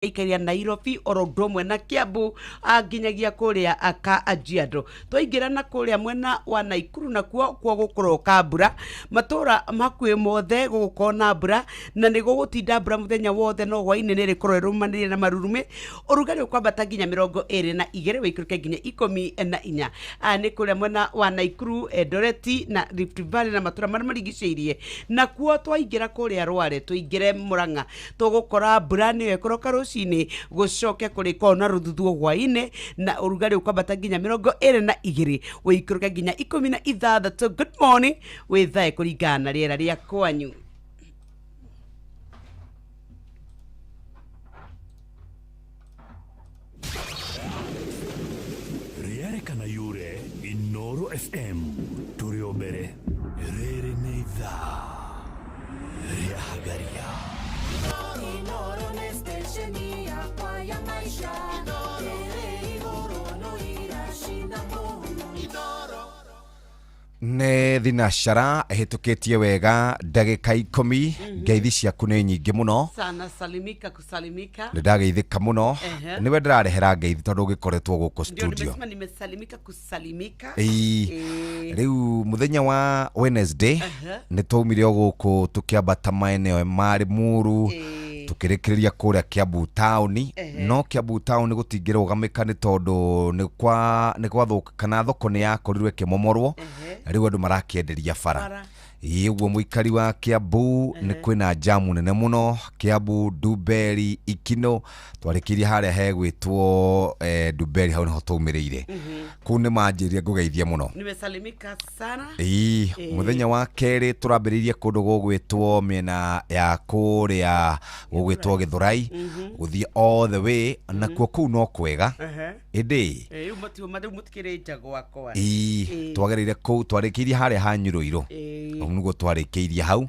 ikaria Nairobi orodo mwena Kiambu nginyagia kuria aka Ajiado twaingira na kuria mwena wa Naikuru nakuo kwa gukorwo kambura matura makwe mothe gukona mbura na ni gugutinda mbura muthenya wothe no hwaini ni rikorwo rumanire na marurume urugari ukwambata nginya 22 wikuruke nginya 14 ni kuria mwena wa Naikuru Eldoreti na Rift Valley na matura mari marigiceirie nakuo twaingira kuria Rware tuingire Murang'a tugukora mbura ni ekoroka rucini gucoke kuri kona ruthuthu hwaini na urugari ukwambata nginya 22 wikuruke nginya 16. Good morning withae kuringana riera ria kwanyu. Riere kana yure Inoro FM turio mbere rere neitha ria hagaria Inoro ne station ya kwa ya maisha rere igoro no irashinda mo Inoro ne thinashara ehitukitie wega ndagika 10 ngeithi ciaku ni nyingi muno sana salimika kusalimika ndageithika muno niwe ndirarehera ngeithi tondu gikoretwo guku studio ndio nimesalimika kusalimika riu muthenya wa Wednesday ni twaumire guku tukiambata maeneo mari Muru tukirikiria kuria Kiambu town no Kiambu town gutingire ugamika ni tondu ni kwa thuka kana thoko ni yakorirwe kimomorwo riu andu marakienderia bara iguo muikari wa Kiambu ni kwina jamu nene muno Kiambu Duberi Ikino twarikiria haria hegwitwo Duberi hau niho taumireire kune manjiria ngugeithia muno nimesalimika sana muthenya wa keri turambiririe kundu gugwitwo miena ya kuria gugwitwo Githurai guthie all the way na kuo no kwega indi mutikirija gwakwa twagereire ku twarikiria haria ha Nyuruiro nugo twarikeirie hau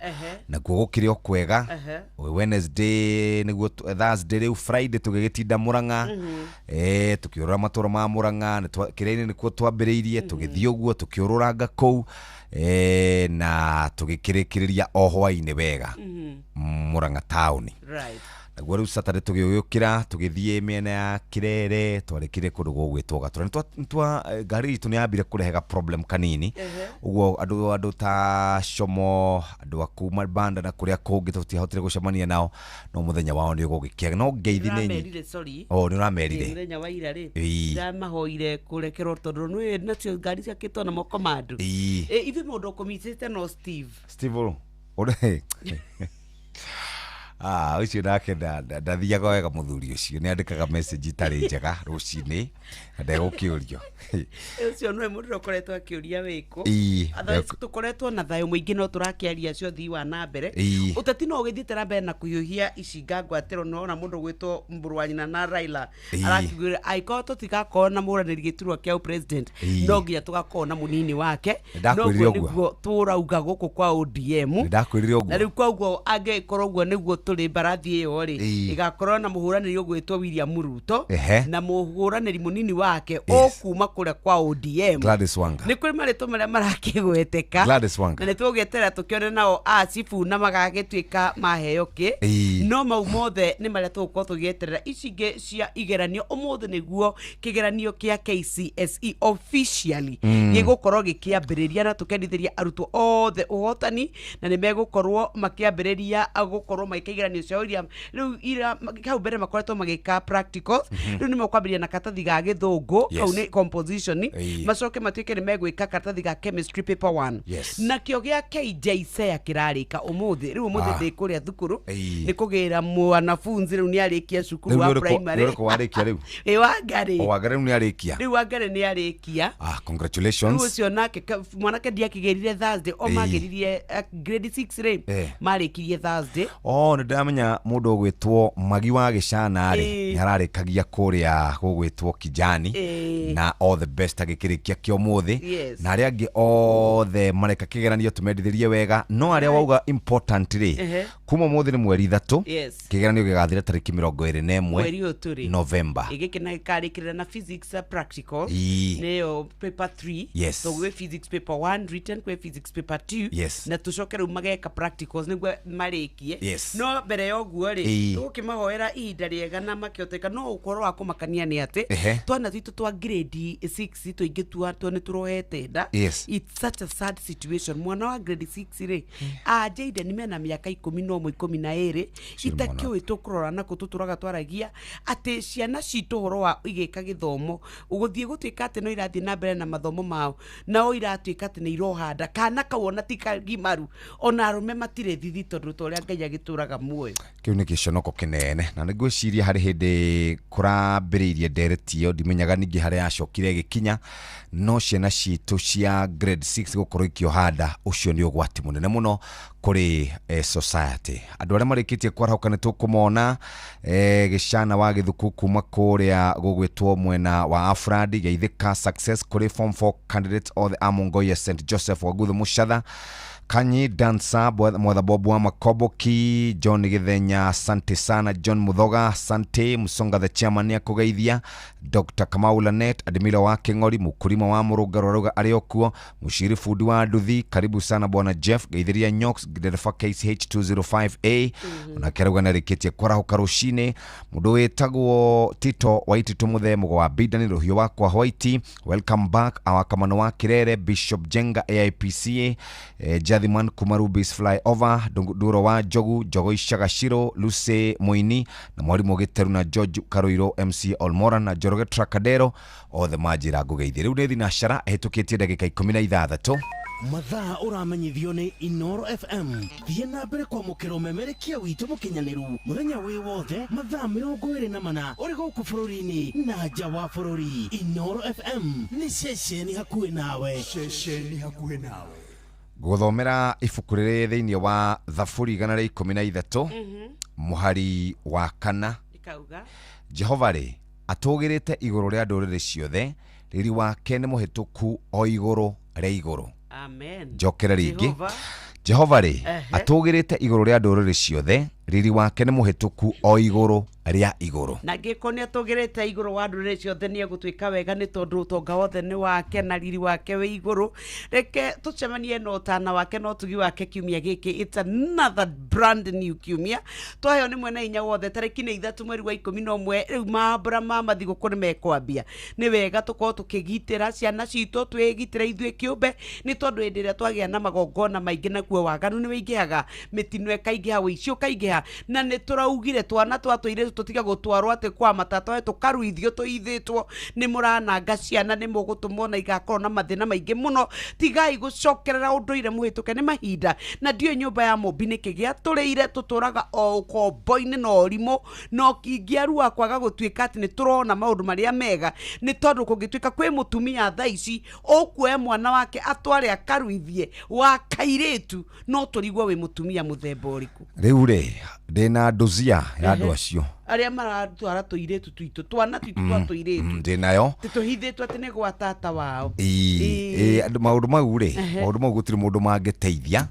na kuo gukire kwega Wednesday niguo Thursday riu Friday tugigitinda Murang'a tukiurura matura ma Murang'a kireni nikuo twambiriirie tugithie uguo tukiururanga kou na tugikirikiriria ohwaini wega Murang'a town right naguo riu Saturday tugiyukira tugithie miena ya Kirere twarikire kundu gugwitwo Gatura nitwa ngari itu niambire kurehega problem kanini uguo andu ta Shomo andu akuma banda na kuria kungi tutihotire gucemania nao no muthenya wao ni gugikia no ngeithi ni sorry ni uramerire muthenya wa ira ri ndamahoire kurekerwo tondu ni nacio ngari ciakitwo na moko mandu ithi mundu kumitite no Steve ore ucio nake ndathiaga wega muthuri ucio ni andikaga message itari njega rucini ndegukiurio ucio no mundu ukoretwo akiuria wiko atha tukoretwo na thayo muingi no turakiaria cio thii wa na mbere utati no ugithiite na mbere na kuyuhia icinga ngwatiro no na mundu gwitwo Mburwanyina na Raila arakigwira aiko tutigakona na muraniri giturwa kia president no nginya tugakona munini wake no niguo turauga guku kwa ODM ndakwirire uguo na riu kwa uguo angekorwo uguo niguo turi barathi iyo ri igakorwo na muhuraniri ugwitwo William Ruto na muhuraniri munini wake okuma kure kwa ODM Gladys Wanga ni kuri marito maria marakigweteka Gladys Wanga na nitugitera tukione nao cifu na magagitwika maheo ki no mau mothe ni maria tugukorwo tugieterera icinge cia igeranio umuthi niguo kigeranio kia KCSE officially gigukorwo gikiambiriria na tukendithĩria arutwo othe uhotani na ni megukorwo makiambiriria gukorwo makigeranio cia William riu ira kau mbere makoretwo magika practicals riu ni makwambiria na katathi ga githungu kau ni composition macoke matuike ni megwika katathi ga chemistry paper 1 na kio gia KJSEA kirarika umuthi riu umuthi ndi kuria thukuru ni kugira mwanafunzi riu ni arikia cukuru wa primary riu warikia riu wangari ni arikia riu wangari ni arikia congratulations ucio nake mwanake ndiakigerire Thursday o mageririe grade 6 ri marikirie Thursday ndamenya mundu gwitwo Magi wa Gicana ri hararikagia kuria gugwitwo Kijani na all the best agikirikia kio muthi na aria angi othe mareka kigeranio tumendithirie wega no aria wauga important ri kuma muthi ni mweri 3 kigeranio gigathira tariki 21 November igikina karikira na physics practical neyo paper 3 Yes. so we physics paper 1 written kwe physics paper 2 Yes. na tucoke rĩu mageka practicals nĩguo marĩkie Yes. no mbere ya ũguo rĩ tũkĩmahoera ihinda rĩega na makĩoteka no ũkorwo wa kũmakania nĩ atĩ twana twitũ twa grade 6 tũingĩ nĩ tũrohete nda. Yes. It's such a sad situation. Mwana wa grade 6 rĩ ajeide nĩ mena mĩaka 11 12 itakĩũĩ tũkũrora na kũtũtũraga twaragia atĩ ciana citũ horo wa igĩka gĩthomo ũgũthiĩ gũtuĩka atĩ no irathiĩ na mbere na mathomo mao na o iratuĩka atĩ nĩ irohanda kana kawona ti kagimaru ona arũme matirĩ thithi tondũ ta ũrĩa Ngai agĩtũraga muoyo. Kĩu nĩ gĩconoko kĩnene na nĩngwĩciria harĩ hĩndĩ kũrambĩrĩirie ndereti ĩyo ndimenyaga ningĩ harĩa yacokire gĩkinya no ciana citũ cia grade 6 gũkorwo ikĩohanda ũcio nĩ ũgwati mũnene mũno kũrĩ society. Andũ arĩa marĩkĩtie kwarahũka nĩ tũkũmona gĩcana wa gĩthuku kuma kũrĩa gũgwĩtwo mwena wa Afradi Geithĩka success kũrĩ form 4 candidate of the Amongoya St Joseph Waguthu Muchatha Kanyi Dansa Mwatha Bobu wa Makoboki John Githenya asante sana John Muthoga asante Musonga the chairman ya kugeithia Dr. Kamau Lanet admira wa Keng'ori mukurima wa Murugaruga ariokuo mushiri fundi wa Nduthi karibu sana bwana Jeff geithiria Nyox Gidefa KCH 205A na keruga na riketie kwarahuka rushine mundu wetagwo Tito Waititu Muthemo wa Bidani ruhio wakwa White welcome back awakamano wa Kirere Bishop Jenga AIPCA Jadhiman Kumarubis Flyover Duro wa Jogo Ishagashiro Luce Moini na mwarimu Giteru na George Karuiro MC Olmora na Joroge Tracadero othe majira gugeithia riu nethi na shara ehitukitie ndagika 16 mathaa uramenyithio ni Inoro FM thie na mbere kwa mukiro memerekia witu mukinyaniru muthenya wi wothe mathaa 24 uri guku bururi-ini na nja wa bururi. Inoro FM ni ceceni hakuhi nawe, guthomera ibuku riri thiini wa Thaburi 113 muhari wa 4 ikauga Jehova ri atugirite iguru ria nduriri ciothe riri wake ni muhituku o iguru ria iguru. Amen. Jokera ringi Jehova ri atugirite iguru ria nduriri ciothe riri wake ni muhituku o iguru ria iguru. Na ngĩko nĩ atũgĩrĩte igũrũ wa ndũrĩrĩ ciothe nĩ egũtuĩka wega nĩ tondũ ũtonga wothe nĩ wake na riri wake wĩ igũrũ. Reke tũcemanie na ũtana wake na ũtugi wake kiumia gĩkĩ. It's another brand new kiumia. Twaheo nĩ mwena hinya wothe tarĩki nĩ 3 mweri wa 11 rĩu mambura ma mathigũkũ nĩ mekwambia. Nĩ wega tũkorwo tũkĩgitĩra ciana citũ twĩgitĩre ithuĩ kĩũmbe nĩ tondũ hĩndĩ ĩrĩa twagĩa na magongona maingĩ nakuo waganu nĩ wĩingĩhaga mĩtino ĩkaingĩha wĩici ũkaingĩha na nĩ tũraugire twana twatũire tutiga gutwarwo ate kwa matata wetu karuithio tuithitwo ni murananga ciana ni mugutumwo na igakorwo na mathina maingi muno tigai gucokerera unduire muhituke ni mahinda na ndio nyumba ya Mumbi ni kigia turire tuturaga o kombo-ini na orimo no kingiaru akwaga gutuika ati ni turona maundu maria mega ni tondu kungituika kwi mutumia thaa ici okuoya mwana wake atware akaruithie wa kairitu no turigwo wi mutumia muthemba uriku riu ri ndina nduzia ya andu acio aria maratwara tuiretu tuitu twana tuitu twa tuiretu ndinayo tituhithitwo ati ni gwa tata wao maundu mau ri maundu mau gutiri mundu mangiteithia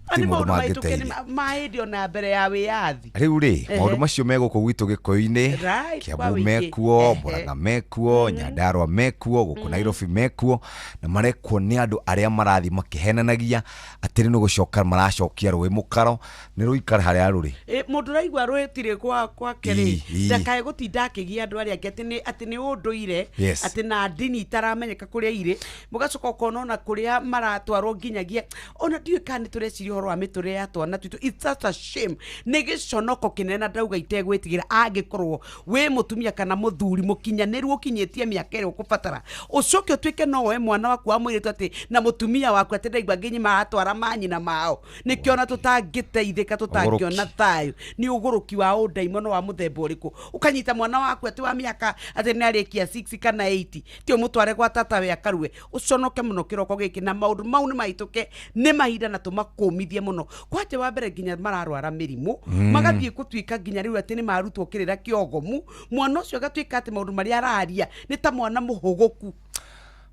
ani maundu maitukeni maendio na mbere ya wiathi riu ri maundu macio meguko gwitu gikoini Kiambu mekuo Murang'a mekuo Nyandarua mekuo guku Nairobi mekuo na marekwo ni andu aria marathi makihenanagia atiri no gucoka maracokia rui mukaro ni ruikara haria aruri mundu raigwa ruitire kwa keri ndakae gutinda akigia andu aria angĩ ati ni unduire ati na ndini itaramenyeka kuria ire mugacoka konona kuria maratwarwo nginyagia ona ndiwe kani tureciria horo wa miture ya twana tuitu. It's such a shame ni giconoko kinena ndauga itegwitigira angikorwo we mutumia kana muthuri mukinyaniru ukinyitie miaka iri ukubatara ucoke utuike no we mwana waku amwiritu ati na mutumia waku ati ndaigwa nginyi maratwara manyina mao nikiona tutangiteithika tutangiona thayo ni uguruki wa undaimono wa muthemba uriku ukanyita mwana waku ati wa miaka ati ni arikia 6 kana 8 ti umutware gwa tata we akarue uconoke muno kiroko giki na maundu mau ni mahituke ni mahinda na tumakumithie muno kwaje wa mbere nginya mararwara mirimu magathie gutuika nginya riu ati ni marutwo kirira kiogomu mwana ucio gatuika ati maundu maria araria ni ta mwana muhuguku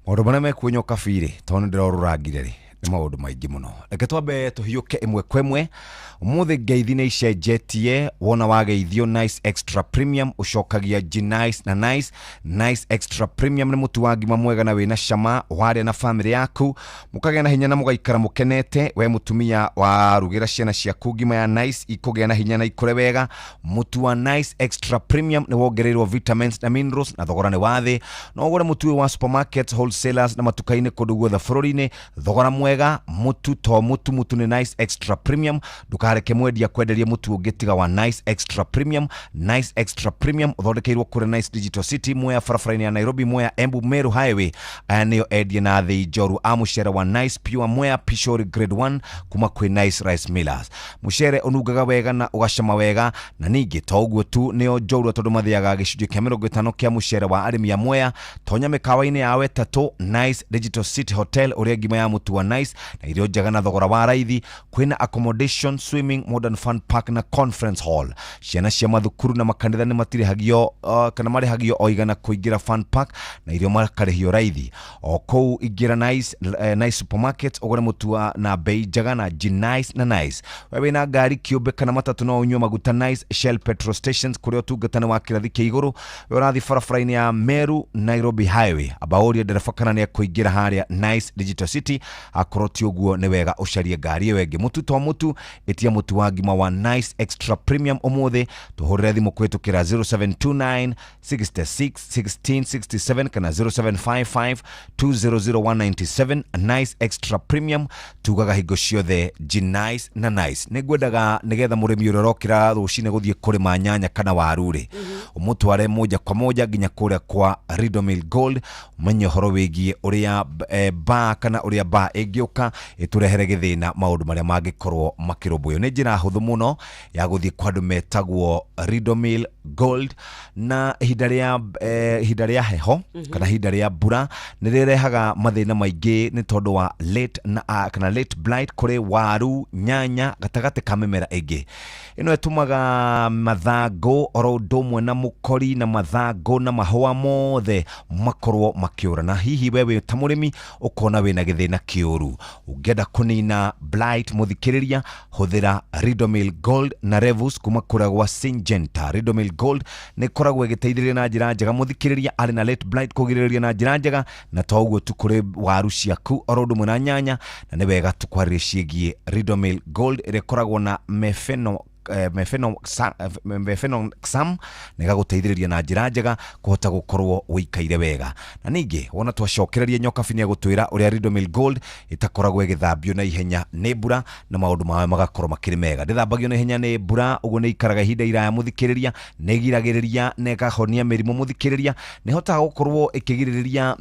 maundu maria mekunyoka biri tondu ndirorurangire ri nĩ maũndũ maingĩ mũno. Reke twambe tũhiũke ĩmwe kwa ĩmwe. Ũmũthĩ ngeithi nĩ icenjetie. Wona wageithio Nice Extra Premium ũcokagia G-Nice na Nice. Nice Extra Premium nĩ mũtu wa ngima mwega na wĩna cama warĩa na family yaku mũkagĩa na hinya na mũgaikara mũkenete. We mũtumia wa rugĩra ciana ciaku ngima ya Nice ikũgĩa na hinya na ikũre wega. Mũtu wa Nice Extra Premium nĩ wongereirwo vitamins na minerals na thogora nĩ wathĩ. No ũgũre mũtu wa supermarkets, wholesalers na matuka-inĩ kũndũ guothe bũrũri-inĩ thogora mwega. Mũtu to mũtu nĩ Nice Extra Premium. Ndũkareke mwendia kwenderia mũtu ũngĩ tiga wa Nice Extra Premium. Nice Extra Premium ũthondekeirwo kũrĩ Nice Digital City Mwea barabara-inĩ ya Nairobi Mwea Embu Meru Highway. Aya nĩyo endia na thĩi njoru a mũcere wa Nice Pure Mwea Pishori Grade 1 kuma kwĩ Nice Rice Millers. Mũcere ũnungaga wega na ũgacama wega na ningĩ to ũguo tu nĩyo njorua tondũ mathĩaga gĩcunjĩ kĩa 50 kĩa mũcere wa arĩmi a Mwea. Tonya mĩkawa-inĩ ya wetatũ Nice Digital City Hotel ũrĩa ngima ya mũtu wa Nice na irio njega na thogora wa raithi. Kwĩna accommodation, swimming, modern fun park na conference hall. Ciana cia mathukuru na makanitha nĩ matirĩhagio kana marĩhagio o igana kũingĩra fun park na irio makarĩhio raithi. O kũu ingĩra Nice supermarket ũgũre mũtu na bei njega na G-Nice na Nice. We wĩna ngari kĩũmbe kana matatũ no ũnyue maguta Nice Shell petrol stations kũrĩa ũtungata nĩ wa kĩrathi kĩa igũrũ. We ũrathiĩ barabara-inĩ ya Meru Nairobi Highway amba ũrie ndereba kana nĩ ekũingĩra harĩa Nice Digital City. Akorwo ti ũguo nĩ wega ũcarie ngari ĩyo ĩngĩ. Mũtu to mũtu ĩtia mũtu wa ngima wa Nice Extra Premium ũmũthĩ. Tũhũrĩre thimũ kũhĩtũkĩra 0729 66 16 67 kana 0755 200197. Nice Extra Premium tugaga hingo ciothe G-Nice na Nice. Nĩngwendaga nĩgetha mũrĩmi ũrĩa ũrokĩra rũcinĩ gũthiĩ kũrĩma nyanya kana waru-rĩ ũmũtware moja kwa moja nginya kũrĩa kwa Ridomil Gold ũmenye ũhoro wĩgiĩ ũrĩa bar kana ũrĩa bar ĩngĩũka ĩtũrehere gĩthĩna maũndũ marĩa mangĩkorwo makĩrũmbũyo. Nĩ njĩra hũthũ mũno ya gũthiĩ kwa andũ metagwo Ridomil Gold na ihinda rĩa heho kana ihinda rĩa mbura nĩ rĩrehaga mathĩna maingĩ nĩ tondũ wa late blight kũrĩ waru, nyanya gatagatĩ ka mĩmera ĩngĩ. Ĩno ĩtũmaga mathangũ oro ũndũ ũmwe na mũkori na mathangũ na mahũa mothe makorwo makĩũra. Na hihi wewe ta mũrĩmi ũkona wĩna gĩthĩna kĩũru ũngĩenda kũnina blight mũthikĩrĩria hũthĩra Ridomil Gold na Revus kuma kũrĩa gwa Syngenta. Ridomil Gold nĩ koragwo ĩgĩteithĩrĩria na njĩra njega mũthikĩrĩria arĩ na late blight kũgirĩrĩria na njĩra njega na to ũguo tu kũrĩ waru ciaku oro ũndũ ũmwe na nyanya na nĩ wega tũkwarĩrie ciĩgiĩ Ridomil Gold ĩrĩa ĩkoragwo na mefenoxam nega gũteithĩrĩria na njĩra njega kũhota gũkorwo ũikaire wega. Na ningĩ wona twacokereria nyokabi nĩ gũtwĩra ũrĩa Ridomil Gold ĩtakoragwo ĩgĩthambio na ihenya nĩ mbura na maũndũ mawe magakorwo makĩrĩ mega. Ndĩthambagio na ihenya nĩ mbura ũguo nĩ ikaraga ihinda iraya mũthikĩrĩria, nĩ igiragĩrĩria na ĩkahonia mĩrimũ mũthikĩrĩria, nĩ hotaga gũkorwo ĩkĩgirĩrĩria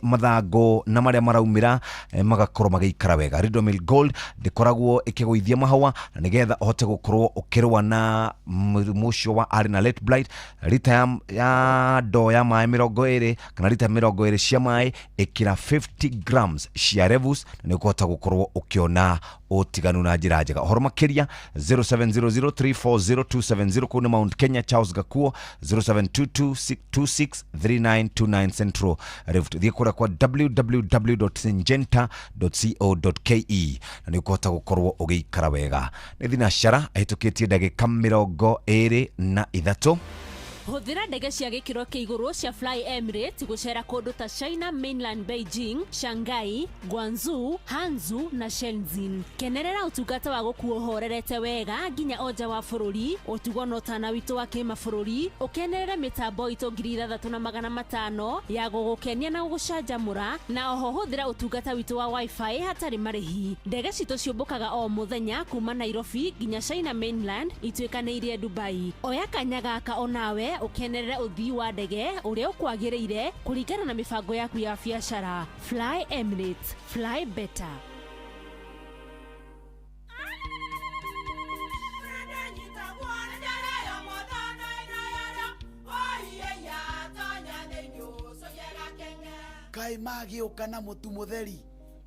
mathangũ na marĩa maraumĩra magakorwo magĩikara wega. Ridomil Gold ndĩkoragwo ĩkĩgũithia mahũa na nĩgetha ũhote gũkorwo ũkĩrũa na mũrimũ ũcio wa arĩ na late blight. Lita ya ndoo ya maĩ 20 kana lita 20 cia maĩ ĩkĩra 50 grams cia Revus na nĩ ũkũhota gũkorwo ũkĩona ũtiganu na njĩra njega. Ũhoro makĩria 0700340270 kũu nĩ Mount Kenya Charles Gakuo, 0722263929 Central Rift. Thiĩ kũrĩa kwa www.syngenta.co.ke na nĩ ũkũhota gũkorwo ũgĩikara wega. Nĩ thinacara ahĩtũkĩtie ndagĩka 23. Hũthĩra ndege cia gĩkĩro kĩa igũrũ cia Fly Emirates gũcera kũndũ ta China Mainland, Beijing, Shanghai, Guangzhou, Hangzhou na Shenzhen. Kenerera ũtungata wa gũkuo ũhorerete wega nginya o nja wa bũrũri, ũtugo na ũtana witũ wa kĩmabũrũri, ũkenerere mĩtambo itũ 3500 ya gũgũkenia na gũgũcanjamũra, na oho hũthĩra ũtungata witũ wa Wi-Fi hatarĩ marĩhi. Ndege citũ ciũmbũkaga o mũthenya kuma Nairobi nginya China Mainland ituĩkanĩirie Dubai. Oya kanya gaka onawe ukenerere uthii wa ndege uria ukwagĩrĩire kũringana na mibango yaku ya biacara. Fly Emirates, fly better. Kai magĩũka na mũtu mũtheri.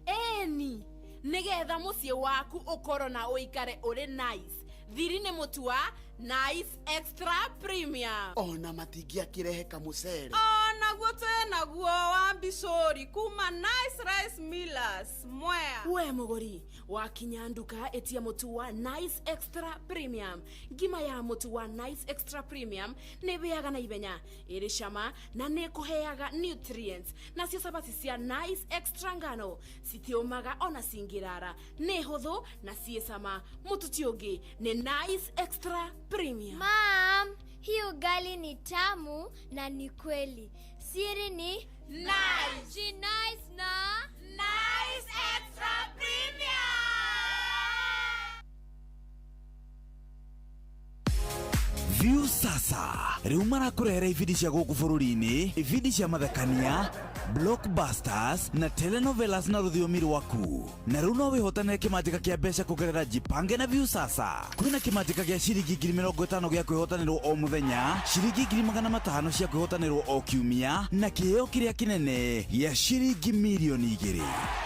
Eni, nigetha mũciĩ waku ũkorwo na ũikare ũrĩ nice. Thiri nĩ mũtu wa Nice Extra Premium. Ona matingia kirehe kamucere. Ona gutena guo wa mbicuri kuma Nice Rice Millers Mwea. We muguri wakinya nduka etia mutu wa Nice Extra Premium. Ngima ya mutu wa Nice Extra Premium ne beaga na ibenya iri shama na ne kuheaga nutrients na cio sabati cia Nice Extra ngano sitiomaga ona singirara ne hotho na ciesama mutu tiongi ne Nice Extra Premium. Mom, hii ugali ni tamu na ni kweli. Siri ni Nice. She nice na Nice Extra Premium. View sasa riu marakurehera ibindi cia guku bururi-ini, ibindi cia mathekania, blockbusters na telenovelas na rũthiomi rwaku. Na riu no wihotanire kimanjika kia mbeca kugerera Jipange na View sasa. Kwina kimanjika gia ciringi 50,000 gia kwihotanirwo o muthenya, ciringi 500,000 cia kwihotanirwo o kiumia na kiheo kiria kinene gia ciringi milioni 2.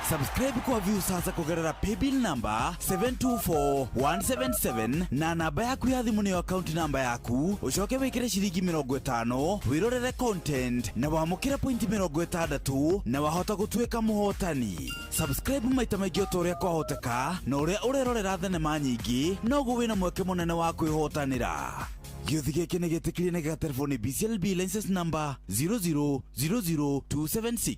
Subscribe kwa View sasa kugerera paybill number 724177 na namba yaku ya thimu niyo account number yaku, ucoke wikire ciringi 50 wirorere content na wamukire point 60 na wahota gutuika muhotani. Subscribe maita maingi utoria kwahoteka na uria urerorera thenema nyingi noguo wina mweke munene wa kwihotanira. Gĩuthi gĩkĩ nĩ gĩtĩkĩrie na gĩa telefoni BCLB license number 0000276.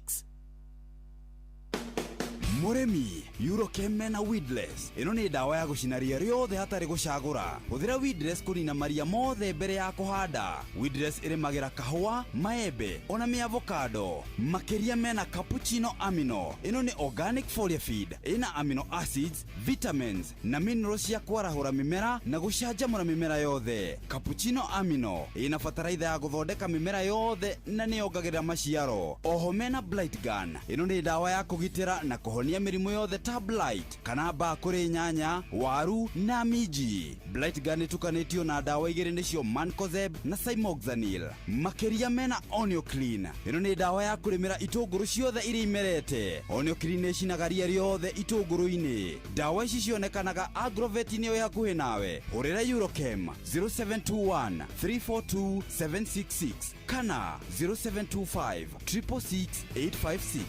Muremi Eurochem mena Weedless. Ino ni dawa ya gucina ria riothe hatari gucagura. Huthira Weedless kunina maria mothe mbere ya kuhanda. Weedless irimagira kahua, maembe, ona mi avocado. Makeria mena cappuccino amino. Ino ni organic foliar feed. Ina amino acids, vitamins na minerals ya kwarahura mimera na gucanjamura mimera yothe. Cappuccino amino ina fataraitha ya guthondeka mimera yothe na ni yongagirira maciaro. Oho mena Blight Gun. Ino ni dawa ya kugitira na kuhonia mirimu yothe ta blight kana mbaa kuri nyanya, waru na miji. Blight Gun itukanitio na dawa igiri nicio Mancozeb na Cymoxanil. Makeria mena Onio Clean. Ino ni dawa ya kurimira itunguru ciothe iri imerete. Onio Clean icinaga ria riothe itunguru-ini. Dawa ici cionekanaga Agrovet-ini yo hakuhi nawe. Hurira Eurochem 0721 342 766 kana 0725 666 856.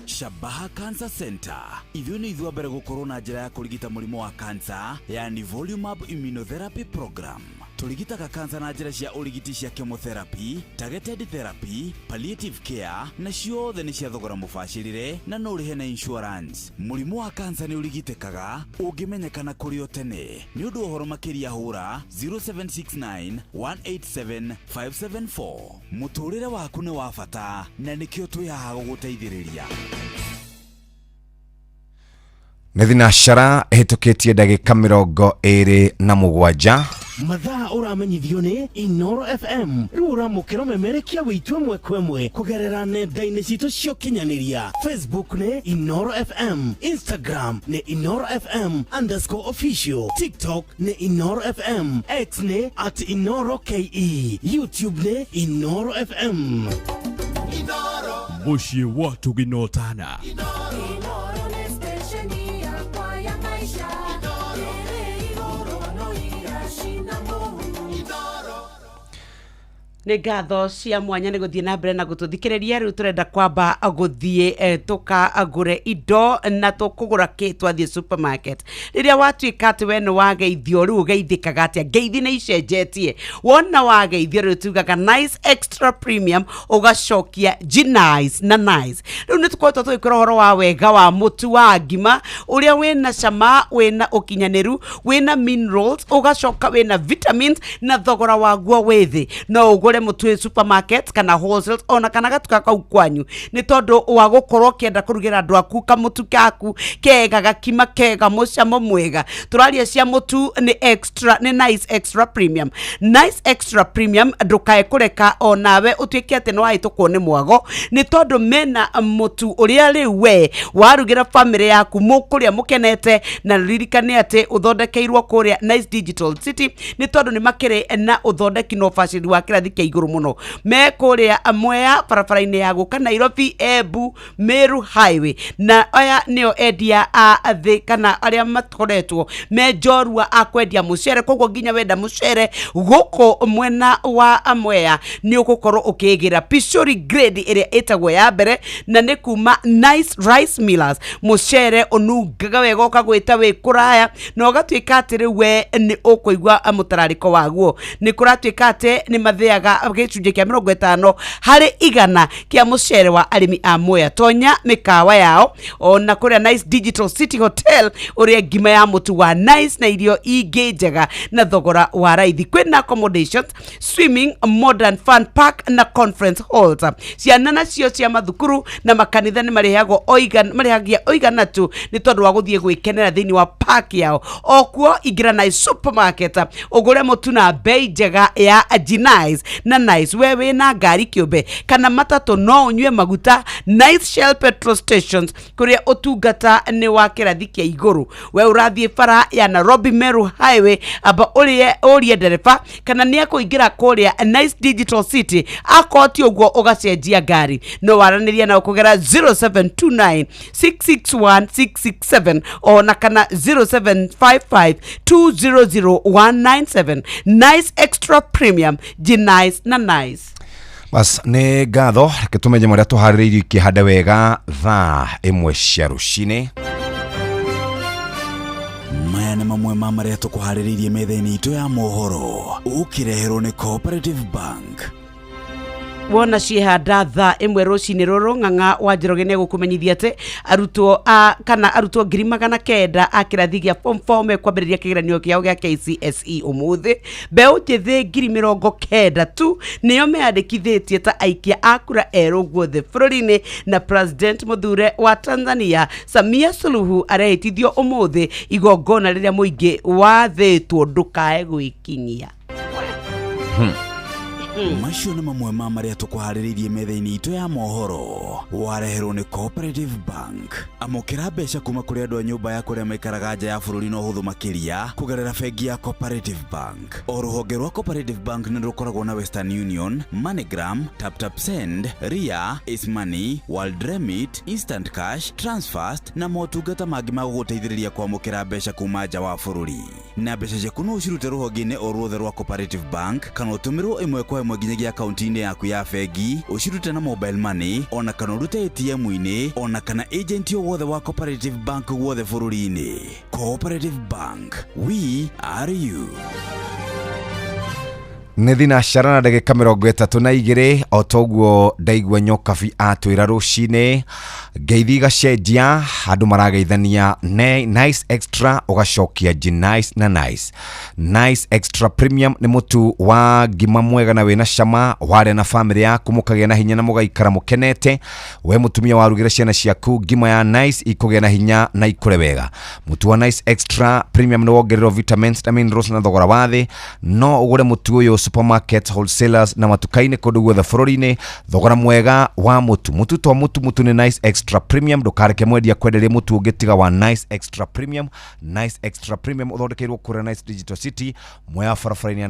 Shabaha Cancer Center. Ithio ni ithua mbere gukorwo na njira ya kurigita murimo wa cancer, yani Volumab Immunotherapy Program. Turigitaga cancer na njira cia urigiti cia chemotherapy, targeted therapy, palliative care na ciothe ni cia thogora mubacirire na no rihe na insurance. Murimo wa cancer ni urigitekaga ungimenyekana kuri o tene. Ni undu uhoro makiria hura 0769 187 574. Muturire waku ni wa bata na nikio twihaha guguteithiriria. Nĩ thinashara hĩtũkĩtie ndagĩka 27 mathaa ũramenyithio nĩ Inoro FM. Rĩu ũramũkĩra ũmemerekia wĩtũ ĩmwe kwa ĩmwe kũgerera nenda-inĩ citũ cia ũkinyanĩria. Facebook nĩ Inoro FM, Instagram nĩ Inoro FM_official, TikTok nĩ Inoro FM, X nĩ @InoroKE, YouTube nĩ Inoro FM. Muciĩ watu ginotana. nĩ ngatho cia mwanya nĩ gũthiĩ na mbere na gũtũthikĩrĩria. Rĩu tũrenda kwamba gũthiĩ tũkagũre indo na tũkũgũra kĩ twathiĩ supermarket. Rĩrĩa watuĩka atĩ we nĩ wageithio rĩu ũgeithĩkaga atĩa? Ngeithi nĩ icenjetie. Wona wageithio rĩu tugaga Nice Extra Premium ũgacokia G-Nice na Nice. Rĩu nĩ tũkoretwo tũgĩkwĩra ũhoro wa wega wa mũtu wa ngima ũrĩa wĩna cama, wĩna ũkinyanĩru, wĩna minerals, ũgacoka wĩna vitamins na thogora waguo wĩ thĩ. No ũgũre mũtu supermarket kana wholesale ona kana gatuka kau kwanyu, nĩ tondũ wa gũkorwo kĩenda kũrugĩra andũ aku kamũtu kaku kega, gakima kega, mũcamo mwega. Tũraria cia mũtu nĩ extra, nĩ Nice Extra Premium. Nice Extra Premium ndũkae kũreka onawe ũtuĩke atĩ nĩ wahĩtũkwo nĩ mwago, nĩ tondũ mena mũtu ũrĩa rĩu we warugĩra family yaku mũkũrĩa mũkenete. Na ririkane atĩ ũthondekeirwo kũrĩa Nice Digital City, nĩ tondũ nĩ makĩrĩ na ũthondeki na ũbacĩrĩri wa kĩrathi kia iguru muno me kuria Mwea barabara-ini ya guka Nairobi Embu Meru Highway na aya nio endia a thi kana aria matkoretwo me njorua akwendia mucere koguo nginya wenda mucere guko mwena wa Mwea ni ugukorwo ukigira Pishori grade iria etagwo ya mbere na ni kuma Nice Rice Millers mucere onungaga wega ukagwita wi kuraya na ugatwika atiri we ni ukuigwa mutarariko waguo ni kuratwika ati ni mathiaga gicunje kia 50 hari igana kia mucere wa arimi a Mwea tonya mikawa yao ona kuria Nice Digital City Hotel uria ngima ya mutu wa Nice na irio ingi njega na thogora wa raithi kwina accommodations swimming modern fun park na conference halls ciana nacio cia mathukuru na makanitha ni marihagia oigana tu ni tondu wa guthie gwikenera thiini wa park yao okuo ingira Nice supermarket ugure mutu na bei njega ya Nice na Nice wewe na ngari kiumbe kana matatu no unywe maguta Nice Shell petrol stations kuria utungata ni wa kirathi kia iguru we urathie bara ya Nairobi Meru Highway aba urie ndereba kana ni akuingira kuria Nice Digital City akoti uguo ugacenjia ngari no waraniria na ukugera 0729 661 667 ona kana 0755 200 197 Nice Extra Premium Nice na Nice. Bas ne gatho reke tumenye maria tuhaririirie ikihanda wega thaa imwe cia rucini. Maya nĩ mamwe ma maria tukuhaririirie metha-inĩ itu ya mohoro ukireherwo ni Cooperative Bank. Wona cihanda thaa imwe rucini ruru ng'ang'a wa Njoroge ne gukumenyithia ati arutwo ngiri 900 a kirathi gia form 4 mekwambĩrĩria kĩgeranio kĩao gĩa KCSE umuthi mbeũ njĩthĩ 90,000 tu nĩo meandĩkithĩtie ta aikia a kura erũ guothe bũrũri-inĩ na President Muthure wa Tanzania Samia Suluhu arehĩtithio umuthi igongona rĩrĩa mũingĩ wathĩtwo ndũkae gwĩkinyia. Macio nĩ mamwe ma maria tukuhaririirie metha-inĩ itu ya mohoro wareherwo ni Cooperative Bank. Amũkĩra mbeca kuma kũrĩ andũ a nyũmba ya kũrĩa maikaraga nja ya bũrũri na ũhũthũ makĩria kũgerera bengi ya Cooperative Bank. O rũhonge rwa Cooperative Bank nĩ rũkoragwo na Western Union, MoneyGram, TapTapSend, Ria, Ismoney, World Remit, Instant Cash, Transfast na motungata mangĩ ma gũgũteithĩrĩria kwamũkĩra mbeca kuma nja wa bũrũri. Na mbeca ciaku no ũcirute rũhonge-inĩ o ruothe rwa Cooperative Bank kana ũtũmĩrwo ĩmwe kwa ĩmwe nginyagia akaunti-inĩ yaku ya bengi ũcirute na mobile money ona kana ũrute ATM-inĩ ona kana agent o wothe wa Cooperative Bank guothe bũrũri-inĩ. Cooperative Bank, we are you. Nĩ thinacara na ndagĩka 32 o toguo ndaigua nyokabi atwĩra rũcinĩ ngeithi gacenjia andũ marageithania Nice Extra ugacokia Nice na Nice. Nice Extra Premium nĩ mũtu wa ngima mwega na wĩna cama warĩa na family yaku mũkagĩa na hinya na mũgaikara mũkenete. We mũtumia warugĩra ciana ciaku ngima ya Nice ikũgĩa na hinya na ikũre wega. Mũtu wa Nice Extra Premium nĩ wongererwo vitamins na minerals na thogora wa thĩ. No ũgũre mũtu ũyũ supermarket wholesalers na matuka-inĩ kũndũ guothe bũrũri-inĩ thogora mwega wa mũtu. Mũtu to mũtu nĩ Nice Extra Premium. Ndũkareke mwendia kwenderia mũtu ũngĩ tiga wa Nice Extra Premium. Nice Extra Premium uthondekeirwo kũrĩa Nice Digital City Mwea barabara-inĩ ya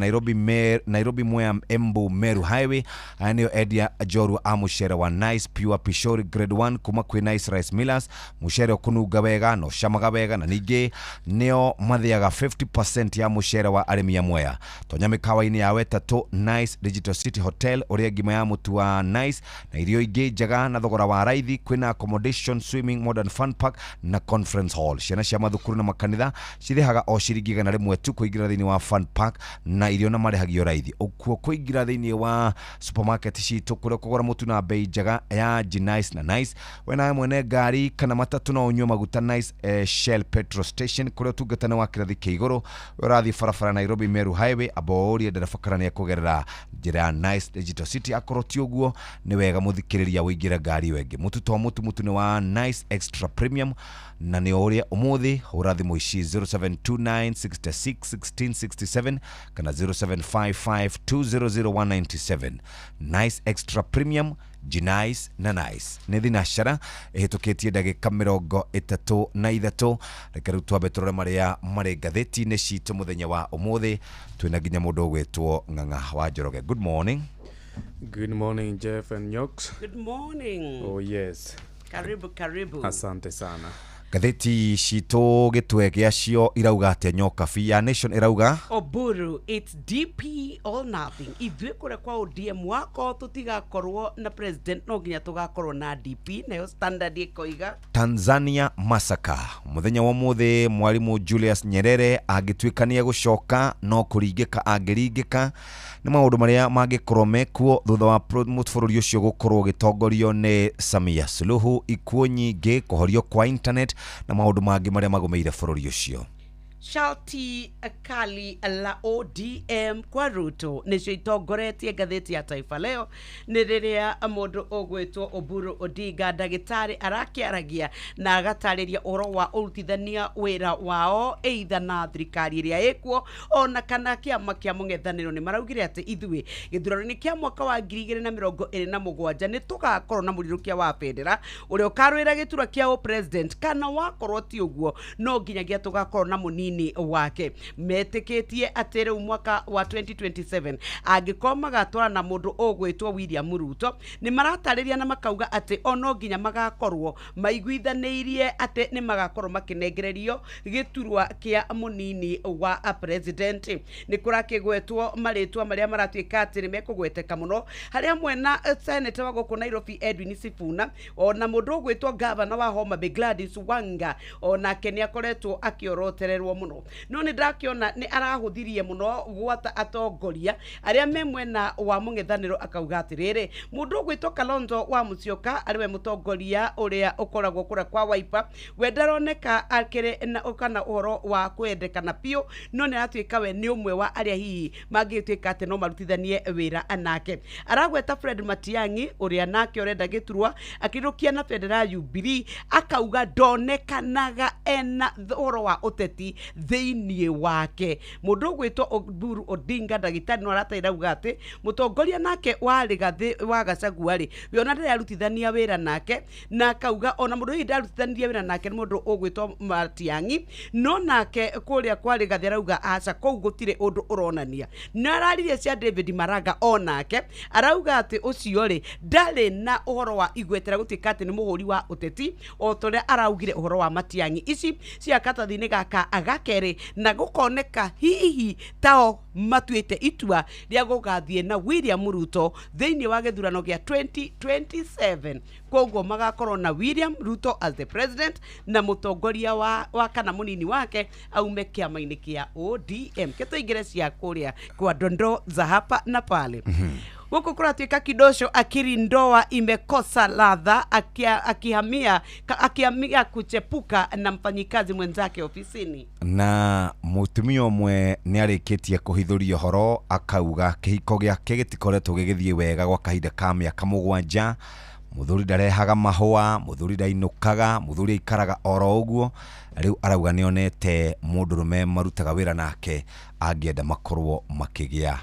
Nairobi Mwea Embu Meru Highway. Aya nĩo endia njorua a mũcere wa Nice Pure Pishori Grade 1 kuma kwĩ Nice Rice Millers. Mũcere ũkũnunga wega na ũcamaga wega na ningĩ nĩo mathĩaga 50% ya mũcere wa arĩmi a Mwea. Tonya mĩkawa-inĩ ya wetatũ Nice Digital City Hotel ũrĩa ngima ya mũtu wa Nice na irio ingĩ njega na thogora wa raithi kwĩna accommodation swimming modern fun park na conference hall. Ciana cia mathukuru na makanitha cirĩhaga o ciringi 100 tu kũingĩra thĩinĩ wa fun park na irio na marĩhagio raithi. Ũkuo kũingĩra thĩinĩ wa supermarket citũ kũrĩa kũgũra mũtu na bei njega ya Nice na Nice. We nawe mwene ngari kana matatu no ũnyue maguta Nice Shell petrol station kũrĩa ũtungata wa kĩrathi kĩa igũrũ. We ũrathiĩ barabara Nairobi Meru Highway abo ũrie ndereba kana nĩ kũgerera njĩra ya Nice Digital City. Akorwo ti ũguo nĩ wega mũthikĩrĩria wĩingĩra ngari wengĩ. Mũtu to mũtu nĩ wa Nice Extra Premium na nĩ ũrĩa ũmũthĩ ũrathimwo ici 0729661667 kana 0755200197. Nice Extra Premium Nice na Nice. Nĩ thinacara ĩhĩtũkĩtie ndagĩka 33. Reke rĩu twambe tũrore marĩa marĩ ngathĩti-inĩ citũ mũthenya wa ũmũthĩ. Twĩna nginya mũndũ ũgwĩtwo Ng'ang'a wa Njoroge. Good morning. Good morning, Jeff and Nyox. Good morning. Oh, yes. Karibu. Asante sana. Gatheti citå gä twe gä acio irauga atä nyoka ya Nation irauga Oburu, it's DP all nothing. Ithuĩ kũrĩa kwa ODM wako tũtigakorwo na president no nginya tũgakorwo na DP nayo standard ĩkoiga Tanzania massacre muthenya wa muthi mwarimu Julius Nyerere agĩtuĩkania gũcoka no kũringĩka angĩringĩka nĩ maũndũ marĩa mangĩkorwo mekuo thutha wa bũrũri ũcio gũkorwo gĩtongorio nĩ Samia Suluhu, ikuũ nyingĩ, kũhorio kwa internet na maũndũ mangĩ marĩa magomeire bũrũri ũcio. Shalti kali la ODM kwa Ruto nĩcio itongoretie ngathĩti ya Taifa Leo nĩ rĩrĩa mũndũ ũgwĩtwo Oburu Odinga ndagĩtarĩ arakĩaragia na agatarĩria ũhoro wa ũrutithania wĩra wao either na thirikari ĩrĩa ĩkuo ona kana kĩama kĩa mũng'ethanĩro nĩ maraugire atĩ ithuĩ gĩthurano-inĩ kĩa mwaka wa 2027 nĩ tũgakorwo na mũrirũkia wa bendera ũrĩa ũkarũĩra gĩturwa kĩa president kana wakorwo ti ũguo no nginyagia tũgakorwo na mũnini wake. Metĩkĩtie atĩ rĩu mwaka wa 2027 angĩkorwo magatwara na mũndũ ũgwĩtwo William Ruto nĩ maratarĩria na makauga atĩ ono nginya magakorwo maiguithanĩirie atĩ nĩ magakorwo makĩnengererio gĩturwa kĩa mũnini wa president. Nĩ kũrakĩgwetwo marĩtwa marĩa maratuĩka atĩ nĩ mekũgweteka mũno harĩa mwena senator wa gũkũ Nairobi Edwin Sifuna ona mũndũ ũgwĩtwo governor wa Homa Bay Gladys Wanga onake nĩ akoretwo akĩorotererwo mũno no nĩ ndakĩona nĩ arahũthirie mũno gwata atongoria arĩa me mwena wa mũng'ethanĩro akauga atĩrĩrĩ mũndũ ũgwĩtwo Kalonzo wa Musyoka arĩwe mũtongoria ũrĩa ũkoragwo kũrĩa kwa Wiper we ndaroneka akĩrĩ na kana ũhoro wa kwendekana biũ no nĩ aratuĩka we nĩ ũmwe wa arĩa hihi mangĩtuĩka atĩ no marutithanie wĩra anake. Aragweta Fred Matiang'i ũrĩa nake ũrenda gĩturwa akĩrũkia na bendera Jubilee akauga ndonekanaga ena ũhoro wa ũteti thĩinĩ wake. Mũndũ ũgwĩtwo Oburu Odinga ndagĩtarĩ no aratairauga atĩ mũtongoria nake wa Rigathĩ wa Gachagua rĩ we ona ndararutithania wĩra nake na akauga ona mũndũ ũyũ ndarutithania wĩra nake nĩ mũndũ ũgwĩtwo Matiang'i no nake kũrĩa kwa Rigathĩ arauga aca kũu gũtirĩ ũndũ ũronania. Nĩ araririe cia David Maraga onake arauga atĩ ũcio rĩ ndarĩ na ũhoro wa igwetera gũtuĩka atĩ nĩ mũhũri wa ũteti o torĩa araugire ũhoro wa Matiang'i. Ici cia katathi-inĩ gaka agakerĩ na gũkoneka hihi tao matuĩte itua rĩa gũgathiĩ na William Ruto thĩinĩ wa gĩthurano gĩa 2027. Koguo magakorwo na William Ruto as the president na mũtongoria wa kana mũnini wake aume kĩama-inĩ kĩa ODM. Kĩtũingĩre cia kũrĩa kwa dondo za hapa na pale. Huko kuratuika kidosho akiri ndoa imekosa ladha akihamia kuchepuka na mfanyikazi mwenzake ofisini. Na mutumia umwe nĩ arĩkĩtie kũhithũria horo akauga kĩhiko gĩake gĩtikoretwo gĩgĩthiĩ wega gwa kahinda ka mĩaka 7. Muthuri ndarehaga mahũa, muthuri ndainukaga, muthuri aikaraga oro ũguo. Rĩu arauga nĩonete mũndũrũme marutaga wĩra nake angĩenda makorwo makĩgĩa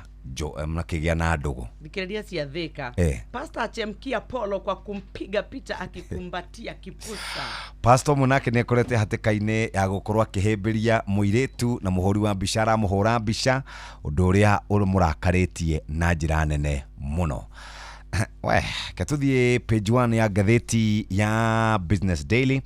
mnakigea na ndugu. Dikiridia cia Thika. Pastor Chemkia Polo kwa kumpiga picha akikumbatia kipusa. Pastor munake nĩ akorete hatĩka-inĩ ya gũkorwo akĩhĩmbĩria mũirĩtu na mũhũri wa mbica mũhũra mbica ũndũ ũrĩa ũmũrakarĩtie na njĩra nene mũno. We, katũthiĩ page 1 ya gatheti ya Business Daily.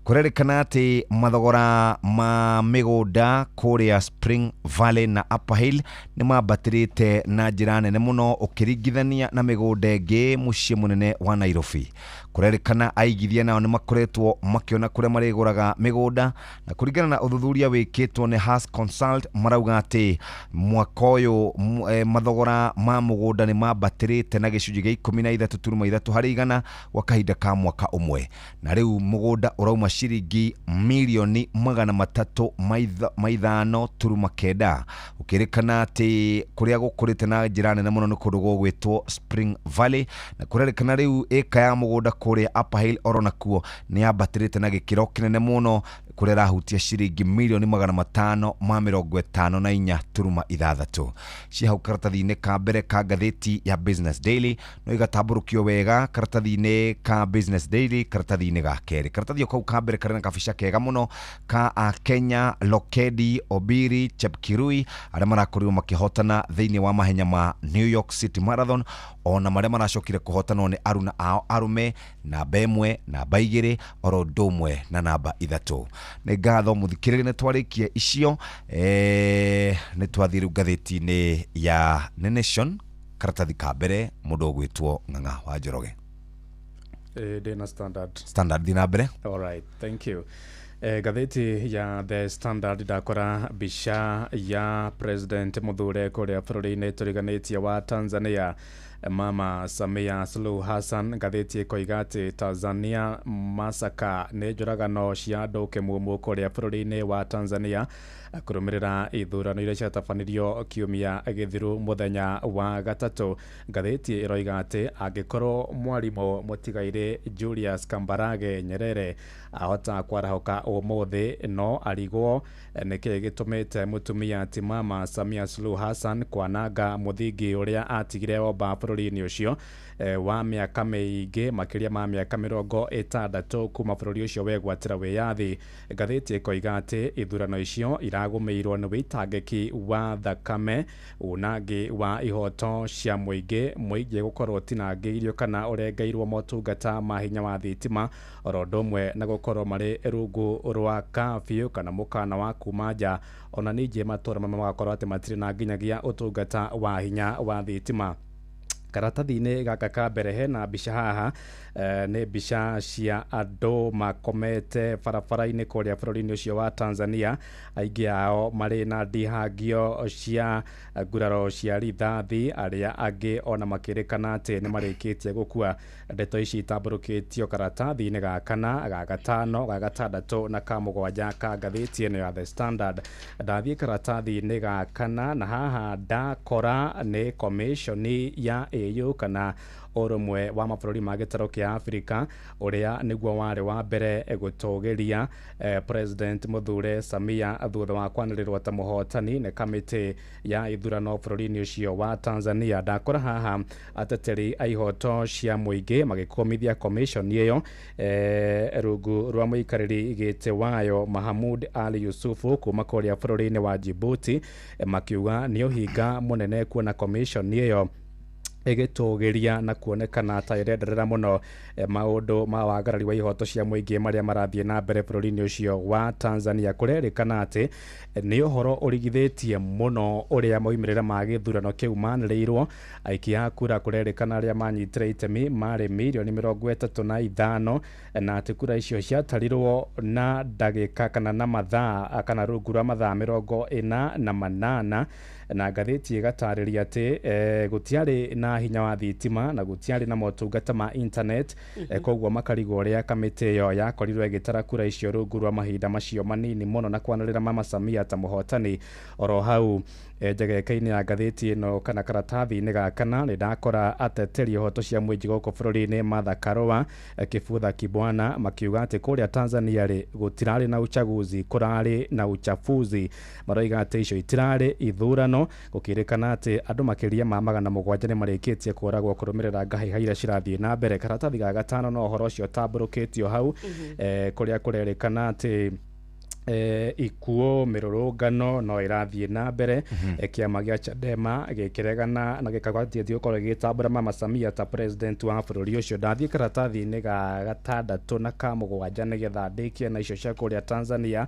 Kũrerĩkana atĩ mathogora ma mĩgũnda kũrĩa Spring Valley na Upper Hill nĩ mambatĩrĩte na njĩra nene mũno ũkĩringithania na mĩgũnda ĩngĩ mũciĩ mũnene wa Nairobi. Kũrerĩkana aigithia nao nĩ makoretwo makĩona kũrĩa marĩgũraga mĩgũnda na kũringana na ũthuthuria wĩkĩtwo nĩ Has Consult marauga atĩ mwaka ũyũ mathogora ma mũgũnda nĩ mambatĩrĩte na gĩcunjĩ gĩa 13.3 harĩ 100 gwa kahinda ka mwaka ũmwe. Na rĩu mũgũnda ũrauma ciringi milioni 305.9 ũkĩrĩkana atĩ kũrĩa gũkũrĩte na njĩra nene mũno nĩ kũndũ gũgwĩtwo Spring Valley na kũrerĩkana rĩu ĩka ya mũgũnda kũrĩa Upper Hill oro nakuo nĩ yambatĩrĩte na gĩkĩro kĩnene mũno kũrĩa rahutia ciringi mirioni 554.6 cia hau karatathi-inĩ ka mbere ka ngathĩti ya Business Daily no igatambũrũkio wega karatathi-inĩ ka Business Daily karatathi-inĩ ga kerĩ. Karatathi kau ka mbere karĩ na kabica kega mũno ka Kenya Lokedi Obiri Chepkirui arĩa marakorirwo makĩhotana thĩinĩ wa mahenya ma New York City Marathon, ona marĩa maracokire kũhotanwo nĩ aruna ao arume namba 1, namba 2 oro ũndũ ũmwe na namba 3. Nĩ ngatho mũthikĩrĩria nĩ twarĩkia icio. Nĩ twathiĩ rĩu ngathĩti-inĩ ya The Nation karatathi ka mbere mũndũ ũgwĩtwo Ng'ang'a wa Njoroge. Dana Standard thina mbere. All right, thank you. Gatheti ya The Standard ndakora mbica ya President Muthure kũrĩa bũrũri-inĩ tũriganĩtie wa Tanzania Mama Samia Suluhu Hassan. Gatheti ĩkoiga atĩ Tanzania masaka nĩ njũragano cia andũ kĩmumumu kũrĩa bũrũri-inĩ wa Tanzania kũrũmĩrĩra ithurano iria ciatabanirio kiumia gĩthiru mũthenya wa gatatũ. Gatheti ĩroiga atĩ angĩkorwo mwarimũ mũtigaire Julius Kambarage Nyerere ahota kwarahoka ũmũthĩ no arigwo nĩkĩĩ gĩtũmĩte mũtumia ti Mama Samia Suluhu Hassan kwananga mũthingi ũrĩa atigire omba bũrũri-inĩ ũcio wa mĩaka mĩingĩ makĩria ma mĩaka 60 kuma bũrũri ũcio wegwatĩra wĩyathi. Gatheti ĩkoiga atĩ ithurano icio iragũmĩirwo nĩ wĩitangĩki wa thakame, unangi wa ihoto cia mũingĩ gũkorwo tinangĩirio kana ũrengeirwo motungata ma hinya wa thitima, oro ũndũ ũmwe na gũkorwo marĩ rungu rwa kabiũ kana mũkana wa kuma nja, ona ningĩ matũra magakorwo atĩ matirĩ na nginyagia ũtungata wa hinya wa thitima. Karatathi-inĩ gaka ka mbere hena mbica haha, nĩ mbica cia andũ makomete barabara-inĩ kũrĩa bũrũri-inĩ ũcio wa Tanzania, aingĩ ao marĩ na ndihangio cia nguraro cia rithathi, arĩa angĩ ona makĩrĩkana atĩ nĩ marĩkĩtie gũkua. Ndeto ici itambũrũkĩtio karatathi-inĩ ga kana, ga gatano, ga gatandatũ na ka mũgwanja ka ngathĩti ĩno ya The Standard. Ndathiĩ karatathi-inĩ ga kana na haha ndakora nĩ komishoni ya AU kana ũrũmwe wa mabũrũri ma gĩtarũ kĩa Afrika ũrĩa nĩguo warĩ wa mbere gũtũgĩria President Muthure Samia thutha wa kwanĩrĩrwo ta mũhotani nĩ kamĩtĩ ya ithurano bũrũri-inĩ ũcio wa Tanzania. Ndakora haha ateteri a ihoto cia mũingĩ magĩkũmithia commission ĩyo rungu rwa mũikarĩri gĩtĩ wayo Mahamud Ali Yusufu kuma kũrĩa bũrũri-inĩ wa Djibouti, makiuga nĩ ũhinga mũnene kuona commission ĩyo ĩgĩtũgĩria na kuonekana ta ĩrenderera mũno maũndũ ma wagarari wa ihoto cia mũingĩ marĩa marathiĩ na mbere bũrũri-inĩ ũcio wa Tanzania. Kũrerĩkana atĩ nĩ ũhoro ũrigithĩtie mũno ũrĩa moimĩrĩra ma gĩthurano kĩu manĩrĩirwo. Aikia a kura kũrerĩkana arĩa manyitire itemi marĩ mirioni 35 na atĩ kura icio ciatarirwo na ndagĩka kana na mathaa kana rungu rwa mathaa 48, na ngathĩti ĩgatarĩria atĩ gũtiarĩ na hinya wa thitima na gũtiarĩ na motungata ma internet, koguo makarigwo ũrĩa kamĩtĩ ĩyo yakorirwo ĩgĩtara kura icio rungu rwa mahinda macio manini mũno na kwanĩrĩra Mama Samia ta mũhotani. Oro hau njegeka-inĩ ya ngathĩti ĩno kana karatathi-inĩ ga kana nĩ ndakora ateteri ihoto cia mũingĩ gũkũ bũrũri-inĩ Martha Karua, Kifutha Kibwana makiuga atĩ kũrĩa Tanzania rĩ gũtirarĩ na uchaguzi, kũrarĩ na uchafuzi. Maroiga atĩ icio itirarĩ ithurano, gũkĩrĩkana atĩ andũ makĩria ma 700 nĩ marĩkĩtie kũragwo kũrũmĩrĩra ngahĩha iria cirathiĩ na mbere. Karatathi ga gatano no ũhoro ũcio tambũrũkĩtio hau kũrĩa kũrerĩkana atĩ ikuo mĩrũrũngano no irathiĩ na mbere. Kĩama gĩa Chadema gĩkĩregana na gĩkagwatĩtio gũkorwo gĩgĩtambũra Mama Samia ta president wa bũrũri ũcio. Ndathiĩ karatathi-inĩ ga gatandatũ na ka mũgwanja nĩgetha ndĩkie na icio cia kũrĩa Tanzania.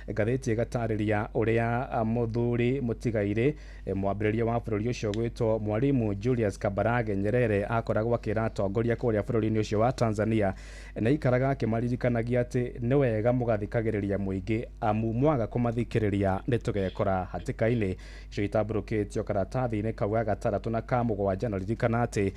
Ngathĩti ĩgatarĩria ũrĩa mũthuri mũtigaire mwambĩrĩria wa bũrũri ũcio gwĩtwo Mwalimu Julius Kambarage Nyerere akoragwo akĩra atongoria kũrĩa bũrũri-inĩ ũcio wa Tanzania na ikaraga akĩmaririkanagia atĩ nĩ wega mũgathikagĩrĩria mũingĩ amu mwaga kũmathikĩrĩria nĩ tũgekora hatĩka-inĩ. Icio itambũrũkĩtio karatathi-inĩ kau ga gatandatũ na ka mũgwanja na ririkana atĩ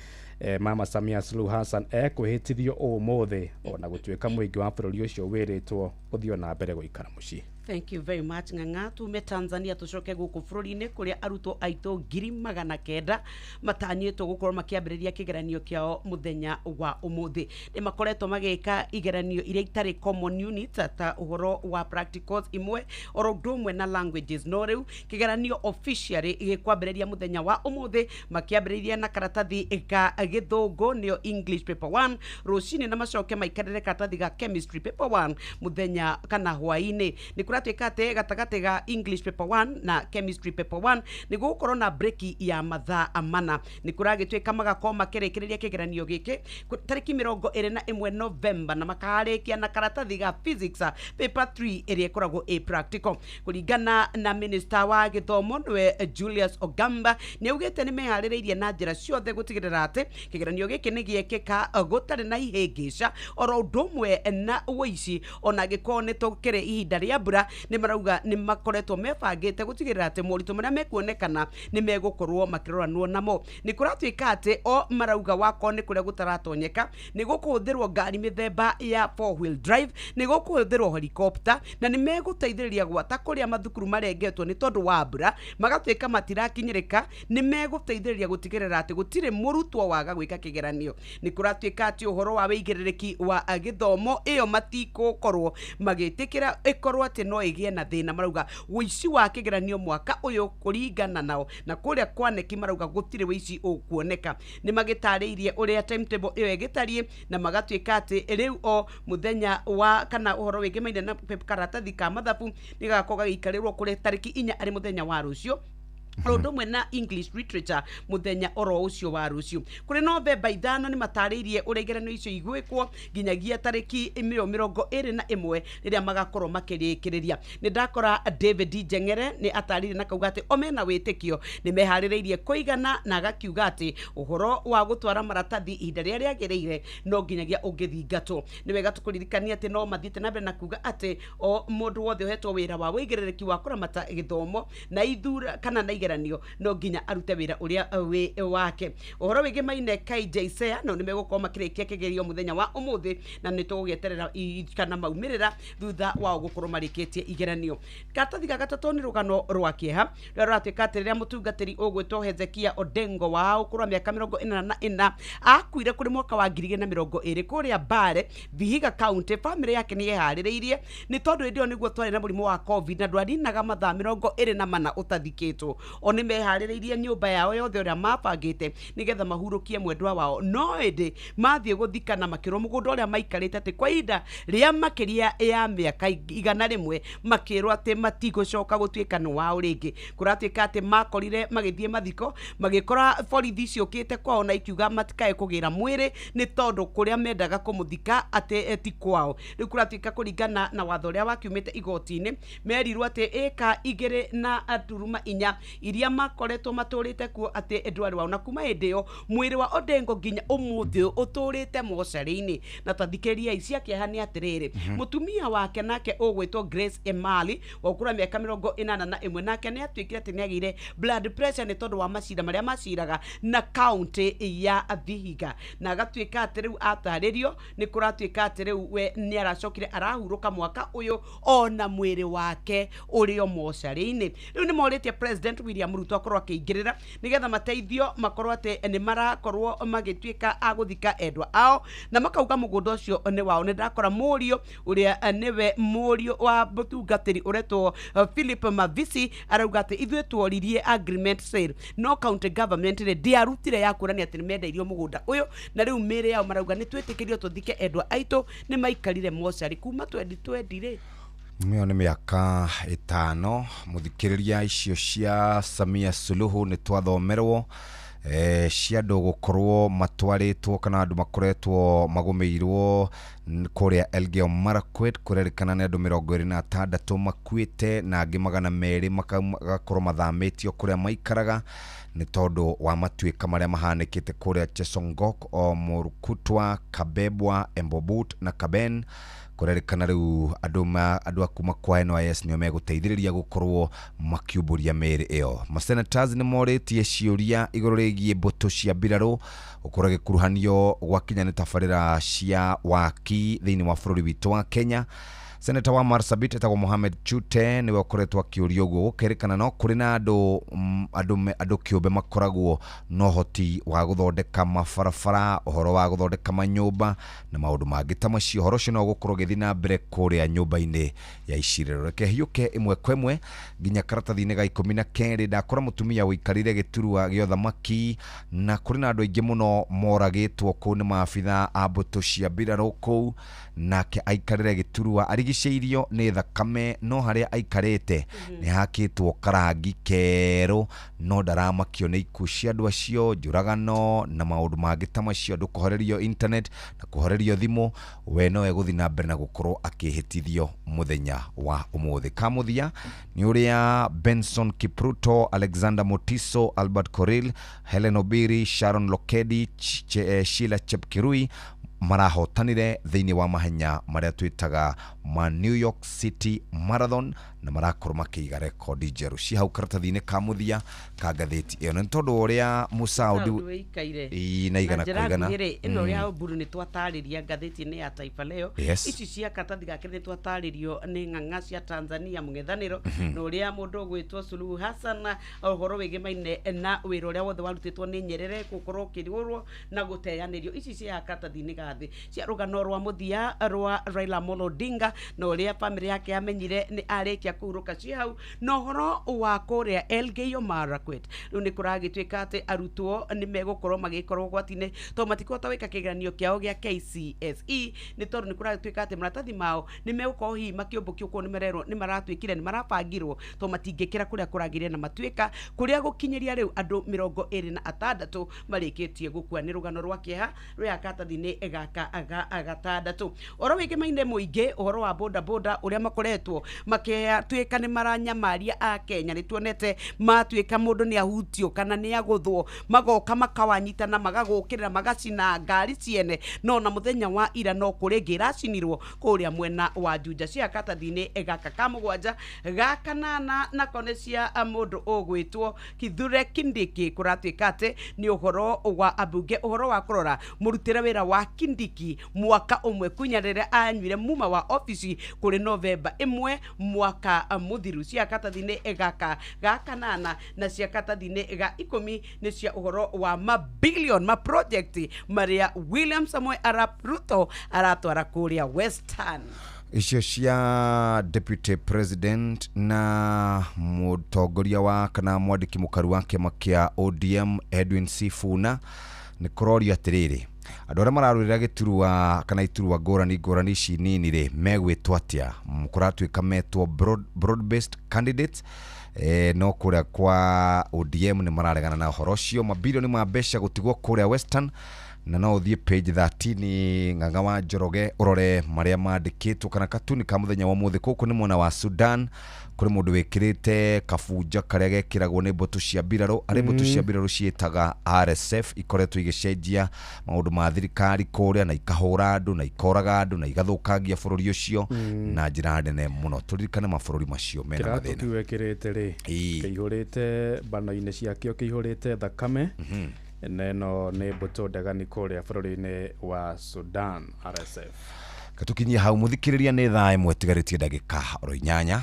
Mama Samia Suluhu Hassan ekwĩhĩtithio ũmũthĩ ona gũtuĩka mũingĩ wa bũrũri ũcio wĩrĩtwo ũthiĩ na mbere gũikara mũciĩ. Thank you very much ng'ang'a. Tume Tanzania tucoke guku bururi-ini kuria arutwo aitu 900 matanyitwo gukorwo makiambiriria kigeranio kiao muthenya wa umuthi. Ni makoretwo magika igeranio iria itari common units ta uhoro wa practicals imwe oro ndumwe na languages no riu kigeranio officially gikwambiriria muthenya wa umuthi makiambiriria na karatathi ka githungu nio English paper 1 rucini na macoke maikarire karatathi ga chemistry paper 1 muthenya kana hwaini. Ni kuratuika ati gatagati ga English paper 1 na chemistry paper 1 ni gukorwo na break ya mathaa mana. Ni kuragituika magakorwo makirikiriria kigeranio giki tariki 21 November na makarikia na karatathi ga physics paper 3 iria ikoragwo a practical. Kuringana na minister wa githomo we Julius Ogamba ni ugite ni mehaririirie na njira ciothe gutigirira ati kigeranio giki ni giekika gutari na ihingica oro ndumwe na uici ona gikorwo ni tukire ihinda ria mbura. Ni marauga ni makoretwo mebangite gutigirira ati moritu maria mekuonekana ni megukorwo makiroranwo namo. Ni kuratuika ati o marauga wako ni kuria gutaratonyeka ni gukuthirwo ngari mithemba ya 4-wheel drive ni gukuthirwo helicopter na ni meguteithiriria gwata kuria mathukuru marengetwo ni tondu wa mbura magatuika matirakinyirika. Ni meguteithiriria gutigirira ati gutire murutwo waga gwika kigeranio. Ni kuratuika ati uhoro wa wigiriki wa githomo iyo matikukorwo magitikira ikorwo ati no igie na thina. Marauga wici wa kigeranio mwaka uyu kuringana nao na kuria kwaneki marauga gutire wici ukuoneka. Ni magitariirie uria timetable iyo igitarie na magatuika ati riu o muthenya wa kana uhoro wingi maine na karatathi ka mathabu ni gakoga gikarirwo kuri tariki 4 ari muthenya wa rucio ndumwe na English literature muthenya oro ucio wa rucio. Kuri November 5 ni matariirie uria igeranio icio igwikwo nginyagia tariki 21 riria magakorwo makirikiriria. Ni ndakora David Jengere ni ataririe na kauga ati omena witikio ni mehaririirie kuigana na gakiuga ati uhoro wa gutwara maratathi ihinda riria riagiriire no nginyagia ungithingatwo. Ni wega tukuririkania ati no mathite na mbere na kuga ati o mundu wothe uhetwo wira wa wigiriki wa kuramata githomo na ithura kana na igeranio no nginya arute wira uria we wake. Uhoro wingi maine KJSEA no nimegukorwo makirikia kigerio muthenya wa umuthi na nitugugeterera kana maumirira thutha wa gukorwo marikitie igeranio. Karatathi ga gatatu ni rugano rwa kieha rwa ratuika ati riria mutungatiri ugwitwo Hezekia Odengo wa ukuru miaka 44 akuire kuri mwaka wa 2020 kuria Bare Vihiga County. Family yake ni yehaririirie ni tondu ndio niguo twari na murimu wa COVID na ndwarinaga mathaa 24 utathikitwo. Oni mehaririirie nyumba yao yothe uria mabangite nigetha mahurukie mwendwa wao no ende mathie guthikana makiro mugunda uria maikarite ati kwa ihinda ria makiria ya miaka 100 makirwo ati matigucoka gutuika ni wao ringi. Kuratuika ati makorire magithie mathiko magikora borithi ciukite kwao na ikiuga matikae kugira mwiri ni tondu kuria mendaga kumuthika ati ti kwao. Riu kuratuika kuringana na watho uria wakiumite igoti-ini merirwo ati eka 2 na aturuma 4 iria makoretwo maturite kuo ati ndwari wao na kuma hindio mwiri wa Odengo nginya umuthi uturite mocari-ini. Na tathikiria icia kiahani atiriri mutumia wake nake ugwitwo Grace Emali wa ukura miaka 41 nake ni atuikire ati ni agire blood pressure ni tondu wa macira maria maciraga na county ya Vihiga na agatuika ati riu ataririo ni kuratuika ati riu we ni aracokire arahuruka mwaka uyu ona mwiri wake urio mocari-ini. Riu ni moritie President William Ruto akorwo akiingirira nigetha mateithio makorwo ati ni marakorwo magituika aguthika endwa ao na makauga mugunda ucio ni wao. Ni ndakora murio uria niwe murio wa mutungatiri uretwo Philip Mavisi arauga ati ithwe tworirie agreement sale no county government ni ndiarutire ya kurania ati ni mendeirio mugunda uyu na riu mire yao marauga ni twitikirio tuthike endwa aitu ni maikarire mocari kuma 2020 mio ni miaka 5 muthikiriria icio cia Samia Suluhu ni twathomerwo cia andu gukorwo matwaritwo kana andu makoretwo magumeirwo kuria Elgeyo Marakwet kurerikana ni andu 26 makuite na angi 200 magakorwo mathamitio kuria maikaraga ni tondu wa matuika maria mahanikite kuria Chesongok o Murukutwa Kabebwa Embobut na Kaben kurerikana riu andu akuma kwa NYS nio meguteithiriria gukorwo makiuburia meri iyo. Masenators ni moritie ciuria iguru rigie mbuto cia mbiraru ukorage kuruhanio gwakinya ni tabarira cia waki thiini wa bururi witu wa Kenya Senator wa Marsabit etagwo Mohamed Chute niwe ukoretwo akiurio guo gukerekana no kuri na andu kiumbe makoragwo no hoti wa guthondeka mabarabara, uhoro wa guthondeka manyumba na maundu mangi ta macio. Uhoro ucio no gukorwo githi na mbere kuria nyumba-ini ya iciriro. Reke hiuke imwe kwa imwe nginya karatathi-ini ga 12 ndakora mutumia wikarire giturua gio thamaki na kuri na andu aingi muno moragitwo kuu ni maabitha a mbutu cia mbirarũ kuu, nake aikarire giturua arigicĩirio ni thakame, no haria aikarite ni hakitwo karangi keru, no ndaramakio ni ikuũ cia andu acio, njuragano na maundu mangi ta macio, andu kuhorerio internet na kuhorerio thimu. We no eguthi na mbere na gukorwo akihitithio muthenya wa umuthi. Kamuthia ni uria Benson Kipruto, Alexander Motiso, Albert Koril, Helen Obiri, Sharon Lokedi, Sheila Chepkirui marahotanire thiini wa mahenya maria twitaga ma New York City Marathon na marakorwo makiiga rekodi njeru ci hau karatathi-ini ka muthia ka ngathĩti ĩyo. Nĩ tondũ ũrĩa Musaudi na igana kũigana ĩno ya mburu nĩ twatarĩria ngathĩti-inĩ ya Taifa Leo. Ici cia karatathi gake nĩ twatarĩrio nĩ ng'ang'a cia Tanzania mũng'ethanĩro na ũrĩa mũndũ ũgwĩtwo Suluhu Hassan ũhoro wĩgĩmaine na wĩra ũrĩa wothe warutĩtwo nĩ Nyerere gũkorwo ũkĩrĩhũrwo na gũteanĩrio. Ici cia karatathi-inĩ gathĩ cia rũgano rwa mũthia rwa Raila Amolo Odinga na ũrĩa famĩlĩ yake yamenyire nĩ arĩkia kuruka ci hau na ũhoro wa kũrĩa Elgeyo Marakwet. Rĩu nĩ kũragĩtuĩka atĩ arutwo nĩ megũkorwo magĩkorwo gwati-inĩ to matikũhota gwĩka kĩgeranio kĩao gĩa KCSE nĩ tondũ nĩ kũragĩtuĩka atĩ maratathi mao nĩ megũkorwo hihi makĩũmbũkio kuo nĩ mererwo nĩ maratuĩkire nĩ marabangirwo to matingĩkĩra kũrĩa kũragĩrĩre na matuĩka kũrĩa gũkinyĩria rĩu andũ 26 marĩkĩtie gũkua. Nĩ rũgano rwa kĩeha rwa karatathi-inĩ gaka agatandatũ. Ũhoro wĩgĩmaine mũingĩ, ũhoro wa boda boda ũrĩa makoretwo makĩtuĩka nĩ maranyamaria a Kenya. Nĩ tuonete matuĩka mũndũ nĩ ahutio kana nĩ agũthwo magoka makawanyitana magagũkĩrĩra magacina ngari ciene, no na mũthenya wa ira no kũrĩ ngĩracinirwo kũrĩa mwena wa Juja. Cia karatathi-inĩ gaka ka mũgwanja ga kanana na kone cia mũndũ ũgwĩtwo Kithure Kindiki kũratuĩka atĩ nĩ ũhoro wa ambunge, ũhoro wa kũrora mũrutĩre wĩra wa Kindiki mwaka ũmwe kunya rĩrĩa anyuire muma wa ofici kũrĩ Novemba 1 mwaka muthiru. Cia karatathi-inĩ gaka ga kanana na cia karatathi-inĩ ga 10 nĩ cia ũhoro wa mabilion ma project maria William Samoei Arap Ruto aratwara kũrĩa Western. Icio cia Deputy President na mũtongoria wa kana mwandĩki mũkaru wa kĩama kĩa ODM Edwin Sifuna nĩ kũrorio atĩrĩrĩ, andũ arĩa mararũĩrĩra gĩturua kana iturua ngũrani ici nini rĩ megwĩtwo atĩa. Kũratuĩka metwo broad based candidates no kũrĩa kwa ODM nĩ mararegana na ũhoro ũcio. Mabilioni ma mbeca gũtigwo kũrĩa Western na no ũthiĩ page 13 Ng'ang'a wa Njoroge ũrore marĩa mandĩkĩtwo kana katuni ka mũthenya wa mũthĩ. Kũkũ nĩ mwena wa Sudan, kuri mundu wikirite kabunja karia gekiragwo ni mbutu cia mbirarũ ari mbutu cia mbirarũ cietaga RSF ikoretwo igicenjia maundu ma thirikari kuria na ikahura andu na ikoraga andu na igathukangia bururi ucio na njira nene muno. Turirikane mabururi macio mena mathina kiratu wekirite ri kihurite bano-ini ciakio kihurite thakame neno ni mbutu ndagani kuria bururi-ini wa Sudan RSF. Katukinyia hau muthikiriria ni thaa imwe tigaritie ndagika oro 8.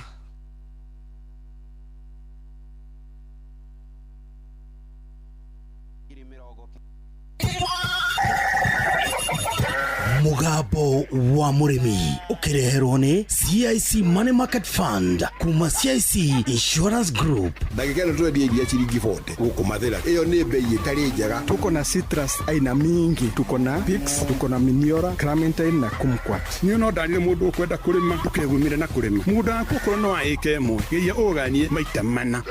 Mugambo wa murimi ukireherwo ni CIC Money Market Fund kuma CIC Insurance Group. Ndagikano twendi iria ciringi 40 guku mathira iyo ni bei itari njega. Tuko na citrus aina mingi, tuko na Pix, tuko na Miniora, Clementine na Kumquat. Ni no ndarire mundu ukwenda kurima tukegumire na kurima munda wako no aike emo geia uganie maita mana.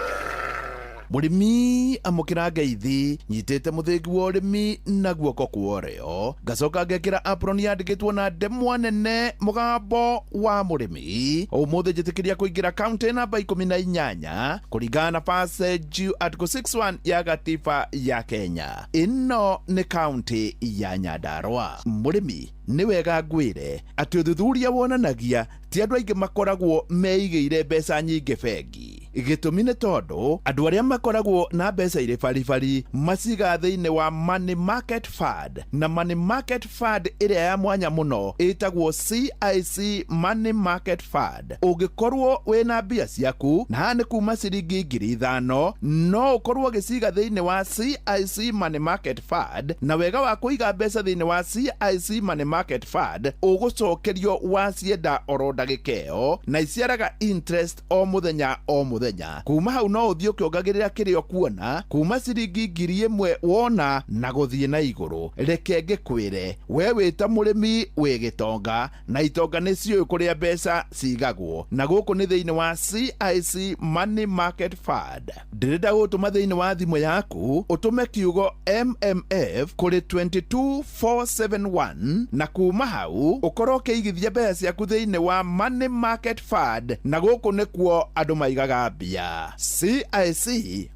Murimi amukira ngeithi nyitete muthingi wa urimi na guoko kuoreo ngacoka ngekira apron yandikitwo na ndemwa nene mugambo wa murimi umuthi njitikiria kuingira county namba 18 kuringana na passage article 61 ya gatiba ya Kenya. Ino ni county ya Nyandarua. Murimi ni wega ngwire ati uthuthuria wonanagia ti andu aingi makoragwo meigĩire mbeca nyingĩ bengi. gĩtũmi nĩ tondũ andũ arĩa makoragwo na mbeca irĩ baribari maciga thĩinĩ wa money market fund, na money market fund ĩrĩa ya mwanya mũno ĩtagwo CIC money market fund. Ũngĩkorwo wĩna mbia ciaku na nĩ kuma ciringi 5,000 no ũkorwo gĩciga thĩinĩ wa CIC money market fund, na wega wa kũiga mbeca thĩinĩ wa CIC money market fund ũgũcokerio wacienda oro ndagĩka ĩyo, na iciaraga interest o mũthenya o mũthenya. Kuma hau no ũthiĩ ũkĩongagĩrĩra kĩrĩa kuona kuma ciringi 1,000 wona na gũthiĩ na igũrũ. Reke ngĩkwĩre we wĩta mũrĩmi wĩ gĩtonga, na itonga nĩ ciũĩ kũrĩa mbeca cigagwo, na gũkũ nĩ thĩinĩ wa CIC money market fund. Ndĩrenda gũtũma thĩinĩ wa thimũ yaku ũtũme kiugo MMF kũrĩ 22471, na kuma hau ũkorwo ũkĩigithia mbeca ciaku thĩinĩ wa money market fund, na gũkũ nĩkuo andũ maigaga mbia. CIC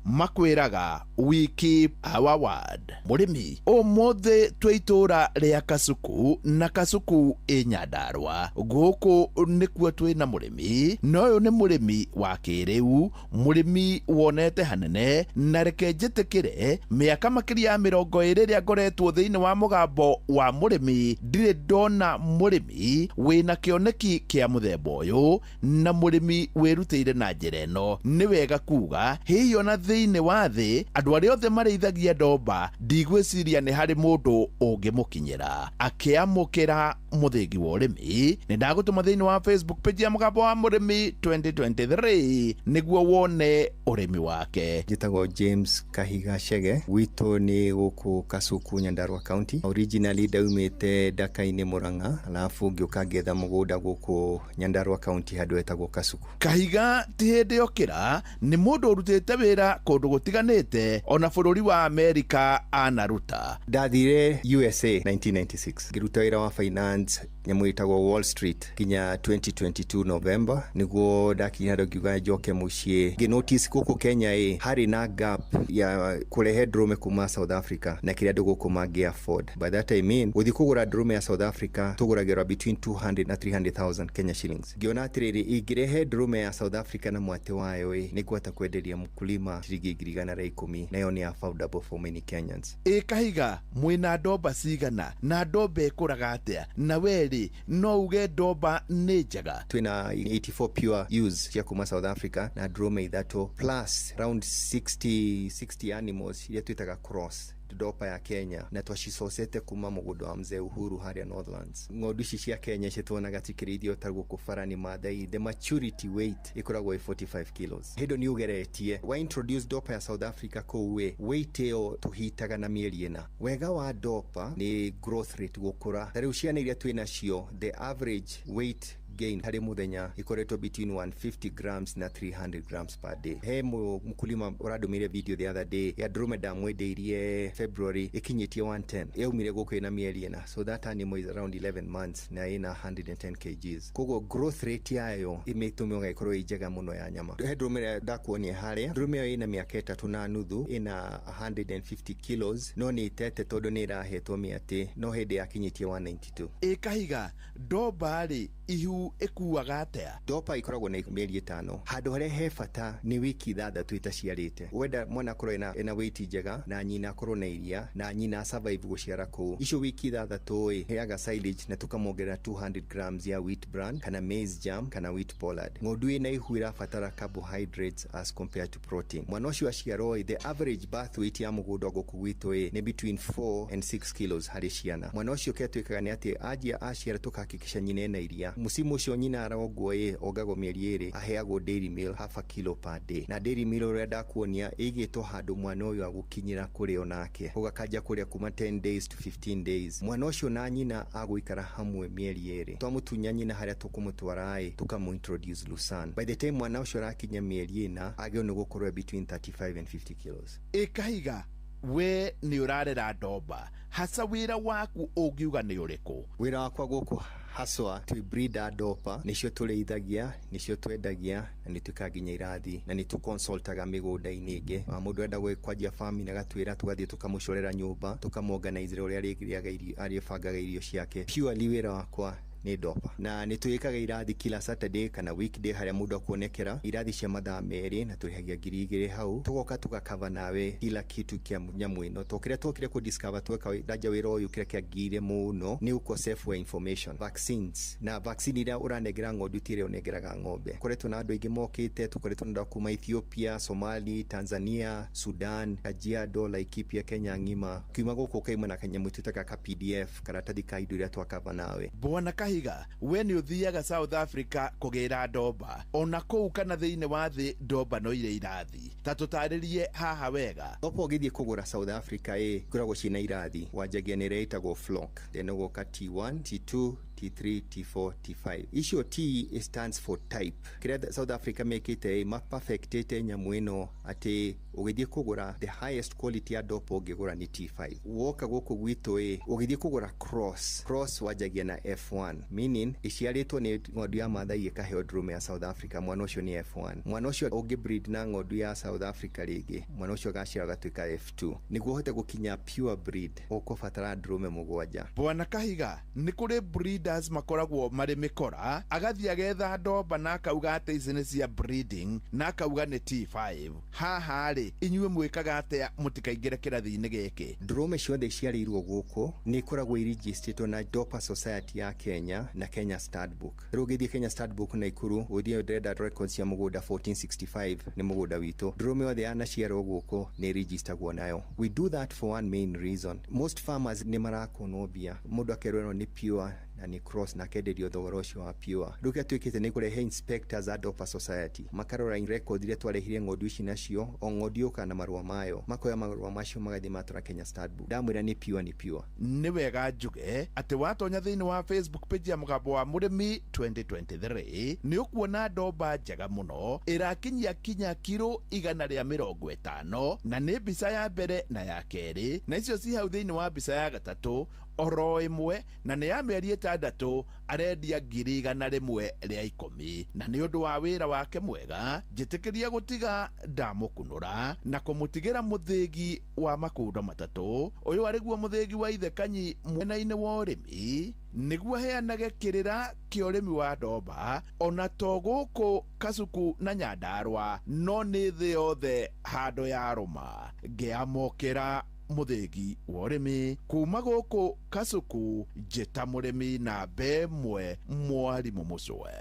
makwĩraga we keep our word. Mũrĩmi ũmũthĩ twĩ itũra rĩa Kasuku, na Kasuku ĩ Nyandarua. Gũkũ nĩkuo twĩ na mũrĩmi, na ũyũ nĩ mũrĩmi wa kĩrĩu, mũrĩmi wonete hanene, na reke njĩtĩkĩre mĩaka makĩria ya 20 rĩrĩa ngoretwo thĩinĩ wa mũgambo wa mũrĩmi ndirĩ ndona mũrĩmi wĩna kĩoneki kĩa mũthemba ũyũ, na mũrĩmi wĩrutĩire na njĩra ĩno. Nĩ wega kuga hihi ona thĩinĩ wa thĩ andũ arĩa othe marĩithagia ndomba ndigwĩciria nĩ harĩ mũndũ ũngĩmũkinyĩra akĩamũkĩra mũthĩgi wa ũrĩmi. Nĩ ndagũtũma thĩinĩ wa Facebook page ya mũgambo wa mũrĩmi 2023 nĩguo wone ũrĩmi wake. Njĩtagwo James Kahiga Chege, witũ nĩ gũkũ Kasuku, Nyandarua County. Originally ndaumĩte Ndaka-inĩ Murang'a, alafu ngĩũka ngetha mũgũnda gũkũ Nyandarua County handũ hetagwo Kasuku. Kahiga ti hĩndĩ okĩra, nĩ mũndũ ũrutĩte wĩra kũndũ gũtiganĩte, ona bũrũri wa Amerika anaruta. Ndathire USA 1996 ngĩruta wĩra wa finance nyamũ ĩtagwo Wall Street kinya 2022 November, nĩguo ndakinya handũ ngiuga njoke mũciĩ. Ngĩnotice gũkũ Kenya harĩ na gap ya kũrehe ndũrũme kuma South Africa na kĩrĩa andũ gũkũ mangĩ afford. By that I mean gũthiĩ kũgũra ndũrũme ya South Africa tũgũragĩrwo between 200 na 300,000 Kenya shillings. Ngĩona atĩrĩrĩ, ingĩrehe ndũrũme ya South Africa na mwate wayo nĩngũhota kwenderia mũkulima ciringi 110,000, nayo nĩ affordable for many Kenyans. Kahiga, mwĩna ndomba cigana na ndomba ĩkũraga atĩa, na weri no uge ndomba nĩ njega? Twĩna 84 pure ewes cia kuma South Africa na ndũrũme ithatũ plus around 60 animals iria twĩtaga cross ndopa ya Kenya, na twacicocete kuma mũgũnda wa mzee Uhuru harĩa Northlands. Ng'ondu ici cia Kenya cituonaga cikĩrĩithio tarwo kũbarani Maathai, the maturity weight ikoragwo 45 kilos. Hĩndĩ nĩ ugeretie wa introduce ndopa ya South Africa kũu weight ĩyo tũhitaga na mĩeri ĩna. Wega wa ndopa nĩ growth rate gũkũra. Tarĩu ciana iria twĩ nacio, the average weight gain harĩ muthenya ikoretwo between 150 grams na 300 grams per day. He mkulima ũradũmire video the other day ya ndũrũme ndamwendeirie February ikinyĩtie 110, yaumire gũkũ ĩna mĩeri ĩna, so that animal is around 11 months na ĩna 110 kgs. Koguo growth rate yayo imĩtũmĩga ĩkorwo njega mũno ya nyama. He ndũrũme ndakuonia harĩa, ndũrũme ĩyo ĩna mĩaka 3 na nuthu, ĩna 150 kilos, no nĩ itete tondũ nĩ ĩrahetwo mĩatĩ, no hĩndĩ yakinyĩtie 192. Kahiga, ndomba rĩ ihu ĩkuaga atĩa? Ndomba ikoragwo na mĩeri 5. Handũ harĩa he bata nĩ wiki 6 itaciarĩte. Wenda mwana akorwo ena weight njega na nyina akorwo na iria na nyina survive gũciara kũu. Icio wiki 6 heaga silage na tukamongerera 200 grams ya wheat bran kana maize germ kana wheat pollard. Ng'ondu ĩna ihu ĩrabatara carbohydrates as compared to protein. Mwana ũcio aciarwo, the average birth weight ya mũgũnda gũkũ gwitũ nĩ between 4 and 6 kilos harĩ ciana. Mwana ũcio ketwĩkaga nĩ atĩ anjia aciara tukahakikisha nyina ena iria. Musimu ũcio nyina arogwo ogagwo mĩeri 2 aheagwo dairy meal half a kilo per day. Na dairy meal ũrĩa ndakuonia ĩigĩtwo handũ mwana ũyũ agũkinyĩra kũrĩa onake, ũgakanja kũrĩa kuma 10 days to 15 days. Mwana ũcio na nyina agũikara hamwe mĩeri 2. Twamũtunya nyina harĩa tũkũmũtwara tukamuintroduce Lusan. By the time mwana ũcio arakinya mĩeri 4 agĩo nĩ gũkorwo between 35 and 50 kilos. Kahiga, we nĩ ũrarera ndomba, hasa wĩra waku ũngiuga nĩ ũrĩkũ? Wĩra wakwa gũkũ haswa twi breeder ndopa, nicio tũrĩithagia, nicio twendagia, na nĩ tũkaginya irathi, na nĩ tũconsultaga mĩgũnda-inĩ ĩngĩ. Mũndũ enda kwanjia farm na gatwĩra tugathiĩ tukamũcorera nyũmba, tukamorganize ũrĩa arĩbangaga irio ciake. Purely wĩra wakwa ni dopa na nitwikaga irathi kila Saturday kana weekday haria mundu akuonekera irathi cia mathaa meri na turihagia 2,000 hau tugoka tugakava nawe kila kitu kia nyamu ino tokire ku discover tweka daja wira uyu kire kia ngire muno ni ukosefu wa information vaccines na vaccine ira uranegera ng'ondu tire unegeraga ng'ombe koretwo na andu aingi mokite tukoretwo na kuma Ethiopia, Somali, Tanzania, Sudan, Kajiado, Laikipia, Kenya ngima kiuma guku kaima na kanyamu tutaka ka PDF karatathi ka indo iria twakava nawe. Bwana Kahiga, we ni uthiaga South Africa kugira ndomba ona kuu kana thiini wa thi ndomba no ire irathi ta tutaririe haha wega opo githie kugura South Africa kuragwo cina irathi wanjagia ni reitagwo flock then ugoka T1 T2 T3, T4, T5. Icio T stands for type. Kira South Africa mekite perfectete nyamu ino ati ugithie kugura the highest quality ya ndomba ungigura ni T5. Woka guku gwitu ugithie kugura cross wajagia na F1 meaning iciaritwo ni ng'ondu ya Maathai ikaheo drume ya South Africa mwana ucio ni F1. Mwana ucio ungibreed na ng'ondu ya South Africa ringi mwana ucio gacira gatuika F2. Niguo hote gukinya pure breed ukubatara drume 7. Bwana Kahiga, ni kuri breeders makoragwo mari mikora agathia getha ndomba na akauga ati ici ni cia breeding na akauga ni T5. Haha ri inyue mwikaga atia mutikaingire kirathi-ini giki? Drume ciothe iciarirwo guku ni koragwo registered na Dopa Society ya Kenya na Kenya Stud Book. Rugithie Kenya Stud Book na ikuru uthie Dread Records ya muguda 1465 ni muguda witu. Drume othe ana ciarwo guku ni registeragwo nayo. We do that for one main reason. Most farmers ni marakonobia mundu akerwo ni pure na ni cross na kederio thogora ucio wa pure. Rukia twikite ni kurehe inspectors at Dopa Society makarora in record ile twarehire ng'ondu ici nacio o ng'ondu yoka na marua mayo makoya marua macio magathi matura Kenya Stud Book. Ndamwira ni pure ni wega njuge ati watonya thiini wa Facebook page ya Mugambo wa Murimi 2023 ni ukuona ndomba njega muno irakinyia kinya kilo 150 na ni mbica ya mbere na ya keri na icio ci hau thiini wa mbica ya gatatu oro imwe na ni ya mieri 6 arendia 110 na ni undu wa wira wake mwega njitikiria gutiga ndamukunura na kumutigira muthigi wa makundo matatu uyu ariguo muthigi wa ithe Kanyi mwena-ini wa urimi niguo heanage kirira kia urimi wa ndomba ona to guku Kasuku na Nyandarua no ni thi yothe hando ya ruma ngiamokera muthigi wa urimi kuma guku Kasuku njita murimi na bemwe mwarimu mucwe.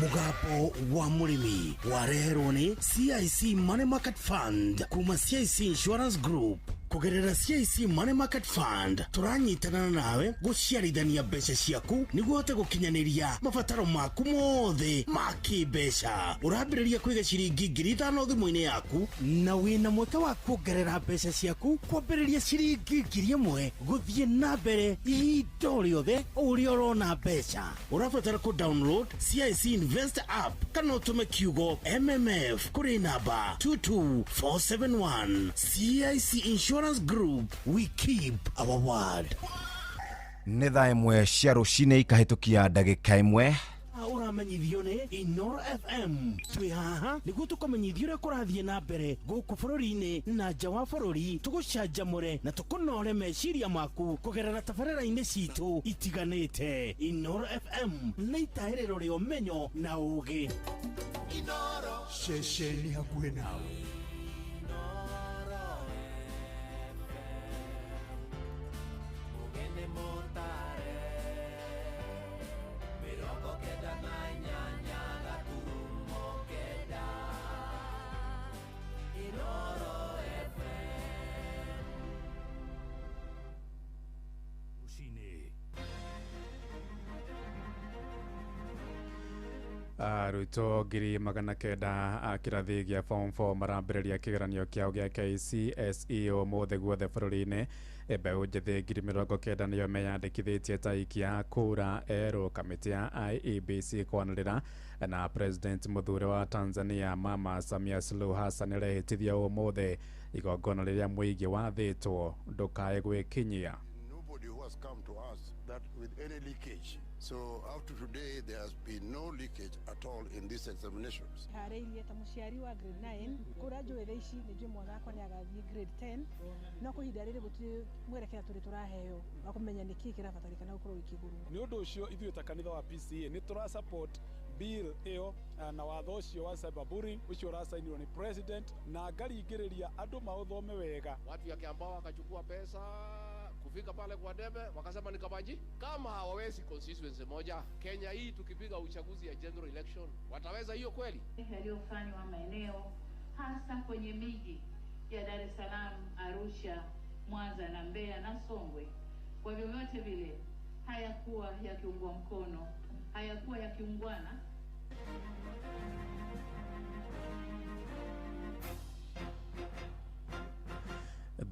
Mugambo wa Murimi wareherwo ni CIC Money Market Fund kuma CIC Insurance Group. Kugerera CIC Money Market Fund turanyitana nawe guciarithania mbeca ciaku niguo hote gukinyaniria mabataro maku mothe ma kimbeca. Urambiriria kwiga ciringi 5,000 thimu-ini yaku na wina mweke wa kuongerera mbeca ciaku kwambiriria ciringi 1,000 guthie na mbere ihinda riothe uria urona mbeca. Urabatara ku download CIC Invest app kana utume kiugo MMF kuri namba 22471. CIC Insurance Group, we keep our word. Nĩ thaa ĩmwe cia rũcinĩ ikahĩtũkia ndagĩka ĩmwe. Uramenyithio ni Inoro FM. Twi haha niguo tukomenyithio uria kurathie na mbere guku bururi-ini na nja wa bururi tugucanjamure na tukunore meciria maku kugerera tabarĩra-inĩ citu itiganĩte. Inoro FM nĩ itaĩrĩro rĩa ũmenyo na ũũgĩ. Inoro ceceni hakuhĩ nawe. Arutwo 900 a kirathi gia form 4 marambĩrĩria kĩgeranio kĩao gĩa KCSE ũmũthĩ guothe bũrũri-inĩ. Mbeũ njĩthĩ 90,000 nĩyo meyandĩkithĩtie ta aikia kura erũ. Kamĩtĩ ya IEBC kwanĩrĩra na President mũthure wa Tanzania Mama Samia Suluhu Hassan ĩrehĩtithia ũmũthĩ igongona rĩrĩa mũingĩ wathĩtwo ndũkae gwĩkinyia. Nobody who has come to us that with any leakage So up to today, there has been no leakage at all in these examinations. Harairie ta muciari wa grade 9 kura njwethe ici ni njwe mwana akwa ni agathie grade 10 no kuhinda riri gutiri mwerekera turi turaheo wa kumenya niki kirabatarikana gukorwo ikiguru ni undu ucio ithuĩ ta kanitha wa PCA ni tura support bill iyo na watho ucio wa cyberbullying ucio urasainirwo ni president na ngaringĩrĩria andu mauthome wega. Watu ya Kiambaa wakachukua pesa kufika pale kwa debe wakasema ni Kabaji. Kama hawawezi constituency moja Kenya hii, tukipiga uchaguzi ya general election wataweza hiyo kweli? Yaliyofanywa maeneo hasa kwenye miji ya Dar es Salaam, Arusha, Mwanza na Mbeya na Songwe, kwa vyovyote vile hayakuwa yakiungwa mkono, hayakuwa yakiungwana.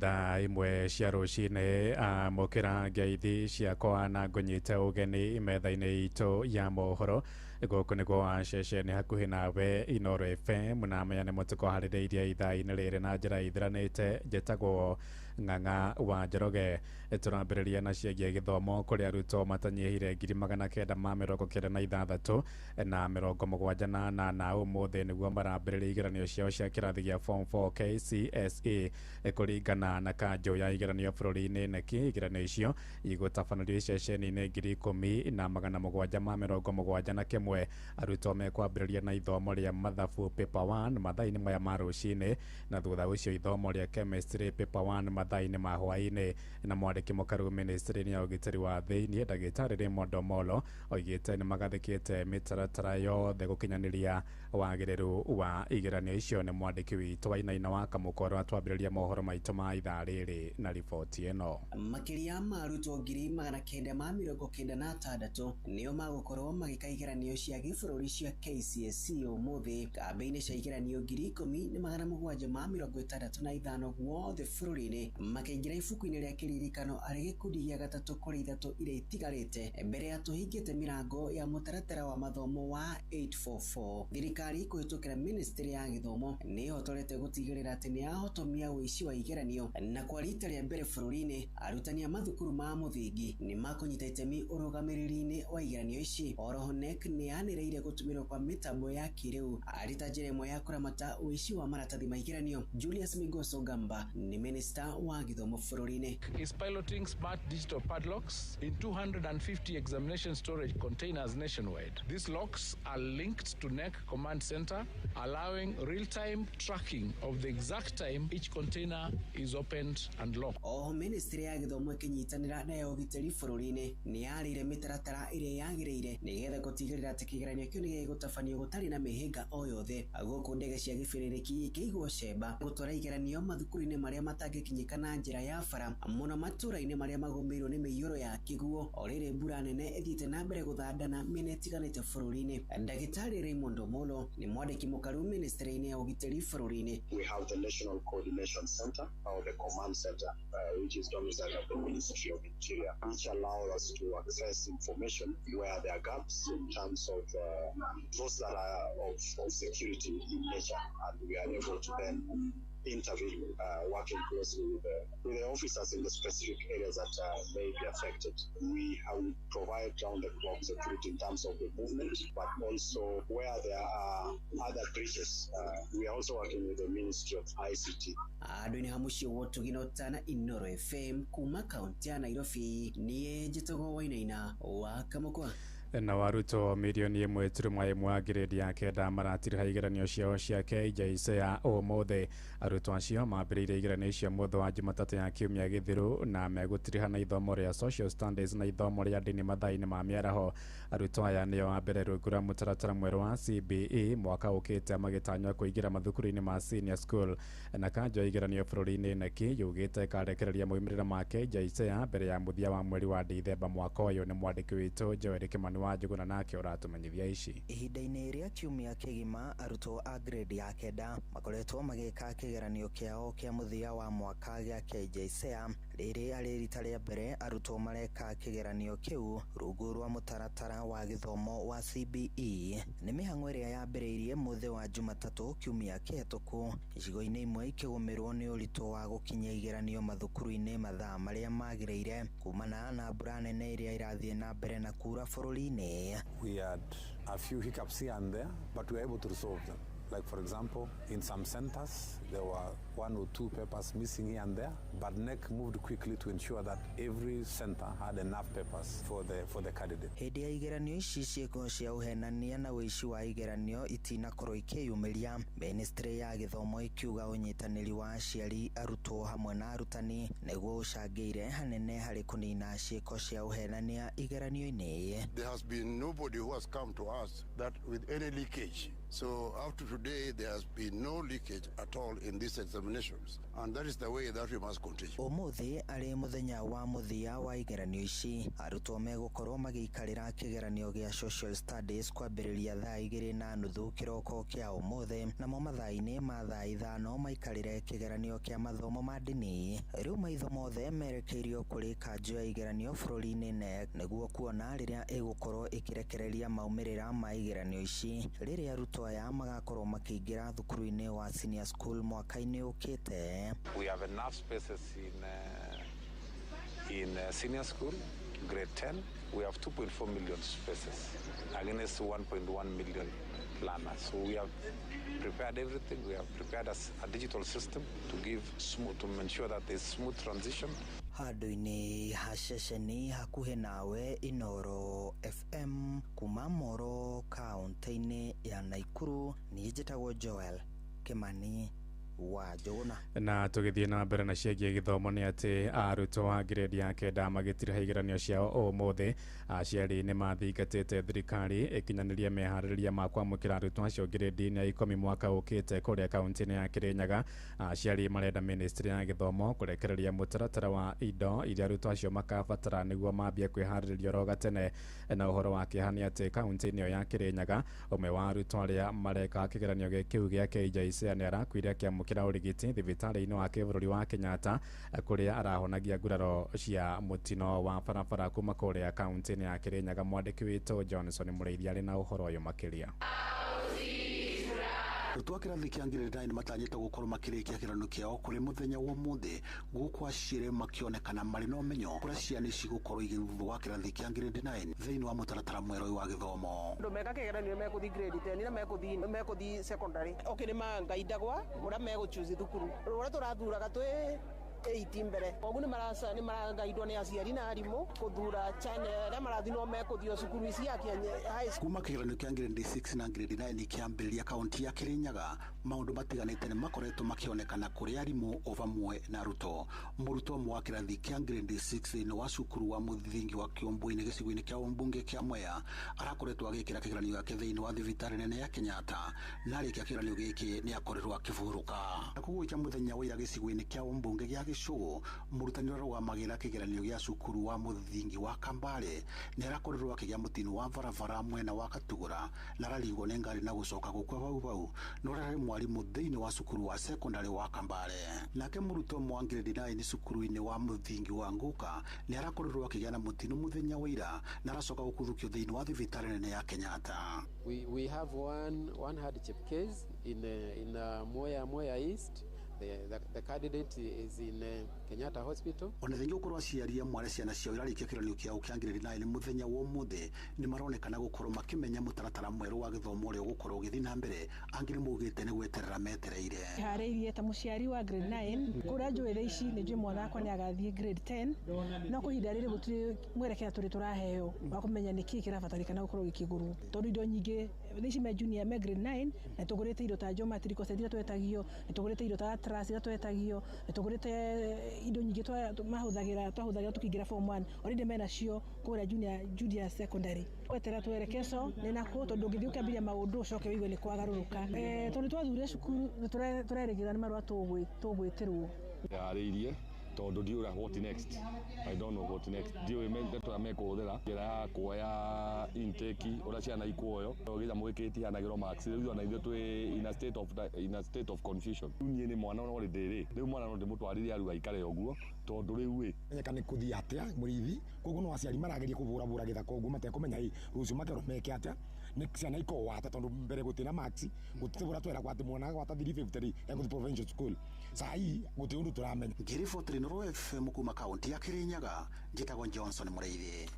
Thaa imwe cia rũcinĩ amũkĩra ngeithi ciakwa na ngũnyite ũgeni metha-inĩ itũ ya mohoro gũkũ nĩguo ceceni hakuhĩ nawe Inooro FM na menya nĩ mũtũkũharĩrĩirie ithaa-inĩ rĩrĩ na njĩra ithiranĩte. Njĩtagwo Ng'ang'a wa Njoroge. Tũrambĩrĩria na ciĩgiĩ gĩthomo kũrĩ arutwo matanyihire 996 na 78 ũmũthĩ nĩguo marambĩrĩria igeranio ciao cia kĩrathi gĩa form 4 KCSE kũringana na kanjũ ya igeranio bũrũri-inĩ neki. Igeranio icio igũtabanĩrio ceceni-inĩ 10,771. Arutwo mekwambĩrĩria na ithomo rĩa mathabu paper 1 mathaa-inĩ maya ma rũcinĩ, na thutha ũcio ithomo rĩa chemistry paper 1 mathaa-inĩ ma hwaĩ-inĩ. Na mwandĩki mũkaru ministry-inĩ ya ũgitĩri wa thĩinĩ ndagĩtarĩ Raymond Omolo oigĩte nĩ magathĩkĩte mĩtaratara yothe gũkinyanĩria wagĩrĩru wa igeranio icio. Nĩ mwandĩki witũ Wainaina wa Kamũkoro atwambĩrĩria mohoro maitũ ma ithaa rĩrĩ na riboti ĩno. Makĩria ma arutwo 996 nĩo magũkorwo magĩka igeranio cia gĩbũrũri cia KCSE ũmũthĩ. Kambĩ-inĩ cia igeranio 10,765 guothe bũrũri-inĩ makĩingĩra ibuku-inĩ rĩa kĩririkano arĩ gĩkundi gĩa gatatũ kũrĩ ithatũ iria itigarĩte mbere ya tũhingĩte mĩrango ya mũtaratara wa mathomo wa 844. Thirikari kũhĩtũkĩra ministry ya gĩthomo nĩ ĩhotorete gũtigĩrĩra atĩ nĩ yahotomia ũici wa igeranio, na kwa rita rĩa mbere bũrũri-inĩ arutani a mathukuru ma mũthingi nĩ makũnyita itemi ũrũgamĩrĩri-inĩ wa igeranio ici. Oroho NEC nĩ yanĩrĩire gũtũmĩrwo kwa mĩtambo ya kĩrĩu arĩ ta njĩra ĩmwe ya kũramata ũici wa maratathi ma igeranio. Julius Migoso Gamba nĩ minista wa gĩthomo bũrũri-inĩ. Is piloting smart digital padlocks in 250 examination storage containers nationwide. These locks are linked to NEC command center, allowing real-time tracking of the exact time each container is opened and locked. Oho ministry ya gĩthomo ĩkĩnyitanĩra na ya ũgitĩri bũrũri-inĩ nĩ yarĩire mĩtaratara ĩrĩa yagĩrĩire nĩgetha gũtigĩrĩra atĩ kĩgeranio kĩu nĩ gĩgũtabanio gũtarĩ na mĩhĩnga o yothe. Gũkũ ndege cia gĩbĩrĩrĩki ikĩigwo cemba gũtwara igeranio mathukuru-inĩ marĩa matangĩkinyĩka na njĩra ya bara, mũno matũra-inĩ marĩa magũmĩirwo nĩ mĩiyũro ya kĩguo o rĩrĩ mbura nene ĩthiĩte na mbere gũthandana mĩena ĩtiganĩte bũrũri-inĩ. Ndagĩtarĩ Raymond Omolo nĩ mwandĩki mũkaru ministry-inĩ ya ũgitĩri bũrũri-inĩ. We have the National Coordination Center or the Command Center which is domiciled at the Ministry of Interior, which allows us to access information where there are gaps in terms of those that are of security in nature, and we are able to then intervene, working closely with the officers in the specific areas that may be affected. We provide round-the-clock security in terms of the movement, but also where there are other breaches. We are also working with the Ministry of ICT. Andũ-inĩ ha mũciĩ wotu ginotana Inooro FM kuma kaunti ya Nairobi, niĩ njĩtagwo Wainaina wa Kamũkwa. Na warutwo milioni 1.1 ngirĩndi ya kenda maratiriha igeranio ciao cia KJSE ya ũmũthĩ. Arutwo acio mambĩrĩirie igeranio icio mũthĩ wa Jumatatũ ya kiumia gĩthiru na megũtiriha na ithomo rĩa social studies na ithomo rĩa ndini mathaa-inĩ ma mĩaraho. Arutwo aya nĩo a mbere rungu rwa mũtaratara mwerũ wa CBE mwaka ũkĩte magĩtanywo kũingĩra mathukuru-inĩ ma senior school. Na kanjũ ya igeranio bũrũri-inĩ NEC yugĩte ĩkarekereria moimĩrĩra ma KJSE mbere ya mũthia wa mweri wa Dithemba mwaka ũyũ. Nĩ mwandĩki witũ Joel Kimani wa Njuguna nake uratumenyithia ici. Ihinda-inĩ rĩa kiumia kĩgima arutwo a grade ya kenda makoretwo magĩka kĩgeranio kĩao kĩa mũthia wa mwaka gĩa KJSEA. Rĩrĩ arĩ rita rĩa mbere arutwo mareka kĩgeranio kĩu rungu rwa mũtaratara wa gĩthomo wa CBE. Nĩ mĩhang'o ĩrĩa yambĩrĩirie mũthĩ wa Jumatatũ kiumia kĩhetũku, icigo-inĩ imwe ikĩgũmĩrwo nĩ ũritũ wa gũkinyia igeranio mathukuru-inĩ mathaa marĩa magĩrĩire kumana na mbura nene ĩrĩa ĩrathiĩ na mbere na kura bũrũri-inĩ. We had a few hiccups here and there, but we were able to resolve them. Like for example, in some centers, there were 1 or 2 papers missing here and there, but NEC moved quickly to ensure that every center had enough papers for the candidate. Hĩndĩ ya igeranio ici ciĩko cia ũhenania na ũici wa igeranio itinakorwo ikĩyumĩria, Ministry ya Gĩthomo ikiuga ũnyitanĩri wa aciari, arutwo hamwe na arutani nĩguo ũcangĩire hanene harĩ kũnina ciĩko cia ũhenania igeranio-inĩ. There has been nobody who has come to us that with any leakage. So up to today, there has been no leakage at all in these examinations, and that is the way that we must continue. Ũmũthĩ arĩ mũthenya wa mũthia wa igeranio ici, arutwo megũkorwo magĩikarĩra kĩgeranio gĩa Social Studies kwambĩrĩria thaa 2:30 kĩroko kĩa ũmũthĩ, namo mathaa-inĩ ma thaa 5 maikarĩre kĩgeranio kĩa mathomo ma ndini. Rĩu maitho mothe merekeirio kũrĩ kanjũ ya igeranio bũrũri-inĩ NEC nĩguo kuona rĩrĩa ĩgũkorwo ĩkĩrekereria maumĩrĩra ma igeranio ici rĩrĩa arutwo aya magakorwo makĩingĩra thukuru-inĩ wa senior school mwaka-inĩ ũkĩte. We have enough spaces in senior school, grade 10. We have 2.4 million spaces against 1.1 million learners. So we have prepared everything. We have prepared a digital system to ensure that there's smooth transition. Handũ-inĩ ha ceceni hakuhĩ nawe Inoro FM kuma Moro kaunti-inĩ ya Naikuru, niĩ njĩtagwo Joel Kimani wa Njuguna. Na tũgĩthiĩ na mbere na ciĩgiĩ gĩthomo nĩ atĩ arutwo a grade ya kenda magĩtire igeranio ciao ũmũthĩ. Aciari nĩ mathingatĩte thirikari ĩkinyanĩrie meharĩrĩria ma kwamũkĩra arutwo acio grade-inĩ ya 10 mwaka ũkĩte kũrĩa kaunti-inĩ ya Kirinyaga. Aciari marenda Ministry ya Gĩthomo kũrekereria mũtaratara wa indo iria arutwo acio makabatara nĩguo mambie kwĩharĩrĩria oro gatene. Na ũhoro wa kĩeha nĩ atĩ kaunti-inĩ ĩyo ya Kirinyaga, ũmwe wa arutwo arĩa mareka kĩgeranio kĩu gĩa KJSEA nĩ arakuire akĩamũkĩra ũrigiti thibitarĩ-inĩ wa kĩbũrũri wa Kenyatta kũrĩa arahonagia nguraro cia mũtino wa barabara kuma kũrĩa kaunti-inĩ ya Kirinyaga. Mwandĩki witũ Johnson Mũrĩithi arĩ na ũhoro ũyũ makĩria. Arutwo a kĩrathi kĩa ngirĩndi 9 matanyĩte gũkorwo makĩrĩkia kĩgeranio kĩao kũrĩ mũthenya wa ũmũthĩ, gũkũ aciari makĩonekana marĩ na ũmenyo kũrĩa ciana cigũkorwo igĩthuthuo kĩrathi kĩa ngirĩndi 9 thĩinĩ wa mũtaratara mwerũ wa gĩthomo. Andũ meka kĩgeranio megũthiĩ grade 10 na megũthiĩ secondary. Okĩrĩma ngaindagwa ũrĩa megũchoose thukuru. Ũrĩa tũrathuraga twĩ 18 mbere. Koguo nĩ marangaindwo nĩ aciari na arimũ gũthura channel arĩa marathinwo mekũthio cukuru ici ya high school. Kuma kĩgeranio kĩa grade 6 na grade 9 kĩambĩrĩria kaunti ya Kirinyaga, maũndũ matiganĩte nĩ makoretwo makĩonekana kũrĩ arimũ o vamwe na arutwo. Mũrutwo ũmwe wa kĩrathi kĩa grade 6 thĩinĩ wa cukuru wa mũthingi wa Kiũmbũ-inĩ gĩcigo-inĩ kĩa Umbunge kĩa Mwea arakoretwo agĩkĩra kĩgeranio gĩake thĩinĩ wa thibitarĩ nene ya Kenyatta, na arĩkia kĩgeranio gĩkĩ nĩ akorirwo akĩhurũka. Kũgũikia mũthenya wa ira gĩcigo-inĩ kĩa Umbunge gĩa Gĩcũgũ, mũrutani ũrũgamagĩrĩra kĩgeranio gĩa cukuru wa mũthingi wa Kambale nĩ arakorirwo akĩgĩa mũtino wa barabara mwena wa Katugura na araringwo nĩ ngari na gũcoka gũkua bau no rarĩ mwarimũ thĩinĩ wa cukuru wa secondary wa Kambale. Nake mũrutwo ũmwe wa grade 9 cukuru-inĩ wa mũthingi wa Nguka nĩ arakorirwo akĩgĩa na mũtino mũthenya wa ira na aracoka gũkuthũkio thĩinĩ wa thibitarĩ nene ya Kenyatta. We have one hardship case in Mwea East. The candidate is in Kenyatta Hospital. Ona thĩinĩ ũkorwo aciari amwe arĩa ciana ciao irarĩkia kĩgeranio kĩao kĩa grade 9 mũthenya wa ũmũthĩ nĩ maronekana gũkorwo makĩmenya mũtaratara mwerũ wa gĩthomo ũrĩa ũgũkorwo ũgĩthiĩ na mbere, angĩ nĩ maugĩte nĩ gweterera metereire. Harĩirie ta mũciari wa grade 9 kũrĩa njũĩ thaa ici nĩ njũĩ mwana wakwa nĩ agathiĩ grade 10 no kũhinda rĩrĩ gũtirĩ mwerekera tũrĩ tũraheo wa kũmenya nĩkĩ kĩrabatarĩkana gũkorwo gĩkĩgũrwo, tondũ indo nyingĩ thaa ici me junior me grade 9 na tũgũrĩte indo ta geometry set iria twetagio, nĩ tũgũrĩte indo ta atlas iria twetagio, nĩ tũgũrĩte indo nyingĩ twahũthagĩra tũkĩingĩra form 1 already mena cio kũrĩa junior secondary. Gwetera twerekezo nĩ nakũ tondũ ũngĩthiĩ ũkĩambĩrĩria maũndũ ũcoke wĩigue nĩ kwagarũrũka. Tondũ twathuure cukuru tũrerĩgĩrĩra nĩ marũa tũgwĩtĩrwo. Harĩirie tondu ndiura what next. I don't know what next. Ndio imetetwa mekuhũthĩra njĩra ya kuoya intake ura ciana ikuoyo githa mwikiti anagiro max riu na ithuĩ twĩ in a state of confusion. Niĩ nĩ mwana no rĩndĩ rĩu mwana no ndĩmũtwarire aruga ikare ũguo tondu rĩu menyeka nĩ kuthia atia mũrithi koguo no aciari marageria kũbũra gĩthaka ũguo matekũmenya rũciũ makerwo meke atia nĩ ciana ikowata tondu mbere gũtina max gũtibũra twera gwatĩ mwana gwata 350 egũthi provincial school sai gũtĩ ũndũ tũramenya. Ngĩribotĩrĩ Noro FM kuma kaunti ya Kirinyaga njĩtagwo Johnson Mũrĩithi.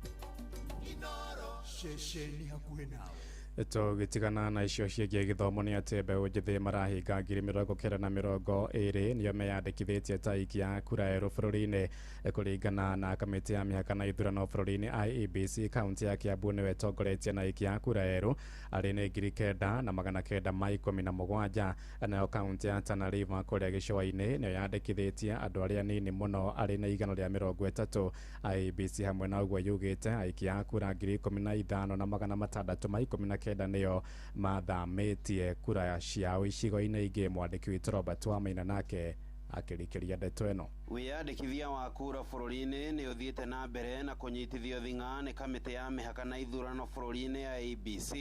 Inoro ceceni hakuhĩ nawe. Tũgĩtigana na icio ciĩgiĩ gĩthomo nĩ atĩ mbeũ njĩthĩ marahinga 920 nĩo meyandĩkithĩtie ta aikia kura erũ bũrũri-inĩ kũringana na kamĩtĩ ya mĩhaka na ithurano bũrũri-inĩ IEBC. Kaunti ya Kiambu nĩwe ĩtongoretie na aikia kura erũ arĩ nĩ 9,917, nayo kaunti ya Tana River kũrĩa gĩcũa-inĩ nĩyo yandĩkithĩtie andũ arĩa nini mũno arĩ na 130. IEBC hamwe na ũguo yugĩte aikia kura 15,619 nĩo mathamĩtie kura ciao icigo-inĩ ingĩ. Mwandĩki witũ Robert Wamaina nake akĩrikĩria ndeto ĩno. Wĩyandĩkithia wa kura bũrũri-inĩ nĩ ũthiĩte na mbere na kũnyitithio thing'a nĩ kamĩtĩ ya mĩhaka na ithurano bũrũri-inĩ ya IEBC.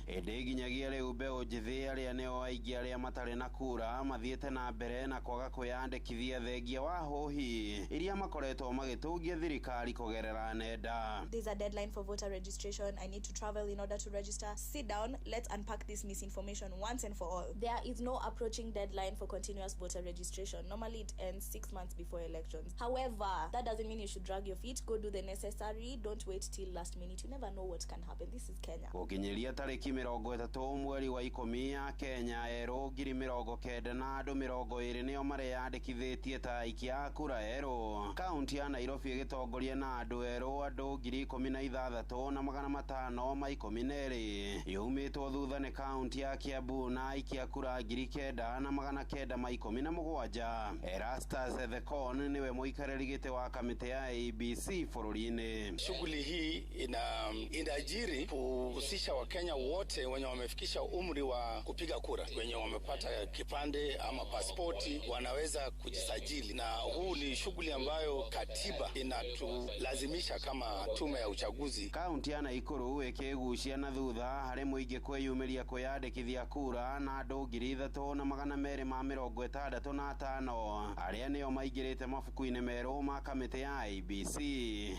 Ĩndĩ nginyagia rĩu mbeũ njĩthĩ arĩa nĩo aingĩ arĩa matarĩ na kura mathiĩte na mbere na kwaga kwĩyandĩkithia thengia wa hũhi iria makoretwo magĩtũngia thirikari kũgerera nenda. There's a deadline for voter registration. I need to travel in order to register. Sit down, let's unpack this misinformation once and for all. There is no approaching deadline for continuous voter registration. Normally it ends 6 months before elections. However, that doesn't mean you should drag your feet. Go do the necessary. Don't wait till last minute. You never know what can happen. This is Kenya. Gũkinyĩria tarĩki 30 mweri wa 10 ya Kenya erũ 90,000 na andũ 20 nĩo mareyandĩkithĩtie ta aikia kura erũ. Kaunti ya Nairobi ĩgĩtongoria na andũ erũ andũ 16,512. Yumĩtwo thutha nĩ kaunti ya Kiambu na aikia kura 9,917. Erastus Thekon niwe mũikarĩri gĩtĩ wa kamĩtĩ ya IEBC bũrũri-inĩ. Shughuli hii inaajiri kuhusisha Wakenya wote wenye wamefikisha umri wa kupiga kura, wenye wamepata kipande ama pasipoti wanaweza kujisajili, na huu ni shughuli ambayo katiba inatulazimisha kama tume ya uchaguzi. Kaunti ya Nakuru ĩkĩgucia na thutha harĩ mũingĩ kwĩyumĩria kwĩyandĩkithia kura na andũ 3,265 arĩa nĩo maingĩrĩte mabuku-inĩ merũ ma kamĩtĩ ya IEBC.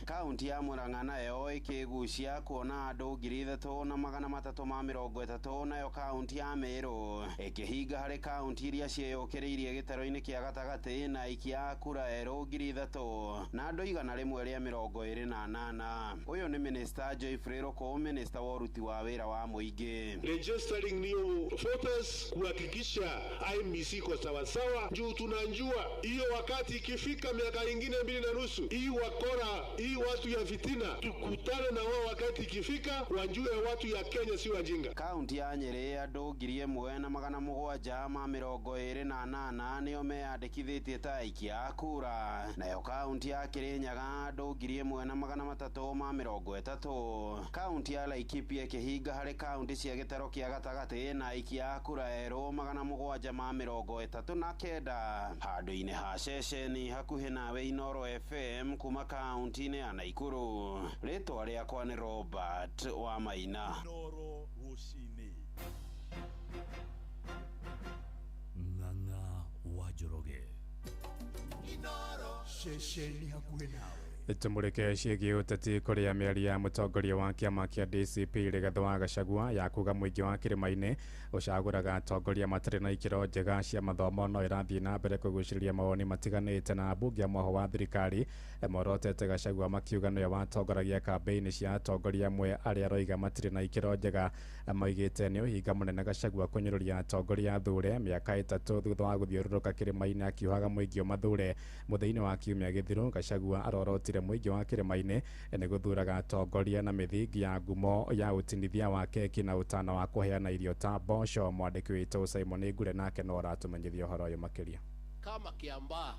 Kaunti ya Murang'a nayo ĩkĩgucia kuona andũ 3,330, nayo kaunti ya Meru ĩkĩhinga harĩ kaunti iria ciĩyũkĩrĩirie gĩtaro-inĩ kĩa gatagatĩ na aikia kura erũ 3,000 na andũ 128. Ũyũ nĩ Minister Geoffrey Ruku, Minister wa ũruti wa wĩra wa mũingĩ. Registering new voters, kuhakikisha IEBC kwa sawasawa, juu tunanjua hiyo wakati ikifika miaka ingine 2.5 hii wakora hii watu ya fitina tukutane na wao wakati ikifika, wajue watu ya Kenya si wajinga. Kaunti ya Nyeri andũ 1,728 nĩo meyandĩkithĩtie ta aikia kura. Nayo kaunti ya Kirinyaga andũ 1,330. Kaunti ya Laikipia ĩkĩhinga harĩ kaunti cia gĩtaro kĩa gatagatĩ na aikia kura erũ 739. Handũ-inĩ ha ceceni hakuhĩ nawe Inoro FM kuma kaunti-inĩ ya Nakuru. Rĩtwa rĩakwa nĩ Robert Wamaina. Inoro rũcinĩ. Ng'ang'a wa Njoroge. Inoro ceceni hakuhĩ nawe. Tumũrĩke ciĩgiĩ ũteti kũrĩa mĩario ya mũtongoria wa kĩama kĩa DCP Rigathĩ wa Gachagua ya kuga mũingĩ wa kĩrĩma-inĩ ũcagũraga atongoria matarĩ na ikĩro njega cia mathomo no ĩrathiĩ na mbere kũgucĩrĩria mawoni matiganĩte, na ambunge a mwaho wa thirikari morotete Gachagua makiuga nĩwe watongoragia kambĩini cia atongoria amwe arĩa aroiga matirĩ na ikĩro njega. Moigĩte nĩ ũhinga mũnene Gachagua kũnyũrũria atongoria athure mĩaka 3 thutha wa gũthiũrũrũka kĩrĩma-inĩ akiugaga mũingĩ ũmathure. Mũthenya wa kiumia gĩthiru Gachagua arorotire mũingĩ wa kĩrĩma-inĩ nĩ gũthuraga atongoria na mĩthingi ya ngumo ya ũtinithia wa keki na ũtano wa kũheana irio ta mboco. Mwandĩki witũ Simon Ngure nake no aratũmenyithia ũhoro ũyũ makĩria. Kama Kiambaa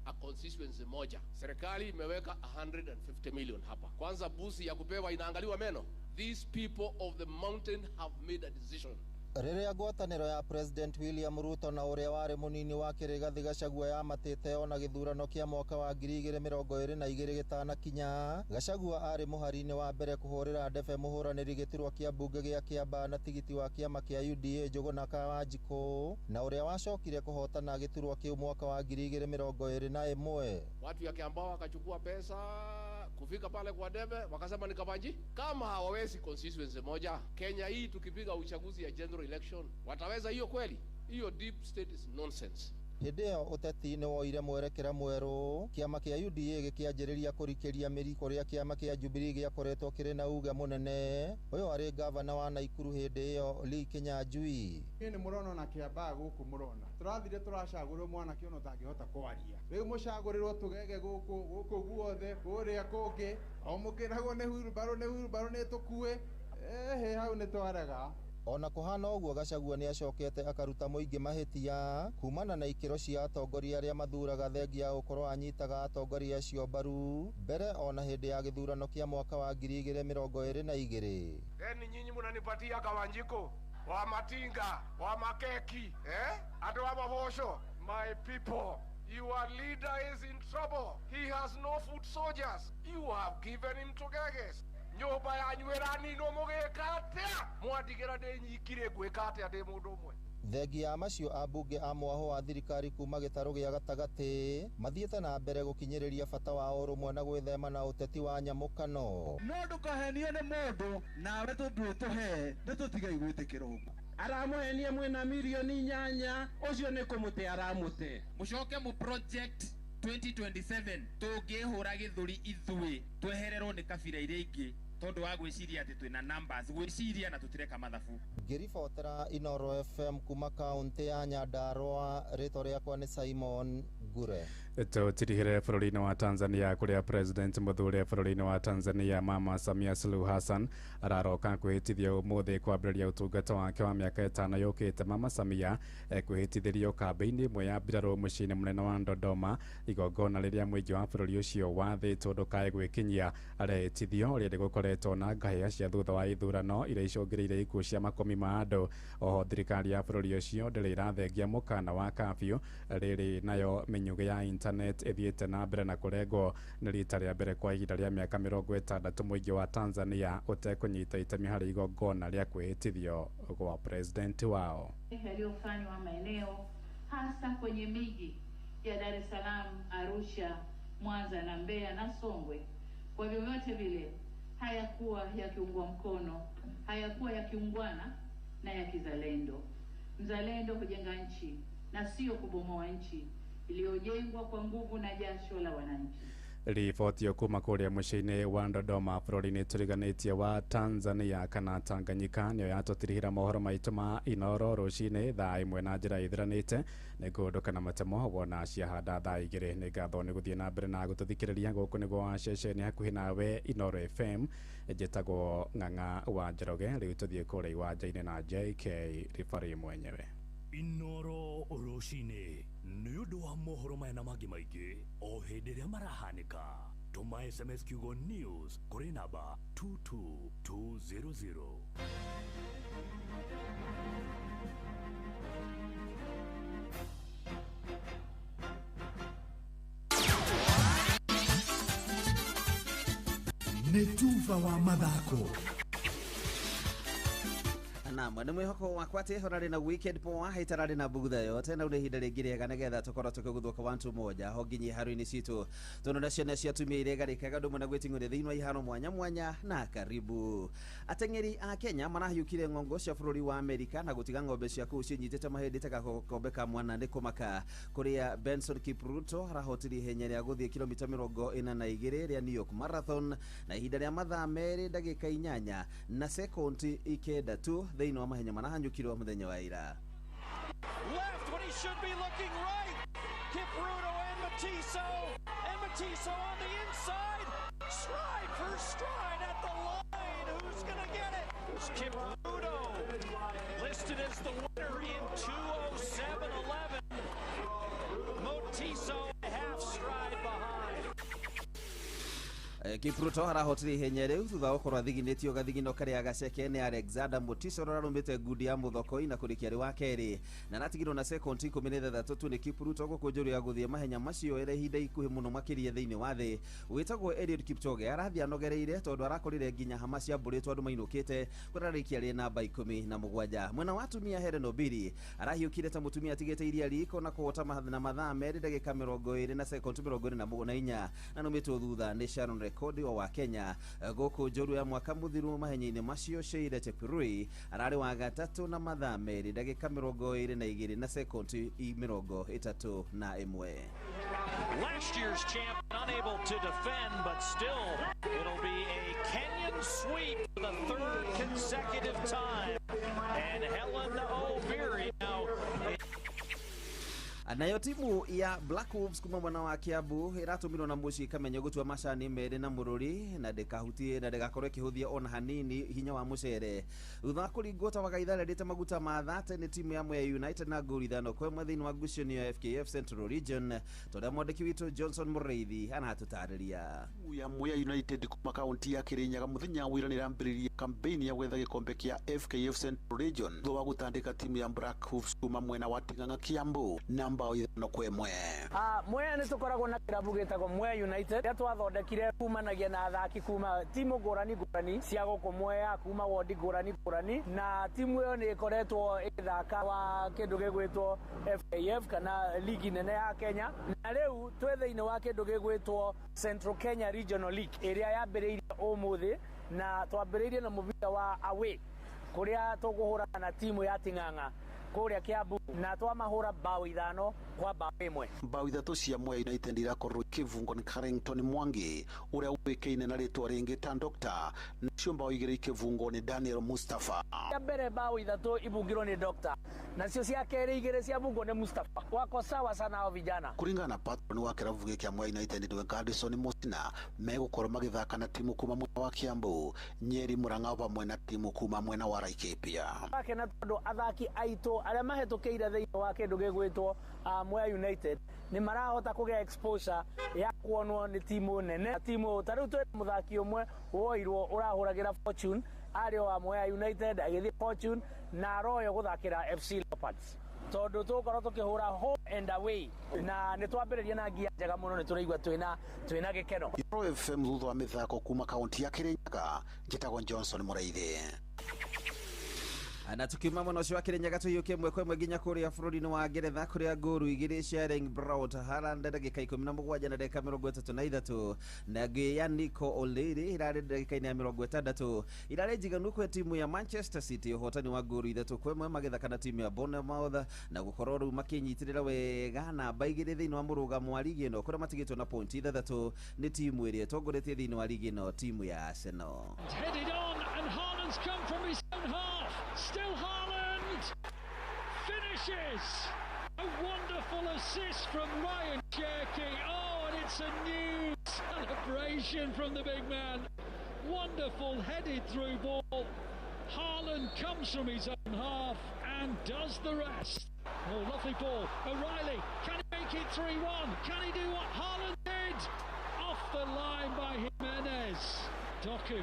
a constituency moja, serikali imeweka 150 million hapa. Kwanza busi ya kupewa inaangaliwa meno. These people of the mountain have made a decision Riria ngwataniro ya President William Ruto na uria wari munini wake Rigathi Gachagua yamatite ona githurano kia mwaka wa 2022 gitanakinya, Gachagua ari muharine wa mbere kuhurira ndebe muhuraniri giturwa kia bunge gia Kiambaa na tigiti wa kiama kia UDA Njuguna Wanjiku, na uria wacokire kuhotana giturwa kiu mwaka wa 2021. Watu ya Kiambaa wakachukua pesa kufika pale kwa debe, wakasema ni Kabanji. Kama hawawezi constituency moja, Kenya hii tukipiga uchaguzi ya general election, wataweza hiyo kweli? Hiyo deep state is nonsense. Hindi iyo uteti ni woire mwerekera mweru, kiama kia UDA gikianjiriria kurikiria miri kuria kiama kia Jubilee giakoretwo kiri na uga munene. Uyu ari gavana wa Naikuru hindi iyo Lee Kinyanjui. Ni murona na Kiambaa guku murona turathire turacagurwo mwana kiono tangihota kwaria, riu mucagurirwo tugege guku guothe kuria kungi o mukiragwo ni wheelbarrow ni tukue hau ni twaraga. Ona kuhana uguo Gachagua ni acokete akaruta muingi mahitia kumana na ikiro cia atongoria aria mathuraga thengia ukorwo anyitaga atongoria acio mbaru mbere ona hindi ya githurano kia mwaka wa 2022. Nyinyi munanipatia Kawanjiko wa matinga wa makeki atu wa mabosho. My people, your leader is in trouble. He has no foot soldiers. You have given him to Geges. Nyumba yanyu iranino mugikatia mwandigira ndinyikire gwikatia ndi mundu umwe. Thengia ya macio ambunge a mwaho wa thirikari kuma gitaru gia gatagati mathiete na mbere gukinyiriria bata wa urumwe na gwithema na uteti wa nyamukano. No ndukahenie ni mundu nawe tuhe nitutigai gwitikira uguo. Aramuhenie mwina milioni 8 ucio ni kumute aramute. Mucoke mu project 2027 tungihura githuri ithui twehererwo ni kabira iria ingi tondu wa gwiciria ati twina numbers gwiciria na tutireka mathabu. Ngiribotera Inoro FM kuma kaunti ya Nyandarua, rito riakwa ni Simon Gure. Tutirihire bururi-ini wa Tanzania kuria president muthure bururi-ini wa Tanzania Mama Samia Suluhu Hassan araroka kwihitithia umuthi kwambiriria utungata wake wa miaka 5 yukite. Mama Samia kwihitithirio kambi-ini imwe ya mbiraru muciĩ-ini munene wa Dodoma, igongona riria muingi wa bururi ucio wathitwo ndukae gwikinyia arehitithio ria rigukoretwo na ngahia cia thutha wa ithurano iria icungiriire ikuũ cia makumi ma andu. Oho thirikari ya bururi ucio ndiri irathengia mukana wa kafyu riri nayo minyuge ya internet ithiete na mbere na kurengwo ni rita ria mbere kwa ihinda ria miaka 60 muingi wa Tanzania utekunyita itemi hari igongona ria kwihitithio kwa president wao. Yaliyofanywa maeneo hasa kwenye miji ya Dar es Salaam, Arusha, Mwanza na Mbeya na Songwe, kwa vyovyote vile hayakuwa yakiungwa mkono, hayakuwa yakiungwana na ya kizalendo. Mzalendo hujenga nchi na sio kubomoa nchi iliyojengwa kwa nguvu na jasho la wananchi. Riboti yo kuma kuria muciĩ-ini wa Dodoma bururi-ini turiganitie wa Tanzania kana Tanganyika niyo yatutirihira mohoro maitu ma Inoro ruciĩ-ini thaa 1 na njira ithiranite ni ngundũka na matemo wona ciahanda thaa 2. Ni ngatho ni guthie na mbere na gututhikiriria guku niguo wa ceceni hakuhi nawe Inoro FM njĩtagwo Ng'ang'a wa Njoroge. Riu tuthie kuria iwanja-ini na JK Rifari mwenyewe. Inoro ruciĩ-ini nĩ ũndũ wa mohoro maya na mangĩ maingĩ o hĩndĩ ĩrĩa marahanĩka. Tũma SMS kiugo news kũrĩ namba 22200. Nĩ tuva wa mathako. Naam, ni mwihoko wakwa ati horari na weekend poa haitarari na bugudha yote na ulehinda rigiria negetha tukorwo tukiguthũka wantu moja ho nginyi haru-ini citu tunona ciana cia tumia irega rikaga ndumu na gwiting'ure thiini wa iharo mwanya mwanya na karibu. Ateng'eri a Kenya marahiukire ng'ongo cia bururi wa Amerika na gutiga ng'ombe cia kuu cinyitite mahindi ta gakombe ka mwana ni kumaka kuria Benson Kipruto arahotiri ihenya ria guthie kilomita 42 ria New York Marathon na ihinda ria mathaa 2 ndagika 8 na sekundi 9 thĩinĩ wa mahenya manahanyũkirwo mũthenya wa ira. Left when he should be looking right. Kipruto and Matiso on the inside. Stride for stride at the line. Who's going to get it? It's Kipruto listed as the winner in 2:07.11. Matiso half stride behind. Kipruto arahotire ihenya riu thutha gukorwo athiginitio gathigino karia gaceke ni Alexander Mutiso rarumite ngudi ya muthokoi na kurikia ri wa keri na natigirwo na sekondi 13 ni Kipruto guku njuru ya guthie mahenya macio ere hinda ikuhi muno makiria thiini wa thi witagwo Eliud Kipchoge arathia nogereire tondu arakorire nginya hama cia mburitwo andu mainukite kurarikia ri namba 17 mwena wa atumia Helen Obiri arahiukire ta mutumia atigite iria riko na kuhota na mathaa meri ndagika 20 na sekondi 24 na numitwo thutha ni Sharon rekodi wa Kenya guku njuru ya mwaka muthiru mahenya-ini macio Sheila Chepirui arari wa gatatu na mathaa meri ndagika 22 na sekondi 31. Last year's champion unable to defend, but still it'll be a Kenyan sweep for the third consecutive time. And Helen Obiri now. Nayo timu ya Black Wolves kuma mwana wa Kiambu iratumirwo na muci kamenyo gutua macani meri na mururi na ndikahutie na ndigakorwo kihuthia ona hanini hinya wa mucere thutha kuringwo ta wagaithare rite maguta ma thate ni timu ya Mwea United na ngori thano kwa mwethini wa ngucanio ya FKF Central Region tonda mwandiki witu Johnson Mureithi anatutariria ya Mwea United kuma kaunti ya Kirinyaga muthenya wira ni rambiriria kampeni ya gwetha gikombe kia FKF Central Region thutha gutandika timu ya Black Wolves kuma mwena wa Ting'ang'a Kiambu namba no kwemwe Mwea ni tukoragwo na kirabu gitagwo Mwea United ya twathondekire kumanagia na athaki kuma timu ngurani cia guku Mwea kuma wodi ngurani na timu iyo ni ikoretwo ithaka wa kindu gigwitwo FKF kana ligi nene ya Kenya na riu twe thiini wa kindu gigwitwo Central Kenya Regional League iria yambiriirie umuthi na twambiriirie na mubira wa away kuria tuguhurana na timu ya Ting'ang'a kuria Kiambu na twamahura bao 5 kwa bao 1. Bao 3 cia Mwea United irakorwo kivungo ni Carrington Mwangi uria wikeine na ritwa ringi ta Doctor nacio bao 2 kivungo ni Daniel Mustafa. Ya mbere bao 3 ibungirwo ni Doctor nacio cia keri 2 cia bungo ni Mustafa. Wako sawa sana hao vijana. Kuringana na patron wa kirabu giki kia Mwea United ndiwe Gadison Musina megukorwo magithaka na timu kuma mwena wa Kiambu Nyeri Murang'a pamwe na timu kuma mwena wa Laikipia. Akena tondu athaki aito aria mahetukiire thiini wa kindu gigwitwo Mwea United ni marahota kugia exposure ya kuonwo ni timu nene timu tariu twe muthaki umwe woirwo urahuragira Fortune ari wa Mwea United agithie Fortune na royo guthakira FC Leopards tondu tukorwo tukihura home and away na ni twambiriria na ngia njega muno ni turaigwa twina gikeno. Pro FM thutha wa mithako kuma kaunti ya Kirinyaga njitagwo Johnson Mureithi. Na tukiuma mwena ucio wa Kirinyaga tuyuke mwekwe nginya kuria bururi-ini wa Ngeretha kuria nguru igiri cia Erling Braut Haaland ndagika 17 na ndagika 33 na ngia Nico O'Leary irari ndagika-ini ya 60 irari njiganu kwe timu ya Manchester City uhotani wa nguru 3-1 magithaka na timu ya Bournemouth na gukorwo riu makinyitirira wega namba 2 thiini wa murugamo wa ligi ino kuria matigitwo na pointi 3 ni timu iria tongoretie thiini wa ligi ino timu ya Arsenal. Headed on and Haaland's come from his own half. Still Haaland finishes. A wonderful assist from Ryan Cherki. Oh, and it's a new celebration from the big man. Wonderful headed through ball. Haaland comes from his own half and does the rest. Oh, lovely ball. O'Reilly, can he make it 3-1? Can he do what Haaland did? Off the line by Jimenez. Doku.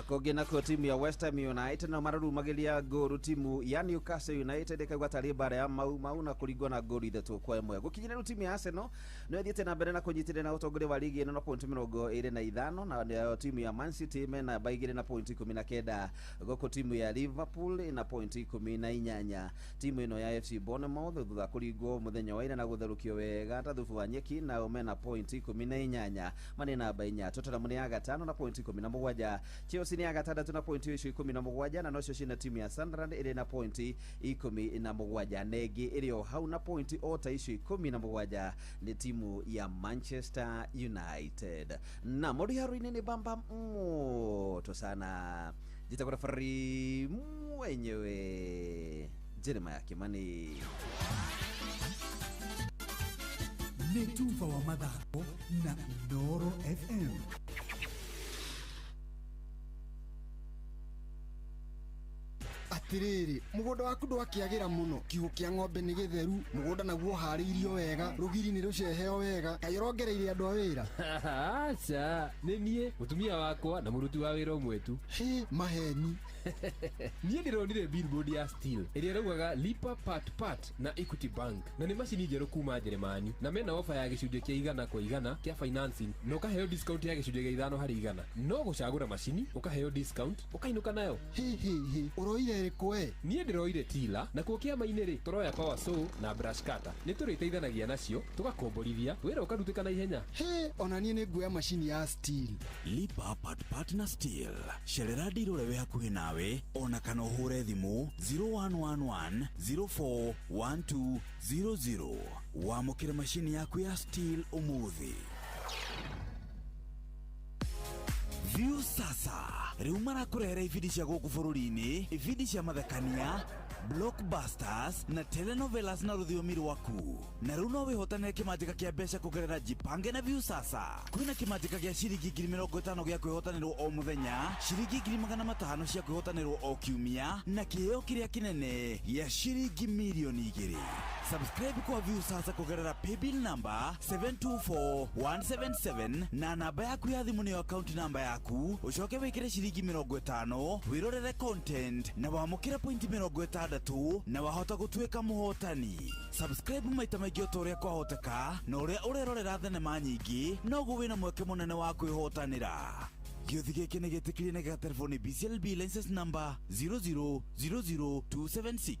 Kogi nako timu ya West Ham United na mararumagiria nguru timu ya Newcastle United ikaigwa tari bara ya mau na kuringwa na nguru 3-1 gukinyira ru timu ya Arsenal no ethiete na mbere na kunyitirira na utongore wa ligi ino na point 25 na timu ya Man City mena baigire na point 19 goko timu ya Liverpool ina point 18 timu ino ya FC Bournemouth thutha kuringwo muthenya wa ira na gutherukio wega ta thufu wa nyeki na mena point 18 mane namba 4 Tottenham ni ya gatano na point 17 Chelsea ni ya gatandatu na point 17 na nocio cina timu ya Sunderland iri na point 17 negi irio hau na point ota 17 ni timu ya Manchester United na mori haruini ni bamba moto sana jitakora fari mwenyewe Jeremiah Kimani Netufa wa mathako na Noro FM. atiriri mugunda waku ndwakiagira muno kiugo kia ng'ombe ni githeru mugunda naguo hariirio wega rugiri ni ruceheo wega kairongereire andu a wira aca nĩ niĩ mũtumia wakwa na mũruti wa wĩra ũmwe tu maheni niĩ ndĩronire billboard ya Steel ĩrĩa ĩraugaga lipa part na Equity Bank na nĩ macini njerũ kuma Njeremani na mena ofa ya gĩcunjĩ kĩa 100% kĩa financing na ũkaheo discount ya gĩcunjĩ gĩa 5/100 no gũcagũra macini ũkaheo discount ũkainũka nayo ũroire rĩkũ we niĩ ndĩroire tila na kuo kĩama-inĩ rĩ tũroya power saw na brush cutter nĩ tũrĩteithanagia nacio tũgakomborithia wĩra ũkarutĩka na ihenya ona niĩ nĩ nguoya macini ya Steel lipa part na Steel cerera ndiro ũrĩa wĩ hakuhĩ nawe ona kana ũhũre thimũ 0111 041200 wamũkĩre macini yaku ya Steel ũmũthĩ. View sasa rĩu marakũrehera ibindi cia gũkũ bũrũri-inĩ, ibindi cia mathekania, blockbusters na telenovelas na rũthiomi rwaku. Na rĩu no wĩhotanĩre kĩmanjĩka kĩa mbeca kũgerera Jipange na View Sasa. Kwĩna kĩmanjĩka gĩa ciringi 50,000 gĩa kwĩhotanĩrwo o mũthenya, ciringi 500,000 cia kwĩhotanĩrwo o kiumia na kĩheo kĩrĩa kĩnene gĩa ciringi milioni 2. Subscribe kwa View Sasa kũgerera paybill number 724177 na namba yaku ya thimũ nĩyo account number yaku, ũcoke wĩkĩre ciringi 50 wĩrorere content na wamũkĩre point 60 na wahota gũtuĩka mũhotani. Subscribe maita maingĩ o ũrĩa kwahoteka na ũrĩa ũrerorera thenema nyingĩ noguo wĩna mweke mũnene wa kwĩhotanĩra. Gĩothi gĩkĩ nĩ gĩtĩkĩrie na gĩa telefoni BCLB license number 0000276.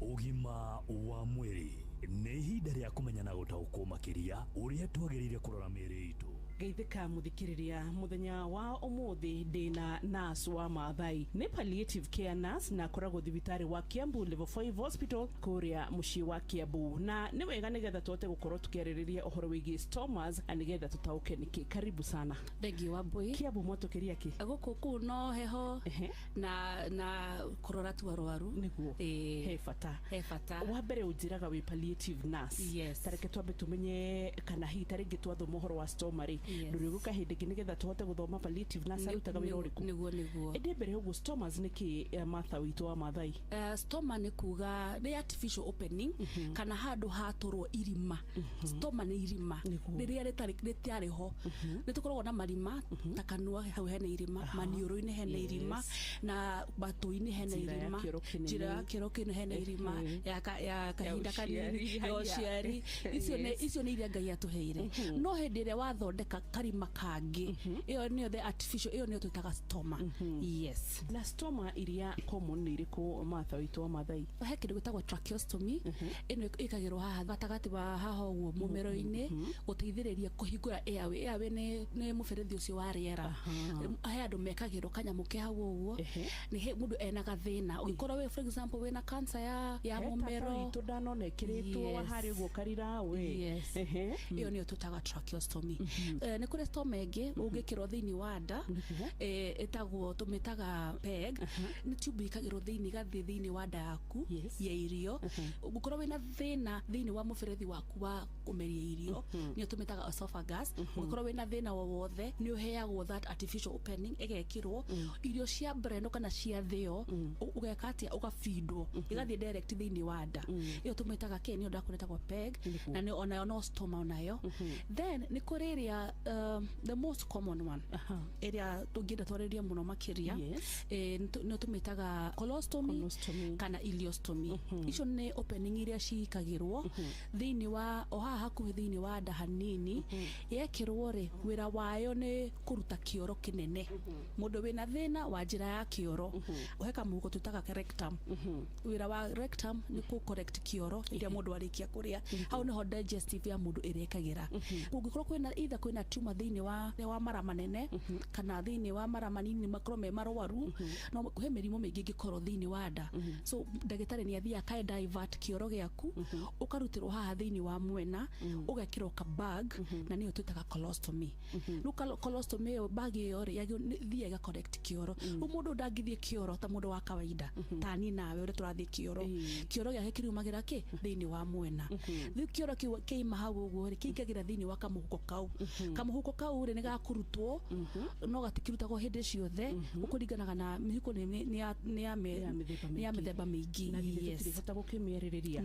Ũgima wa mwĩrĩ nĩ ihinda rĩa kũmenya na gũtaũkwo makĩria ũrĩa twagĩrĩire kũrora mĩĩrĩ itũ. Geithĩka mũthikĩrĩria mũthenya wa ũmũthĩ ndĩna nurse wa Maathai nĩ palliative care nurse na akoragwo thibitarĩ wa Kiambu level 5 hospital kũrĩa mũciĩ wa Kiambu na nĩ wega nĩgetha tũhote gũkorwo tũkĩarĩrĩria ũhoro wĩgiĩ stomas na nĩgetha tũtaũke nĩkĩ. Karibu sana. Thengi wa Mbui. Kiambu mwatũkĩria kĩ? Gũkũ kũu no heho na kũrora tu arwaru nĩguo he bata. Wa mbere ũnjĩraga wĩ palliative nurse. Yes. Tareke twambe tumenye kana hihi tarĩngĩ twathoma ũhoro wa stoma rĩ ndũrĩgũka hĩndĩ ĩngĩ nĩgetha tũhote gũthoma palliative nurse arutaga wĩra ũrĩkũ? Nĩguo. Ĩndĩ mbere ũguo stomas nĩ kĩ Martha witũ wa Maathai? Stoma nĩ kuga nĩ artificial opening kana handũ hatũrwo irima. Stoma nĩ irima rĩrĩa rĩtarĩ ho. Nĩ tũkoragwo na marima ta kanua hau hena irima, maniũrũ-inĩ hena irima na matũ-inĩ hena irima, njĩra ya kĩoro kĩnene hena irima, ya kahinda kanini ya ũciari. Icio nĩ iria Ngai atũheire. No hĩndĩ ĩrĩa wathondeka karima kangĩ ĩyo nĩyo the artificial, ĩyo nĩyo twĩtaga stoma. Yes. Na stoma iria common nĩ irĩkũ Martha witũ wa Maathai? He kĩndũ gĩtagwo tracheostomy, ĩno ĩkagĩrwo haha gatagatĩ wa haha ũguo mũmero-inĩ gũteithĩrĩria kũhingũra airway. Airway nĩ mũberethi ũcio wa rĩera. He andũ mekagĩrwo kanyamũ ke hau ũguo nĩ mũndũ ena gathĩna. Ũngĩkorwo we for example wĩna cancer ya mũmero ndanona ĩkĩrĩtwo harĩ ũguo karira we. Ĩyo nĩyo twĩtaga tracheostomy. Nĩ kũrĩ stoma ĩngĩ ũngĩkĩrwo thĩinĩ wa nda ĩtagwo tũmĩtaga PEG. Nĩ tube ĩkagĩrwo thĩinĩ gathiĩ thĩinĩ wa nda yaku ya irio. Ũngĩkorwo wĩna thĩna thĩinĩ wa mũberethi waku wa kũmeria irio nĩyo tũmĩtaga esophagus. Ũngĩkorwo wĩna thĩna wothe nĩ ũheagwo that artificial opening ĩgekĩrwo irio cia breno kana cia thĩo ũgeka atĩa ũgafeedwo igathiĩ direct thĩinĩ wa nda. Ĩyo tũmĩtaga kĩ nĩ ũndũ akũretagwo PEG na nĩ onayo no stoma onayo. Then nĩ kũrĩ ĩrĩa the most common one ĩrĩa tũngĩenda twarĩrĩria mũno makĩria nĩ tũmĩtaga colostomy kana ileostomy. Icio nĩ opening iria cikagĩrwo thĩinĩ wa o haha hakuhĩ thĩinĩ wa nda hanini. Yekĩrwo rĩ wĩra wayo nĩ kũruta kĩoro kĩnene. Mũndũ wĩna thĩna wa njĩra ya kĩoro he kamũhuko twĩtaga rectum. Wĩra wa rectum nĩ kũ correct kĩoro rĩrĩa mũndũ arĩkia kũrĩa. Hau nĩho digestive ya mũndũ ĩrekagĩra. Ũngĩkorwo kwĩna tumor thĩinĩ wa mara manene kana thĩinĩ wa mara manini makorwo me marwaru no he mĩrimũ mĩingĩ ĩngĩkorwo thĩinĩ wa nda. So ndagĩtarĩ nĩ athiaga ka divert kĩoro gĩaku ũkarutĩrwo haha thĩinĩ wa mwena ũgekĩrwo ka bag na nĩyo twĩtaga colostomy. Rĩu colostomy ĩyo bag ĩyo rĩ thiaga correct kĩoro. Rĩu mũndũ ndangĩthiĩ kĩoro ta mũndũ wa kawaida ta niĩ nawe ũrĩa tũrathiĩ kĩoro. Kĩoro gĩake kĩriumagĩra thĩinĩ wa mwena. Rĩu kĩoro kĩu kĩima hau ũguo rĩ kĩingagĩra thĩinĩ wa kamũhuko kau kama huko kaure nega kurutwo no gatikirutagwo hindi ciothe ukuringanaga na mihiko ni ya mithemba mingi yes hota gukimieririria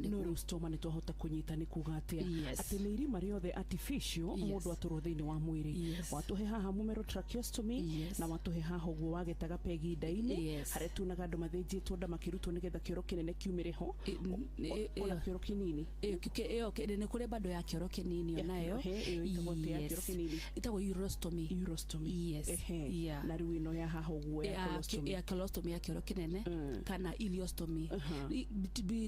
no rustoma ni twahota kunyita ni kugatia ati ni irima riothe artificial mundu aturo thiini wa mwiri watuhe haha mumero tracheostomy na watuhe haha uguo wagetaga pegi ndaini haretunaga andu mathinjitwo nda makirutwo nigetha kioro kinene kiumire ho ona kioro kinini iyo ni kuri bado ya kioro kinini onayo itago urostomy na riwino ya haha uguo ya colostomy ya kioro kinene kana ileostomy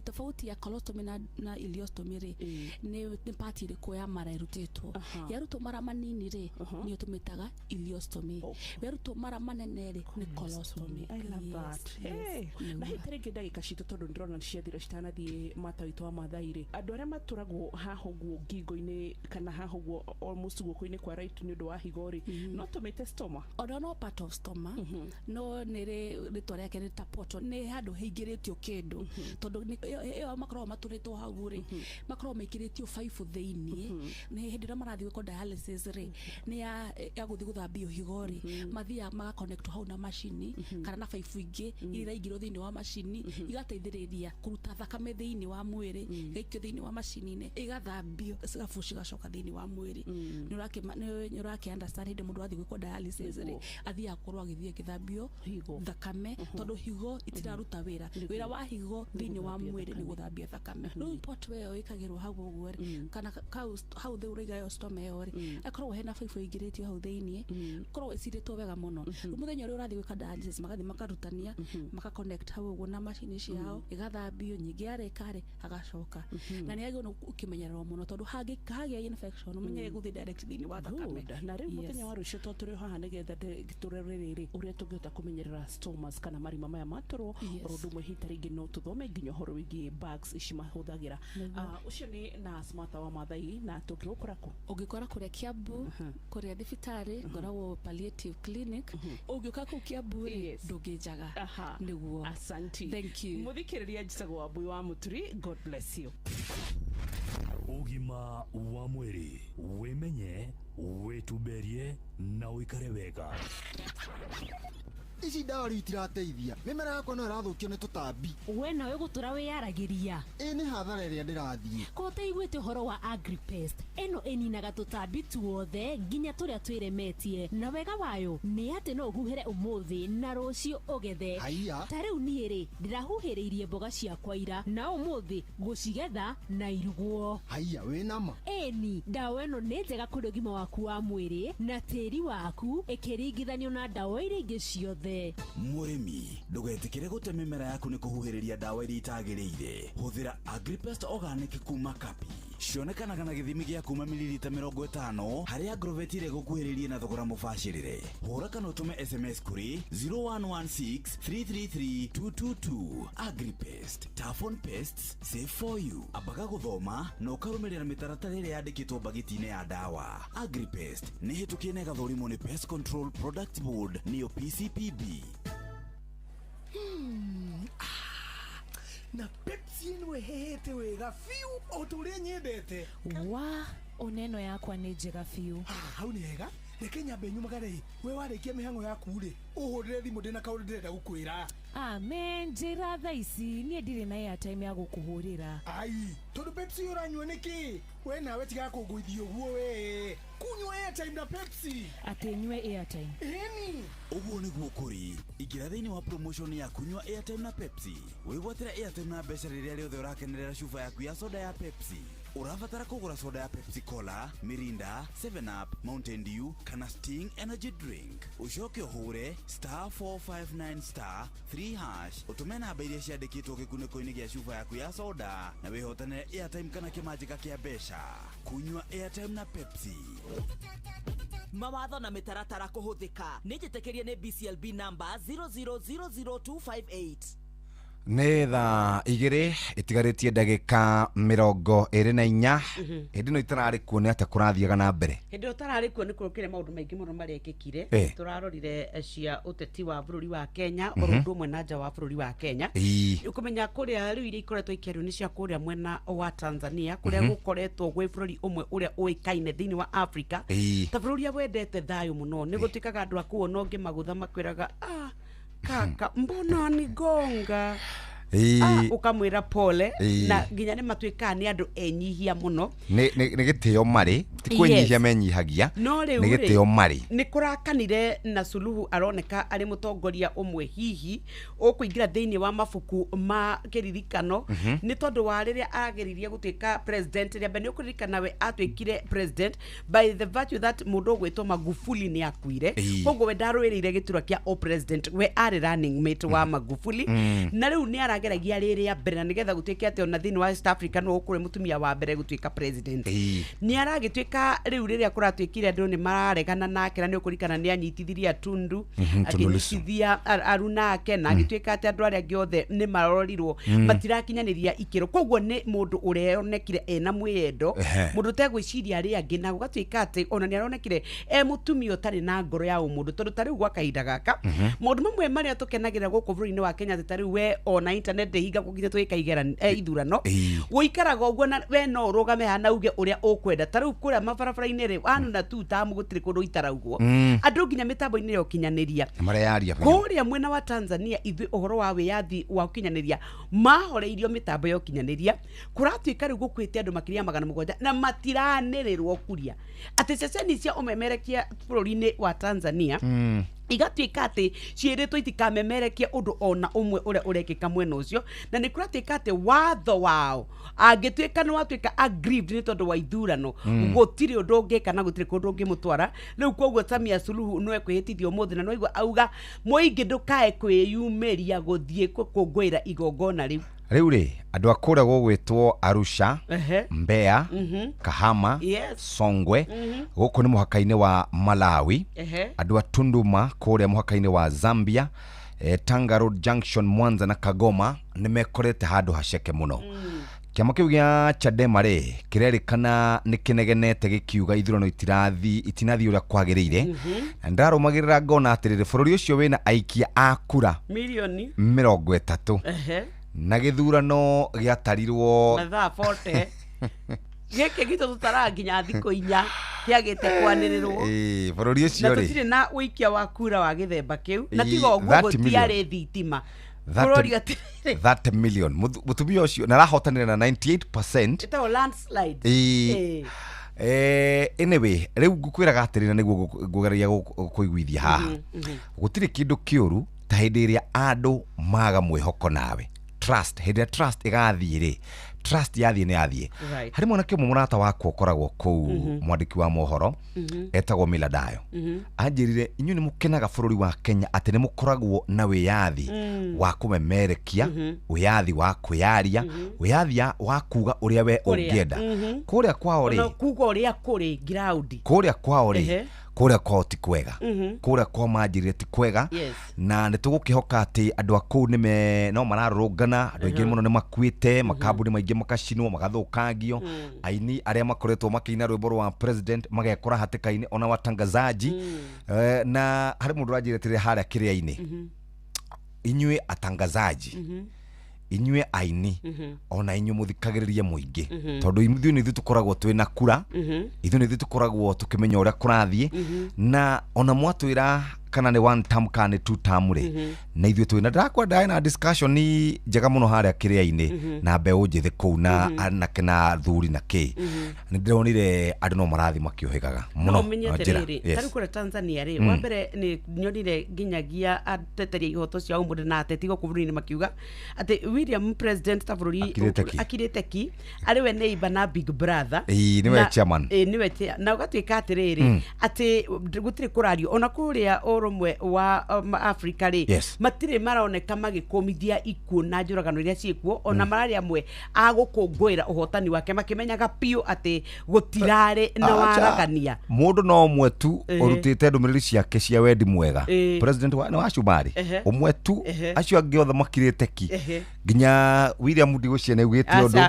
tofauti ya colostomy na ileostomy ri ni party ri ko ya mara irutitwo yaruto mara manini ri ni tumitaga ileostomy yaruto mara manene ri ni colostomy. I love that. Na hitarenge ndagika citu tondu ndirona ciathira citanathie matawitwa mathaire andu aria maturagwo haha guo ngingo-ini kana haha guo almost guoko-ini kwa right ni undu wa higori no tumite stoma odo no part of stoma no nire ritwa riake ni tapoto ni handu heigiritio kindu tondu iyo makoro maturitwo hau ri makoro mekiritio 5 theini ni hindi ra marathi gwiko dialysis ri ni ya guthi guthambio higori mathia maga connect hau na machine kana na 5 ingi ira igiro thiini wa machine igateithiriria kuruta thakame thiini wa mwiri gaikio thiini wa machine-ini igathambio cigafuci gacoka thiini wa mwiri ni urake understand hindi mundu athi gwiko dialysis ri athi akorwo agithie kithambio thakame tondu higo itiraruta wira wa higo thiini wa mwiri ni guthambia thakame no pot weo ikagirwo hau uguo kana hau theuriga yo stome yo ri akorwo hena 5 ingiritio hau thiini korwo iciritwo wega muno muthenya uri urathi gwika dialysis magathi makarutania maka connect hau uguo na machine ciao igathambio nyingi arekare agacoka na ni agio ukimenyererwo muno tondu hagia infection umenye guthi direct thiini wa thakame na riu muthenya wa rucio toturi haha nigetha turererere uria tungihota kumenyerera stomas kana marima maya matoro rondu mwe hitaringi no tuthome nginya horo wigi bags ici mahuthagira ucio ni na smart wa mathai na tungikora ku ungikora kuria Kiambu kuria thibitari ngoragwo palliative clinic ungiuka ku Kiambu ndungijaga niguo asanti thank you muthikiriria njicagwo wa Mbui wa Muturi God bless you ugima wa mwiri wimenye wituberie na uikare wega ici ndawa itirateithia mimera yakwa no irathukio ni tutambi we nawe gutura wiyaragiria ni hathara iria ndirathie ko teiguite horo wa agripest eno eninaga tutambi tuothe nginya turia twiremetie na wega wayo ni ati no uhuhere umuthi na rucio ugethe haiya tariu niiri ndirahuhiriirie mboga ciakwa ira na umuthi gucigetha na iruguo haiya we nama eni ndawa eno ni njega kuri ugima waku wa mwiri na tiri waku ikiringithanio na ndawa iria ingi ciothe murimi ndugetikire gute mimera yaku ni kuhuhiriria ndawa iria itagiriire huthira Agripest Organic kuma Kapi cionekanaga na githimi gia kuma mililita 50 hari Agrovet ire gukuhiririe na thogora mubashirire hura kana utume SMS kuri 0116333222 Agripest tough on pests safe for you abaga guthoma no karumirira mitaratara iria yandikitwo bagitine ya ndawa Agripest ni hitukie nega thorimo ni Pest Control Product Board niyo PCPB na Pepsi ino hehete wega fiu oturia nyendete wa oneno yakwa ni njega fiu hau ni hega reke nyambe nyumagare we warikia mihango yaku ri uhurire thimu ndina kaundu ndirenda gukwira amen njira tha ici nie ndiri na airtime ya gukuhurira ai tondu Pepsi uranywa niki we nawe tiga kunguithio guo we kunywa airtime na Pepsi ati nywe airtime eni uguo niguo kuri ingira thiini wa promotion ya kunywa airtime na Pepsi wigwatira airtime na mbeca riria riothe urakenerera cuba yaku ya soda ya Pepsi urabatara kugura soda ya Pepsi Cola, Mirinda, 7 Up, Mountain Dew kana Sting energy drink ucoke uhure *459*3# utume namba iria ciandikitwo gikuniko-ini gia cuba yaku ya soda na wihotane airtime kana kimanjika kia mbeca kunywa airtime na Pepsi mawatho na mitaratara kuhuthika ni njitikirie ni BCLB number 0000258 nä thaa igä itigarä tie ndagä 24 hä no itararä kuo nä atä kå rathiaga na mbere hä ndä å tararä kuo nä kå kä re maå ndå maingä må no marekä kire tå rarorire cia å teti wa bå rå ri wa Kenya o rå ndå å mwe na nja wa bå rå ri wa Kenya å kå menya kå rä a rä u iria ikoretwo ikä nä cia kå rä a mwena wa Tanzania kå rä a gå koretwo gwä bå rå ri å mwe å rä a å ĩkaine thä inä wa Africa ta bå rå ri a wendete thayå må no nä gå tuä kaga andå a kå ona å ngä magå tha makwä raga kaka mbona nigonga ukamwira pole na nginya nä matuĩkaga nĩ andũ enyihia mũno nĩ gĩtĩo marĩ ti kwĩnyihia menyihagia nĩ gĩtĩo marĩ nĩ kũrakanire na Suluhu aroneka arĩ mũtongoria ũmwe hihi ũkũingĩra thĩinĩ wa mabuku ma kĩririkano nĩ tondũ wa rĩrĩa ageririe gũtuĩka president rĩambere nĩ ũkũririkana we atuĩkire president by the virtue that mũndũ ũgwĩtwo Magufuli nĩ akuire koguo we ndarũĩrĩire gĩturwa kĩa o president we arĩ running mate wa Magufuli na rĩu nĩ arageragia rĩrĩa mbere na nĩgetha gũtuĩke atĩ ona thĩinĩ wa East Africa no ũkũre mũtumia wa mbere gũtuĩka president nĩ aragĩtuĩka rĩu rĩrĩa kũratuĩkire andũ nĩ mararegana nake na nĩ ũkũririkana nĩ anyitithirie Tundu akĩnyitithia arunake na agĩtuĩka atĩ andũ arĩa angĩ othe nĩ marorirwo matirakinyanĩria ikĩro koguo nĩ mũndũ ũreonekire ena mwĩyendo mũndũ ũtegwĩciria arĩa angĩ na gũgatuĩka atĩ ona nĩ aronekire mũtumia ũtarĩ na ngoro ya ũmũndũ tondũ ta rĩu gwa kahinda gaka maũndũ mamwe marĩa tũkenagĩra gũkũ bũrũri-inĩ wa Kenya atĩ ta rĩu we ona internet hinga kũgithe twĩkaigera ithurano gũikaraga ũguo na we no ũrũgame hana uge ũrĩa ũkwenda ta rĩu kũrĩa mabarabara-inĩ rĩ wanu na tu tamu gũtirĩ kũndũ itaraugwo andũ nginya mĩtambo-inĩ ya ũkinyanĩria kũrĩa mwena wa Tanzania ithuĩ ũhoro wa wĩyathi wa ũkinyanĩria mahoreirio mĩtambo ya ũkinyanĩria kũratuĩka rĩu gũkwĩte andũ makĩria 700 na matiranĩrĩrwo kuria atĩ ceceni cia ũmemerekia bũrũri-inĩ wa Tanzania igatuĩka atĩ ciĩrĩtwo itikamemerekia ũndũ ona ũmwe ũrĩa ũrekĩka mwena ũcio na nĩ kũratuĩka atĩ watho wao angĩtuĩka nĩ watuĩka aggrieved nĩ tondũ wa ithurano gũtirĩ ũndũ ũngĩka na gũtirĩ kũndũ ũngĩmũtwara rĩu koguo Samia Suluhu no ekwĩhĩtithio ũmũthĩ na no igua auga mũingĩ ndũkae kwĩyumĩria gũthiĩ gũkũngũĩra igongona rĩu rĩu andũ a kũrĩa gũgwĩtwo Arusha Mbeya Kahama Songwe gũkũ nĩ mũhaka-inĩ wa Malawi andũ a Tunduma kũrĩa mũhaka-inĩ wa Zambia Tanga Road Junction Mwanza na Kagoma nĩ mekorete handũ haceke mũno kĩama kĩu gĩa Chadema kĩrerĩkana nĩ kĩnegenete gĩkiuga ithurano itinathi ũrĩa kwagĩrĩire ndarũmagĩrĩra ngona atĩrĩrĩ bũrũri ũcio wĩna aikia a kura milioni 30 na gĩthurano gĩatarirwo mathaa 40 gĩkĩ gitũ tũtaranginya thikũ 4 kĩagĩte kwanĩrĩrwo bũrũri ũcio na tũtirĩ na ũikia wa kura wa gĩthemba kĩu na tiga ũguo gũtiarĩ thitima 30 million mũtumia ũcio na arahotanĩra na 98% ĩtagwo landslide anyway rĩu ngũkwĩraga atĩrĩ na nĩguo ngũgeria kũiguithia haha gũtirĩ kĩndũ kĩũru ta hĩndĩ ĩrĩa andũ maga mwĩhoko nawe trust hĩndĩ trust ĩgathiĩ trust yathiĩ nĩ yathiĩ harĩ mwanake ũmwe mũrata wakwa ũkoragwo kũu mwandĩki wa mohoro etagwo Mila Dayo anjĩrire inyuĩ nĩ mũkenaga bũrũri wa Kenya atĩ nĩ mũkoragwo na wĩyathi wa kũmemerekia wĩyathi wa kwĩyaria wĩyathi wa kuga ũrĩa we ũngĩenda kũrĩa kwao rĩ kuga ũrĩa kũrĩ ground kũrĩa kwao rĩ kũrĩa kwao ti kwega kũrĩa kwao manjĩrire ti kwega na nĩ tũgũkĩhoka atĩ andũ a kũu no mararũrũngana andũ aingĩ mũno nĩ makuĩte makambuni maingĩ makacinwo magathũkangio aini arĩa makoretwo makĩina rwĩmbo rwa president magekora hatĩka-inĩ ona watangazaji na harĩ mũndũ ũranjĩrire atĩrĩrĩ harĩa kĩrĩa-inĩ inyuĩ atangazaji inyuĩ aini ona inyuĩ mũthikagĩrĩrie mũingĩ tondũ ithuĩ nĩ tũkoragwo twĩna kura ithuĩ nĩ tũkoragwo tũkĩmenya ũrĩa kũrathiĩ na ona mwatwĩra kana nĩ one term kana nĩ two term rĩ na ithuĩ twĩna ndakwenda na discussion njega mũno harĩa kĩrĩa-inĩ na mbeũ njĩthĩ kũu na anake na thuri na kĩ nĩ ndĩronire andũ no marathi makĩũhĩgaga mũno njĩra tarĩ kũrĩa Tanzania rĩ wa mbere nĩ nyonire nginyagia ateteria ihoto cia ũmũndũ na ateti gũkũ bũrũri-inĩ makiuga atĩ William president ta bũrũri akirĩte ki arĩ we neighbor na big brother nĩwe chairman nĩwe na ũgatuĩka atĩrĩrĩ atĩ gũtirĩ kũrario ona kũrĩa urumwe wa Africa ri Yes. matire maroneka magikomithia ikuo na njuragano iria ciekuo ona marari amwe agukungwira uhotani wake makimenyaga piu ati gutirare na waragania mundu no umwe tu urutite ndumiriri ciake cia wendi mwega president wa Shubari umwe tu acio angi othe makirite ki ginya William Ndigũciana ugite undu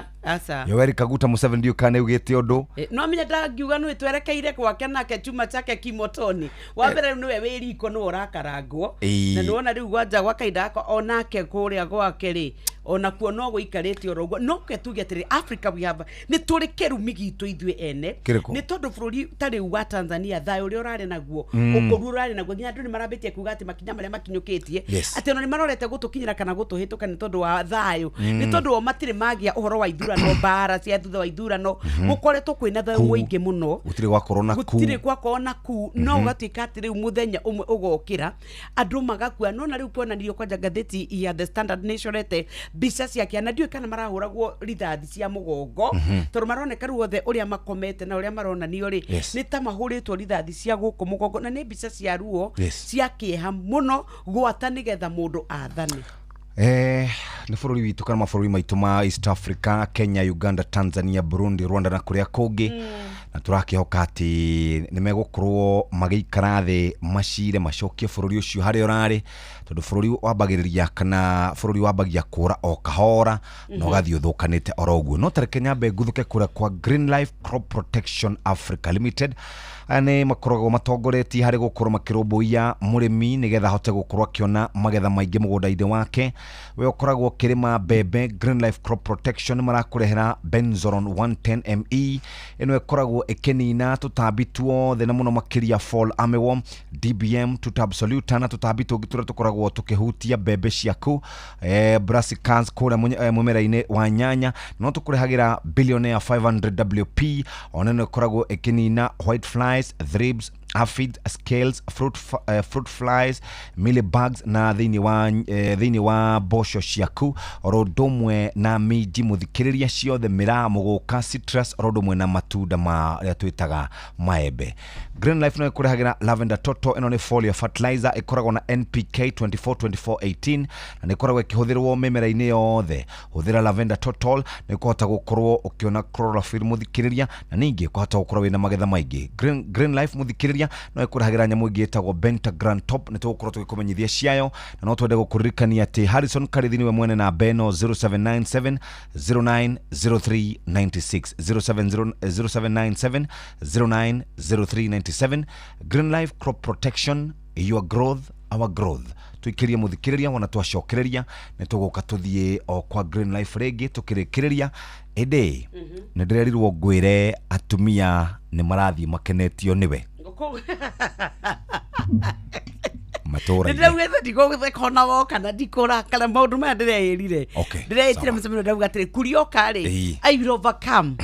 Yoweri Kaguta Museveni ndio kana ugite undu no menya ndagiuga no twerekeire gwake nake chuma chake kimotoni wa mbere niwe wiriko no urakarangwo na nona riu gwanja gwa kaida ko onake kuria gwake ri ona kuo no guikarite orogo no ketuge atiri Africa we have ni turi kerumi gitu ithwe ene ni tondu bururi tari wa Tanzania thayo uri urari naguo ukuru urari naguo nginya andu ni marabetie kuga ati makinya maria makinyukitie ati ono ni marorete gutukinyira kana gutuhituka ni tondu wa thayo ni tondu o matire magia uhoro wa ithurano bara cia thutha wa ithurano gukoretwo kwina thayo muingi muno gutire gwa corona ku no gatuika ati riu muthenya umwe ugokira andu magakua no na riu kuona nirio kwanja gatheti ya The Standard Nationalite bica cia kiana ndio kana marahuragwo rithathi cia mugongo tondu maroneka ruothe uria makomete na uria maronanio ri ni ta mahuritwo rithathi cia guku mugongo na ni bica cia ruo cia kieha muno gwata nigetha mundu athane ni bururi witu kana mabũrũri maitu ma East Africa, Kenya, Uganda, Tanzania, Burundi, Rwanda na kuria kungi na turakihoka ati ni megukorwo magikara thi macire macokie bururi ucio hari urari tondu bururi wambagiriria kana bururi wambagia kura o kahora no gathio thukanite oroguo no tareke nyambe nguthuke kura kwa Green Life Crop Protection Africa Limited ane makoragwo matongoreti hari gukorwo makirumbuia murimi nigetha hote gukorwo akiona magetha maingi mugunda-ini wake we ukoragwo kirima mbembe. Green Life Crop Protection marakurehera Benzoron 110 ME ino ikoragwo ikinina tutambi tuothe na muno makiria fall armyworm, DBM, tutabsolute na tutambi tungi turia tukoragwo tukihutia mbembe ciaku brassicas kuria mumera-ini wa nyanya no tukurehagira Billionaire 500 WP ona ino ikoragwo ikinina white flies, thrips, aphids, scales, fruit flies, mealybugs na thini wa bosho ciaku orodumwe na miji muthikiriria ciothe mira muguka citrus orodumwe na matunda ma ria twitaga maembe. Green Life no ikurehagira lavender toto ino ni foliar fertilizer ikoragwo na NPK 24-24-18 na ikoragwo ikihuthirwo mimera-ini yothe. Huthira lavender total ni kuhota gukorwo ukiona chlorophyll muthikiriria na ningi kuhota gukorwo wina magetha maingi. Green Life muthikiriria no ikurahagira nyamu ingi itagwo Benta Grand Top ni tugukorwo tugikumenyithia ciayo na no twende gukuririkania ati Harrison Karithini we mwene na Beno 0797 090396 0797 090397. Green Life Crop Protection, your growth, our growth. Tuikiria muthikiriria wana twacokereria ni tuguka tuthie o kwa Green Life regi tukirikiriria ede ni ndirerirwo ngwire atumia ni marathi makenetio niwe matora ndaugethe ndigoguthe kona woka na ndikora kana maundu maya ndireirire ndireitire musemeno ndauga atiri kurioka ri I will overcome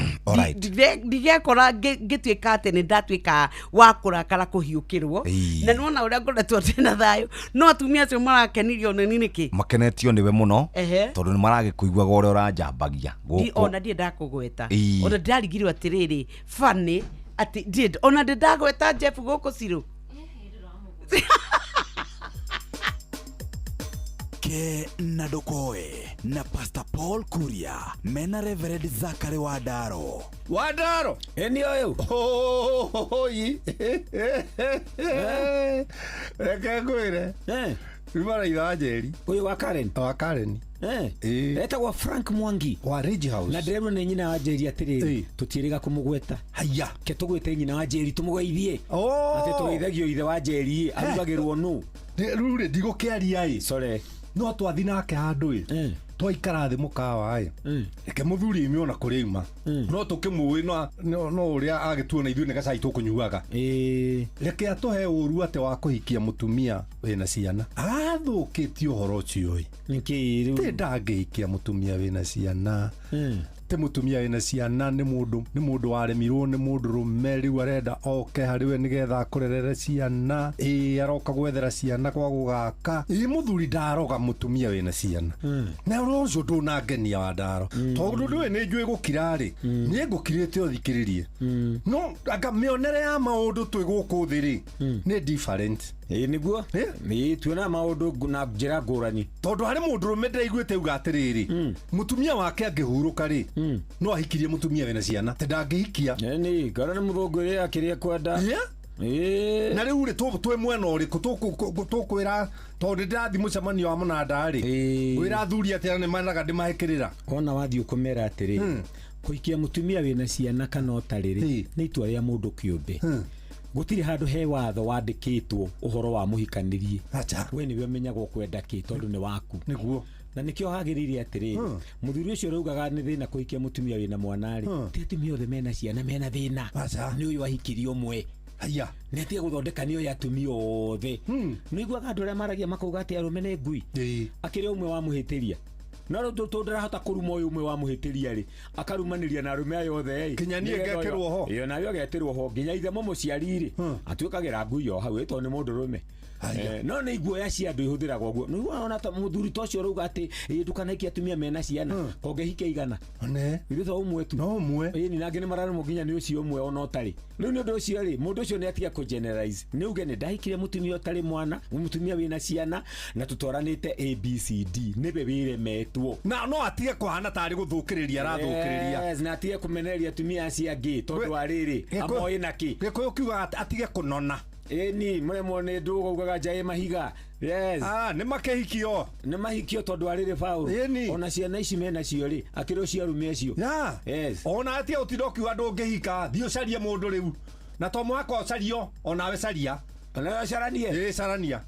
ndigekora ngituika ati ni ndatuika wa kurakara kuhiukirwo na nona uria ngoretwo tena thayo no atumia acio marakenirio ni niki makenetio niwe muno tondu ni maragikuiguaga uria uranjambagia ona ndie ndakugweta ona ndarigirwo atiriri funny ati did ona ndagweta Jeff guku Ciro ke na dokoe na Pastor Paul Kuria mena Reverend Zachary Wadaro eni oyo hoyi reke kwire Rimara idajeri uyu wa Karen etagwa Frank Mwangi wa Ridge House na ndĩremwo nĩ nyina wa Njeri atĩrĩ tũtiĩrĩga kũmũgweta haya ke tũgwĩte nyina wa Njeri tũmũgeithie atĩ tũgeithagio ithe wa Njeri arugagĩrwo nũ rĩu ndigũkĩaria sore no twathi nake handũ twaikara thĩ mũkawa reke mũthuri imiona kũrĩuma no tũkĩmũĩ no ũrĩa agĩtuona ithuĩ nĩ gacai tũkũnyuaga reke atũhe ũru ate wa kũhikia mũtumia wĩna ciana athũkĩtie ũhoro ũcio nĩkĩ rĩu ndangĩhikia mũtumia wĩna ciana te mutumia wĩna ciana nĩ mũndũ waremirwo nĩ mũndũ rũme rĩu arenda oke harĩwe nĩgetha kũrerere ciana aroka gwethera ciana kwa gũgaka mũthuri ndaroga mũtumia wĩna ciana na ũcio ndũnangenia wa ndaro tondũ ndũĩ nĩ njũĩ gũkira rĩ niĩ ngũkirĩte ũthikĩrĩrie no anga mĩonere ya maũndũ twĩ gũkũ thĩ rĩ nĩ different niguo ni tuona maundu na njira ngurani tondu hari mundu rumende iguite uga atiriri mutumia wake angihuruka ri no ahikirie mutumia wena ciana te ndangihikia ni ngara ni muthungu ri akiria kwenda na riu ri twe mwena uriku tukwira tondu ndirathi mucemanio wa munanda ri wira thuri atia ni managa ndimahikirira ona wathi ukumera atiri kuikia mutumia wena ciana kana utariri ni itua ria mundu kiumbe gutiri handu he watho wandikitwo uhoro wa muhikanirie we niwe menyagwo kwenda ki tondu ni waku niguo na nikio hagirire atiri muthuri ucio rugaga ni thina kuikia mutumia wina mwana ri ti atumia othe mena ciana mena thina ni uyu ahikirio mwe haya ni atia guthondeka ni uyu atumia othe ni igwa andu aria maragia makauga ati arume ni ngui akiri umwe wa muhitiria na ro ndurahota kuruma uyu umwe wa muhitiria ri akarumaniria na arume ayo othe kinyanie gekirwo ho iyo nayo getirwo ho nginya ithe muciari ri atuikagira ngui yo hau eto ni mundu rume no ni iguoya cia andu ihuthiragwo guo ni wona ta muthuri tocio ruga ati ndukanaiki atumia mena ciana kongehike igana ne itho umwe tu no umwe ni nangi ni marara muginya ni ucio umwe ona utari riu ni undu ucio ri mundu ucio ni atia ku generalize ni uge ni ndahikire mutumia utari mwana mutumia wina ciana na tutoranite ABCD nibe wire metwo na no atige kuhana tari guthukiriria arathukiriria na atige kumeneria atumia acia ngi tondu ariri amoi naki gikuyu kiuga atige kunona ni mremo ni ndugo ugaga jae mahiga ni makehikio ni mahikio tondu ariri Paulo ona ciana ici mena cio ri akiro cia rume cio ona atia utidoki wa ndungihika thio carie mundu riu na to mwako cario ona we caria ona caranie carania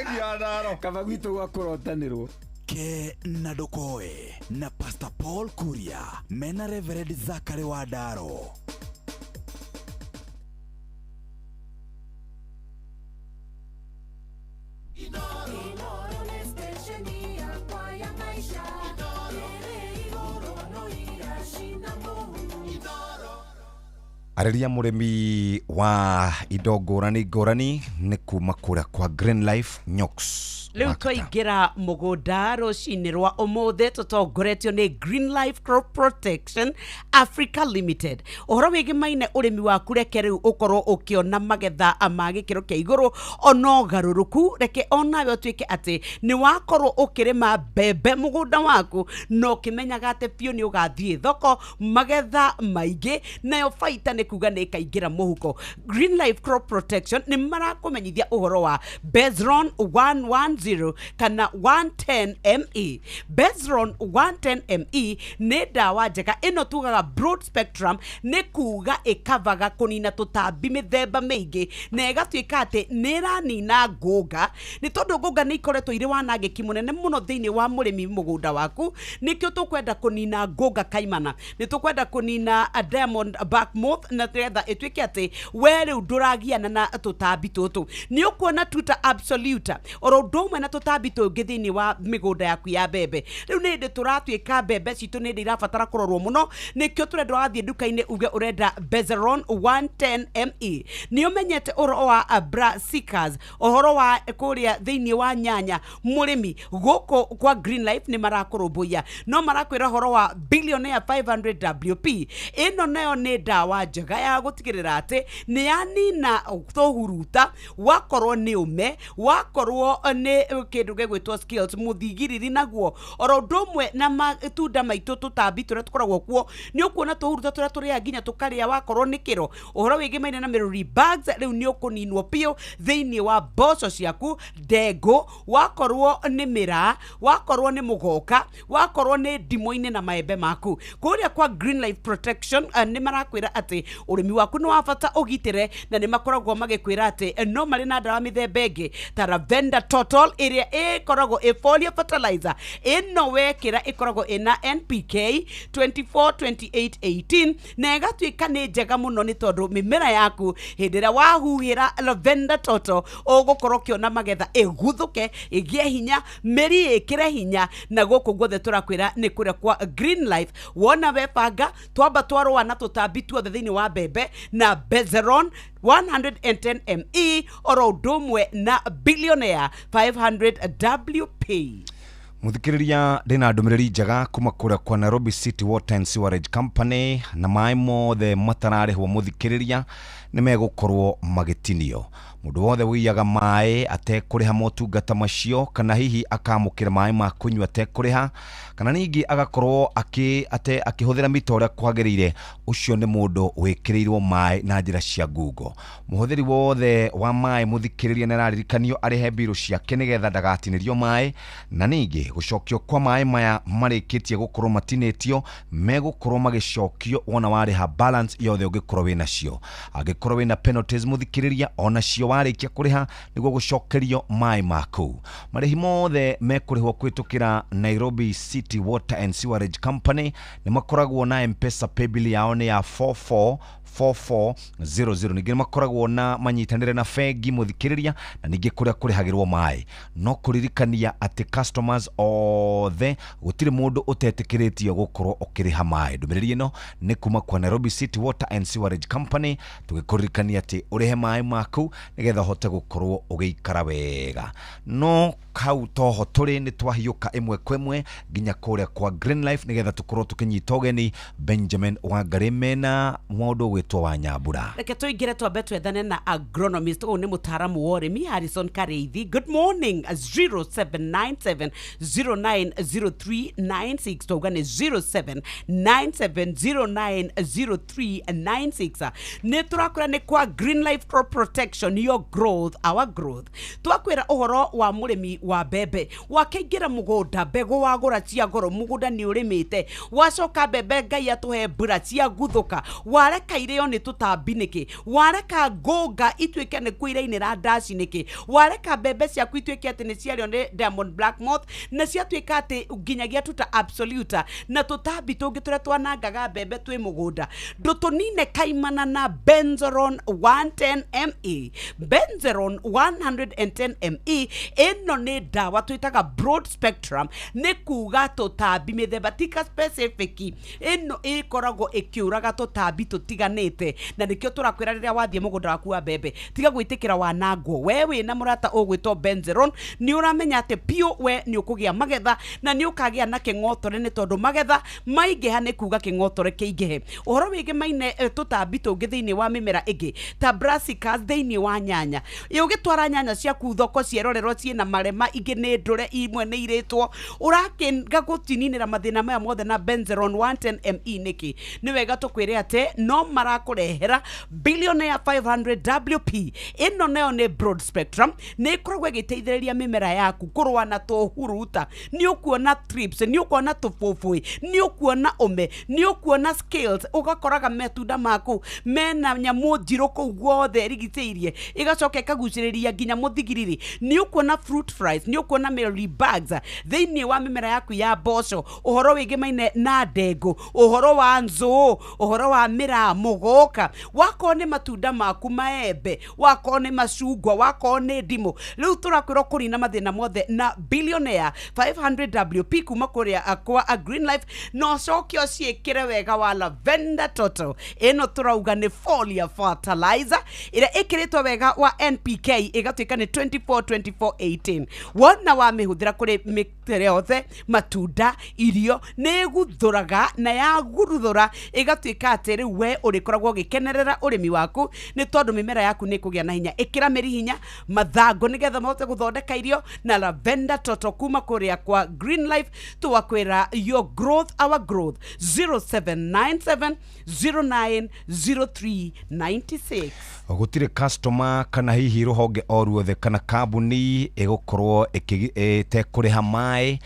egiadaro kaba gwitu gwa kurotanirwo ke na dokoe na Pastor Paul Kuria mena Reverend Zakari Wadaro. Areria murimi wa indo ngurani ni kuma kuria kwa Green Life Nyoks Riu twaingira mugunda rucini rwa umuthe tutongoretio ni Green Life Crop Protection Africa Limited. Uhoro wigimaine urimi waku reke riu ukorwo ukiona magetha ma gikiro kia iguru ono garuruku reke onawe utuike ati ni wakorwo ukirima mbembe mugunda waku no kimenyaga ati pio ni ugathie thoko magetha maingi nayo faita ni kuga ni kaingira muhuko. Green Life Crop Protection ni marakumenyithia uhoro wa Bezron 110 kana 110 ME. Bezron 110 ME ni dawa njega ino tugaga broad spectrum ni kuga ikavaga kunina tutambi mithemba mingi na igatuika ati niranina ngũnga ni tondu ngũnga ni ikoretwo iri wanangiki munene muno thiini wa murimi mugunda waku nikio tukwenda kunina ngũnga kaimana ni tukwenda kunina a diamond back moth na tether itwike ati we riu nduragiana na tutambi tutu ni ukuona tuta absolute oro ndumwe na tutambi tungi thiini wa migunda yaku ya bebe riu ni ndi turatwika bebe citu ni ndi irabatara kurorwo muno nikio turenda wathie nduka-ini uge urenda Bezeron 110 ME ni umenyete oro wa brassicas ohoro wa kuria thiini wa nyanya murimi guko kwa Green Life ni marakurumbuya no marakwira horo wa billionaire 500 WP ino nayo ni dawa njega ya gutigirira ati ni yanina thohuruta wakorwo ni ume wakorwo ni kindu gegwitwo skills muthigiriri naguo oro ndumwe na matunda maitu tutambi turia tukoragwo kuo ni ukuona thohuruta turia turia nginya tukaria wakorwo ni kiro uhoro wingi maina na miruri bags riu ni ukuninwo pio thiini wa boco ciaku ndego wakorwo ni mira wakorwo ni mugoka wakorwo ni ndimo-ini na maembe maku kuria kwa Green Life Protection ni marakwira ati urimi waku ni wabata ugitire na ni makoragwo magikwira ati no mari na dawa mithemba ingi ta Lavender Total iria ikoragwo foliar fertilizer ino wekira ikoragwo ina NPK 242818 na igatuika ni njega muno ni tondu mimera yaku hindira wahuhira Lavender Total ugukorwo kiona magetha iguthuke igie hinya meri ikire hinya na guku guothe turakwira ni kuria kwa Green Life wona webanga twamba twarwa na tutambi tuothe thiini wa bebe na Bezeron 110 ME oro ndumwe na billionaire 500 WP. Muthikiriria ndina ndumiriri njega kuma kuria kwa Nairobi City Water and Sewerage Company na mai mothe matararihwo muthikiriria nimegukorwo magitinio. Mundu wothe wiyaga mai atekuriha motungata macio kana hihi akamukira mai ma kunywa atekuriha kana ningi agakorwo akihuthira mita uria kwagirire, ucio ni mundu wikirirwo mai na njira cia ngungo. Muhuthiri wothe wa mai muthikiriria neraririkanio arihe biru ciake nigetha ndagatinirio mai, na ningi gucokio kwa mai maya marikitie gukorwo matinitio megukorwo magicokio wona wariha balance yothe ungikorwo wina cio. Angikorwo wina penalties muthikiriria ona cio warikia kuriha niguo gucokerio mai maku. Marihi mothe mekurihwo kwitukira Nairobi City Water and Sewerage Company ni makoragwo na M-Pesa paybill yao ni ya 444400. Ningi makoragwo na manyitanire na fegi muthikiriria na ningi kuria kurihagirwo mai. No kuririkania ati customers othe gutire mundu utetekiritio gukorwo ukiriha mai. Ndumiriri ino ni kuma kwa Nairobi City Water and Sewerage Company, tugikurikania ati urihe mai maku nigetha hote gukorwo ugiikara wega. No kau toho turi ni twahiuka imwe kwemwe ginya kuria kwa Green Life nigetha tukorwo tukinyita ugeni Benjamin Wangari mena mundu witwa wa Nyambura. Reke tuingire twambe twethane na agronomist uyu ni mutaramu wa urimi Harrison Kareithi. Good morning. 0797090396 tugane 0797090396 ni turakura ni kwa Green Life Crop Protection, your growth our growth. Twakwira uhoro wa murimi wa bebe wakiingira mugunda mbegu wagura cia goro mugunda ni urimite wacoka bebe ngai atuhe mbura cia guthuka wareka irio ni tutambi niki wareka ngonga itwike ni kwirainira ndaci niki wareka bebe cia kwitwike ati ni ciario ni Diamond Black Moth na ciatwika ati nginyagia tuta absolute na tutambi tungi turia twanangaga bebe twi mugunda ndutunine kaimana na Benzoron 110 ME. Benzoron 110 ME eno ni dawa twitaga broad spectrum, ni kuga tutambi mithemba tika specific eno ikoragwo ikiuraga tutambi tutiganite, na nikio turakwira riria wathie mugunda waku wa bebe tiga gwitikira wanangwo wewe na murata ugwitwo Benzoron ni uramenya ati pio we ni ukugia magetha na ni ukagia na kingotore ni tondu magetha maingiha ni kuga kingotore kiingihe. Uhoro wige maine tutambi tungi thiini wa mimera ingi ta brassicas thiini wa nyanya ugitwara nyanya ciaku thoko cierorerwo ciina marema ingi ni ndure imwe ni iritwo urakinga gutininira mathina maya mothe na Benzoron 110 ME niki ni wega tukwire ate no marakurehera billionaire 500 WP. Ino nayo ni broad spectrum, ni koragwo giteithiriria mimera yaku kurwa na tohuruta, ni ukuona trips, ni ukuona tufufui, ni ukuona ome, ni ukuona scales, ugakoraga metunda maku mena nyamu njiruku guothe rigiteirie igacoka ikaguciriria nginya muthigiriri, ni ukuona fruit fries, ni ukuona mealy bags thiini wa mimera yaku ya boco. Uhoro wigi maine na ndego, uhoro wa nzu, uhoro wa mira mugoka, wakone matunda maku maembe, wakone macungwa, wakone ndimo. Riu turakwira kuri na mathina mothe na billionaire 500 WP kuma kuria akwa a Green Life no cokio ciikire wega wa Lavender Total. Eno turauga ni foliar fertilizer ira ikiritwo wega wa NPK igatuika ni 24-24-18. Wona wa mihuthira kuri mitere yothe matunda irio ni guthuraga na ya guruthura igatuika atiri we urikoragwo gikenerera urimi waku ni tondu mimera yaku ni kugia na hinya. Ikira meri hinya mathango nigetha mahote guthondeka irio na Lavender Total kuma kuria kwa Green Life tuwakwira your growth our growth 0797090396. Gutire customer kana hihi ruhonge oruothe kana kambuni igukorwo itekuriha mai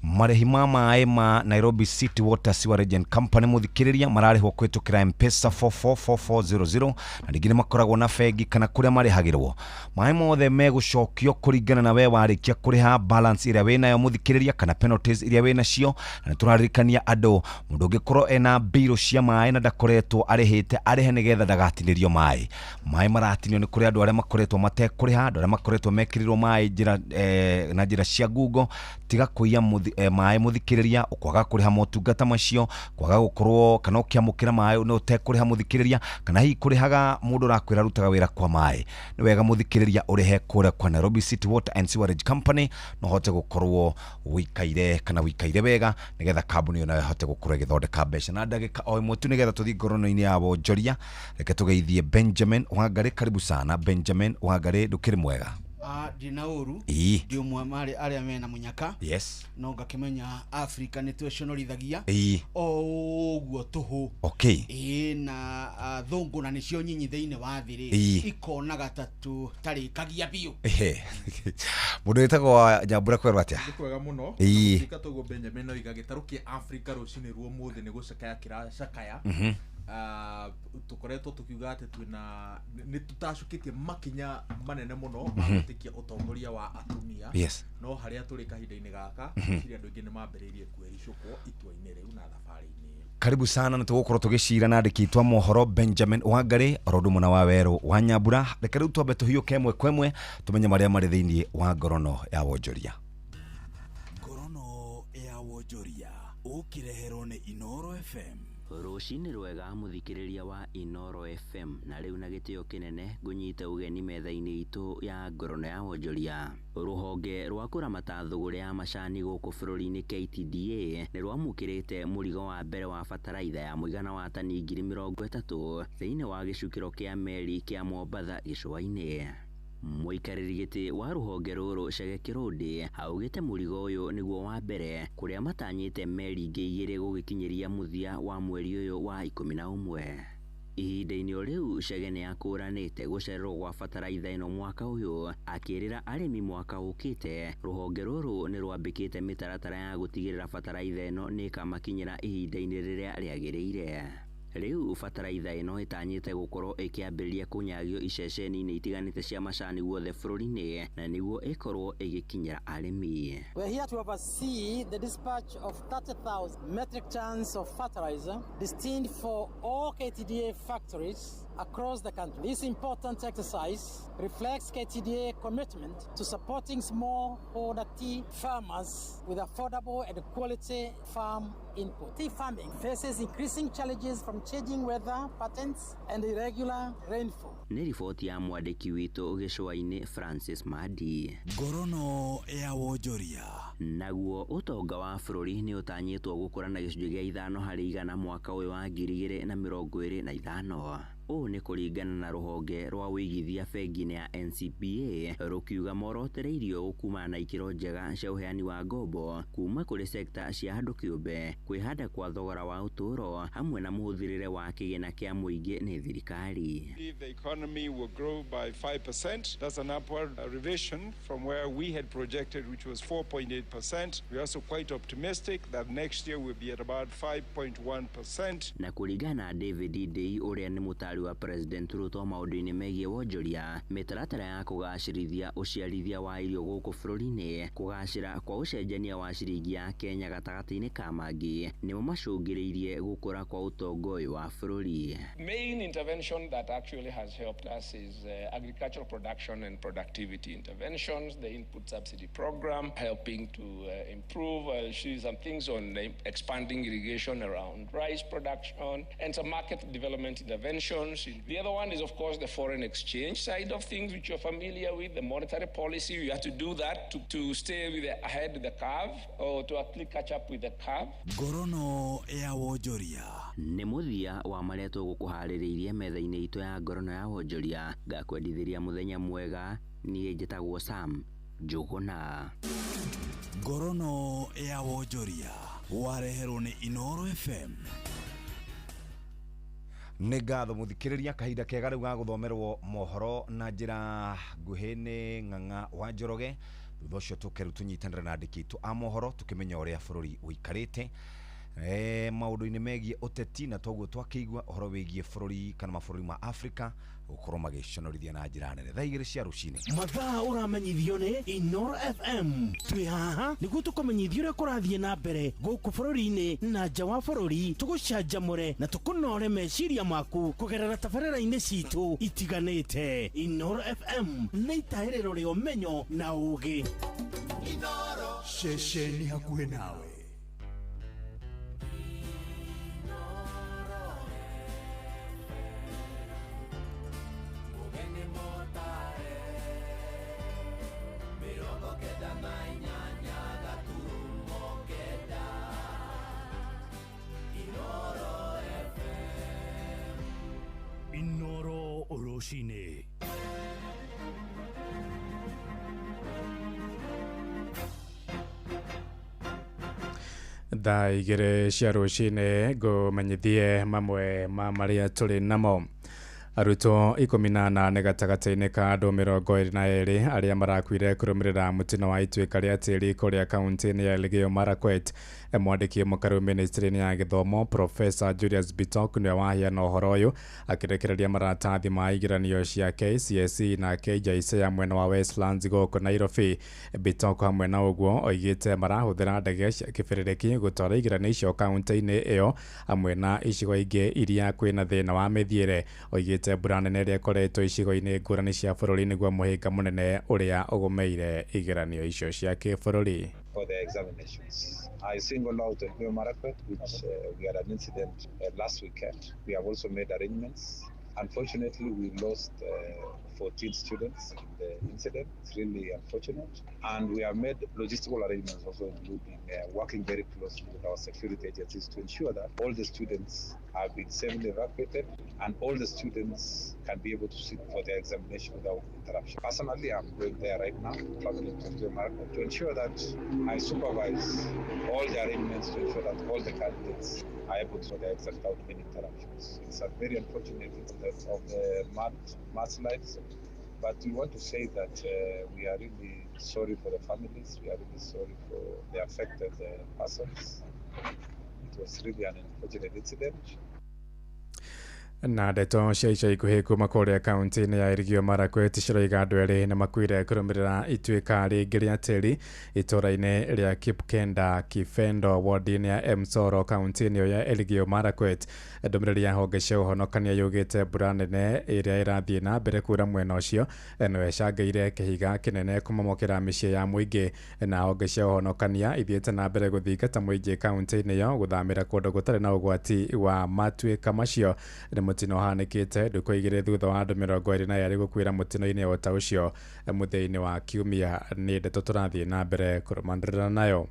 marihi ma mai ma Nairobi City Water Sewerage and Company muthikiriria mararihwo kwitukira M-Pesa 444400 na ningine makoragwo na fegi kana kuria marihagirwo mai mothe megucokio kuringana na we warikia kuriha balance iria we nayo muthikiriria kana penalties iria we nacio. Na turaririkania andu mundu ungikorwo ena bill cia mai na ndakoretwo arihite arihe nigetha ndagatinirio mai maratinio ni kuri andu aria makoretwo matekuriha, andu aria makoretwo mekirirwo mai njira na njira cia ngungo tiga kuiya maĩ muthikiriria ukwaga kuriha motungata macio kwaga gukorwo kana ukiamukira maĩ no utekuriha muthikiriria kana hi kurihaga mundu rakwira rutaga wira kwa maĩ ni wega muthikiriria urihe kure kwa Nairobi City Water and Sewerage Company no hote gukorwo wikaire kana wikaire wega nigetha kambuni nayo hote gukorwo igithondeka mbeca na ndagika o imwe tu nigetha tuthi ngorono-ini ya Wonjoria reke tugeithie Benjamin Wangari. Karibu sana Benjamin Wangari, ndukiri mwega? Dinauru ndio mwamari aria mena munyaka yes no ngakimenya Africa ni tweconorithagia oguo tuhu okay na thungu na nicio nyinyi thiine wa thiri ikona gatatu tarikagia biu mundu witagwo Nyambura kwero atia kwega muno ikatogo Benjamin no igagitarukia Africa rucini ruo muthi ni gucakaya kiracakaya tukoretwo tukiuga ati twina ni tutashukitie makinya manene muno magutikia utongoria wa atumia no haria turi kahinda-ini gaka kiri andu ingi ni mambiriirie kwiricukwo itua-ini riu na thabari-ini. Karibu sana na tugukorwo tugicira na ndikitwa mohoro Benjamin Wangari orodu muna wa Weru wa Nyambura. Reke riu twambe tuhiuke kemwe kwemwe tumenye maria mari thiini wa ngorono ya Wonjoria. Ngorono ya Wonjoria ukireherwo ni Inoro FM. Rucini rwega muthikiriria wa Inoro FM na riu na gitio kinene ngunyite ugeni metha-ini itu ya ngorono ya Wonjoria. Ruhonge rwa kuramata thuguri ya macani guku bururi-ini KTDA ni rwamukirite murigo wa mbere wa bataraitha ya muigana wa tani 30,000 thiini wa gicukiro kia meri kia Mombatha gicua-ini. Muikariri giti wa ruhonge ruru Chege Kirundi augite murigo uyu niguo wa mbere kuria matanyite meri ingi igiri gugikinyiria muthia wa mweri uyu wa 11. Ihinda-ini riu Chege ni akuranite gucererwo gwa bataraitha ino mwaka uyu akirira arimi mwaka ukite ruhonge ruru ni rwambikite mitaratara ya gutigirira bataraitha ino ni kamakinyira ihinda-ini riria riagiriire. Riu bataraitha ino itanyite gukorwo ikiambiriria kunyagio iceceni-ini itiganite cia macani guothe bururi-ini na niguo ikorwo igikinyira arimi. We're here to oversee the dispatch of 30,000 metric tons of fertilizer destined for all KTDA factories across the country. This important exercise reflects KTDA commitment to supporting smallholder tea farmers with affordable and quality farm input. Tea farming faces increasing challenges from changing weather patterns and irregular rainfall. Ni ripoti ya mwandiki witu gicua-ini Francis Madi. Ngorono ya Wonjoria. Naguo utonga wa bururi ni utanyitwo gukura na gicunjĩ gĩa 5 harĩ 100 mwaka uyu wa 2025. Uu ni kuringana na ruhonge rwa wigithia bengi-ini ya NCBA rukiuga morotereirio gukuma na ikiro njega cia uheani wa ngombo kuma kuri sekta cia andu kiumbe kwihanda kwa thogora wa uturo hamwe na muhuthirire wa kigina kia muingi ni thirikari. The economy will grow by 5%. That's an upward revision from where we had projected, which was 4.8%. We're also quite optimistic that next year we'll be at about 5.1%. Na kuringana na David Dei uria ni mutari wa President Ruto maundu-ini megie Wonjoria, mitaratara ya kugacirithia uciarithia wa irio guku bururi-ini kugacira kwa ucenjania wa ciringi ya Kenya gatagati-ini ka mangi nimo macungiriirie gukura kwa utongo uyu wa bururi. Main intervention that actually has helped us is agricultural production and productivity interventions, the input subsidy program helping to improve some things on expanding irrigation around rice production and some market development interventions. The other one is, of course, the foreign exchange side of things, which you're familiar with, the monetary policy. You have to do that to stay ahead of the curve or to at least catch up with the curve. Ngorono ya Wonjoria. Ni muthia wa maria tugukuhaririirie metha-ini itu ya ngorono ya Wonjoria. Ngakwendithiria muthenya mwega. Niĩ njĩtagwo Sam Njuguna. Ngorono ya Wonjoria wareherwo ni Inoro FM. Nĩ ngatho muthikiriria kahinda kega riu ga guthomerwo mohoro na njira nguhi ni Ng'ang'a wa Njoroge. Thutha ucio tukeru tunyitanira na ndikitu a mohoro tukimenya uria bururi uikarite maundu-ini megie uteti na toguo twakigwa uhoro wigie bururi kana mabururi ma Africa ukorwo magiconorithia na njira nene. Thaa 2 cia rucini mathaa uramenyithio ni Inoro FM. Twi haha niguo tukumenyithia uria kurathie na mbere guku bururi-ini na nja wa bururi, tugucanjamure na tukunore meciria maku kugerera tabarĩra-inĩ citu itiganite. Inoro FM nĩ itaĩrĩro rĩa ũmenyo na ũũgĩ. Inoro shesheni hakuhe nawe. Inoro Oroshine. Thaa igĩrĩ cia rũcinĩ ngũmenyithie mamwe ma marĩa tũrĩ namo. Arutwo 18 gatagatĩ-inĩ ka andũ 22 arĩa marakuire kũrũmĩrĩra mũtino wa ituĩka rĩa tĩri kũrĩa kaunti-inĩ ya Elgeyo Marakwet. Mwandĩki mũkaru ministry-inĩ ya gĩthomo Professor Julius Bitok nĩwe waheana ũhoro ũyũ akĩrekereria maratathi ma igeranio cia KCSE na KJSE ya mwena wa Westlands gũkũ Nairobi. Bitok hamwe na ũguo oigĩte marahũthĩra ndege cia kĩbĩrĩrĩki gũtwara igeranio icio kaunti-inĩ ĩyo hamwe na icigo ingĩ iria kwĩna thĩna wa mĩthiĩre. Oigĩte mbura nene ĩrĩa ĩkoretwo icigo-inĩ ngũrani cia bũrũri nĩguo mũhĩnga mũnene ũrĩa ũgũmĩire igeranio icio cia kĩbũrũri. For the examinations. I single out Elgeyo Marakwet, which we had an incident last weekend. We have also made arrangements. Unfortunately, we lost 14 students in the incident. It's really unfortunate. And we have made logistical arrangements also, including working very closely with our security agencies to ensure that all the students have been safely evacuated and all the students can be able to sit for their examination without interruption. Personally, I'm going there right now, traveling to Elgeyo Marakwet, to ensure that I supervise all the arrangements to ensure that all the candidates are able to their exam without any interruptions. It's a very unfortunate incident of the mudslides, but we want to say that we are really sorry for the families. We are really sorry for the affected persons. It was really an unfortunate incident. Na ndeto cia ica ikuhĩ kuma kũrĩa kaunti-inĩ ya Elgeyo Marakwet ciroiga andũ erĩ nĩ makuire kũrũmĩrĩra ituĩka rĩngĩ rĩa tĩri itũũra-inĩ rĩa Kipkenda Kifendo ward-inĩ ya Emsoro kaunti-inĩ ya Elgeyo Marakwet. Ndũmĩrĩri ya honge cia ũhonokania yugĩte mbura nene ĩrĩa ĩrathiĩ na mbere kuura mwena ũcio no ĩcangĩire kĩhiga kĩnene kũmomokera mĩciĩ ya mũingĩ, na honge cia ũhonokania ithiĩte na mbere gũthingata mũingĩ kaunti-inĩ ĩyo gũthamĩra kũndũ gũtarĩ na ũgwati wa matuĩka macio. Mutino uhanĩkĩte ndukũ igĩrĩ thutha wa andũ 22 gũkuĩra mũtino-inĩ o ta ũcio mũthia-inĩ wa kiumia. Nĩ ndeto tũrathiĩ na mbere kũrũmanĩrĩra nayo.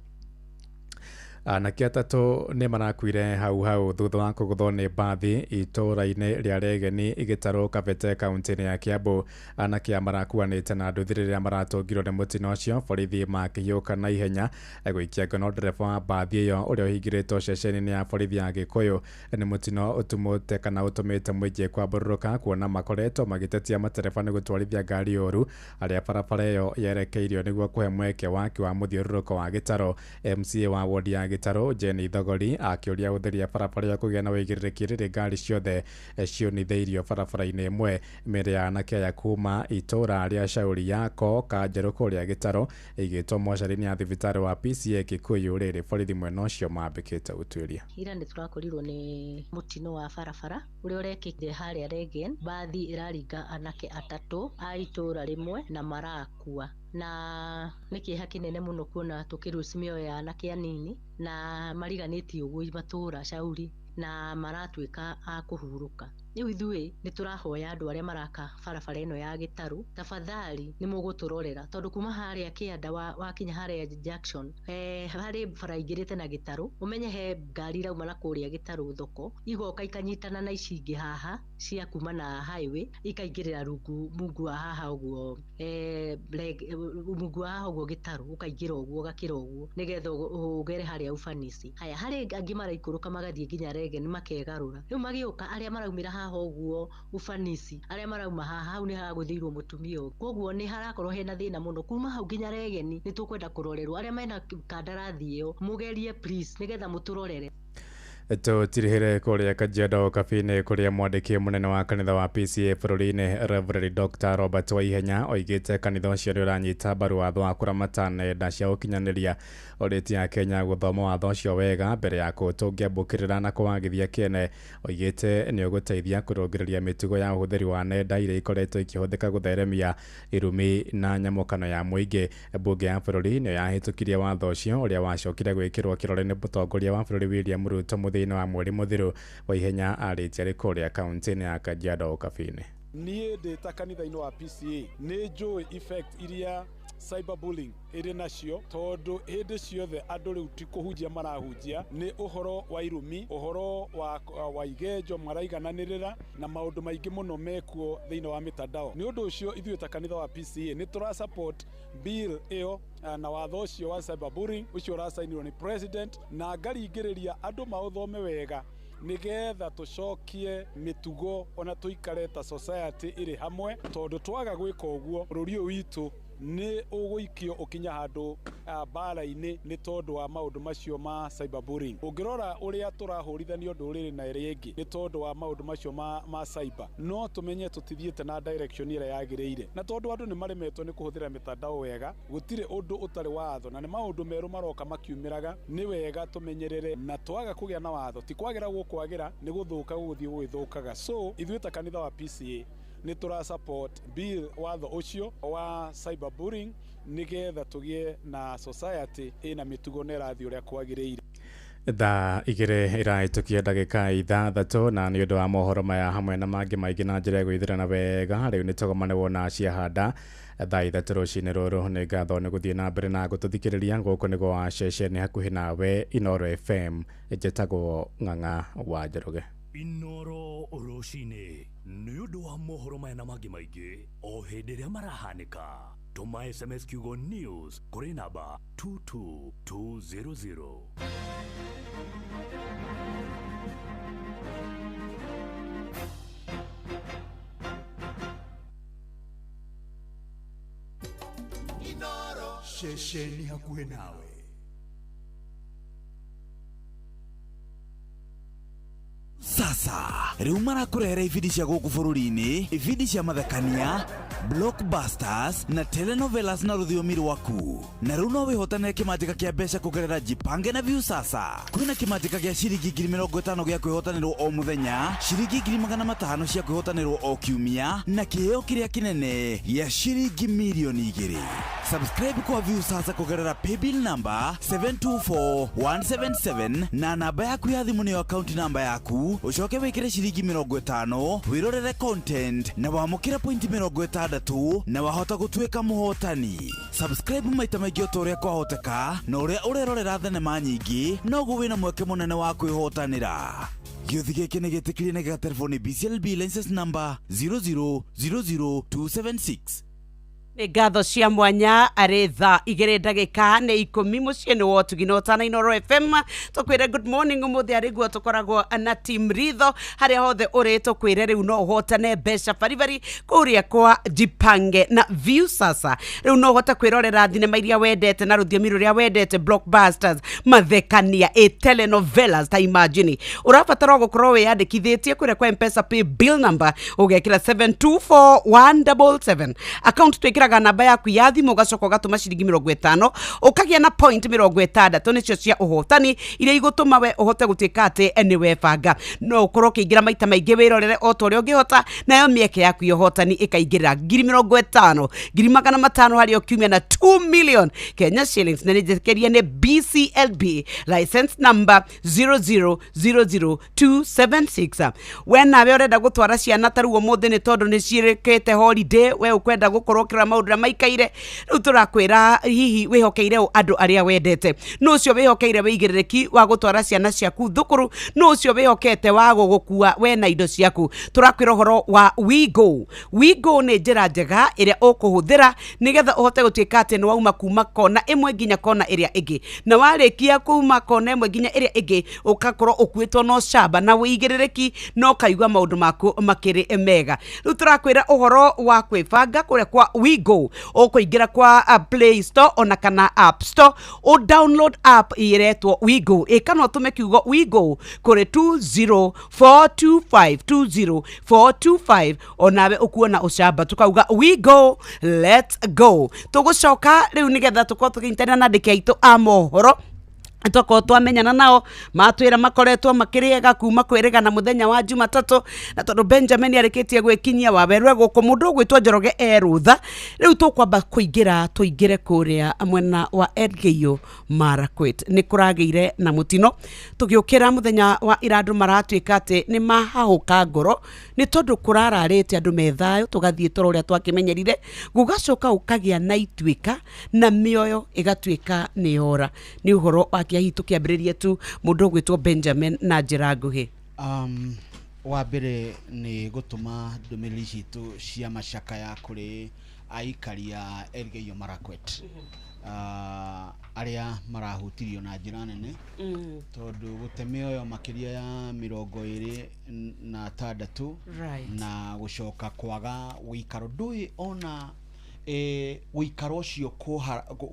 Anake atatũ nĩ marakuire hau thutha wa kũgũthwo nĩ mbathi itũũra-inĩ rĩa Regeni igĩtarwo Kabete kaunti-inĩ ya Kiambu. Anake aya marakuanĩte na nduthi rĩrĩa maratũngirwo nĩ mũtino ũcio, borithi makĩhiũka na ihenya gũikia ngono ndereba wa mbathi ĩyo ũrĩa ũhingĩrĩtwo ceceni-inĩ ya borithi ya Gĩkũyũ. Nĩ mũtino ũtumũte kana ũtũmĩte mũingĩ kwambũrũrũka kuona makoretwo magĩtetia matereba nĩ gũtwarithia ngari ũru arĩa barabara ĩyo yerekeirio nĩguo kũhe mweke wake wa mũthiũrũrũko wa gĩtaro. MCA wa ward ya Gĩtaro Jenny Thogori akĩũria ũtheria barabara ya kũgĩa na wĩigĩrĩrĩki rĩrĩ ngari ciothe cionithĩirio barabara-inĩ ĩmwe. Mĩĩrĩ ya anake aya kuma itũũra rĩa Shauri Yako Kanjerũ kũrĩa Gĩtaro ĩigĩtwo mocarĩ-inĩ ya thibitarĩ wa PCA Kikuyu rĩrĩ borithi mwena ũcio mambĩkĩte ũtuĩria. Ira nĩ tũrakorirwo nĩ mũtino wa barabara ũrĩa ũrekĩkire harĩa Regen. Mbathi ĩraringa anake atatũ a itũũra rĩmwe na marakua, na nĩ kĩeha kĩnene mũno kuona tũkĩruci mĩoyo ya anake anini na mariganĩtie ũguo matũũra Shauri na maratuĩka a kũhurũka. Rĩu ithuĩ nĩ tũrahoya andũ arĩa maraka barabara ĩno ya Gĩtarũ, tafadhali nĩ mũgũtũrorera tondũ kuma harĩa Kĩanda wakinya harĩa junction harĩ bara ingĩrĩte na Gĩtarũ, ũmenye he ngari irauma na kũrĩa Gĩtarũ thoko igoka ikanyitana na ici ingĩ haha cia kuma na highway ikaingĩrĩra mungu wa haha ũguo mungu wa haha ũguo Gĩtarũ ũkaingĩra ũguo ũgakĩra ũguo nĩgetha ũgere harĩa ufanisi. Haya harĩ angĩ maraikũrũka magathiĩ nginya Regen makegarũra. Rĩu magĩũka arĩa maraumĩra haha ũguo ufanisi arĩa marauma haha hau nĩ hagũthĩirwo mũtumia ũguo, koguo nĩ harakorwo hena thĩna mũno kuma hau nginya Regeni. Nĩ tũkwenda kũrorerwo arĩa mena kandarathi ĩyo mũgerie please nĩgetha mũtũrorere. tutirihire kuria Kajiado kabine kuria mwandiki munene wa kanitha wa PCA bururi-ini Reverend Dr. Robert Waihenya oigite kanitha ucio ni uranyita mbaru watho wa kuramata nenda cia ukinyaniria uritia Kenya guthoma watho ucio wega mbere ya kutungiambukirira na kuwagithia kiene. Oigite ni uguteithia kurungirirĩa mitugo ya uhuthiri wa nenda iria ikoretwo ikihũthĩka gutheremia irumi na nyamũkano ya mũingĩ. Mbunge ya bururi ni yahĩtũkirie watho ucio uria wacokire gwĩkĩrwo kĩrore nĩ mũtongoria wa bururi William Ruto thĩinĩ wa mweri mũthiru. Waihenya arĩtie arĩ kũrĩa kaunti-inĩ ya Kajiado kabine. Niĩ ndĩ ta kanitha-inĩ wa PCA nĩ njũĩ effect iria cyberbullying ĩrĩ nacio, tondũ hĩndĩ ciothe andũ rĩu ti kũhunjia marahunjia, nĩ ũhoro wa irumi, ũhoro wa igenjo maraigananĩrĩra na maũndũ maingĩ mũno mekuo thĩinĩ wa mitandao. Nĩ ũndũ ũcio ithuĩ ta kanitha wa PCA nĩ tũra support bill ĩyo na watho ũcio wa cyberbullying ũcio ũrasainirwo nĩ president, na ngaringĩrĩria andũ maũthome wega nigetha tucokie mitugo ona tuikare ta society iri hamwe, tondu twaga gwika uguo bururi witu ni uguikio ukinya handu bara-ini ni tondu wa maundu macio ma cyberbullying. Ungirora uria turahurithanio nduriri na iria ingi ni tondu wa maundu macio ma cyber, no tumenye tutithiete na direction ira yagiriire, na tondu andu ni maremetwo ni kuhuthira mitandao wega, gutire undu utari watho na ni maundu meru maroka makiumiraga. Ni wega tumenyerere na twaga kugia na watho ti kwagira gukwagira ni guthuka guthii gwithukaga. So ithuĩ ta kanitha wa PCA ni tura support bill watho ucio wa cyberbullying nigetha tugie na society ina mitugo na irathi uria kwagiriire. Thaa igĩrĩ iraitukia ndagĩka ithathatũ na nĩ ũndũ wa mohoro maya hamwe na mangĩ maingĩ na njĩra ya gwĩthirana wega rĩu nĩ tũgomane wona ciahanda thaa ithatũ rũcinĩ rũrũ. Nĩ ngatho nĩ gũthiĩ na mbere na gũtũthikĩrĩria gũkũ nĩ gwa ceceni hakuhĩ nawe Inoro FM njĩtagwo Ng'ang'a wa Njoroge. Inoro rũcinĩ nĩ ũndũ wa mohoro maya na mangĩ maingĩ o hĩndĩ ĩrĩa marahanĩka. Tũma SMS kiugo news kũrĩ namba 22200. Inoro ceceni hakuhĩ nawe. Sasa rĩu marakurehera ibindi cia gũkũ bũrũri-inĩ, ibindi cia mathekania, blockbusters na telenovelas na rũthiomi rwaku. Na rĩu no wĩhotanĩre kĩmanjĩka kĩa mbeca kũgerera Jipange na Viusasa. Kwĩna kĩmanjĩka gĩa ciringi 50,000 gĩa kwĩhotanĩrwo o mũthenya, ciringi 500,000 cia kwĩhotanĩrwo o kiumia na kĩheo kĩrĩa kĩnene gĩa ciringi milioni 2. Subscribe kwa Viusasa kũgerera paybill number 724177 na namba yaku ya thimũ nĩyo account number yaku. Ucoke wikire ciringi 50 wirorere content na wamukire point 60 na wahota gũtuĩka mũhotani. Subscribe maita maingĩ o ũrĩa kwahoteka na ũrĩa ũrerorera thenema nyingĩ noguo wĩna mweke mũnene wa kwĩhotanĩra. Gĩothi gĩkĩ nĩ gĩtĩkĩrie na gĩgatelefoni BCLB license number 0027276. Ngatho cia mwanya arĩ thaa 2:10 mũciĩ nĩ wotugino tana Inoro FM. Tũkwĩre good morning ũmũthĩ arĩ guo tũkoragwo na team Ritho harĩa hothe ũrĩ tũkwĩre rĩu no ũhotane mbeca baribari kũrĩa kwa Jipange na Viusasa. Rĩu no ũhote kwĩrorera thinema iria wendete na rũthiomi rũrĩa wendete, blockbusters, mathekania, telenovelas ta imagine. Ũrabatara gũkorwo wĩyandĩkithĩtie kũrĩa kwa M-Pesa pay bill number ũgekĩra 724177. Account twĩkĩra namba yaku ya thimũ ũgacoka ũgatũma ciringi 50 ũkagĩa na point 60 nĩcio cia ũhotani iria igũtũma we ũhote gũtuĩka atĩ nĩ webanga. No ũkorwo ũkĩingĩra maita maingĩ wĩrorere o ta ũrĩa ũngĩhota, nayo mĩeke yaku ya ũhotani ĩkaingĩra 50,000, 500 harĩ o kiumia na 2 million Kenya shillings. Na nĩnjĩtĩkĩrie nĩ BCLB license number 0000276. We nawe ũrenda gũtwara ciana ta rĩu ũmũthĩ nĩ tondũ nĩ ciĩrĩkĩte holiday, we ũkwenda gũkorwo kĩra maũndũ na maikaire, rĩu tũrakwĩra hihi wĩhokeire andũ arĩa wendete. No ũcio wĩhokeire wĩigĩrĩrĩki wa gũtwara ciana ciaku thukuru, no ũcio wĩhokete wa gũgũkua we na indo ciaku. Tũrakwĩra ũhoro wa WeGo. WeGo nĩ njĩra njega ĩrĩa ũkũhũthĩra nĩgetha ũhote gũtuĩka atĩ nĩ wauma kuma kona ĩmwe nginya kona ĩrĩa ĩngĩ, na warĩkia kuma kona ĩmwe nginya ĩrĩa ĩngĩ ũgakorwo ũkuĩtwo no camba na wĩigĩrĩrĩki no kaigua maũndũ maku makĩrĩ mega. Rĩu tũrakwĩra ũhoro wa kwĩbanga kũrĩa kwa WeGo Go ukuingira kwa Play Store ona kana App Store o download app iretwo WeGo ikana utume kiugo WeGo kuri 20425 onawe ukuona ucamba tukauga WeGo let's go tugucoka riu nigetha tukorwo tukinyitana na ndiki aitu a mohoro toko twamenyana nao matwira makoretwo makiriega kuma kwirega na muthenya wa Jumatatu na tondu Benjamin arikitie gwikinyia waberwe guku mundu gwitwa Njoroge Erutha riu tukwamba tuingire kuria mwena wa Elgeyo Marakwet ni kurageire na mutino tugiukira muthenya wa irandu maratwika ati ni mahahuka ngoro ni tondu kurararite andu methayo tugathie toro uria twakimenyerire gugacoka ukagia na itwika na mioyo igatwika ni ora ni uhoro wa hitu kiambiririe tu mundu gwitwo Benjamin na njira nguhi. Wa mbere ni gutuma ndumiriri citu cia macaka ya kuri aikari ya Elgeyo Marakwet aria marahutirio na njira nene tondu gutemeo yo makiria ya 26 na gucoka kwaga wikaro ndui ona wikaro cio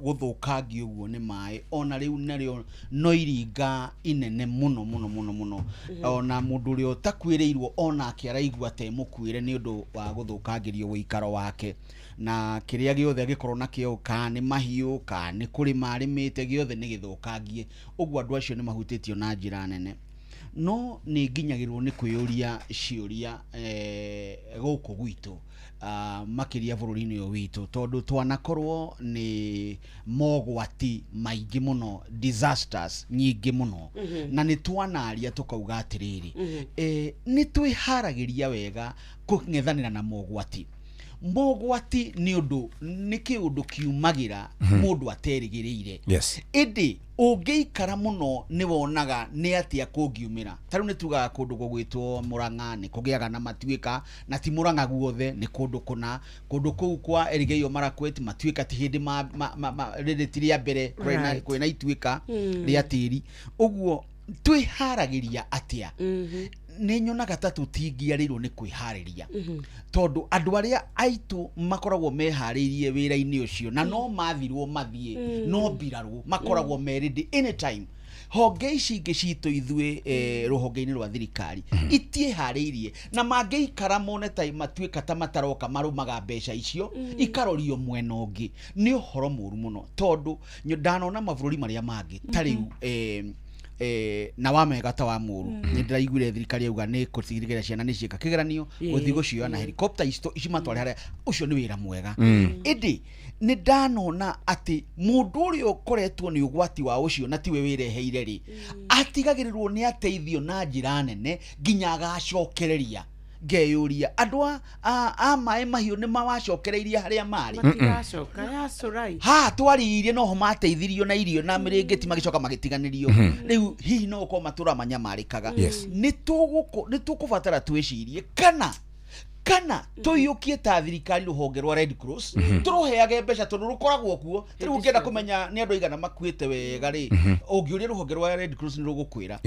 guthukangi uguo ni mai ona riu nario no iringa inene muno ona mundu uri otakwireirwo ona akiaraigwa te mukwire ni undu wa guthukangirio wikaro wake na kiria giothe gikorwo na kio ka ni mahiu ka ni kurima arimite giothe ni githukangie uguo andu acio ni mahutitio na njira nene no ni nginyagirwo ni kwiyuria ciuria guku gwitu makiria bururi-ini uyu witu tondu twanakorwo ni mogwati maingi muno disasters nyingi muno na ni twanaria tukauga atiriri ni twiharagiria wega kung'ethanira na mogwati ni undu ni kiundu kiumagira mundu aterigiriire indi ungiikara muno ni wonaga ni atia kungiumira taru ni tugaga kundu gugwitwo Murang'a ni kugiaga na matwika na ti Murang'a guothe ni kundu kuna kundu kuu kwa Elgeyo Marakwet matwika ti hindi riritiria mbere kwina itwika ria tiri uguo twiharagiria atia ni nyonaga tatu tingiarirwo ni kwihariria tondu andu aria aitu makoragwo mehariirie wira-ini ucio na no mathirwo mathie no mbirarwo makoragwo meridi anytime honge ici ingi citu ithue ruhonge-ini rwa thirikari itiehariirie na mangeikara mone ta matwika ta mataroka marumaga mbeca icio ikarorio mwena ungi ni uhoro muru muno tondu ndanona mavururi maria mangi tariu na wamega ta wa muru ni ndiraiguire thirikari auga ni kutigirira ciana ni cieka kigeranio guthi gucioya na helicopter ici matware haria ucio ni wira mwega indi ni ndanona ati mundu uria ukoretwo ni ugwati wa ucio na tiwe wireheire ri atigagirirwo ni ateithio na njira nene nginya agacokereria ngeyuria andu a mai mahiu ni mawacokereirie haria mari matigacoka yacurai twariirie noho mateithirio na irio na miringiti magicoka magitiganirio riu hihi no uko matura manyamarikaga ni tukubatara twicirie kana tuyukie ta thirikari ruhonge rwa Red Cross turuheage mbeca tondu rukoragwo kuo riu ngenda kumenya ni andu igana makuite wega ri ungiuria ruhonge rwa Red Cross ni rugukwira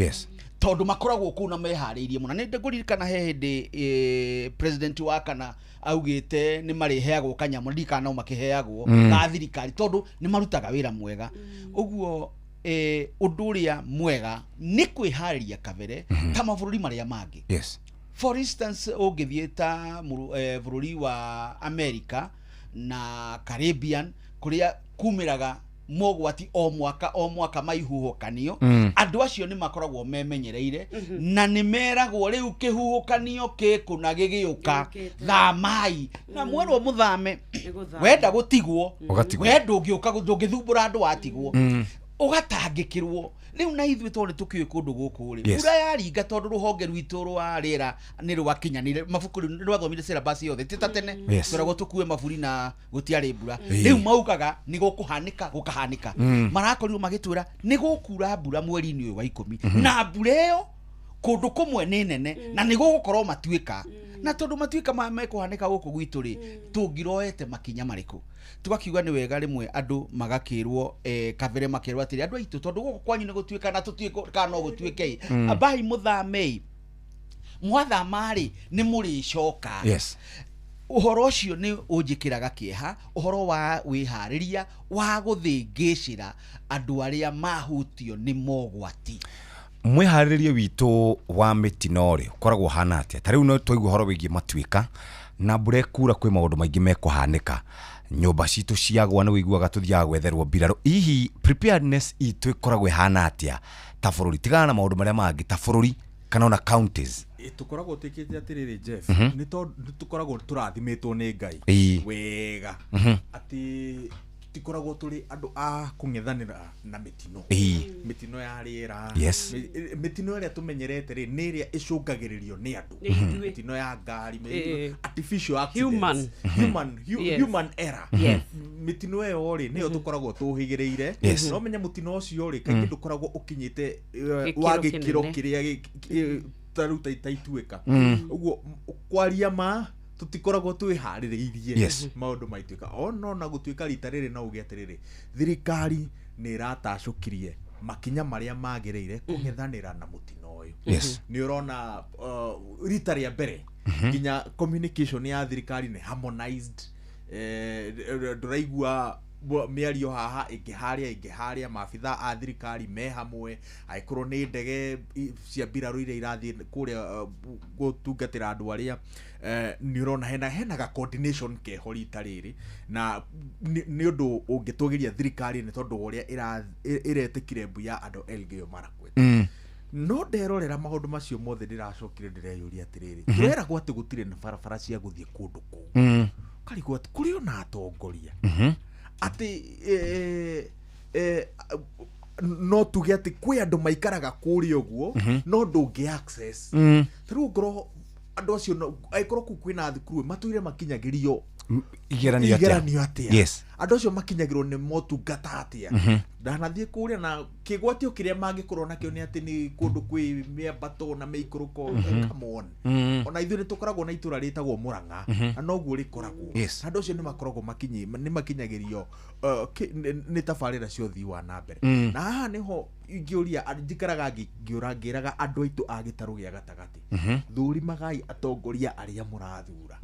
tondu makoragwo ku na mehariirie muno ni ndiguririkana he hindi president wa kana augite ni mariheagwo kanyamu ndikana makiheagwo ka thirikari tondu ni marutaga wira mwega uguo undu uria mwega ni kwihariria kabere ta mavururi maria mangi for instance ungithie ta bururi wa America na Caribbean kuria kumiraga mogwati o mwaka maihuhukanio andu acio ni makoragwo memenyereire na ni meragwo riu kihuhukanio kikuna gigiuka thamai na mwerwo muthame wenda gutigwo wenda ungiuka ndungithumbura andu watigwo ugatangikirwo riu na ithuĩ tondu tukiwe kundu guku ri ura yaringa tondu ruhonge rwitu rwa rira ni rwakinyanire mabuku ni rwathomire syllabus yothe titatene turagwo tukue maburi na gutiari mbura riu maukaga ni gukuhanika gukahanika marakorirwo magitwira ni gukura mbura mweri-ini uyu wa 10 na mbura iyo kundu kumwe ni nene na ni gugukorwo matwika na tondu matwika mekuhanika guku gwitu ri tungiroete makinya mariku tugakiuga ni wega rimwe andu magakirwo kabere makirwo atiri andu aitu tondu guku kwanyu ni gutwika na tutwiko kana no gutwike abai muthamei mwathama ri ni muri coka uhoro ucio ni unjikiraga kieha uhoro wa wihariria wa guthingicira andu aria mahutio ni mogwati mwiharirie witu wa mitino ri koragwo hana atia tariu no twaigua horo wigie matuika na mbura kura kwi maundu maingi mekuhanika nyumba citu ciagwa ni wiguaga tuthiaga gwetherwo mbiraro ihi preparedness itu ikoragwo hana atia ta bururi tigana na maundu maria mangi ta bururi kana ona counties tukoragwo tikite atiriri Jeff ni tukoragwo turathimitwo ni Ngai wega ati tikoragwo turi andu a kung'ethanira na mitino ya riera mitino ria tumenyerete ri ni ria icungagiririo ni andu mitino ya ngari artificial accidents human error mitino eyo ri niyo tukoragwo tuhigireire no menya mutino ucio ri kaingi dukoragwo ukinyite wa gikiro kiria taruta itaituika uguo kwaria ma tutikoragwo twihaririirie maundu maituika no na gutuika rita riri no uge atiriri thirikari ni iratacukirie makinya maria magiriire kung'ethanira na mutino uyu ni urona rita ria mbere nginya communication ya thirikari ni harmonized nduraigua miario haha ingiharia mabitha a thirikari me hamwe aikorwo ni ndege cia mbiraru iria irathie kuria gutungatira andu aria ni urona hena coordination keho rita riri na ni undu ungitugiria thirikari ni tondu uria iretikire mbuya andu Elgeyo Marakwet no nderorera maundu macio mothe ndiracokire ndireyuria atiriri tureragwo ati gutire na barabara cia guthie kundu kuu karigwo ati kuri ona atongoria ati no tuge ati kwi andu maikaraga kuri uguo no ndungi access tru ngoro andu acio aikoro ku kwina thukuru matuire makinyagirio igeranio atia andu acio makinyagirwo ni motungata atia ndanathie kuria na kigwatio kiria mangikorwo nakio ni ati ni kundu kwi miambato na meikuruko come on ona ithuĩ nitukoragwo na itura ritagwo Murang'a na noguo rikoragwo andu acio ni makoragwo makinyagĩrio ni tabarĩra cia ũthii wa na mbere na haha niho ingiuria njikaraga ngĩuraga andu aitu a gĩtarũ gĩa gatagatĩ thũrimagai atongoria aria mũrathura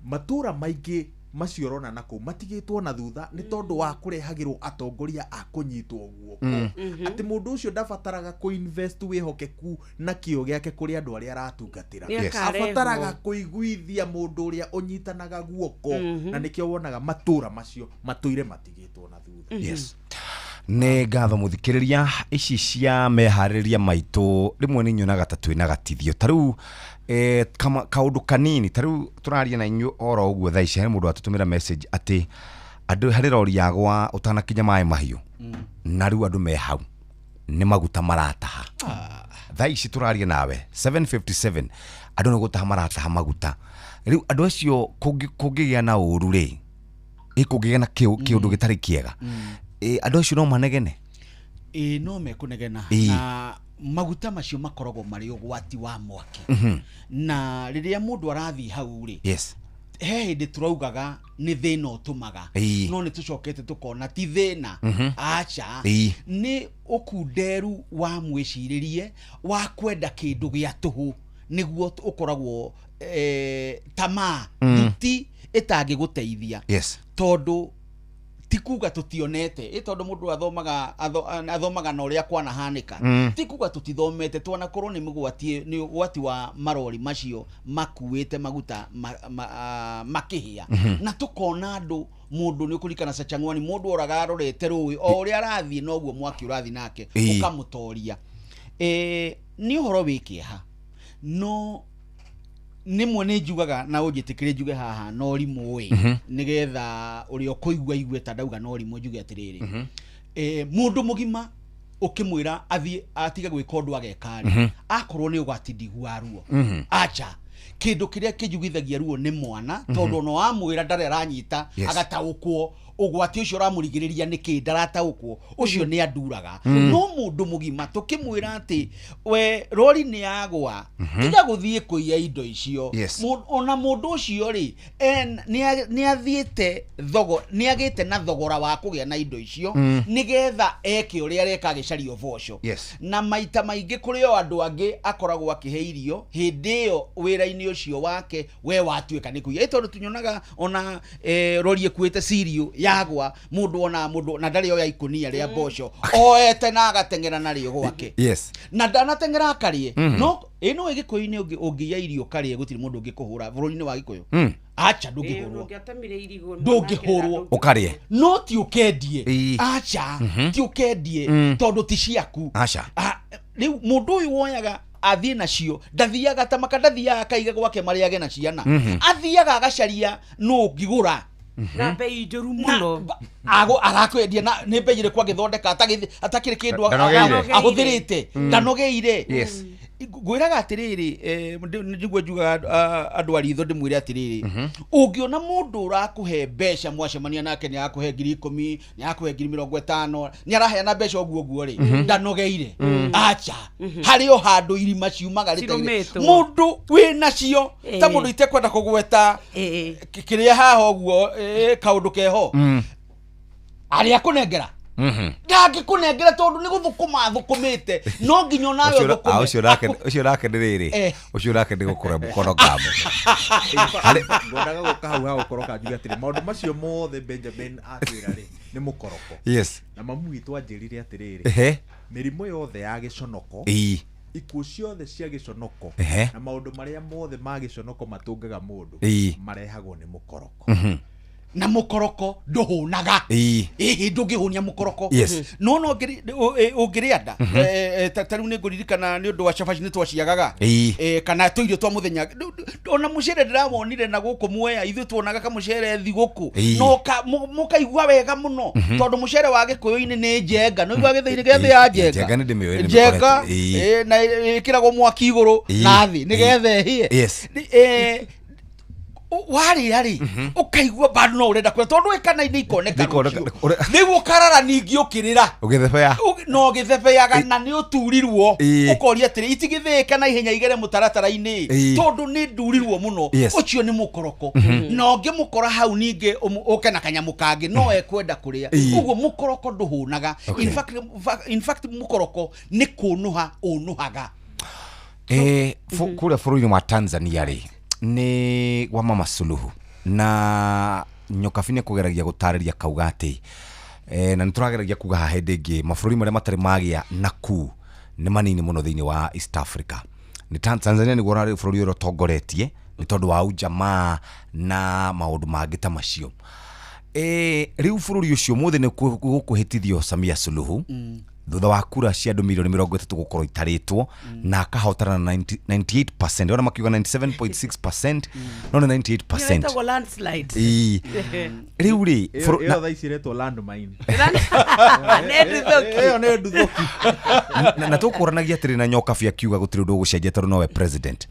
matura maingĩ maciorona na kũ matigĩtwo na thutha ni tondu wa kurehagirwo atongoria a kunyitwo guoko ati mundu ucio ndabataraga ku invest wihokeku na kio giake kuri andu aria aratungatira abataraga kuiguithia mundu uria unyitanaga guoko na nikio wonaga matura macio matuire matigĩtwo na thutha ne ngatho muthikiriria ici cia mehariria maitu rimwe ni nyonaga ta twina gatithio tariu kama kaundu kanini tariu turaria na inyu oro uguo thaa ici mundu atutumira message ati andu hari rori yagwa utanakinya mai mahiu na riu andu me hau ni maguta marataha thaa ici turaria nawe 757 andu ni gutaha marataha maguta riu andu acio kungigia na uru ri ikungigia na kiundu gitari kiega andu acio no manegene no mekunegena na maguta macio makoragwo mari ugwati wa mwaki na riria mundu arathi hau ri he hindi turaugaga ni thina utumaga no ni tucokete tukona ti thina acha ni ukunderu wa mwiciririe wa kwenda kindu gia tuhu niguo ukoragwo tamaa nduti itangi guteithia tondu tikuga tutionete tondu mundu athomaga na uria kwana hanika tikuga tutithomete twana korwo ni gwati wa marori macio makuite maguta makihia na tukona andu mundu ni ukurikana Sachang'wani mundu oraga arorete rui o uria arathie noguo mwaki urathi nake ukamutoria ni uhoro wikiha no nimwe ni njugaga na unjitikire njuge haha no rimwe nigetha urio kuigua igwe ta ndauga no rimwe njuge atiriri mundu mugima ukimwira athie atiga gwika undu agekari akorwo ni ugwati ndiguaruo acha kindu kiria kijugithagia ruo ni mwana tondu no amwira ndare aranyita agataukwo ugwati ucio uramurigiriria niki ndarataukwo ucio ni anduraga no mundu mugima tukimwira ati we rori ni yagwa tiga guthie kuiya indo icio ona mundu ucio ri ni athiete ni agite na thogora wa kugia na indo icio nigetha eke uria reka gicario voco na maita maingi kuri o andu angi akoragwo akiheirio hindi iyo wira wira-ini ucio wake we watuika ni kuya itondo tunyonaga ona rori ekuite sirio yagwa mundu ona mundu na ndari oya ikunia ria mboco oete na agatengera nario gwake yes na ndanatengera akarie no ino igikuyu-ini ungiya irio karie gutiri mundu ungikuhura bururi-ini wa gikuyu acha ndungihurwo ukarie no ti ukendie acha ti ukendie tondu ti ciaku acha riu mundu uyu woyaga athie nacio ndathiaga ta makandathiaga kaiga gwake mariage na ciana athiaga agacaria no ngigura na bei njuru muno agakwendia na nĩ bei ĩrĩkũ angĩthondeka atakĩrĩ kĩndũ ahũthĩrĩte ndanogeire yes ngwĩraga atĩrĩrĩ nĩguo njugaga andũ a ritho ndĩmwĩre atĩrĩrĩ ũngĩona mũndũ ũrakũhe mbeca mwacemania nake nĩ arakũhe 10,000 nĩ arakũhe 50,000 nĩ araheana mbeca ũguo rĩ ndanogeire acha harĩ o handũ irima ciumaga mũndũ wĩ nacio ta mũndũ itekwenda kũgweta kĩrĩa haha ũguo kaũndũ keho arĩa kũnengera ndangĩkũnengera tondu nĩ gũthũkũma thũkũmĩte no nginya nawe thũkũme ucio nake nĩ rĩrĩ ucio nake nĩ gũkũra mũkono gamu ngwendaga gũka hau ha gũkoroka njuge atĩrĩ maũndũ macio mothe Benjamin atwĩra rĩ nĩ mũkoroko yes na mamu witũ anjĩrire atĩrĩrĩ mĩrimũ yothe ya gĩconoko ikuũ ciothe cia gĩconoko na maũndũ marĩa mothe ma gĩconoko matũngaga mũndũ marehagwo nĩ mũkoroko na mukoroko nduhunaga ndungihunia mukoroko no ungirianda tariu ni nguririkana ni undu wa cabaci ni twaciagaga kana tuirio twa muthenya ona mucere ndirawonire na guku muoya ithu tuonaga ka mucere thiguku no mukaigua wega muno tondu mucere wa gikuyu-ini ni njenga no igwa githiini gethe ya njenga njenga na ikiragwo mwaki iguru na thi ni gethe wari ukaigua bado no urenda kwenda tondu ikana ini ikoneka nigu karara ningi ukirira ugithebea no githebeaga na ni uturirwo ukoria atiri itigithika na ihenya igere mutaratara-ini tondu ni ndurirwo muno ucio ni mukoroko no ngimukora hau ningi ukena kanyamu kangi no ekwenda kuria uguo mukoroko nduhunaga in fact mukoroko ni kunuha unuhaga kule bũrũri-inĩ wa Tanzania ri ni wa Mama Suluhu na Nyokabine kugeragia gutarĩria kauga atĩ na nĩtũrageragia kuga haha hĩndĩ ĩngĩ mabũrũri marĩa matarĩ magĩa na kuu nĩ manini mũno thĩinĩ wa East Africa ni Tanzania nĩguo ũrarĩ bũrũri ũrĩa ũtongoretie nĩ tondũ wa ujamaa na maũndũ mangĩ ta macio rĩu bũrũri ũcio mũthĩ nĩ gũkũhĩtithio Samia Suluhu thutha wa kura cia andũ milioni 30 gukorwo itarĩtwo na akahotana na 98% ona makiuga 97.6% no 98% landslide riu ri tha iciretwo landmine na tukuranagia atĩrĩ na Nyokabi akiuga gũtirĩ ũndũ ũgũcenjia tondũ nowe president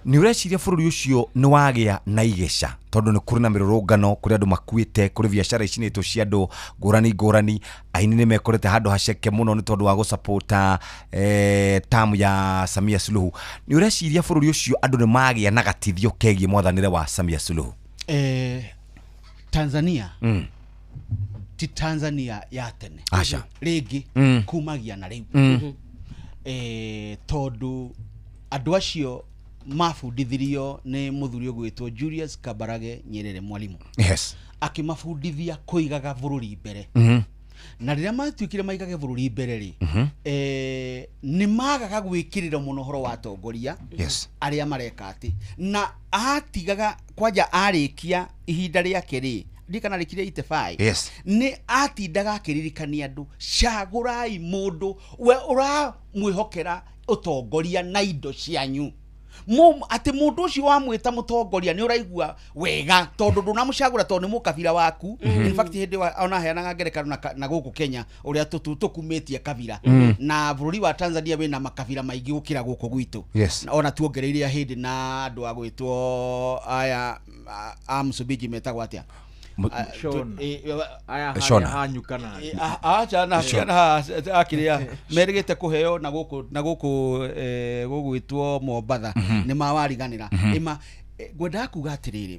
ni ureciria bũrũri ũcio nĩ wagĩa na igeca tondu nĩ kũrĩ na mĩrũrũngano kũrĩ andũ makuĩte kũrĩ biacara icinĩtwo cia andũ ngũrani aini nĩ mekorete handũ haceke mũno nĩ tondũ wa gũsapota tamu ya Samia Suluhu ni ureciria bũrũri ũcio andũ nĩ magĩa na gatithio kegie mwathanĩre wa Samia Suluhu Tanzania ti Tanzania ya tene rĩngĩ kumagia na rĩu tondu andũ acio mafundithirio ni muthuri gwitwo Julius Kambarage Nyerere mwalimu akimafundithia kuigaga bururi mbere na rĩrĩa matuĩkire maigage bururi mbere ri ni magaga gwĩkĩrĩra muno horo wa tongoria arĩa mareka ati na atigaga kwanja arĩkia ihinda rĩake ri ndikana rĩkire 85 ni atindaga akĩririkania andũ cagurai mũndũ we ũramwĩhokera utongoria na indo cianyu ati mundu ucio wamwita mutongoria ni uraigua wega tondu ndunamũcagũra tondu ni mukabira waku in fact hindi ona heanaga ngerekano na guku Kenya uria tukumetie kabira na bũrũri wa Tanzania wina makabira maingĩ gukira guku gwitu ona tuongereire hindi na andu agwitwo aya Msumbiji metagwo atia akiria merigite kuheo na gugwitwo Mombatha ni mawariganira ima gwenda kuga atiriri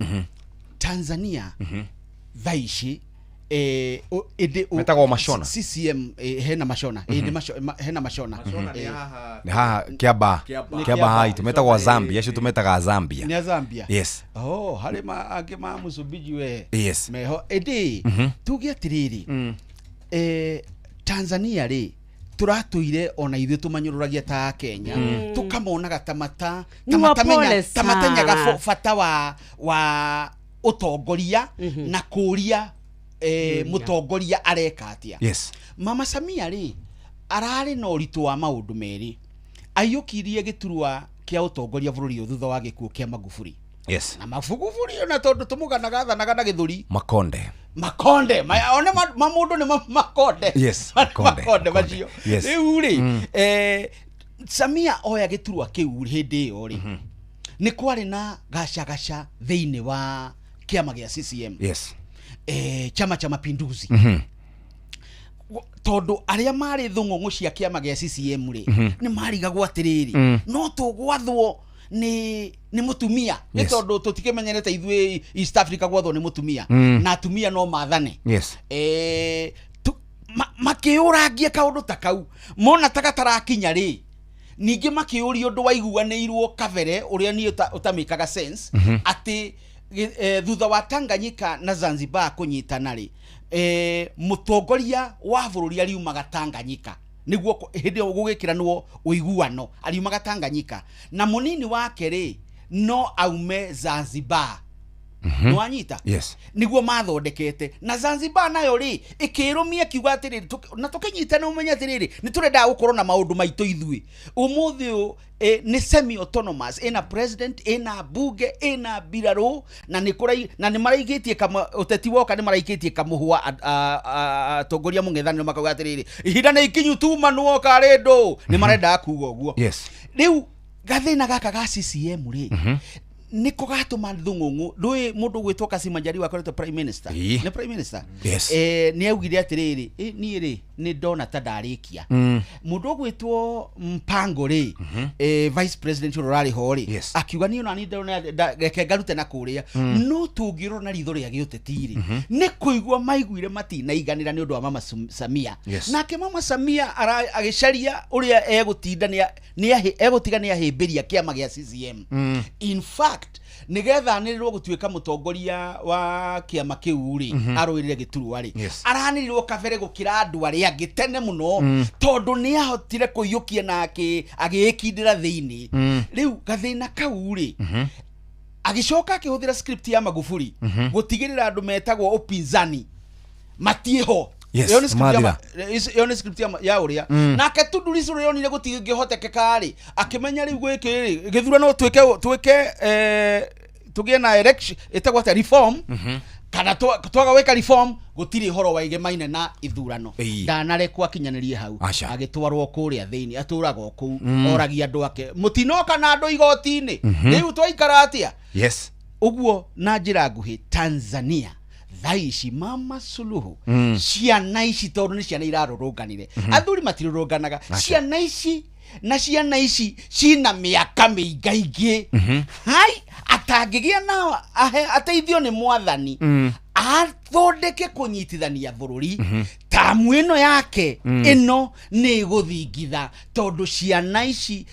Tanzania thaici metago mashona CCM hena mashona hena mashona ni haha kiamba hai tumetagwa Zambia acio tumetaga Zambia ni Zambia yes hari ange ma Msumbiji we yes meho tuge atiriri Tanzania ri turatuire ona ithu tumanyururagia ta Kenya tukamonaga tamatanyaga fata wa utongoria na kuria mutongoria areka atia yes Mama Samia ri arari na uritu wa maundu meri ayukirie giturwa kia utongoria bururi thutha wa gikuo kia Magufuli yes na Magufuli na tondu tumuganaga thanaga na githuri Makonde one mamundu ni Makonde yes Makonde macio yes riu ri Samia oya giturwa kiu hindi yo ri ni kwari na gacha thiini wa kiama gia CCM yes Chama cha Mapinduzi tondu aria mari thungungu cia kiama gia CCM ri ni marigagwo atiriri no tugwathwo ni mutumia ni tondu tutikemenyerete ithwe East Africa gwathwo ni mutumia na atumia no mathane yes makiurangie kaundu takau mona takatarakinya ri ningi makiuri undu waiguanirwo kavere uria ni utamikaga sense ati thutha wa Tanganyika na Zanzibar kunyitana ri mutongoria wa bururi ariumaga Tanganyika niguo hindi gugikiranwo uiguano ariumaga Tanganyika na munini wake ri no aume Zanzibar no anyita yes niguo mathondekete na Zanzibar nayo ri ikirumia kiuga atiriri na tukinyitana umenya atiriri ni turenda gukorwo na maundu maitu ithui umuthi ni semi autonomous ina president ina bunge ina biraro na ni kurai na ni maraigitie kama uteti woka ni maraigitie kamuhua tongoria mung'ethaniro makauga atiriri ihinda ni ikinyu tuma nuoka rendo ni marenda kuuga uguo yes riu gathina gaka ga CCM ri niko gatuma thungungu ndui mundu gwitwo Kassim Majaliwa akoretwo prime minister ni prime minister yes ni augire atiriri ni ri ni ndona ta ndarikia mundu gwitwo Mpango ri vice president rurari hori akiuga ni ona ni ndona reke ngarute na kuria no tungiro na ritho ria giutetiri ni kuigwa maiguire matina iganira ni undu wa Mama Samia nake Mama Samia agicaria uria egutinda ni egutiga ni ahimbiria kiama gia CCM in fact nigetha nirirwo gutuika mutongoria wa kiama kiu ri arwirire giturwa ri aranirirwo kavere gukira andu ari angi tene muno tondu ni ahotire kuyukia nake agikindira thiini riu gathina kau ri agicoka akihuthira script ya Magufuli gutigirira andu metagwo upinzani matieho yone script ya uria nake Tundu Lissu yonire gutingihotekeka ri akimenya riu gwiki ri githurano twike tugie na election etagwa ta reform kana twaga weka reform gutiri horo waige maine na ithurano ndanarekwo akinyanirie hau agitwarwo kuria thiini aturaga ku oragia andu ake mutinoka na andu igoti-ini riu twaikara atia yes uguo na njira nguhi Tanzania thaici Mama Suluhu ciana ici tondu ni ciana irarurunganire athuri matirurunganaga ciana ici na ciana ici cina miaka miingaingi hai atangigia na ateithio ni mwathani athondeke kunyitithania bururi tamu ino yake ino ni guthingitha tondu ciana ici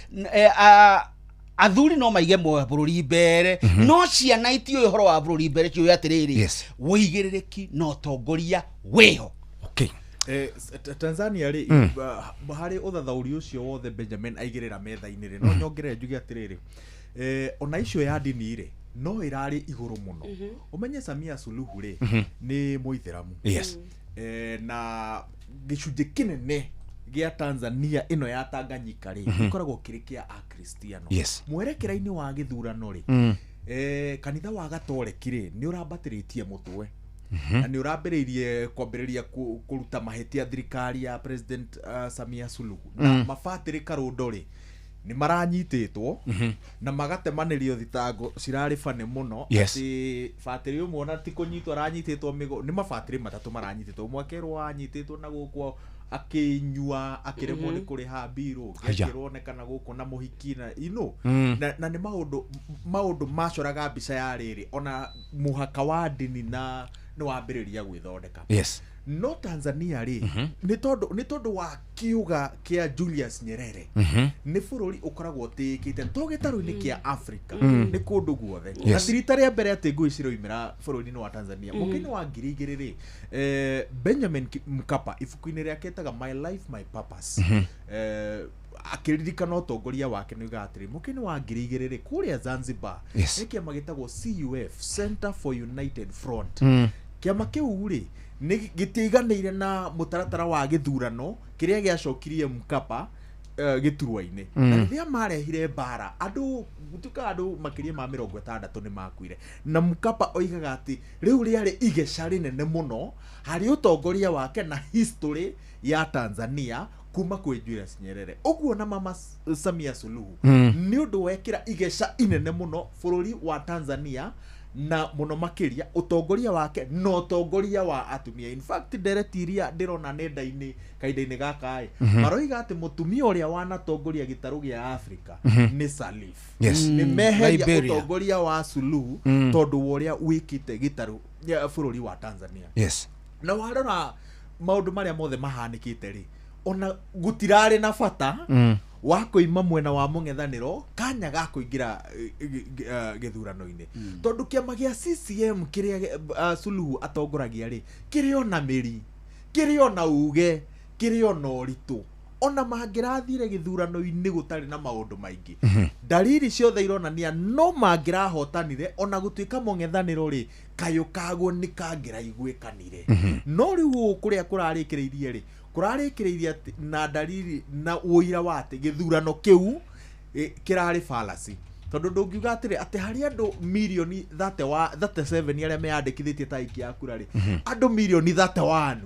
athuri no maige mo bururi mbere no ciana itio horo wa bururi mbere cio atiriri wigiririki no tongoria weho okay Tanzania ri bahari uthathauri ucio wothe Benjamin aigirira metha-ini ri no nyongere njuge atiriri ona icio ya dini ri no irari iguru muno umenye Samia Suluhu ri ni muithiramu yes na gicunje kinene gia Tanzania ino ya Tanganyika ri ikoragwo kirikia a Kristiano mwerekera-ini wa githurano ri kanitha wa Gatoreki ri ni urabatiritie mutwe na ni urambiririe kwambiriria kuruta mahetia thirikari ya President Samia Suluhu na mabatiri karundo ri ni maranyititwo na magatemanirio thitango cirari fane muno ati batiri umwe na ti kunyitwo aranyititwo migo ni mabatiri matatu maranyititwo mwakero anyititwo na gukwo akinyua akiremwo ni kuriha biru akironekana guku na muhiki na na ni maundu macoraga mbica ya riri ona muhaka wa dini ni wambiriria gwithondeka. Yes. No Tanzania ri ni tondu wa kiuga kia Julius Nyerere ni bururi ukoragwo tikite to gitaru-ini kia Africa ni kundu guothe na tirita ria mbere ati ngui ciroimira bururi-ini wa Tanzania mwaka-ini wa 2000 ri Benjamin Mkapa ibuku-ini riake etaga My Life My Purpose akiririkana utongoria wake ni gatiri mwaka-ini wa 2000 ri kuria Zanzibar ni kiama gitagwo CUF, Center for United Front. Kiama kiu ri ni gitiganire na mutaratara wa githurano kiria giacokirie Mkapa giturwa-ini na riria marehire bara andu gutuka andu makiria ma 60 ni makuire na Mkapa oigaga ati riu riari igeca rinene muno hari utongoria wake na history ya Tanzania kuma kwi Julius Nyerere. Uguo na Mama Samia Suluhu ni undu wekira igeca inene muno bururi wa Tanzania na muno makiria utongoria wake no utongoria wa atumia. In fact deretiria ndirona nenda-ini kaida-ini gaka maroiga ati mutumia uria wanatongoria gitaru gia Africa ni Salif. Ni meheria utongoria wa Suluhu tondu uria wikite gitaru ya bururi wa Tanzania. Na warora maundu maria mothe mahanikite ri ona gutirari na bata wa kuima mwena wa mung'ethaniro kanya ga kuingira githurano-ini tondu kiama gia CCM kiria Suluhu atongoragia ri kirio na miri kirio na uge kirio na uritu ona mangirathire githurano-ini gutari na maundu maingi dalili ciothe ironania no mangirahotanire ona gutuika mung'ethaniro ri kayo kago ni kangira igwikanire no riu kuria kurarikireirie ri kurarikireirie na dalili na uira wate githurano kiu kirari fallacy tondu ndungiuga atiri ati hari andu milioni 37 aria meyandikithitie taiki ya kura ri andu milioni 31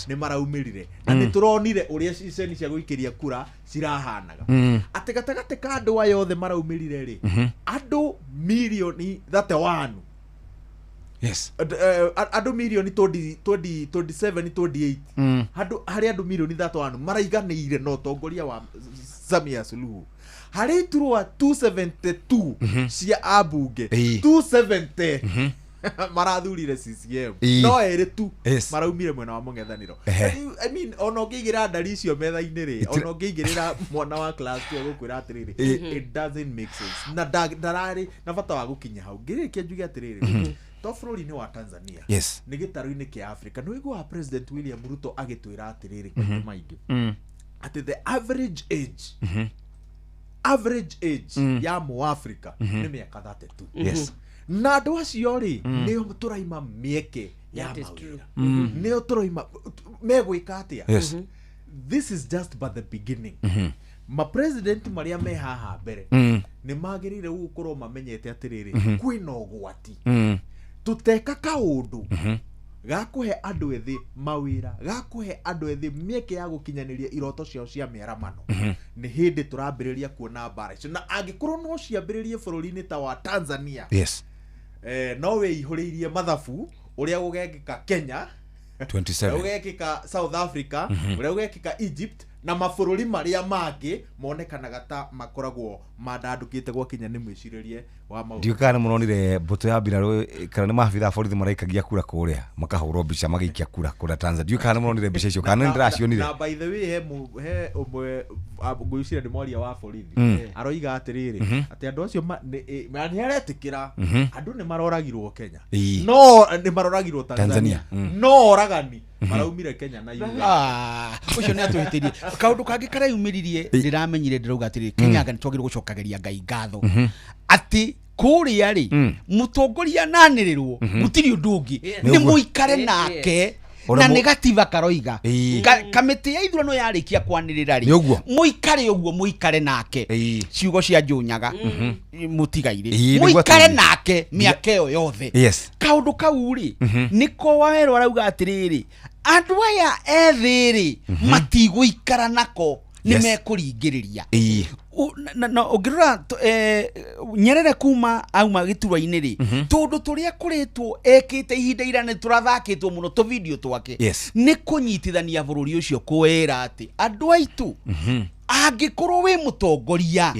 ni maraumirire na ni turonire uria ciceni cia guikiria kura cirahanaga ati gatagati ka andu aya othe maraumirire ri andu milioni 31 andu milioni 27 28 hari andu milioni 31 maraiganire no tongoria wa Samia Suluhu hari turwa 272 cia abunge 270 marathurire CCM no eri tu maraumire mwena wa mung'ethaniro. I mean ono ngigira ndari icio metha-ini ri ono ngigirira mwana wa class 2 gukwira atiriri it doesn't make sense na ndarari na bata wa gukinya hau ngirikia njuge atiriri to bururi-ini wa Tanzania ni gitaru-ini kia Africa no igwa President William Ruto agitwira atiriri kwa maingi ati the average age ya mu Africa ni miaka 32 na andu acio ri ni turaima mieke ya mawira ni turaima megwika atia. This is just but the beginning. Ma president maria me haha mbere ni magirire gukorwo mamenyete atiriri kwina ugwati tuteka kaundu gakuhe andu ethi mawira gakuhe andu ethi mieke ya gukinyaniria iroto ciao cia mieramano ni hindi turambiriria kuona bara icio na angikorwo no ciambiririe bururi-ini ta wa Tanzania no we ihuriirie mathabu uria gugekika Kenya 27 ugekika South Africa uria gugekika Egypt na mabururi maria mangi monekanaga ta makoragwo mandandukite gwa kinya ni mwiciririe wa maundu. Ndiukana muronire mbuto ya mbiraru kana ni maabitha borithi maraikagia kura kuria makahurwo mbica magikia kura Tanzania. Ndiukana muronire mbica icio kana ndiracionire. Na by the way he umwe ngwicira ni mwaria wa borithi aroiga atiriri ati andu acio ni aretikira andu ni maroragirwo Kenya no ni maroragirwo Tanzania no oragani maraumire Kenya na yuga ucio ni atuhitirie kaundu kangi karayumiririe ndiramenyire ndirauga atiri Kenya ngani twagire gucokageria Ngai ngatho ati kuria ri mutongoria nanirirwo gutiri undu ungi ni muikare nake na negativa karoiga kamiti ya ithurano yarikia kwanirira ri muikare uguo muikare nake ciugo cia njunyaga mutigaire muikare nake miaka yo yothe kaundu kau ri niko wawerwo arauga atiriri andu aya ethiri matiguikara nako ni mekuringiriria na ungirora Nyerere kuma auma giturwa-ini ri tondu turia kuritwo ekite ihinda irane turathakitwo muno to video twake ni kunyitithania bururi ucio kwera ati andu aitu angikorwo wi mutongoria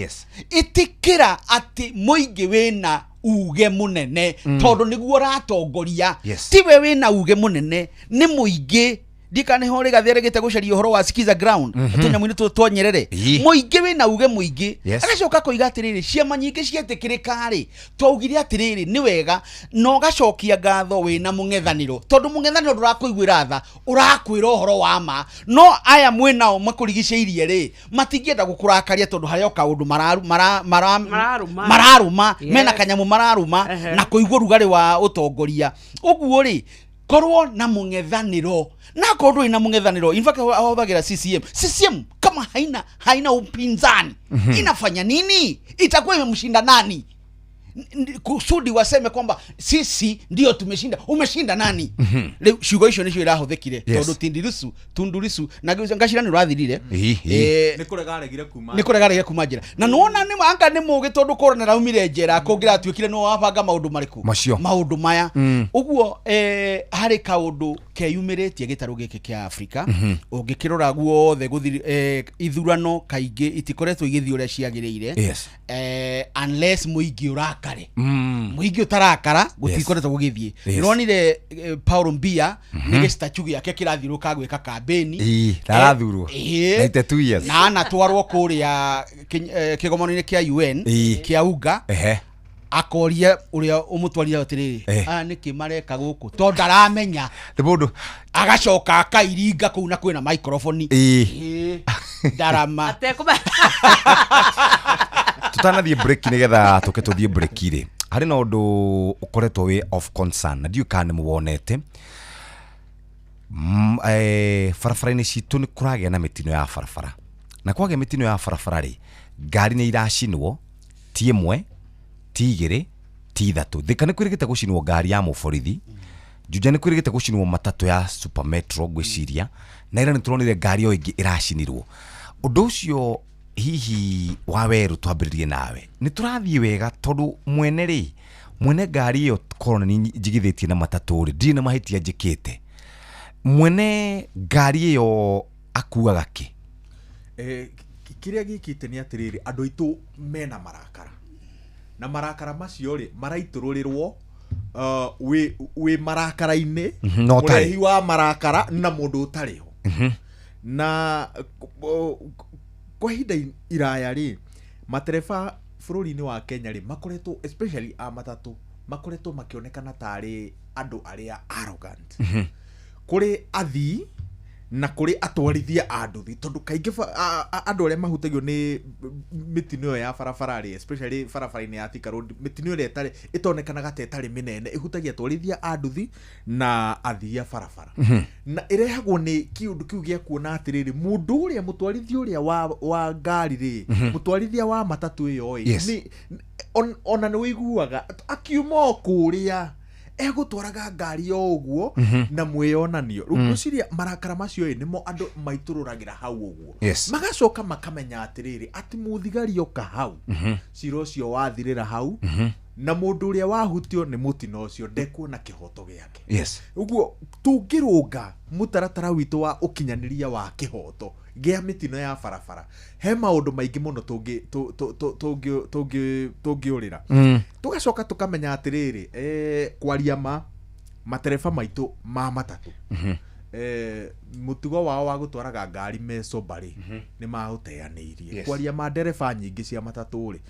itikira ati muingi wina uge munene tondu niguo ratongoria tiwe wina uge munene ni muingi dikane hore gathere gite gucaria horo wa Skiza Ground tunyamu-ini twonyerere muingi wina uge muingi agacoka koiga atiriri ciama nyingi cietikirika ri twaugire atiriri ni wega no gacokia ngatho wina mung'ethaniro tondu mung'ethaniro ndurakuiguira tha urakwira horo wa ma no aya mwinao makurigiceirie ri matingienda gukurakaria tondu haria kaundu mararuma mena kanyamu mararuma na kuigua rugari wa utongoria uguo ri korwo na mung'ethaniro na korwo ina mung'ethaniro in fact hawagira CCM kama haina upinzani inafanya nini? Itakuwa imemshinda nani? Kusudi waseme kwamba sisi ndio tumeshinda. Umeshinda nani? Leo shugo hiyo nisho irahuthekire tondu Tundurisu na ngashira ni rathirire nikuregaregire kumajira na nona ni anga ni mugi tondu korona raumire njera kongira atuikire no wabanga maundu mariku maundu maya uguo hari kaundu keyumiritie gitaru giki kia Afrika ungikirora guothe guthiri ithurano kaingi itikoretwo igithii uria ciagiriire unless muingi urakare muingi utarakara gutikoretwo gugithii ronire Paul Mbia ni statue yake kirathiruka gwika kampeni tarathurwo 92 years na natwarwo kuria kigomano-ini kia UN kia UNGA akoria uria umutwarira atiriri niki mareka guku to ndaramenya mundu agacoka akairinga kuu na kwina microphone ndarama tutanathie break nigetha tuke tuthie break ri hari na undu ukoretwo wi of concern na ndiu kana muwonete farafara-ini citu ni kuragia na mitino ya farafara na kwage mitino ya farafara ri ngari ni iracinwo ti imwe ti igiri ti ithatu thika ni kwirigite gucinwo ngari ya muborithi Juja ni kwirigite gucinwo matatu ya Super Metro gwiciria na ira ni turonire ngari o ingi iracinirwo undu ucio hihi waweru twambiririe nawe ni turathie wega tondu mwene ngari iyo korona ni njigithitie na matatu ri ndi na mahitia njikite mwene ngari iyo akuaga ki kiria gikite ni atiriri andu aitu mena marakara na marakara macio ri maraiturulirwo we marakara-ini murehi wa marakara na mundu utariho na kwa hinda iraya ri matereba bururi-ini wa Kenya ri makoretwo especially a matatu makoretwo makionekana tari andu aria arrogant kuri athii na kuri atwarithia anduthi tondu kaingi andu aria mahutagio ni mitino ya barabara ri especially barabara-ini ya Thika Road mitino ire tari itonekanaga tetari minene ihutagia atwarithia anduthi na athii a barabara na irehagwo ni kiundu kiu gia kuona atiriri mundu uria mutwarithia uria wa ngari ri mutwarithia wa matatu iyo ni ona ni wiguaga akiuma kuria egutwaraga ngari o uguo na mwionanio ruciria marakara macio nimo andu maitururagira hau uguo magacoka makamenya atiriri ati muthigari oka hau ciro cio wathirira hau na mundu uria wahutio ni mutino ucio ndekuona kihoto giake uguo tungirunga mutaratara witu wa ukinyaniria wa kihoto gia mitino ya barabara he maundu maingi muno tungiurira tugacoka tukamenya atiriri kwaria matereba maitu ma matatu mutugo wao wa gutwaraga ngari mesobari ni mahuteanirie kwaria madereba nyingi cia matatu ri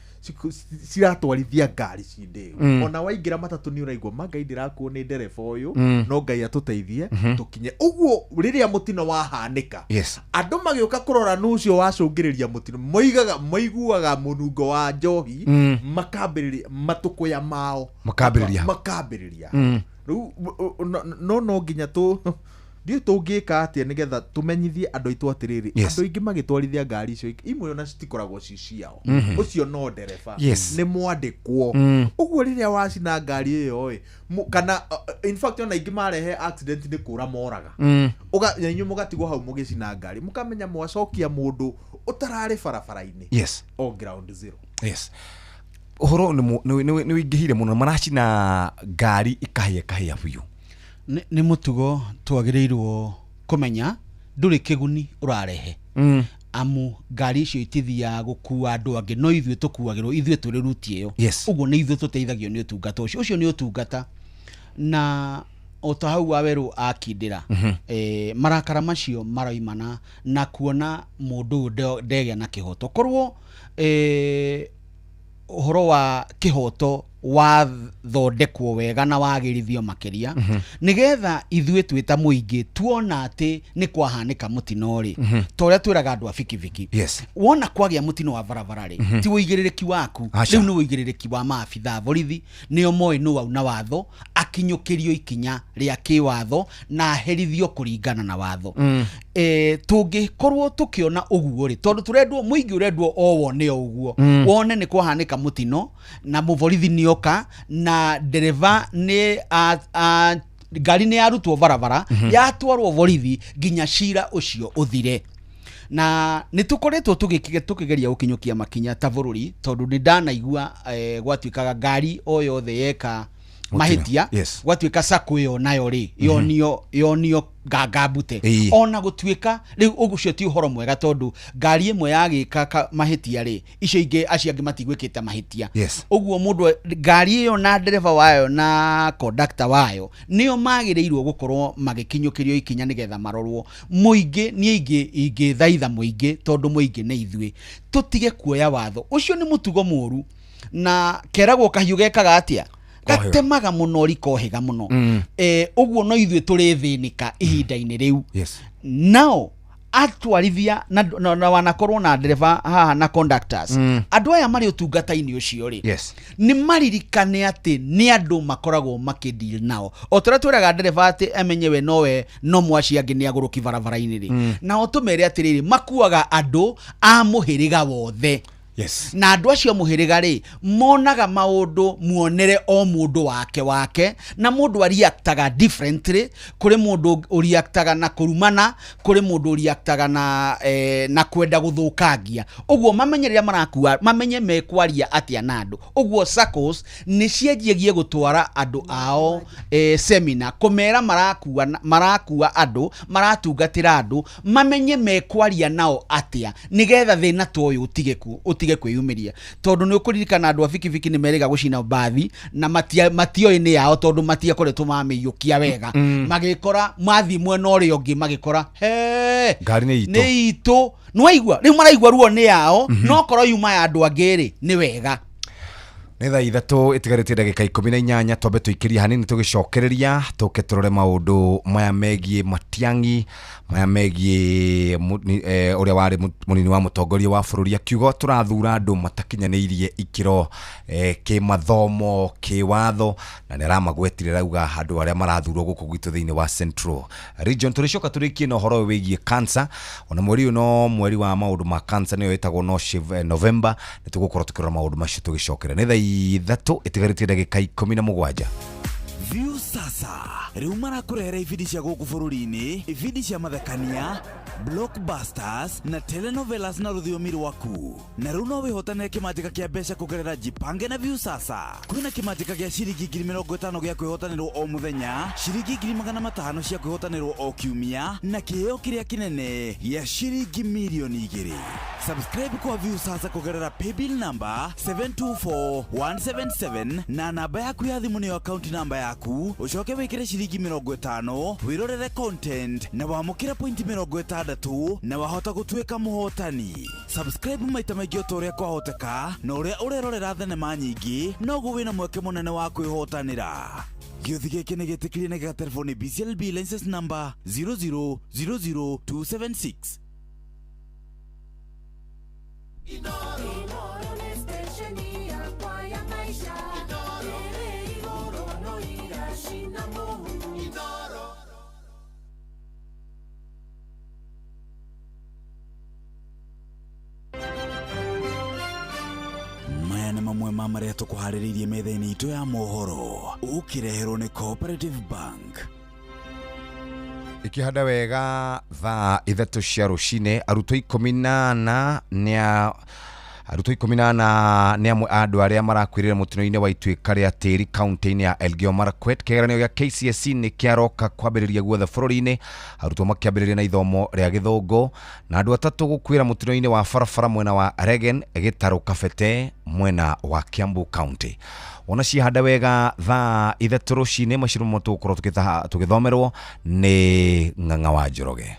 ciratwarithia ngari cinde ona waingira matatu ni uraigwa magai ndirakuo ni dereba uyu no ngai atuteithie tukinye uguo riria mutino wahanika andu magioka kurora nucio wacungiriria mutino maiguaga munungo wa njohi makambiriria matukuya mao makambiriria riu no nginya ndio tungika atia nigetha tumenyithie andu aitu atiriri andu ingi magitwarithia ngari icio imwe ona citikoragwo ciciao ucio no ndereba ni mwandikwo uguo riria wacina ngari iyo kana in fact ona ingi marehe accident ni kura moraga nyanyu mugatigwo hau mugicina ngari mukamenya mwacokia mundu utarari barabara-ini on ground zero uhoro ni wingihire muno maracina ngari ikahia biu ni mutugo twagirirwo kumenya nduri kiguni urarehe amu ngari icio itithia gukua andu angi no ithuĩ tukuagĩrwo ithuĩ tũrĩ ruti ĩyo ũguo nĩ ithuĩ tũteithagio nĩ ũtungata ũcio nĩ ũtungata na ota hau Waweru akindĩra marakara macio maroimana na kuona mũndũ ndegĩa na kĩhoto korwo ũhoro wa kĩhoto wathondekwo wega na wagĩrithio makĩria nigetha ithuĩ twĩta mũingĩ tuona atĩ nĩ kwahanĩka mũtino rĩ ta ũrĩa twĩraga andũ a bikibiki wona kwagĩa mũtino wa barabara rĩ ti ũigĩrĩrĩki waku rĩu nĩ ũigĩrĩrĩki wa maabitha borithi nĩo moĩ nũ auna watho akinyũkĩrio ikinya rĩa kĩwatho na aherithio kũringana na watho tũngĩkorwo tũkĩona ũguo rĩ tondũ tũrendwo mũingĩ ũrendwo o wone o ũguo wone nĩ kwahanĩka mũtino na mũborithi nĩoka na dereva nĩ ngari nĩ yarutwo barabara yatwarwo borithi nginya cira ũcio ũthire na nĩ tũkoretwo tũkĩgeria gũkinyũkia makinya ta bũrũri tondũ nĩ ndanaigua gwatuĩkaga ngari o yothe yeka mahitia gwatuĩka sako ĩyo nayo rĩ yonio ngangambute ona gũtuĩka rĩu ũguo ti ũhoro mwega tondũ ngari ĩmwe yagĩka mahitia rĩ icio ingĩ acio angĩ matigwĩkĩte mahitia ũguo mũndũ ngari ĩyo na ndereba wayo na conductor wayo nĩo magĩrĩirwo gũkorwo magĩkinyũkĩrio ikinya nĩgetha marorwo mũingĩ niĩ ingĩthaitha mũingĩ tondũ mũingĩ nĩ ithuĩ tũtige kuoya watho ũcio nĩ mũtugo mũru na keragwo kahiũ gekaga atĩa gatemaga muno rikohega muno ũguo no ithuĩ tũrĩthĩnĩka ihinda-inĩ rĩu nao atwarithia na wanakorwo na ndereva haha na conductors andũ aya marĩ ũtungata-inĩ ũcio rĩ nĩ maririkane atĩ nĩ andũ makoragwo makĩdeal nao o tũrĩa twĩraga ndereva atĩ amenyewe no mwaci angĩ nĩ agũrũki barabara-inĩ rĩ nao tũmere atĩrĩrĩ makuaga andũ a mũhĩrĩga wothe na andũ acio mũhĩrĩga rĩ monaga maũndũ muonere o mũndũ wake na mũndũ ariaktaga differently kũrĩ mũndũ ũriaktaga na kũrumana kũrĩ mũndũ ũriaktaga na kwenda gũthũkangia ũguo mamenye rĩrĩa marakua mamenye mekwaria atĩa na andũ ũguo SACCOs nĩ cienjagie gũtwara andũ ao seminar kũmera marakua andũ maratungatĩra andũ mamenye mekwaria nao atĩa nĩgetha thĩna ta ũyũ utige kwĩyumĩria tondũ nĩ ũkũririkana andũ a bikibiki nĩ merĩga gũcina bathi na matioĩ nĩ yao tondũ matiakoretwo mamĩiyũkia wega magĩkora mathi mwena ũrĩa ũngĩ magĩkora ngari nĩ itũ nĩwaigua rĩu maraigua ruo nĩ yao no korwo yuma ya andũ angĩ rĩ nĩ wega nĩ thaa ithatũ ĩtigarĩtie ndagĩka 18 twambe tũikĩrie hanini tũgĩcokereria tũke tũrore maũndũ maya megiĩ Matiang'i maya megiĩ ũrĩa warĩ mũnini wa mũtongoria wa bũrũri akiuga tũrathura andũ matakinyanĩirie ikĩro kĩmathomo kĩwatho na nĩ aramagwetire rauga andũ arĩa marathurwo gũkũ gwitũ thĩinĩ wa Central Region tũrĩcoka tũrĩkie na ũhoro wĩgiĩ cancer ona mweri ũyũ no mweri wa maũndũ ma cancer nĩyo ĩtagwo no shave November nĩ tũgũkorwo tũkĩrora maũndũ macio tũgĩcokera nĩ thaa ithatũ ĩtigarĩtie ndagĩka 17 View sasa rĩu marakũrehera ibindi cia gũkũ bũrũri-inĩ ibindi cia mathekania blockbusters na telenovelas na rũthiomi rwaku na rĩu no wĩhotanĩre kĩmanjĩka kĩa mbeca kũgerera Jipange na View sasa kwĩna kĩmanjĩka gĩa ciringi 50,000 gĩa kwĩhotanĩrwo o mũthenya ciringi 500,000 cia kwĩhotanĩrwo o kiumia na kĩheo kĩrĩa kĩnene gĩa ciringi milioni 2 subscribe kwa View sasa kũgerera paybill number 724177 na namba yaku ya thimũ nĩyo account number yaku ucoke wĩkĩre ciringi 50 wĩrorere content na wamũkĩra point 60 na wahota gũtuĩka mũhotani subscribe maita maingĩ o ũrĩa kwahoteka na ũrĩa ũrerorera thenema nyingĩ noguo wĩna mweke mũnene wa kwĩhotanĩra gĩũthi gĩkĩ nĩ gĩtĩkĩrie na gĩgatelefoni BCLB license number 0000276 maya nĩ mamwe ma marĩa tũkũharĩrĩirie metha-inĩ itũ ya mohoro ũkĩreherwo nĩ Cooperative Bank ikihanda wega thaa ithatũ cia rũcinĩ arutwo 18 nĩa arutwo 18 nĩ amwe andũ arĩa marakwĩrĩra mũtino-inĩ wa ituĩka rĩa tĩri kaunti-inĩ ya Elgeyo Marakwet. Kĩgeranio gĩa KCSE nĩ kĩaroka kwambĩrĩria guothe bũrũri-inĩ, arutwo makĩambĩrĩria na ithomo rĩa Gĩthũngũ, na andũ atatũ gũkuĩra mũtino-inĩ wa barabara mwena wa Regen, Gĩtarũ Kabete mwena wa Kiambu County. Ona cihanda wega thaa 3 rũcinĩ macirumo tũkorwo tũgĩthomerwo nĩ Ng'ang'a wa Njoroge.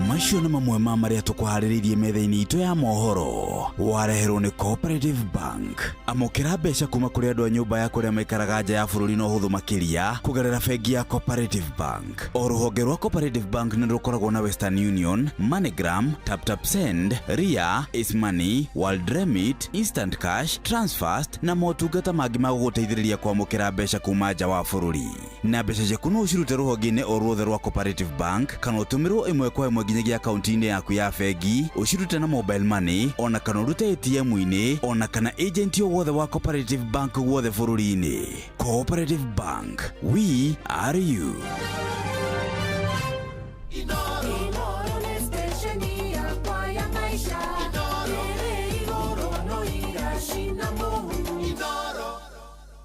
Macio nĩ mamwe ma marĩa tũkũharĩrĩirie metha-inĩ itũ ya mohoro. Wareherwo nĩ Cooperative Bank. Amũkĩra mbeca kuma kũrĩ andũ a nyũmba ya kũrĩa maikaraga nja ya bũrũri na ũhũthũ makĩria kũgerera bengi ya Cooperative Bank. O rũhonge rwa Cooperative Bank nĩ rũkoragwo na Western Union, MoneyGram, TapTapSend, Ria, Ismoney, World Remit, Instant Cash, Transfast na motungata mangĩ ma gũgũteithĩrĩria kwamũkĩra mbeca kuma nja wa bũrũri. Na mbeca ciaku no ũcirute rũhonge-inĩ o ruothe rwa Cooperative Bank kana ũtũmĩrwo ĩmwe kwa ĩmwe nginyagia akaunti-inĩ yaku ya bengi, ũcirute na mobile money, ona kana ũrute ATM-inĩ, ona kana agent o wothe wa Cooperative Bank wothe bũrũri-inĩ. Cooperative Bank, we are you.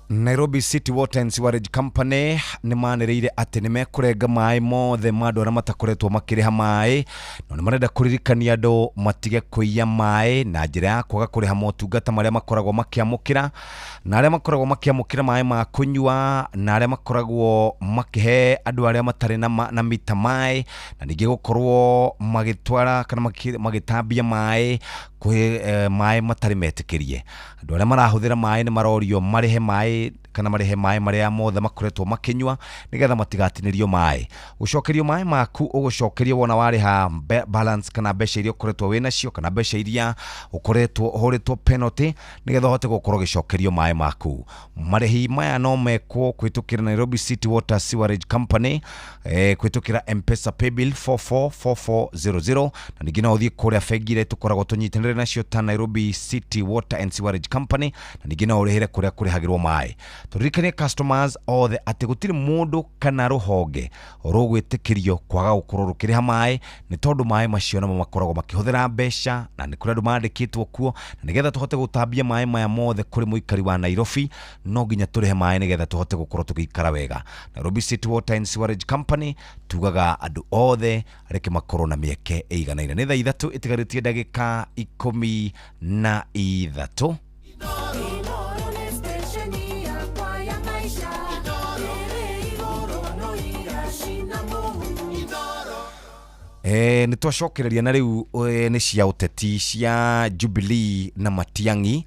Nairobi City Water and Sewerage Company nĩ manĩrĩire atĩ nĩ mekũrenga maĩ mothe ma andũ arĩa matakoretwo makĩrĩha maĩ, na nĩ marenda kũririkania andũ matige kũiya maĩ na njĩra ya kwaga kũrĩha motungata marĩa makoragwo makĩamũkĩra, na arĩa makoragwo makĩamũkĩra maĩ ma kũnyua, na arĩa makoragwo makĩhe andũ arĩa matarĩ na mita maĩ, na ningĩ gũkorwo magĩtwara kana magĩtambia maĩ kũhe maĩ matarĩ metĩkĩrie. Andũ arĩa marahũthĩra maĩ nĩ marorio marĩhe maĩ kana marĩhe maĩ marĩa mothe makoretwo makĩnyua nĩgetha matigatinĩrio maĩ. Gũcokerio maĩ maku ũgũcokerio wona warĩha balance kana mbeca iria ũkoretwo wĩnacio kana mbeca iria ũkoretwo ũhũrĩtwo penalty nĩgetha ũhote gũkorwo ũgĩcokerio maĩ maku. Marĩhi maya no mekwo kũhĩtũkĩra Nairobi City Water Sewerage Company, kũhĩtũkĩra M-Pesa Paybill 444400, na ningĩ no ũthiĩ kũrĩa bengi iria tũkoragwo tũnyitanĩire nacio ta Nairobi City Water and Sewerage Company, na ningĩ no ũrĩhĩre kũrĩa kũrĩhagĩrwo maĩ. Tũririkanie customers othe atĩ gũtirĩ mũndũ kana rũhonge rũgwĩtĩkĩrio kwaga gũkorwo rũkĩrĩha maĩ, nĩ tondũ maĩ macio namo makoragwo makĩhũthĩra mbeca na nĩ kũrĩ andũ mandĩkĩtwo kuo, na nĩgetha tũhote gũtambia maĩ maya mothe kũrĩ mũikari wa Nairobi no nginya tũrĩhe maĩ nĩgetha tũhote gũkorwo tũgĩikara wega. Nairobi City Water and Sewerage Company tugaga andũ othe areke makorwo na mĩeke ĩiganaine. Nĩ thaa 3 itigarĩtie ndagĩka 13. Nĩ twacokereria na rĩu nĩ cia ũteti cia Jubilee na Matiang'i,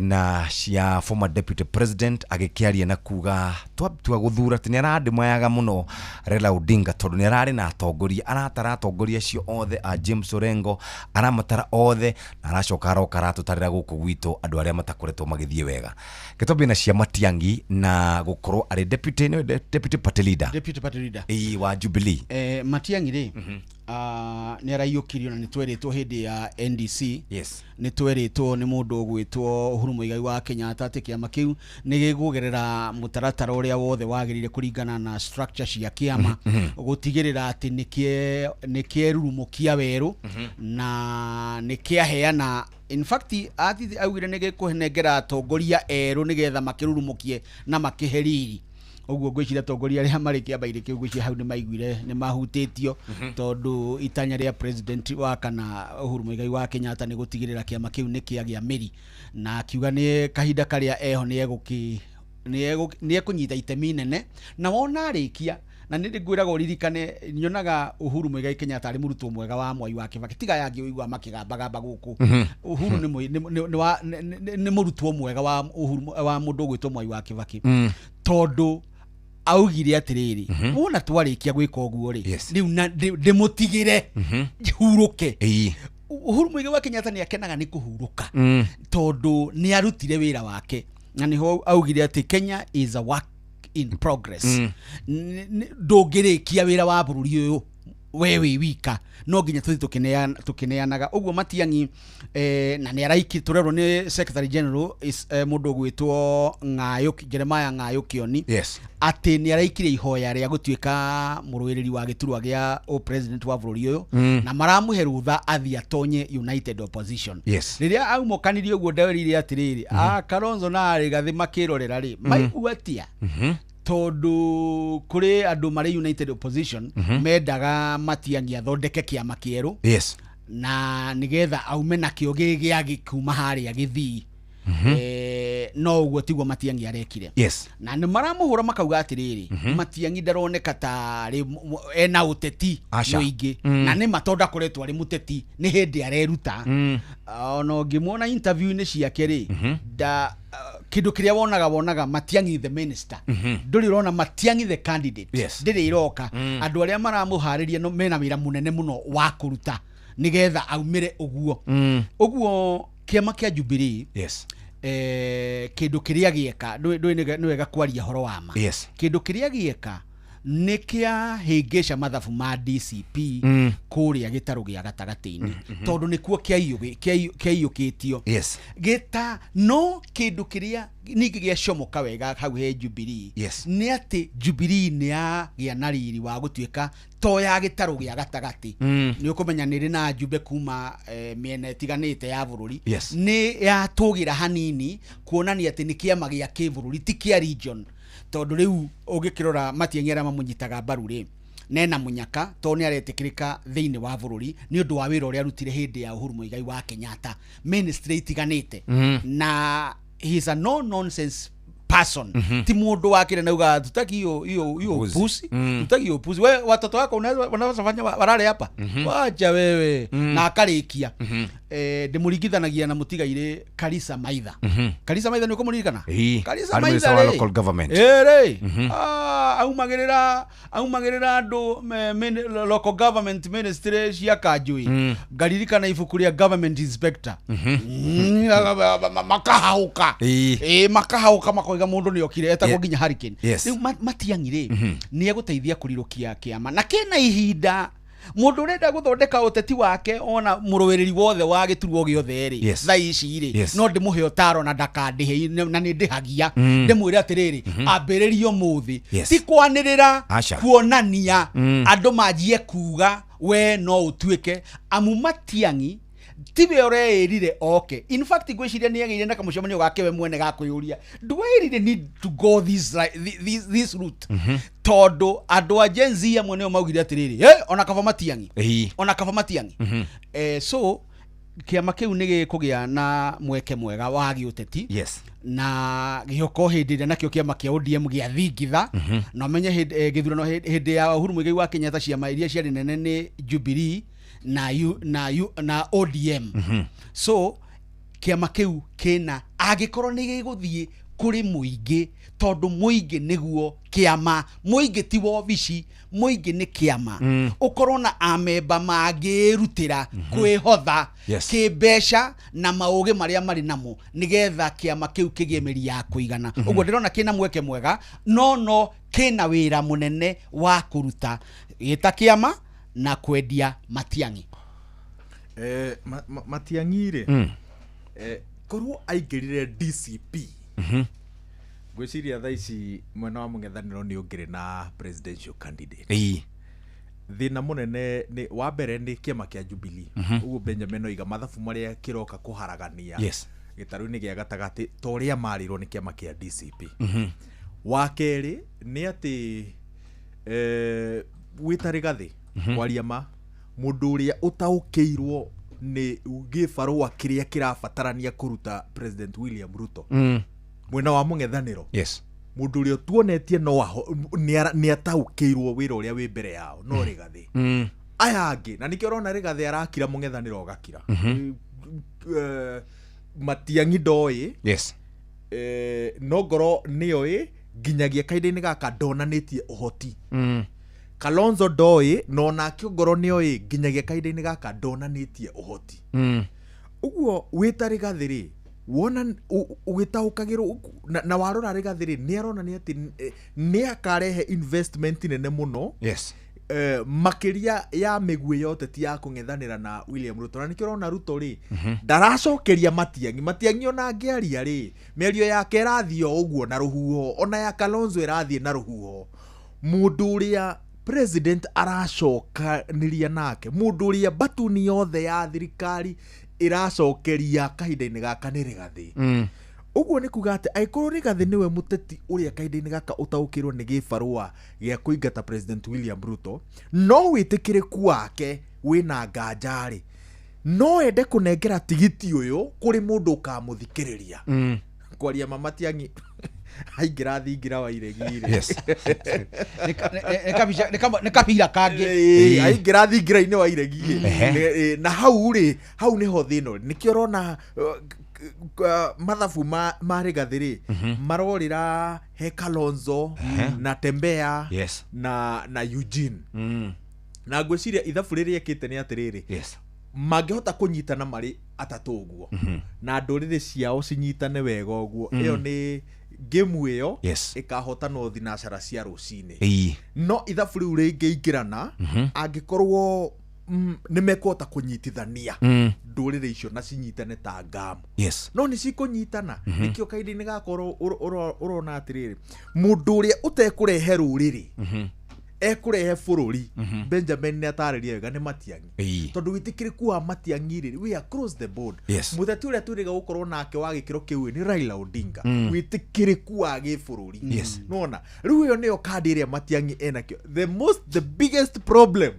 na cia former deputy president agĩkĩaria na kuga twatua gũthura atĩ nĩ arandĩmayaga mũno Raila Odinga tondũ nĩ ararĩ na atongoria, aratara atongoria acio othe a James Orengo, aramatara othe na aracoka aroka aratũtarĩra gũkũ gwitũ andũ arĩa matakoretwo magĩthiĩ wega. Gĩtũmbĩ na cia Matiang'i na gũkorwo arĩ deputy party leader wa Jubilee. Matiang'i rĩ nĩ araiyũkirio na nĩ tweritwo hĩndĩ ya NDC, nĩ tweritwo nĩ mũndũ ũgwĩtwo Uhuru Muigai wa Kenyatta atĩ kĩama kĩu nĩ gĩkũgerera mũtaratara ũrĩa wothe wagĩrĩire kũringana na structure cia kĩama gũtigĩrĩra atĩ nĩ kĩerurumũkia werũ na nĩ kĩaheana. In fact augire nĩ gĩkũnengera atongoria erũ nĩgetha makĩrurumũkie na makĩheriri. Ũguo ngwĩciria atongoria arĩa marĩ kĩamba-inĩ kĩu ngwĩciria hau nĩ maiguire nĩ mahutĩtio, tondũ itanya rĩa president wa kana Uhuru Muigai wa Kenyatta nĩ gũtigĩrĩra kĩama kĩu nĩ kĩagĩa mĩri, na akiuga nĩ kahinda karĩa eho nĩ ekũnyita itemi nene, na wona arĩkia na nĩ ngwĩraga ũririkane nyonaga Uhuru Muigai Kenyatta arĩ mũrutwo mwega wa Mwai wa Kibaki, tiga yangi ũigua makĩgambagamba gũkũ. Uhuru nĩ mũrutwo mwega wa mũndũ ũgwĩtwo Mwai wa Kibaki, tondũ augire atĩrĩrĩ wona twarĩkia gwĩka ũguo rĩ rĩu ndĩmũtigĩre hurũke. Uhuru Muigai wa Kenyatta nĩ akenaga nĩ kũhurũka tondũ nĩ arutire wĩra wake, na nĩho augire atĩ Kenya is a work in progress. Ndũngĩrĩkia wĩra wa bũrũri ũyũ wewe wika no nginya tuthi tukineanaga uguo Matiang'i na ni araiki turerwo ni Secretary General is mundu gwitwo Ng'ayuki Jeremiah Ng'ayukioni ati ni araikire ihoya ria gutuika murwiriri wa giturwa gia president wa bururi uyu na maramuhe rutha athi atonye United Opposition riria aumokanirie uguo ndewerire atiriri Kalonzo na Rigathi makirorera ri maiguatia tondu kuri andu mari United Opposition mendaga Matiang'i athondeke kiama kieru na nigetha aume na kio gia gikuma haria Githii no uguo tiguo Matiang'i arekire na ni maramuhura makauga atiriri Matiang'i ndaroneka ta ena uteti muingi na ni matonda kuretwa ari muteti ni hindi areruta ono ngimwona interview ni ciake ri da kindu kiria wonaga Matiang'i the minister nduri rona Matiang'i the candidate ndiri iroka andu aria maramuhariria no mena wira munene muno wa kuruta nigetha aumire uguo kiama kia Jubilee kindu kiria gieka ni wega kwaria horo wa ma kindu kiria gieka ni kia hingisha mathabu ma DCP kuria gitaru gia gatagati-ini tondu nikuo kiaiyukitio gita no kindu kiria ningi gia comoka wega hau he Jubilee ni ati Jubilee ni ya gia na riri wa gutuika to ya gitaru gia gatagati ni ukumenya niri na jumbe kuma miena itiganite ya bururi ni ya tugira hanini kuonania ati ni kiama gia kibururi ti kia region tondu riu ugikirora Matiang'i aria mamunyitaga mbaru ri nena munyaka to ni aretikirika thiini wa bururi ni undu wa wira uria arutire hindi ya Uhuru Muigai wa Kenyatta ministry itiganite na he is a no nonsense person ti mundu wakire nauga tutaki hiyo pusi tutaki hiyo pusi wewe watoto wako unaweza fanya warare hapa wacha wewe na akarikia ndimuringithanagia na mutigaire Karisa Maitha Karisa Maitha ni ukumurikana Karisa Maitha local government aumagirira andu local government ministry cia Kanjui ngaririkana ibuku ria government inspector makahauka makahauka makoiga mundu ni okire etagwo nginya Hurricane riu Matiang'i ri ni eguteithia kurirukia kiama na kena ihinda mundu urenda guthondeka uteti wake ona murowiriri wothe wa giturwo giothe ri tha ici ri no ndimuhe utaro na ndakandihe na ni ndihagia ndimwire atiriri ambiririo muthi ti kwanirira kuonania andu majie kuga we no utuike amu Matiang'i tibe oreirire in fact gwiciria ni agire na kamucemanio gake we mwene gakuyuria ndwairire need to go this route todo andu a Gen Z amwe nio maugire atiriri ona kava Matiang'i so kiama kiu ni gikugia na mweke mwega wa giuteti na gioko hindi ria nakio kiama kia ODM gia thingitha na menye githurano hindi ya Uhuru Muigai wa Kenyatta ciama iria ciari nene ni Jubilee na ODM so kiama kiu kina agikorwo ni giguthie kuri muingi tondu muingi niguo kiama muingi ti wobici muingi ni kiama ukorwo na amemba magirutira kwihotha kibeca na mauge maria mari namo nigetha kiama kiu kigiemeri ya kuigana uguo ndirona kina mweke mwega no kina wira munene wa kuruta gita kiama na kwendia Matiang'i Matiang'i ri korwo aingirire DCP gwiciria tha ici mwena wa mung'ethaniro ni ungire na presidential candidate thina munene ni wa mbere ni kiama kia Jubilee uguo Benjamin Oiga mathabu maria kiroka kuharagania gitaru-ini gia gatagati toria marirwo ni kiama kia DCP wa keri ni ati witari gathi kwaria ma mundu uria utaukiirwo ni gibarua kiria kirabatarania kuruta President William Ruto mwena wa mung'ethaniro mundu uria tuonetie no ni ataukiirwo wira uria wi mbere yao no Rigathi aya angi na nikio rona Rigathi arakira mung'ethaniro gakira Matiang'i ndoi no ngoro nioi nginyagia kaida-ini gaka ndonanitie uhoti Kalonzo ndoi no nakio ngoro nioi nginyagia kaida-ini gaka ndonanitie uhoti uguo wita Rigathi ri wona ugitaukagirwo na warora Rigathi ri ni arona ni ati ni akarehe investment nene muno makiria ya migwe yote ti ya kung'ethanira na William Ruto na nikio rona Ruto ri ndaracokeria Matiang'i ona angiaria ri merio yake irathio uguo na ruhuho ona ya Kalonzo irathie na ruhuho mundu uria president aracokaniria nake mundu uria batuni yothe ya thirikari iracokeria kahinda-ini gaka ni Rigathi uguo ni kuga ati aikuru Rigathi niwe muteti uria kahinda-ini gaka utaukirwo ni gibarua gia kuingata president William Ruto no witikiriku wake wina nganjari no ende kunengera tigiti uyu kuri mundu ukamuthikiriria kwaria Matiang'i aingira thingira wa iregire yes ne kapira kange aingira thingira-ini wa iregire na hau niho thino nikio rona mathabu ma Rigathi ri marorira he Kalonzo na Tembea na Eugene na ngwiciria ithabu riria ekite ni atiriri mangihota kunyitana mari atatu uguo na nduriri ciao cinyitane wega uguo iyo ni game iyo ikahotanwo thinashara cia rucini no ithabu riu ringiingirana angikorwo nimekuota kunyitithania nduriri icio na cinyitane ta ngamu no ni cikunyitana nikio kaindi-ini gakorwo urona atiriri mundu uria utekurehe ruriri ekurehe bururi Benjamin ni atariria wega ni Matiang'i tondu witikiriku wa Matiang'i ri we across the board mutheti uria turiga gukorwo nake wa gikiro kiu ni Raila Odinga witikiriku wa gibururi nona riu yo niyo kandi iria Matiang'i enakio the biggest problem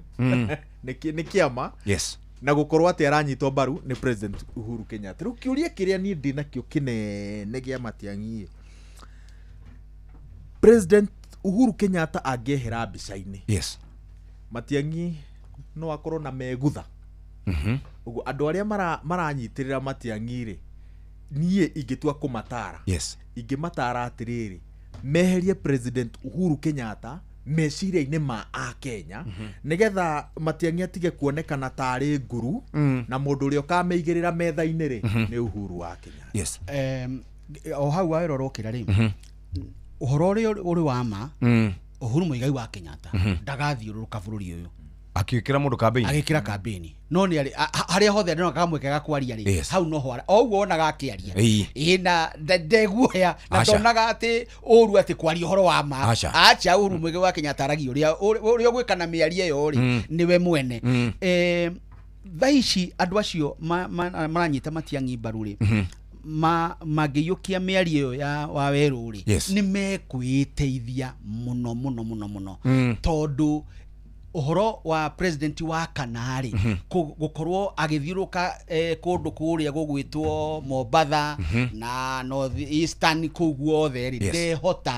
ni kiama na gukorwo ati aranyitwo baru ni President Uhuru Kenyatta riu kiuria kiria ni ndinakio kinene gia Matiang'i President Uhuru Kenyatta angehera mbica-ini Matiang'i no akorwo na megutha uguo andu aria maranyitirira Matiang'i ri nie ingitua kumatara ingimatara atiriri meherie President Uhuru Kenyatta meciria-ini ma a Kenya nigetha Matiang'i atige kuonekana tari nguru na mundu uria ukameigirira metha-ini ri ni Uhuru wa Kenyatta o hau wairorwo kira ri uhoro uri wa ma Uhuru Muigai wa Kenyatta ndagathiururuka bururi uyu akikira mundu campaign agikira campaign no ni haria hothe ndino akamwekega kwaria ri hau no hwara o uguo onaga akiaria na ndeguoya na ndonaga ati uru ati kwaria uhoro wa ma acha Uhuru Muigai wa Kenyatta aragi uria gwikana miaria yo ri niwe mwene thaici andu acio maranyita Matiang'i mbaru ri magiyukia miario ya wa weruri ni mekwiteithia muno tondu uhoro wa president wa Kanari gukorwo agithiuruka kundu kuria gugwitwo Mombasa na North Eastern kuguo theri ndehota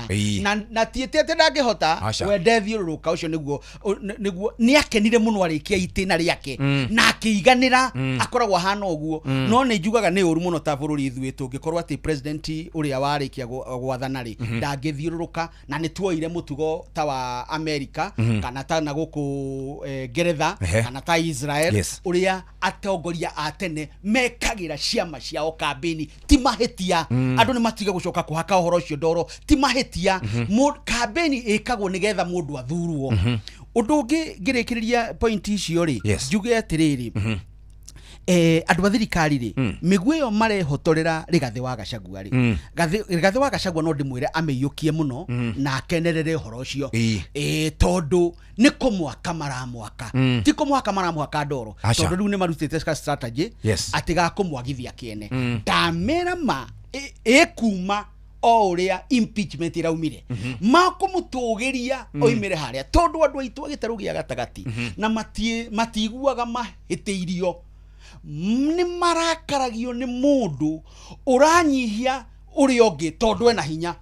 na tietete ndangihota wende thiuruka ucio niguo ni akenire muno arikia itina riake na akiiganira akoragwo hana uguo no ni njugaga ni uru muno ta bururi ithuĩ tungikorwo ati president uria warikia gwathana ri ndangithiuruka na ni tuoire mutugo ta wa America kana ta na guku Ngeretha kana ta Israel uria atongoria atene mekagira ciama ciao kambini ti mahetia andu ni matiga gucoka kuhaka uhoro ucio ndoro ti mahetia kambini ikagwo nigetha mundu athurwo undu ungi ngirikiriria point icio ri njuge atiriri andu athirikari ri migwe yo marehotorera Rigathi wa Gachagua ri Rigathi wa Gachagua no ndimwire ameiyukie muno na akenerere horo ucio tondu ni kumwaka maramwaka ti kumwaka maramwaka ndoro tondu riu ni marutite strategy atiga kumwagithia kiene ndamera ma ekuma o uria impeachment iraumire makumutugiria oimire haria tondu andu aitu agitaru gia gatagati na matiguaga mahiteirio ni marakaragio ni mundu uranyihia uri ongi tondu ena hinya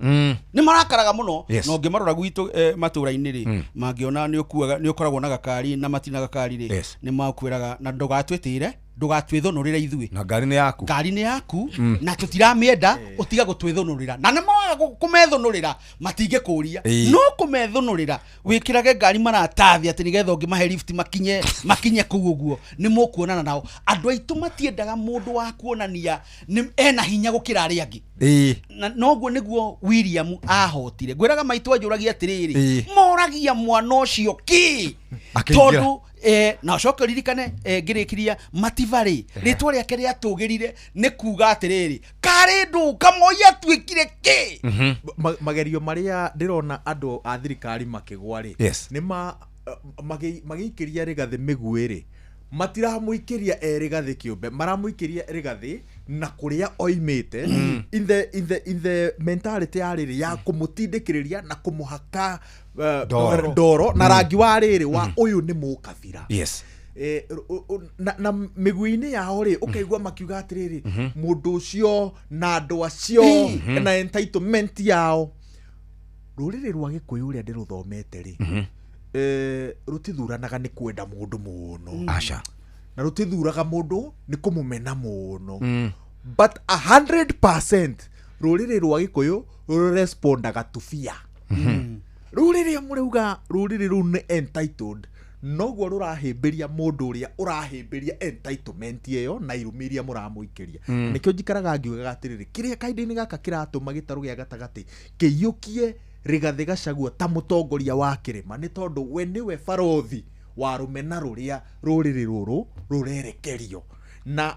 ni marakaraga muno no ngimarora gwitu matura-ini ri mangiona ni ukuaga ni ukoragwo na gakari na matina gakari ri ni makwiraga na ndugatwitire ndugatwithonurira ithui na ngari ni yaku na tutiramienda utiga gutwithonurira na nimo kumethonurira matinge kuria no kumethonurira wikirage ngari maratathi ati nigetha ngimahe lift makinye kuu uguo ni mukuonana nao andu aitu matiendaga mundu wa kuonania ena hinya gukira ari angi noguo niguo William ahotire gwiraga maitu ajuragia atiriri moragia mwana ucio ki tondu na coka ririkane ngirikiria Mativari ritwa riake riatugirire ni kuga atiriri kari ndu kamoya twikire ki magerio maria ndirona andu a thirikari makigwa ri ni magiikiria Rigathi migwiri matiramuikiria Rigathi kiumbe maramuikiria Rigathi na kuria oimite in the mentality ya riri ya kumutindikiriria na kumuhaka doro na rangi wa riri wa uyu ni mukabira na miguini yao ri ukaigwa makiuga atiriri mundu ucio na andu acio na entitlement yao ruriri rwa Gikuyu ria ndiruthomete ri rutithuranaga ni kwenda mundu muno acha na rutithuraga mundu ni kumumena muno but 100% ruriri rwa Gikuyu respondaga to fear ruriri amureuga ruriri ru ni entitled noguo rurahimbiria mundu uria urahimbiria entitlement iyo na irumiria muramuikiria nikio njikaraga ngiuga atiriri kiria kaindi-ini gaka kiratuma gitaru gia gatagati kiyukie Rigathi Gachagua ta mutongoria wa kirima ni tondu we niwe barothi wa rumena ruria ruriri ruru rurerekerio na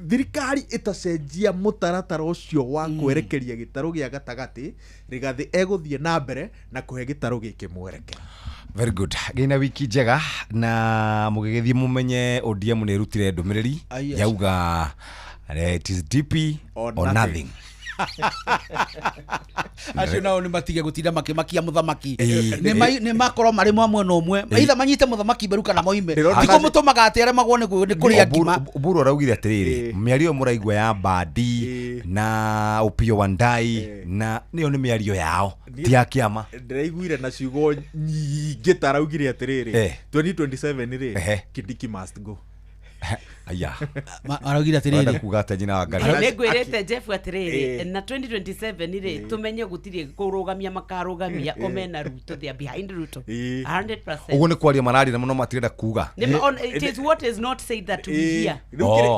thirikari itacenjia mutaratara ucio wa kwerekeria gitaru gia gatagati Rigathi eguthie na mbere na kuhe gitaru giki mwereke. Very good. Gina wiki njega na mugigithie mumenye ODM ni rutire ndumiriri yauga it is DP or nothing. Acio nao ni matige gutinda makimakia muthamaki ni makoro mari mwamwe no mwe maitha manyite muthamaki beruka na moime tiko mutumaga atere magwo ni kuria ngima Oburu araugire atiriri miario muraigwa ya Mbadi na Opiyo Wandayi na niyo ni miario yao ti ya kiama ndiraiguire na ciugo nyingi taraugire atiriri 2027 ri Kindiki must go aya araugire atiriri kugata jina wa ngari negwirete Jeff atiriri na 2027 ri tumenye gutiri kurugamia makarugamia Omena Ruto they are behind Ruto 100%. ugo ni kwaria marari na muno matirenda kuga it is what is not said that we hear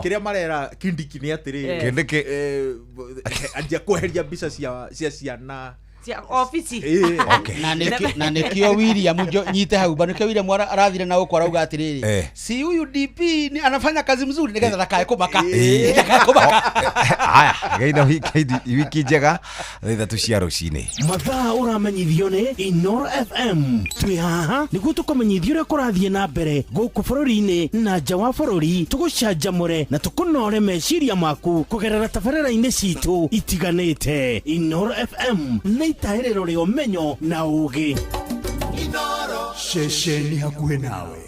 kiria marera Kindiki ni atiriri Kindiki anjia kuheria mbica cia ciana ofisi na nikio William nyite hau bado nikio William arathire na uko arauga atiriri si huyu DP ni anafanya kazi mzuri nigetha ndakae kubaka haya gaina wiki njega thitha tucia rucini mathaa uramenyithio ni Inoro FM twi haha niguo tukomenyithio ria kurathie na mbere guku bururi-ini na nja wa bururi tugucanjamure na tukunore meciria maku kugerera tabarĩra-inĩ citu itiganĩte. Inoro FM itaherero ria umenyo na ugi. Inoro shesheni hakuhe nawe.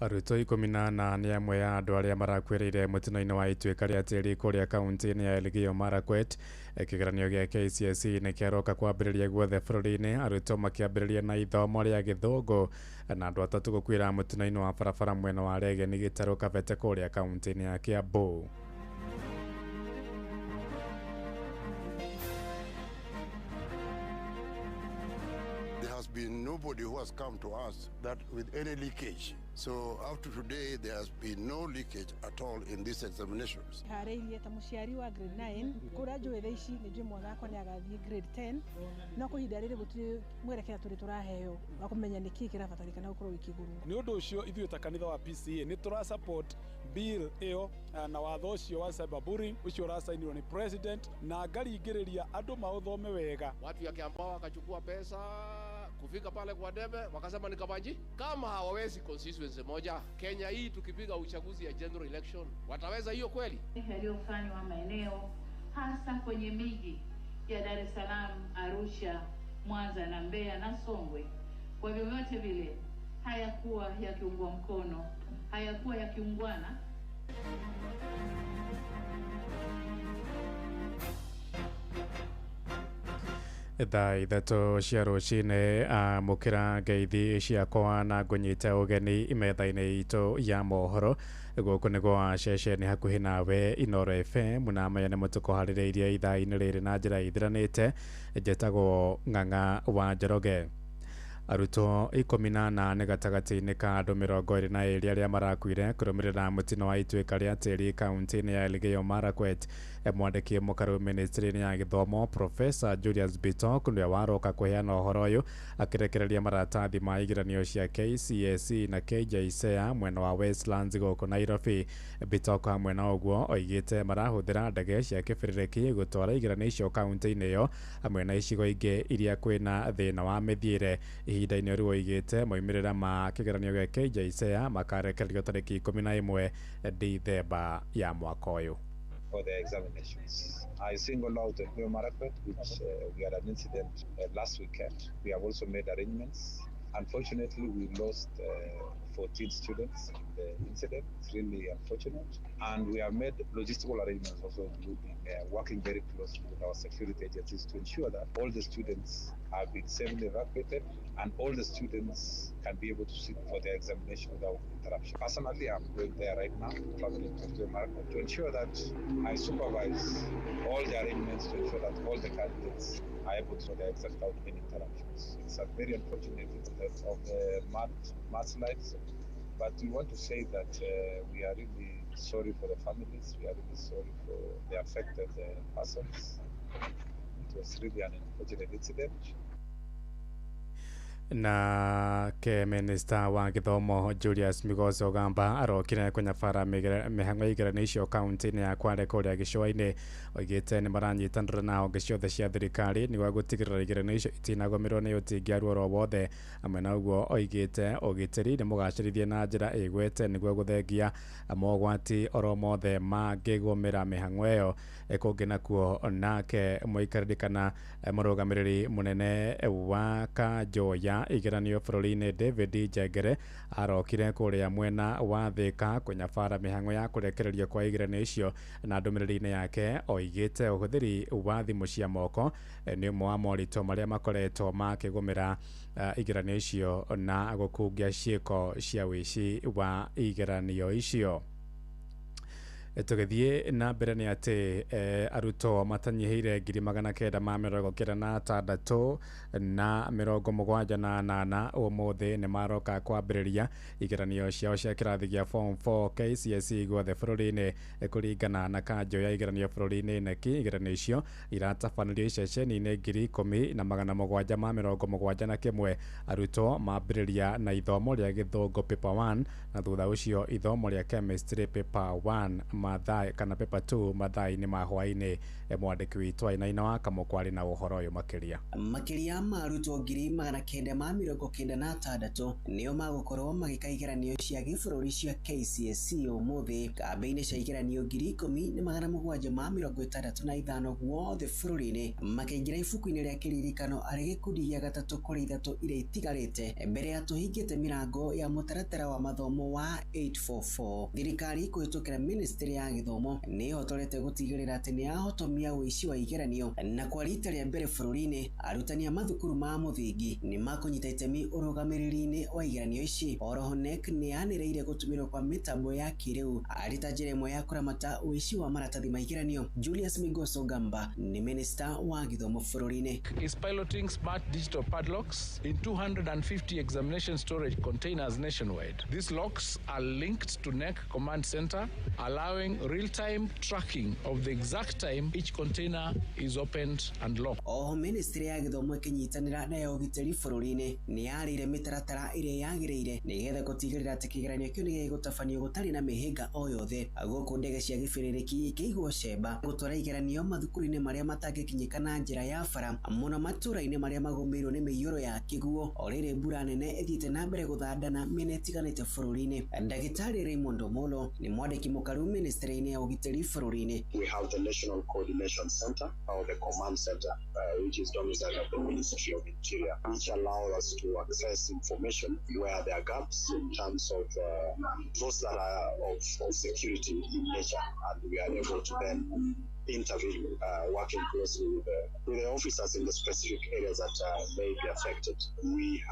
Arutwo 18 ni amwe ya andu aria marakwirire mutino-ini wa ituika ria tiri kuria kaunti-ini ya Elgeyo Marakwet. Kigeranio gia KCSE ni kiaroka kwambiriria guothe bururi-ini arutwo makiambiriria na ithomo ria Githũngũ na andu atatu gukwira mutino-ini wa barabara mwena wa Regeni Gĩtarũ Kabete kuria kaunti-ini ya Kiambu. Been nobody who has come to us that with any leakage. So up to today there has been no leakage at all in these examinations. Hareirie ta muciari wa grade 9 kura njwe thaici ni njwe mwana akwa ni agathie grade 10 no kuhinda riri gutiri mwerekera turi turaheo wa kumenya niki kirabatarikana gukorwo ikiguru ni undu ucio ithuĩ ta kanitha wa PCA ni tura support bill iyo na watho ucio wa cyberbullying ucio urasainirwo ni president na ngaringĩrĩria andu mauthome wega. Watu ya Kiambaa wakachukua pesa kufika pale kwa debe wakasema ni Kabanji kama hawawezi constituency moja Kenya hii tukipiga uchaguzi ya general election wataweza hiyo kweli? Yaliyofanywa maeneo hasa kwenye miji ya Dar es Salaam, Arusha, Mwanza na Mbeya na Songwe kwa vyovyote vile hayakuwa yakiungwa mkono, hayakuwa yakiungwana. thaa ithatũ cia rũcinĩ amũkĩra ngeithi ciakwa na ngũnyita ũgeni metha-inĩ itũ ya mohoro gũkũ nĩgwo ceceni hakuhĩ nawe Inoro FM na maya nĩ mũtuko harĩrĩirie ithaa-inĩ rĩrĩ na njĩra ithiranĩte. Njetagwo Ng'ang'a wa Njoroge. Arutwo 18 gatagatĩ-inĩ ka andũ 22 arĩa marakuire kũrũmĩrĩra mũtino wa ituĩka rĩa tĩri kaunti-inĩ ya Elgeyo Marakwet. Mwandĩki mũkaru ministry-inĩ ya gĩthomo Professor Julius Bitok nĩwe waroka kũheana ũhoro ũyũ akĩrekereria maratathi ma igeranio cia KCSE na KJSEA mwena wa Westlands gũkũ Nairobi. Bitok hamwe na ũguo oigĩte marahũthĩra ndege cia kĩbĩrĩrĩki gũtwara igeranio icio kaunti-inĩ ĩyo hamwe na icigo ingĩ iria kwĩna thĩna wa mĩthiĩre. Ihinda-inĩ rĩu oigĩte moimĩrĩra ma kĩgeranio gĩa KJSEA makarekererio tarĩki 11 Dithemba ya mwaka ũyũ. For the examinations. I single out Elgeyo Marakwet, which we had an incident last weekend. We have also made arrangements. Unfortunately, we lost 14 students in the incident. It's really unfortunate. And we have made logistical arrangements also, including working very closely with our security agencies to ensure that all the students have been safely evacuated and all the students can be able to sit for their examination without interruption. Personally, I'm going there right now, traveling to Elgeyo Marakwet, to ensure that I supervise all the arrangements to ensure that all the candidates are able to do their exam without any interruptions. It's a very unfortunate incident of the mudslides, but we want to say that we are really sorry for the families, we are really sorry for the affected persons. It was really an unfortunate incident. Na ke minister wa gĩthomo Julius Migosi Ogamba arokire kũnyabara mĩhang'o igeranio icio kaunti-inĩ ya Kwale kũrĩa gĩcũa-inĩ. Oigĩte nĩ maranyitanĩra na honge ciothe cia thirikari nĩguo gũtigĩrĩra igeranio icio itinagũmĩrwo nĩ ũtingia ruo wothe. Hamwe na ũguo oigĩte ũgitĩri nĩ mũgacĩrithie na njĩra ĩgwete nĩguo gũthengia mogwati oro mothe mangĩgũmĩra mĩhang'o ĩyo. Kũngĩ nakuo nake mũikarĩri kana mũrũgamĩrĩri mũnene wa Kanjoya igeranio bũrũri-inĩ David Njengere arokire kũrĩa mwena wa Thika kũnyabara mĩhang'o ya kũrekererio kwa igeranio icio, na ndũmĩrĩri-inĩ yake oigĩte ũhũthĩri wa thimũ cia moko nĩ ũmwe wa moritũ marĩa makoretwo makĩgũmĩra igeranio icio na gũkungia ciĩko cia wĩici wa igeranio icio. Tũgĩthiĩ na mbere nĩ atĩ arutwo matanyihĩire 996 na 78 ũmũthĩ nĩ maroka kwambĩrĩria igeranio ciao cia kĩrathi gĩa form 4 KCSE guothe bũrũri-inĩ. Kũringana na kanjũ ya igeranio bũrũri-inĩ neki, igeranio icio iratabanĩrio iceceni-inĩ 10,771. Arutwo mambĩrĩria na ithomo rĩa gĩthũngũ paper 1 na thutha ũcio ithomo rĩa chemistry paper 1 mathaa kana paper 2 mathaa-inĩ ma hwaĩ-inĩ. Mwandĩki witũ Ainaina wa Kamũkwarĩ na ũhoro ũyũ makĩria ma arutwo 996 nĩo magũkorwo magĩka igeranio cia gĩbũrũri cia KCSE ũmũthĩ. Kambĩ-inĩ cia igeranio 10,765 guothe bũrũri-inĩ makĩingĩra ibuku-inĩ rĩa kĩririkano arĩ gĩkundi gĩa 3-3 iria itigarĩte mbere ya tũhingĩte mĩrango ya mũtaratara wa mathomo wa 844. Thirikari kũhĩtũkĩra ministry ya gĩthomo nĩ ĩhotorete gũtigĩrĩra atĩ nĩ yahotomia ũici wa igeranio, na kwa rita rĩa mbere bũrũri-inĩ arutani a mathukuru ma mũthingi nĩ makũnyita itemi ũrũgamĩrĩri-inĩ wa igeranio ici. Oroho NEC nĩ yanĩrĩire gũtũmĩrwo kwa mĩtambo ya kĩrĩu arĩ ta njĩra ĩmwe ya kũramata ũici wa maratathi ma igeranio. Julius Migosi Ogamba nĩ minister wa gĩthomo bũrũri-inĩ. Is piloting smart digital padlocks in 250 examination storage containers nationwide. These locks are linked to NEC command center, allowing real-time tracking of the exact time each container is opened and locked. Oho ministry ya gĩthomo ĩkĩnyitanĩra na ya ũgitĩri bũrũri-inĩ nĩ yarĩire mĩtaratara ĩrĩa yagĩrĩire nĩgetha gũtigĩrĩra atĩ kĩgeranio kĩu nĩ gĩgũtabanio gũtarĩ na mĩhĩnga o yothe. Gũkũ ndege cia gĩbĩrĩrĩki ikĩigwo cemba gũtwara igeranio mathukuru-inĩ marĩa matangĩkinyĩka na njĩra ya bara, mũno matũra-inĩ marĩa magũmĩirwo nĩ mĩiyũro ya kĩguo o rĩrĩ mbura nene ĩthiĩte na mbere gũthandana mĩena ĩtiganĩte bũrũri-inĩ. Ndagĩtarĩ Raymond Omolo nĩ mwandĩki mũkaru ministry-inĩ ya ũgitĩri bũrũri-inĩ. We have the National Coordination Center or the Command Center, which is domiciled at the Ministry of Interior, which allows us to access information where there are gaps in terms of those that are of security in nature, and we are able to then intervene, working closely with the officers in the specific areas that may be affected. We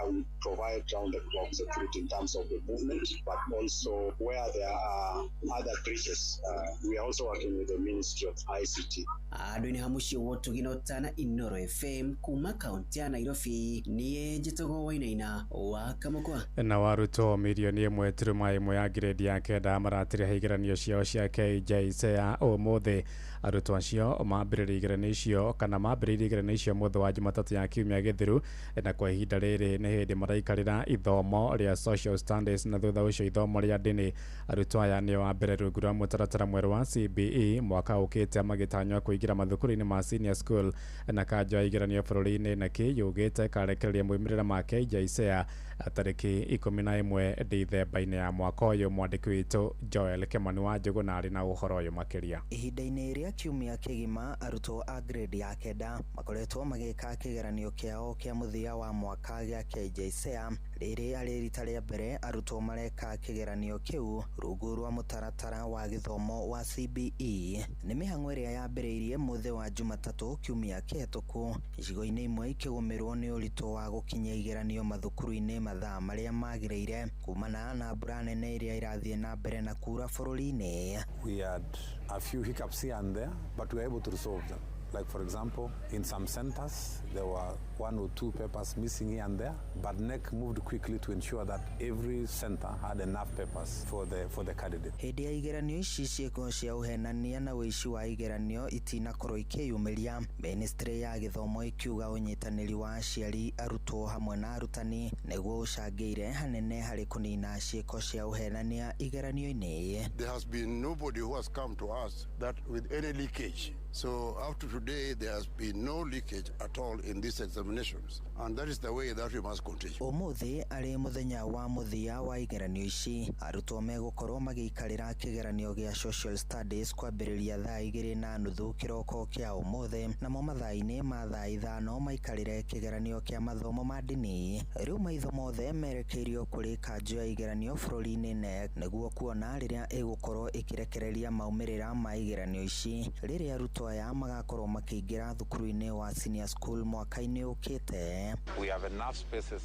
provide round-the-clock security in terms of the movement, but also where there are other breaches, we are also working with the Ministry of ICT. Adwini hamushio wotu ginotana Inoro FM kuma kaunti ya Nairobi niye Jitogo Wainaina wa Kamukwa. Na waruto milioni 1.1 ya grade ya kenda maratire higeranio ciao cia KJSEA omothe arutwo acio mambĩrĩria igeranio icio kana mambĩrĩria igeranio icio mũthĩ wa Jumatatu ya kiumia gĩthiru na kwa ihinda rĩrĩ nĩ hĩndĩ maraikarĩra ithomo rĩa social studies na thutha ũcio ithomo rĩa ndini. Arutwo aya nĩo wa mbere rungu rwa mũtaratara mwerũ wa CBE mwaka ũkĩte magĩtanywo kũingĩra mathukuru-inĩ ma senior school na kanjũ ya igeranio bũrũri-inĩ na kĩyugĩte karekereria moimĩrĩra ma KJSEA tarĩki 11 Dithemba-inĩ ya mwaka ũyũ. Mwandĩki witũ Joel Kimani wa Njũgũ na arĩ na ũhoro ũyũ makĩria. Ihinda-inĩ rĩa kiumia kĩgima arutwo a grade ya kenda makoretwo magĩka kĩgeranio kĩao kĩa mũthia wa mwaka gĩa KJSEA. Rĩrĩ arĩ rita rĩa mbere arutwo mareka kĩgeranio kĩu rungu rwa mũtaratara wa gĩthomo wa CBE. Nĩ mĩhang'o ĩrĩa yambĩrĩirie mũthĩ wa Jumatatu kiumia kĩhetũku, icigo-inĩ imwe ikĩgũmĩrwo nĩ ũritũ wa gũkinyia igeranio mathukuru-inĩ mathaa marĩa magĩrĩire kumana na mbura nene ĩrĩa irathiĩ na mbere na kura bũrũri-inĩ. We had a few hiccups here and there, but we were able to resolve them. Like for example, in some centers, there were 1 or 2 papers missing here and there, but NEC moved quickly to ensure that every center had enough papers for the candidate. Hĩndĩ ya igeranio ici ciĩko cia ũhenania na ũici wa igeranio itinakorwo ikĩyumĩria, Ministry ya Gĩthomo ikiuga ũnyitanĩri wa aciari, arutwo hamwe na arutani nĩguo ũcangĩire hanene harĩ kũnina ciĩko cia ũhenania igeranio-inĩ. There has been nobody who has come to us that with any leakage. So up to today, there has been no leakage at all in these examinations, and that is the way that we must continue. Ũmũthĩ arĩ mũthenya wa mũthia wa igeranio ici, arutwo megũkorwo magĩikarĩra kĩgeranio gĩa social studies kwambĩrĩria thaa 2:30 kĩroko kĩa ũmũthĩ, namo mathaa-inĩ ma thaa 5 maikarĩre kĩgeranio kĩa mathomo ma ndini. Rĩu maitho mothe merekeirio kũrĩ kanjũ ya igeranio bũrũri-inĩ NEC nĩguo kuona rĩrĩa ĩgũkorwo ĩkĩrekereria maumĩrĩra ma igeranio ici rĩrĩa arutwo aya magakorwo makĩingĩra thukuru-inĩ wa senior school mwaka-inĩ ũkĩte. We have enough spaces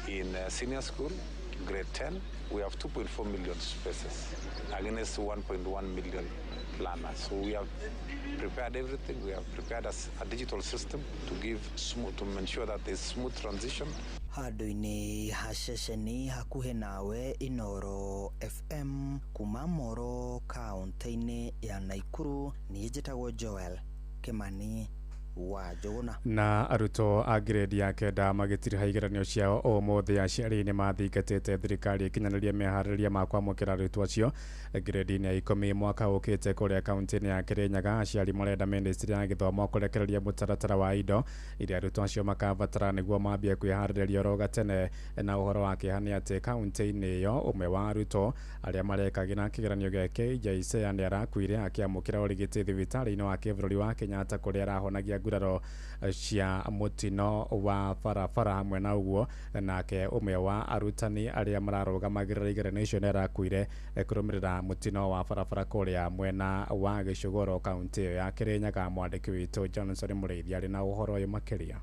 in senior school, grade 10. We have 2.4 million spaces against 1.1 million learners. So we have prepared everything. We have prepared a digital system to ensure that there's smooth transition. Handũ-inĩ ha ceceni hakuhĩ nawe Inoro FM kuma Moro kaunti-inĩ ya Naikuru, niĩ njĩtagwo Joel Kimani wa Njũgũna. Na arutwo a grade ya kenda magĩtiriha igeranio ciao ũmũthĩ. Aciari nĩ mathingatĩte thirikari ĩkinyanĩria meharĩrĩria ma kwamũkĩra arutwo acio grade-inĩ ya 10 mwaka ũkĩte kũrĩa kaunti-inĩ ya Kirinyaga. Aciari marenda Ministry ya Gĩthomo kũrekereria mũtaratara wa indo iria arutwo acio makabatara nĩguo mambie kwĩharĩrĩria oro gatene. Na ũhoro wa kĩeha nĩ atĩ kaunti-inĩ ĩyo ũmwe wa arutwo arĩa marekagĩra kĩgeranio gĩa KJSEA nĩ arakuire akĩamũkĩra ũrigiti thibitarĩ-inĩ wa kĩbũrũri wa Kenyatta kũrĩa arahonagia nguraro cia mũtino wa barabara. Hamwe na ũguo nake ũmwe wa arutani arĩa mararũgamagĩrĩra igeranio icio nĩ arakuire kũrũmĩrĩra mũtino wa barabara kũrĩa mwena wa Gĩcũgũro kaunti ĩyo ya Kirinyaga. Mwandĩki witũ Johnson Mũrĩithi arĩ na ũhoro ũyũ makĩria.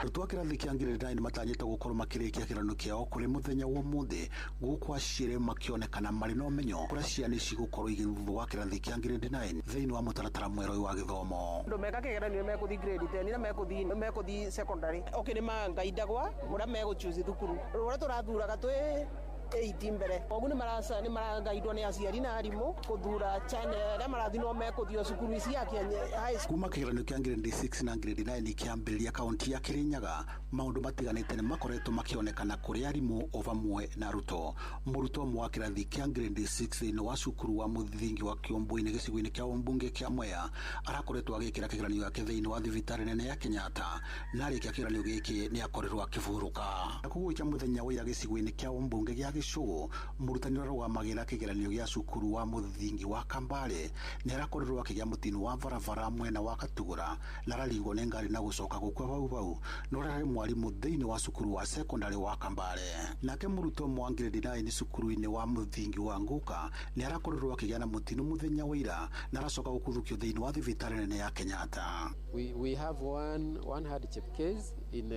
Arutwo a kĩrathi kĩa ngirĩndi 9 matanyĩte gũkorwo makĩrĩkia kĩgeranio kĩao kũrĩ mũthenya wa ũmũthĩ, gũkũ aciari makĩonekana marĩ na ũmenyo kũrĩa ciana cigũkorwo igĩthuthuo wa kĩrathi kĩa ngirĩndi 9 thĩinĩ wa mũtaratara mwerũ wa gĩthomo. Andũ meka kĩgeranio megũthiĩ grade 10 na megũthiĩ secondary. Okay, nĩ mangaindagwa ũrĩa megũchoose thukuru. Ũrĩa tũrathuraga twĩ 8 mbere. Ogu nĩ marangaindwo nĩ aciari na arimũ kũthura channel arĩa marathiĩ no mekũthio cukuru ici ya high school. Kuma kĩgeranio kĩa ngirĩndi 6 na ngirĩndi 9 kĩambĩrĩria kaunti ya Kirinyaga, maũndũ matiganĩte nĩ makoretwo makĩonekana kũrĩ arimũ o vamwe na arutwo. Mũrutwo ũmwe wa kĩrathi kĩa ngirĩndi 6 thĩinĩ wa cukuru wa mũthingi wa Kĩomboi-inĩ gĩcigo-inĩ kĩa Umbunge kĩa Mwea arakoretwo agĩkĩra kĩgeranio gĩake thĩinĩ wa thibitarĩ nene ya Kenyatta, na arĩkia kĩgeranio gĩkĩ nĩ akorirwo akĩhurũka. Kũgũikia mũthenya wa ira gĩcigo-inĩ kĩa Umbunge gĩa Gicugu murutani ũrarũgamagĩrĩra kĩgeranio gĩa cukuru wa mũthingi wa Kambale nĩ arakorirwo akĩgĩa mũtino wa barabara mwena wa Gatugũra na araringwo nĩ ngari na gũcoka gũkua bau no rarĩ mwarimũ thĩinĩ wa cukuru wa secondary wa Kambale. Nake mũrutwo wa grade 9 cukuru-inĩ wa mũthingi wa Nguka nĩ arakorirwo akĩgĩa na mũtino mũthenya wa ira na aracoka gũkuthũkio thĩinĩ wa thibitarĩ nene ya Kenyatta. We have one hardship case in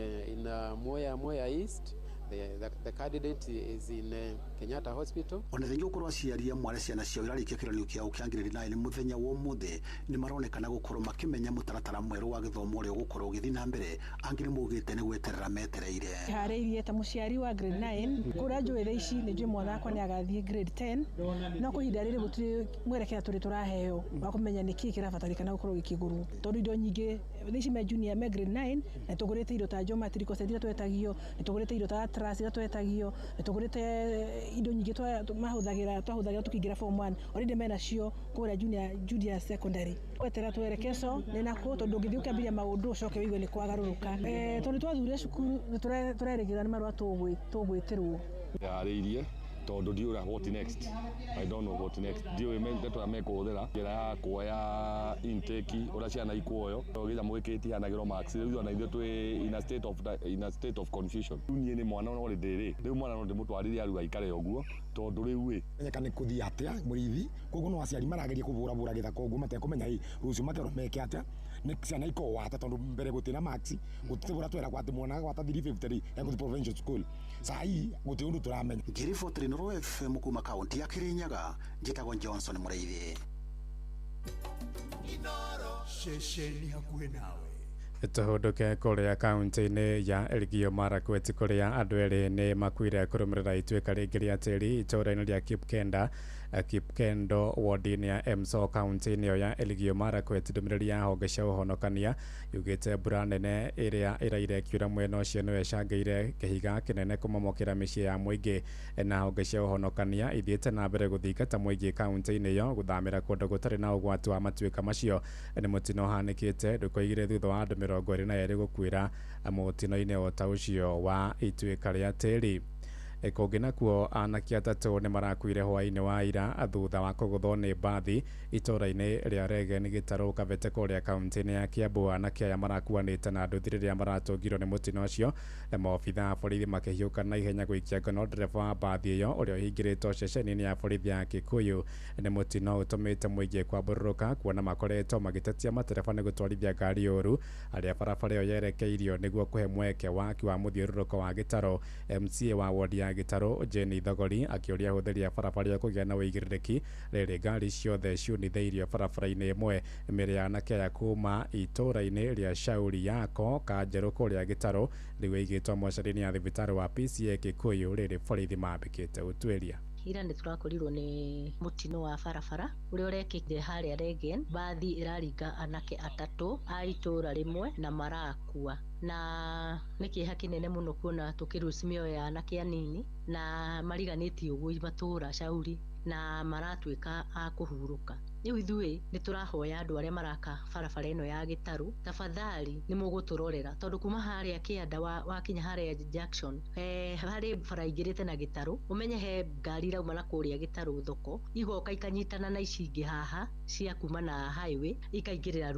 Mwea East. The candidate is in Kenyatta Hospital. Ona thengi gukorwo aciaria mware ciana ciao irarikia kiranio kiao kia grade 9 muthenya wa umuthi ni maronekana gukorwo makimenya mutaratara mweru wa githomo uria gukorwo githi na mbere angire mugite ni gweterera metereire. Hariirie ta muciari wa grade 9 kuria njui thaici ni njui mwana akwa ni agathie grade 10 no kuhinda riri gutiri mwerekera turi turaheo wa kumenya niki kirabatarikana gukorwo gikiguru tondu indo nyingi thaici me junior me grade 9 na tugurite indo ta geometry course twetagio ni tugurite indo ta trust twetagio ni tugurite indo nyingi twahuthagira tukiingira form 1 already mena cio kuria junior secondary gwetera twerekezo ni nako tondu ngithi ukiambiria maundu ucoke wigue ni kwagaruruka tondu twathuria cukuru tureregira ni marua tugwitirwo yariirie tondu ndiura what next. I don't know what next. Ndiwe mente twamekuthira njira ya kuoya intake ura ciana ikuoyo githa mwikiti anagiro max riu na ithu twi in a state of confusion. Niĩ ni mwana no rindiri riu mwana no ndimutwarire aru aikare uguo tondu riu menyeka ni kuthia atia murithi koguo no aciari marageria kubura githaka uguo matekumenya hii rucio makero meke atia ni ciana iko wata tondu mbere gutina max gutibura twera kwati mwana gwata 353 ya provincial school sai guti undu turamenya Ngiri Noro FM kuma kaunti ya Kirinyaga njitagwo Johnson Mureithi. Inoro shesheni hakuhe nawe tuhuduke kuria kaunti-inĩ ya Elgeyo Marakwet kuria andu eri ni makuire kurumirira ituika ringi ria tiri itura-ini ria Kipkendo ward-ini ya Emso kaunti-ini ya Elgeyo Marakwet. Ndumiriri ya honge cia uhonokania yugite mbura nene iria iraire kiura mwena ucio niwe icangĩire kihiga kinene kumomokera mĩciĩ ya muingi na honge cia uhonokania ithiĩte na mbere guthingata muingi kaunti-ini iyo guthamira kundu gutari na ugwati wa matuika macio. Ni mutino uhanikite ndukoigire thutha wa andu 22 gukwira mutino-ini ota ucio wa ituika ria tiri. Kungi nakuo anake atatu ni marakuire hwaini wa ira thutha wa kuguthwo ni mbathi itura-ini ria Regen Gitaru Kavete kuria kaunti-ini ya Kiambu. Anake aya marakuanite na nduthi riria maratungirwo ni mutino ucio. Maobitha a borithi makihiuka na ihenya gwikia ngono ndereba wa mbathi iyo uria uhingiritwo ceceni-ini ya borithi ya Kikuyu. Ni mutino utumite muingi kwambururuka kuona makoretwo magitetia matereba ni gutwarithia ngari uru aria barabara iyo yerekeirio niguo kuhe mweke waki wa muthiururuko wa Gitaru. MCA wa ward ya Gitaru Jenny Thogori akiuria huthiria barabara ya kugia na uigiriki riri ngari ciothe ciunitheirio barabara-ini imwe. Mĩĩrĩ ya anake aya kuma itura-ini ria Shauri Yako Kanjeru kuria Gitaru riu igitwo mocarĩ-ini ya thibitari wa PCA Kikuyu riri borithi mambikite utuĩria. Ira nĩ tũrakorirwo nĩ mutino wa barabara uria urekĩkire harĩa Regen. Mbathi iraringa anake atatu a itura rimwe na marakua na nĩ kĩeha kĩnene mũno kuona tũkĩruci mĩoyo ya anake anini na mariganĩtie ũguo matũra Shauri na maratuĩka a kũhurũka. Rĩu ithuĩ nĩ tũrahoya andũ arĩa maraka barabara ĩno ya Gitaru tafadhali nĩ mũgũtũrorera tondu kuma harĩa Kĩanda wakinya harĩa junction harĩ bara ingĩrĩte na Gitaru umenye he ngari irauma na kũrĩa Gitaru thoko igoka ikanyitana na ici ingĩ haha cia kuma na highway ikaingĩrĩra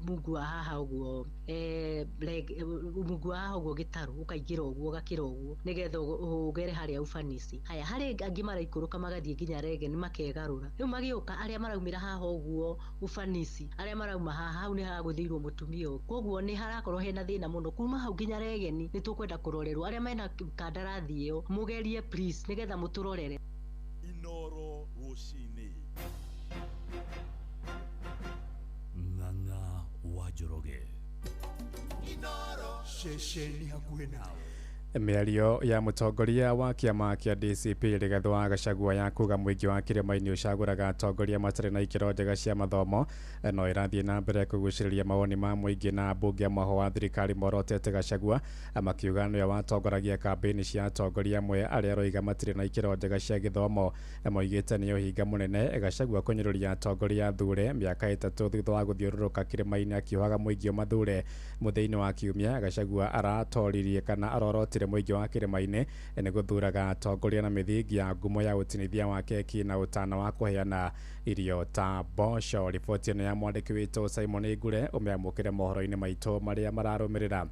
mungu wa haha ũguo mungu wa haha ũguo Gitaru ũkaingĩra ũguo gakĩra ũguo nĩgetha ũgere harĩa ufanisi. Haya harĩ angĩ maraikũrũka magathiĩ nginya Regen makegarũra. Rĩu magĩũka arĩa maraumĩra haha ũguo ufanisi arĩa marauma haha hau nĩ hagũthĩirwo mũtumia ũyũ. Koguo nĩ harakorwo hena thĩna mũno kuma hau nginya Regen. Nĩ tũkwenda kũrorerwo arĩa mena kandarathi ĩyo mũgerie please nĩgetha mũtũrorere. Inoro rũcinĩ Ng'ang'a wa Njoroge Inoro shesheni hakuhe nawe. Mĩario ya mũtongoria wa kĩama kĩa DCP Rigathĩ wa Gachagua ya kuga mũingĩ wa kĩrĩma-inĩ ũcagũraga atongoria matarĩ na ikĩro njega cia mathomo no ĩrathiĩ na mbere kũgucĩrĩria mawoni ma mũingĩ na ambunge amwe wa thirikari morotete Gachagua makiuga nĩwe watongoragia kambĩini cia atongoria amwe arĩa aroiga matirĩ na ikĩro njega cia gĩthomo. Moigĩte nĩ ũhinga mũnene Gachagua kũnyũrũria atongoria athure mĩaka ĩtatũ thutha wa gũthiũrũrũka kĩrĩma-inĩ akiugaga mũingĩ ũmathure. Mũthia-inĩ wa kiumia Gachagua aratoririe kana arorotire gũtirĩ mũingĩ wa kĩrĩma-inĩ nĩ gũthuraga atongoria na mĩthingi ya ngumo ya ũtinithia wa keki na ũtano wa kũheana irio ta mboco. Riboti ĩno ya mwandĩki witũ Simon Ngure ũmĩamũkĩre mohoro-inĩ maitũ marĩa mararũmĩrĩra.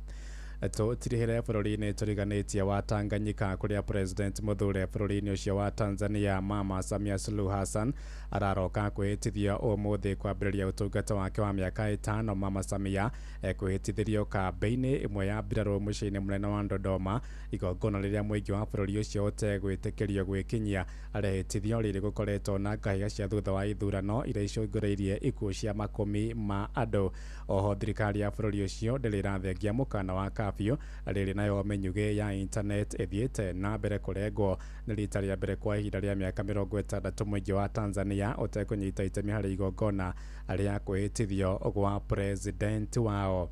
Tũtirihĩre bũrũri-inĩ tũriganĩtie wa Tanganyika kũrĩa President mũthure bũrũri-inĩ ũcio wa Tanzania Mama Samia Suluhu Hassan araroka kwĩhĩtithio ũmũthĩ kwambĩrĩria ũtungata wake wa mĩaka 5. Mama Samia kwĩhĩtithĩrio kambĩ-inĩ ĩmwe ya mbirarũ mũciĩ-inĩ mũnene wa Dodoma, igongona rĩrĩa mũingĩ wa bũrũri ũcio ũtegwĩtĩkĩrio gwĩkinyia. Arehĩtithio rĩrĩ gũkoretwo na ngahĩha cia thutha wa ithurano iria icũngĩrĩirie ikuũ cia makumi ma andũ. Oho thirikari ya bũrũri ũcio ndĩrĩrathengia mũkana wa kafyu rĩrĩ nayo menyuge ya internet ĩthiĩte na mbere kũrengwo. Nĩ rita rĩa mbere kwa ihinda rĩa mĩaka 60 mũingĩ wa Tanzania ũtekũnyita itemi harĩ igongona rĩa kwĩhĩtithio gwa president wao.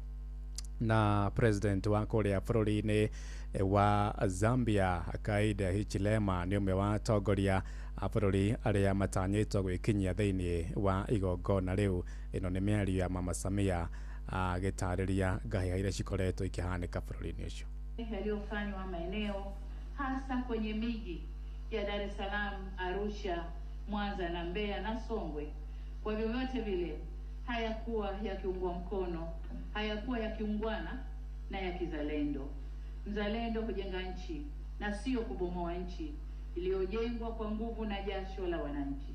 Na president wa kũrĩa bũrũri-inĩ wa Zambia Hakainde Hichilema nĩ ũmwe wa atongoria a bũrũri arĩa matanyĩtwo gwĩkinyia thĩinĩ wa igongona rĩu. Ĩno nĩ mĩario ya Mama Samia agĩtarĩria ngahĩha iria cikoretwo ikĩhanĩka bũrũri-inĩ ũcio. Yaliyofanywa maeneo hasa kwenye miji ya Dar es Salaam, Arusha, Mwanza na Mbeya na Songwe, kwa vyovyote vile hayakuwa yakiungwa mkono, hayakuwa yakiungwana na ya kizalendo. Mzalendo hujenga nchi na sio kubomoa nchi iliyojengwa kwa nguvu na jasho la wananchi.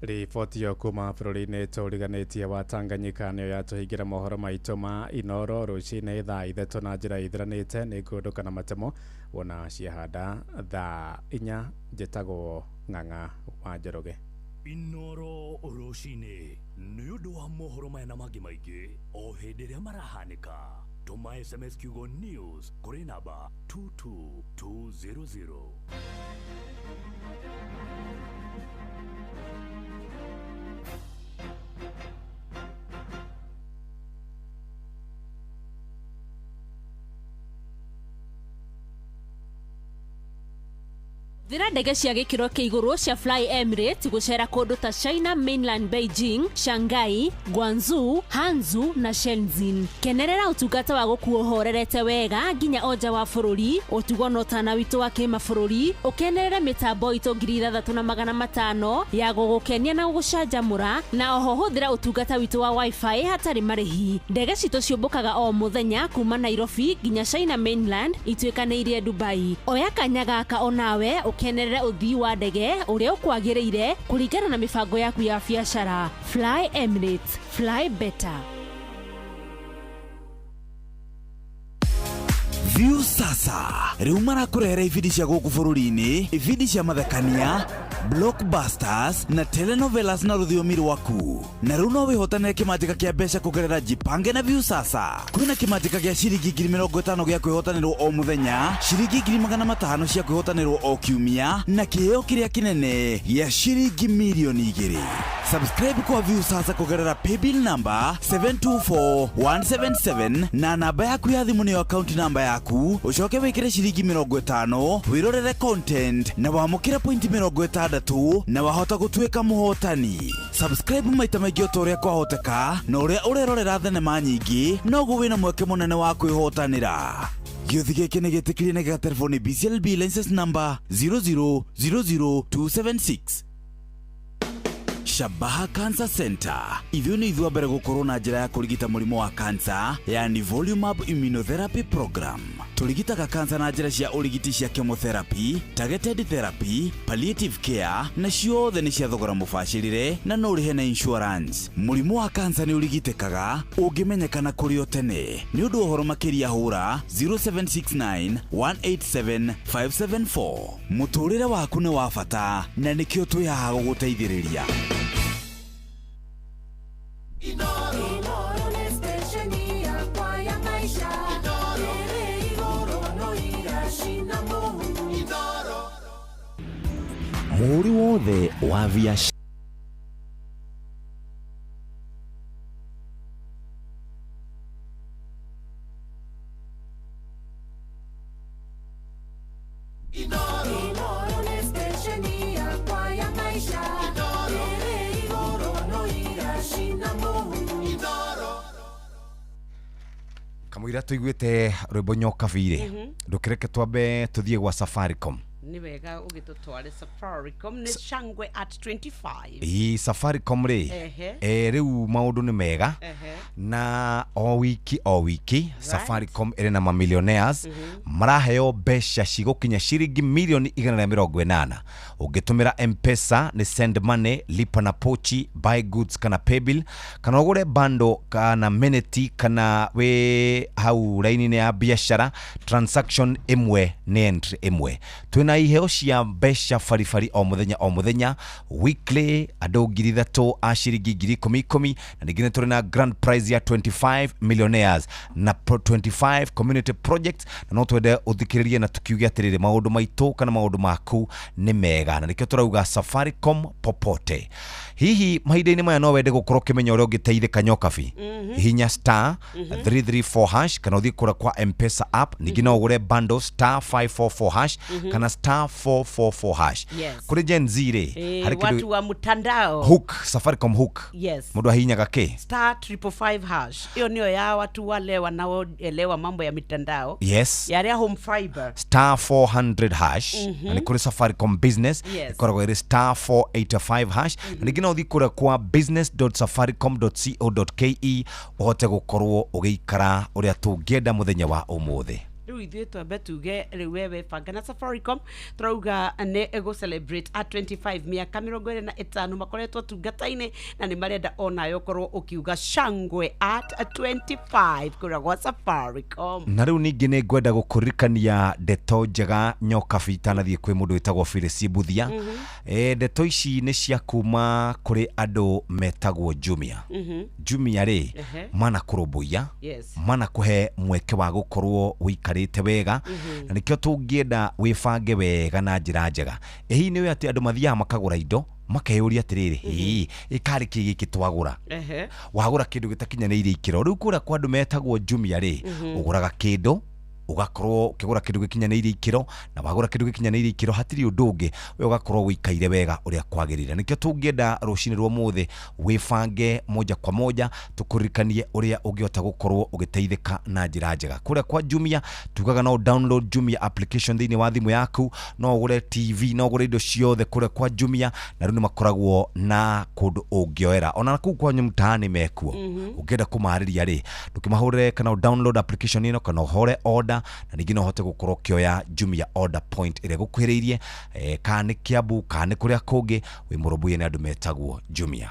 Riboti yo kuma bũrũri-inĩ tũriganĩtie wa Tanganyika nĩyo yatũhingĩra mohoro maitũ ma Inoro rũcinĩ thaa 3 na njĩra ithiranĩte. Nĩ ngũndũka na matemo wona ciahanda thaa 4. Njĩtagwo Ng'ang'a wa Njoroge. Inoro rũcinĩ nĩ ũndũ wa mohoro maya na mangĩ maingĩ o hĩndĩ ĩrĩa marahanĩka. Tũma SMS kiugo news kũrĩ namba 22200. Thira ndege cia gĩkĩro kĩa igũrũ cia Fly Emirates gũcera kũndũ ta China Mainland, Beijing, Shanghai, Guangzhou, Hangzhou na Shenzhen. Kenerera ũtungata wa gũkuo ũhorerete wega nginya oja wa bũrũri, ũtugo na ũtana witũ wa kĩmabũrũri, ũkenerere mĩtambo itũ 3500 ya gũgũkenia na gũgũcanjamũra, na oho hũthĩra ũtungata witũ wa Wi-Fi hatarĩ marĩhi. Ndege citũ ciũmbũkaga o mũthenya kuma Nairobi nginya China Mainland ituĩkanĩirie Dubai. Oya kanya gaka onawe kenerera uthii wa ndege uria ukwagĩrĩire kũringana na mibango yaku ya biacara. Fly Emirates, fly better. View sasa rĩu marakũrehera ibindi cia gũkũ bũrũri-inĩ, ibindi cia mathekania, blockbusters na telenovelas na rũthiomi rwaku. Na rĩu no wĩhotanĩre kĩmanjĩka kĩa mbeca kũgerera Jipange na View sasa. Kwĩna kĩmanjĩka gĩa ciringi 50,000 gĩa kwĩhotanĩrwo o mũthenya, ciringi 500,000 cia kwĩhotanĩrwo o kiumia, na kĩheo kĩrĩa kĩnene gĩa ciringi milioni 2. Subscribe kwa View sasa kũgerera paybill number 724177 na namba yaku ya thimũ nĩyo account number yaku, ucoke wĩkĩre ciringi 50 wĩrorere content na wamũkĩra point 60 na wahota gũtuĩka mũhotani. Subscribe maita maingĩ o ũrĩa kwahoteka, na ũrĩa ũrerorera thenema nyingĩ noguo wĩna mweke mũnene wa kwĩhotanĩra. Gĩothi gĩkĩ nĩ gĩtĩkĩrie na gĩgatelefoni BCLB license number 00276. Shabaha Cancer Center. Ithuĩ nĩ ithuĩ mbere gũkorwo na njĩra ya kũrigita mũrimũ wa cancer, yani Volumab Immunotherapy Program. Tũrigitaga cancer na njĩra cia ũrigiti cia chemotherapy, targeted therapy, palliative care, na ciothe nĩ cia thogora mũbacĩrĩre na no ũrĩhe na insurance. Mũrimũ wa cancer nĩ ũrigitĩkaga ũngĩmenyekana kũrĩ o tene. Nĩ ũndũ ũhoro makĩria hũra 0769 187 574. Mũtũrĩre waku nĩ wa bata na nĩkĩo twĩ haha gũgũteithĩrĩria. Mũhũri wothe wa biacara Kamwira tuiguite rwimbo Nyokabire ndukireke twambe tuthie gwa Safaricom. Ni wega ugitutware Safaricom ni Shangwe at 25. Safaricom riu maundu ni mega na o wiki Safaricom iri na mamillionaires maraheo besha cigukinya ciringi milioni 180. Ugitumira M-Pesa ni send money, lipa na pochi, buy goods kana paybill, kana ugure bando kana minute kana we hau laini ya biashara, transaction imwe ni entry imwe. Twina iheo cia besha farifari o muthenya weekly ado ngiri 3 a ciringi ngiri 10 na ningine turi na grand prize ya 25 millionaires na 25 community projects na no twende uthikiririe na tukiugia atiriri maundu maitu kana maundu maku ni mega na nikio turauga Safaricom popote. Hihi mahinda-ini maya no wende gukorwo kimenya uria ungiteithika Nyokabi hinya star 334 hash kana uthii kura kwa M-Pesa app ningine no ugure bundle star 544 hash kana star 444 hash. Kuri Gen Z watu wa mtandao hook Safaricom hook mundu ahinyaga ke star 555 hash. Hiyo ndio ya watu wale wanaoelewa mambo ya mitandao. Yale home fiber star 400 hash na ni kuri Safaricom business ikoragwo iri star 485 hash na ningine uthii kura kwa business.safaricom.co.ke uhote gukorwo ugiikara uria tungienda muthenya wa umuthi. Riu ithuĩ twambe tuge riu wewe banga na Safaricom turauga ne ego celebrate at 25 miaka 25 makoretwo tungata-ini na ni marenda onayo korwo ukiuga Shangwe at 25 kuragwa Safaricom. Na riu ningi ni ngwenda gukurikania ndeto njega Nyokabi tanathie kwi mundu witagwo Phyllis Buthia. Ndeto ici ni cia kuma kuri andu metagwo Jumia. Jumia mana kurubuya mana kuhe mweke wa gukorwo wikari wega na nikio tungienda wifange wega na njira njega. Ehi ni we ati andu mathiaga makagura indo makeyuria atiriri ikari kigi twagura wagura kindu gitakinyaniire ikiro riu kura kwa andu metagwo Jumia uguraga kindu ugakorwo ukigura kindu gikinyanire ikiro na wagura kindu gikinyanire ikiro hatiri undu ungi we ugakorwo wikaire wega uria kwagirira. Nikio tungienda rucini rwa muthi wifange moja kwa moja tukurikanie uria ungiota gukorwo ugiteithika na njira njega. Kura kwa Jumia tugaga no download Jumia application thini wa thimu yaku, no ugure TV, no ugure indo ciothe kura kwa Jumia na riu ni makoragwo na kundu ungioera ona ku kwa nyumtani mekuo ungienda kumariria ndukimahurire kana download application ino kana hore order na ningine uhote gukorwo kioya Jumia order point ire gukwiririe kana Kiambu kana kuria kungi wi murobuye na andu metagwo Jumia.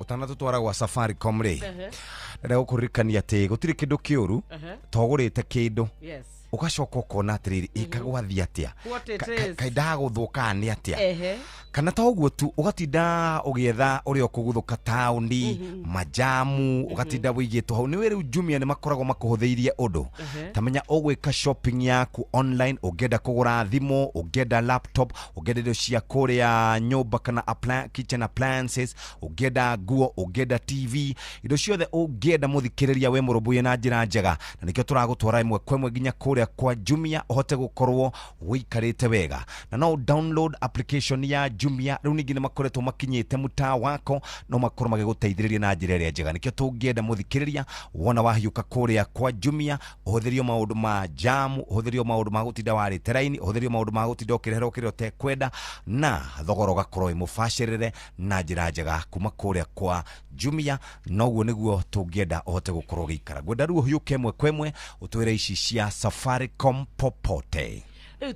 tutana tutwara gwa Safaricom ri rero kuririkania ati gutiri kindu kiuru togurite kindu ugacoka ukona atiriri ikagwathia atia kaida guthuka ni atia kana ta uguo tu ugatinda ugietha uri okuguthuka tauni majamu ugatinda wigitwo hau ni wiri Jumia ni makoragwo makuhutheirie undu tamenya ugwika shopping yaku online ugenda kugura thimo ugenda laptop ugenda indo cia kuria nyumba kana kitchen appliances ugenda nguo ugenda TV indo ciothe ugenda muthikiriria we murubuye na njira njega na nikio turagutwara imwe kwemwe ginya kuria kwa Jumia uhote gukorwo wikarite wega na no download application ya Jumia riu ningi ni makoretwo makinyite mutaa wako no makorwo magiguteithiriria na njira iria njega nikio tungienda muthikiriria wona wahiuka kuria kwa Jumia uhuthirio maundu ma jamu uhuthirio maundu ma gutinda wari teraini uhuthirio maundu ma gutinda ukirehera te kwenda na thogoro gakorwo imufashirire na njira njega kuma kuria kwa Jumia noguo niguo tungienda uhote gukorwo gikara gwenda ruo hiuke mwe kwemwe utwire ici cia Safaricom popote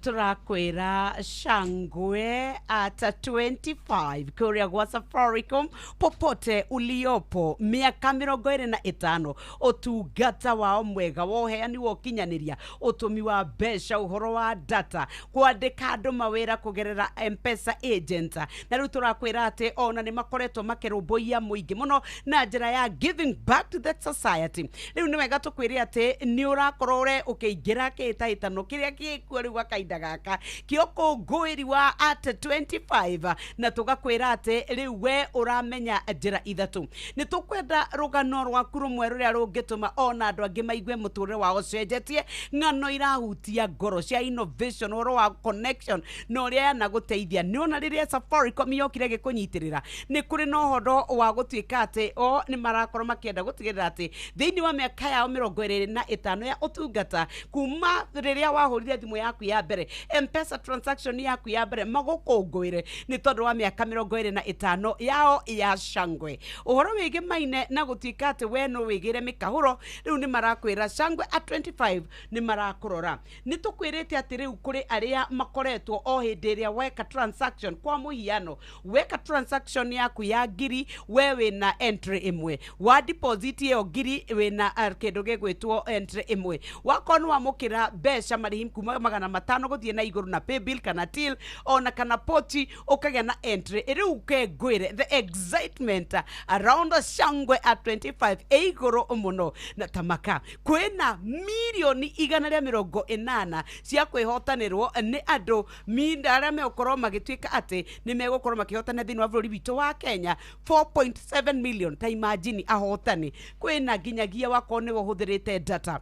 turakwira shangwe at 25 kuria gwa Safaricom popote uliopo miaka 25 utungata wao mwega woheani wokinyaniria utumi wa besha uhoro wa data kwandika andu mawira kugerera M-Pesa agent na riu turakwira ati ona ni makoretwo makirumbuia muingi muno na njira ya giving back to the society riu ni wega tukwire ati ni urakorore ukiingira kitahitano kiria gikuo riu kaida gaka kioko ngwiri wa at 25 na tugakwira ati riu we uramenya njira ithatu ni tukwenda rugano rwaku rumwe ruria rungituma ona andu angi maigwe muturire wao cenjetie ngano irahutia ngoro cia innovation oro wa connection no ria na guteithia ni ona riria Safaricom yokire gikunyitirira ni kuri no hodo wa gutuika ati o ni marakorwo makienda gutigirira ati thiini wa miaka yao 25 ya utungata kuma riria wahurire thimu yaku ya mbere M-Pesa transaction yaku ya mbere magukungwire ni tondu wa miaka 25 yao ya shangwe uhoro wigi maine na gutuika ati we no wigire mikahuro riu ni marakwira shangwe at 25 ni marakurora ni tukwirite ati riu kuri aria makoretwo o hindiria weka transaction kwa muhiano weka transaction yaku ya ngiri wewe na entry imwe wa deposit yo ngiri we na kindu gigwitwo entry imwe wakonwa mukira besha marihim kuma 500 guthie na iguru na pay bill kana till ona kana poti ukagya na entry riu kengwire the excitement around shangwe at 25 iguru muno na tamaka kwena milioni 180 cia kwihotanirwo ni andu mindara mekorwo magituika ati ni megokorwo makihotana thini wa bũrũri witũ wa Kenya 4.7 million ta imagine ahotani kwena ginyagia wakone wohuthirite data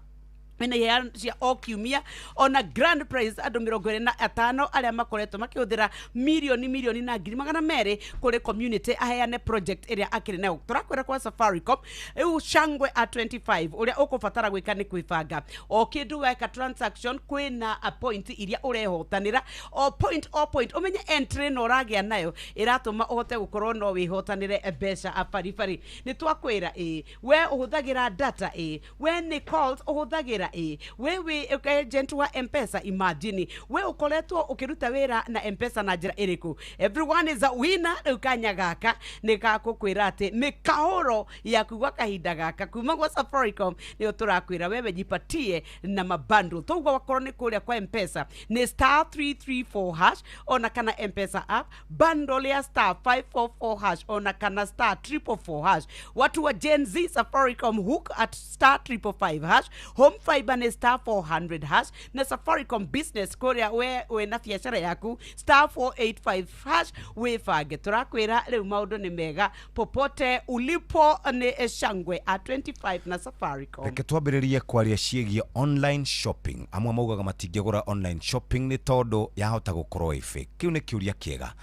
ina ya cia okiumia ona grand prize andu 25 aria makoretwo makihũthira milioni na ngiri 200 kuri community aheane project area akiri nayo turakwira kwa Safaricom eu shangwe at 25 uria ukubatara gwika ni kwibanga o kindu weka transaction kwina a point iria urehotanira o point umenye entry no ragia nayo iratuma uhote gukorwo no wihotanire besha afarifari ni twakwira we uhuthagira data we ni calls uhuthagira wewe agent wa M-Pesa imagine we ukoletwo ukiruta wira na M-Pesa na njira iriku everyone is a winner ukanya gaka nikakukwira ati mikahoro ya kugwa kahinda gaka kuma gwa Safaricom ni turakwira wewe jipatie na mabundle togwa wakorwo ni kuria kwa M-Pesa ni *334# ona kana M-Pesa app bundle ya *544# ona kana *444#. Watu wa Gen Z Safaricom hook at *555# home fiber ni *400# na Safaricom business korea we na biashara yaku *485# wifage turakwira riu maundu ni mega popote ulipo ni shangwe at 25 na Safaricom. Reke twambiririe kwaria ciĩgie online shopping amwe maugaga matingĩgũra online shopping ni tondu yahota gukorwo fake kiu ni kiuria kiega